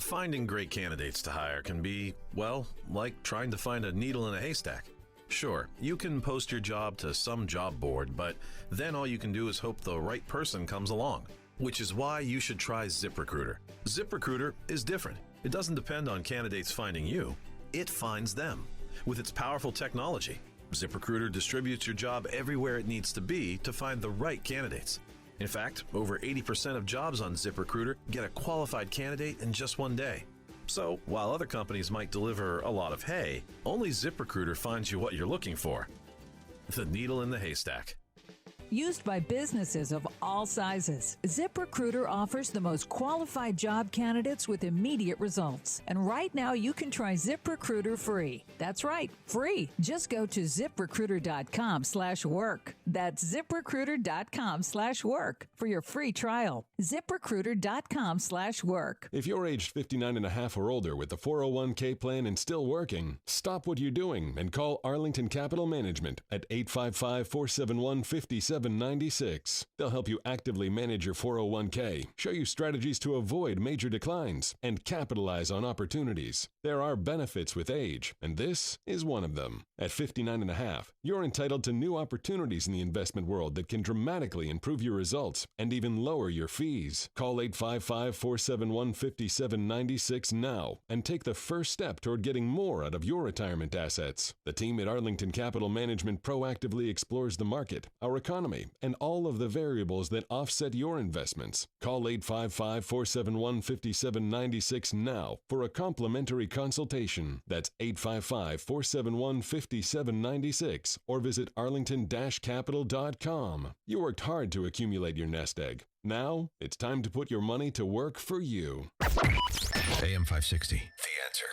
Finding great candidates to hire can be, well, like trying to find a needle in a haystack. Sure, you can post your job to some job board, but then all you can do is hope the right person comes along, which is why you should try ZipRecruiter. ZipRecruiter is different. It doesn't depend on candidates finding you. It finds them. With its powerful technology, ZipRecruiter distributes your job everywhere it needs to be to find the right candidates. In fact, over 80% of jobs on ZipRecruiter get a qualified candidate in just one day. So, while other companies might deliver a lot of hay, only ZipRecruiter finds you what you're looking for. The needle in the haystack. Used by businesses of all sizes, ZipRecruiter offers the most qualified job candidates with immediate results. And right now you can try ZipRecruiter free. That's right, free. Just go to ZipRecruiter.com/work. That's ZipRecruiter.com/work for your free trial. ZipRecruiter.com/work. If you're aged 59 and a half or older with a 401k plan and still working, stop what you're doing and call Arlington Capital Management at 855-471-5700 401-471-5796. They'll help you actively manage your 401k, show you strategies to avoid major declines, and capitalize on opportunities. There are benefits with age, and this is one of them. At 59.5, you're entitled to new opportunities in the investment world that can dramatically improve your results and even lower your fees. Call 855-471-5796 now and take the first step toward getting more out of your retirement assets. The team at Arlington Capital Management proactively explores the market, our economy, and all of the variables that offset your investments. Call 855-471-5796 now for a complimentary consultation. That's 855-471-5796 or visit arlington-capital.com. You worked hard to accumulate your nest egg. Now, it's time to put your money to work for you. AM 560, The Answer.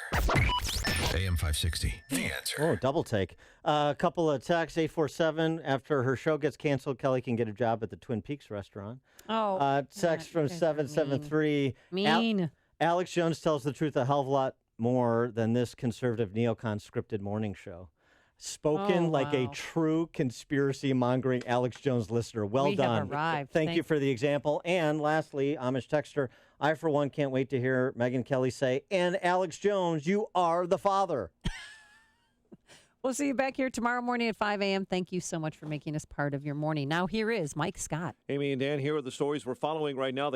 AM 560, The Answer. Oh, double take. A couple of texts, 847. After her show gets canceled, Kelly can get a job at the Twin Peaks restaurant. Oh. Text from 773. Mean. Alex Jones tells the truth a hell of a lot more than this conservative neocon scripted morning show. Spoken like a true conspiracy-mongering Alex Jones listener. Well done. We have arrived. Thank you for the example. And lastly, Amish texter, I, for one, can't wait to hear Megyn Kelly say, and Alex Jones, you are the father. We'll see you back here tomorrow morning at 5 a.m. Thank you so much for making us part of your morning. Now here is Mike Scott. Amy and Dan here are the stories we're following right now.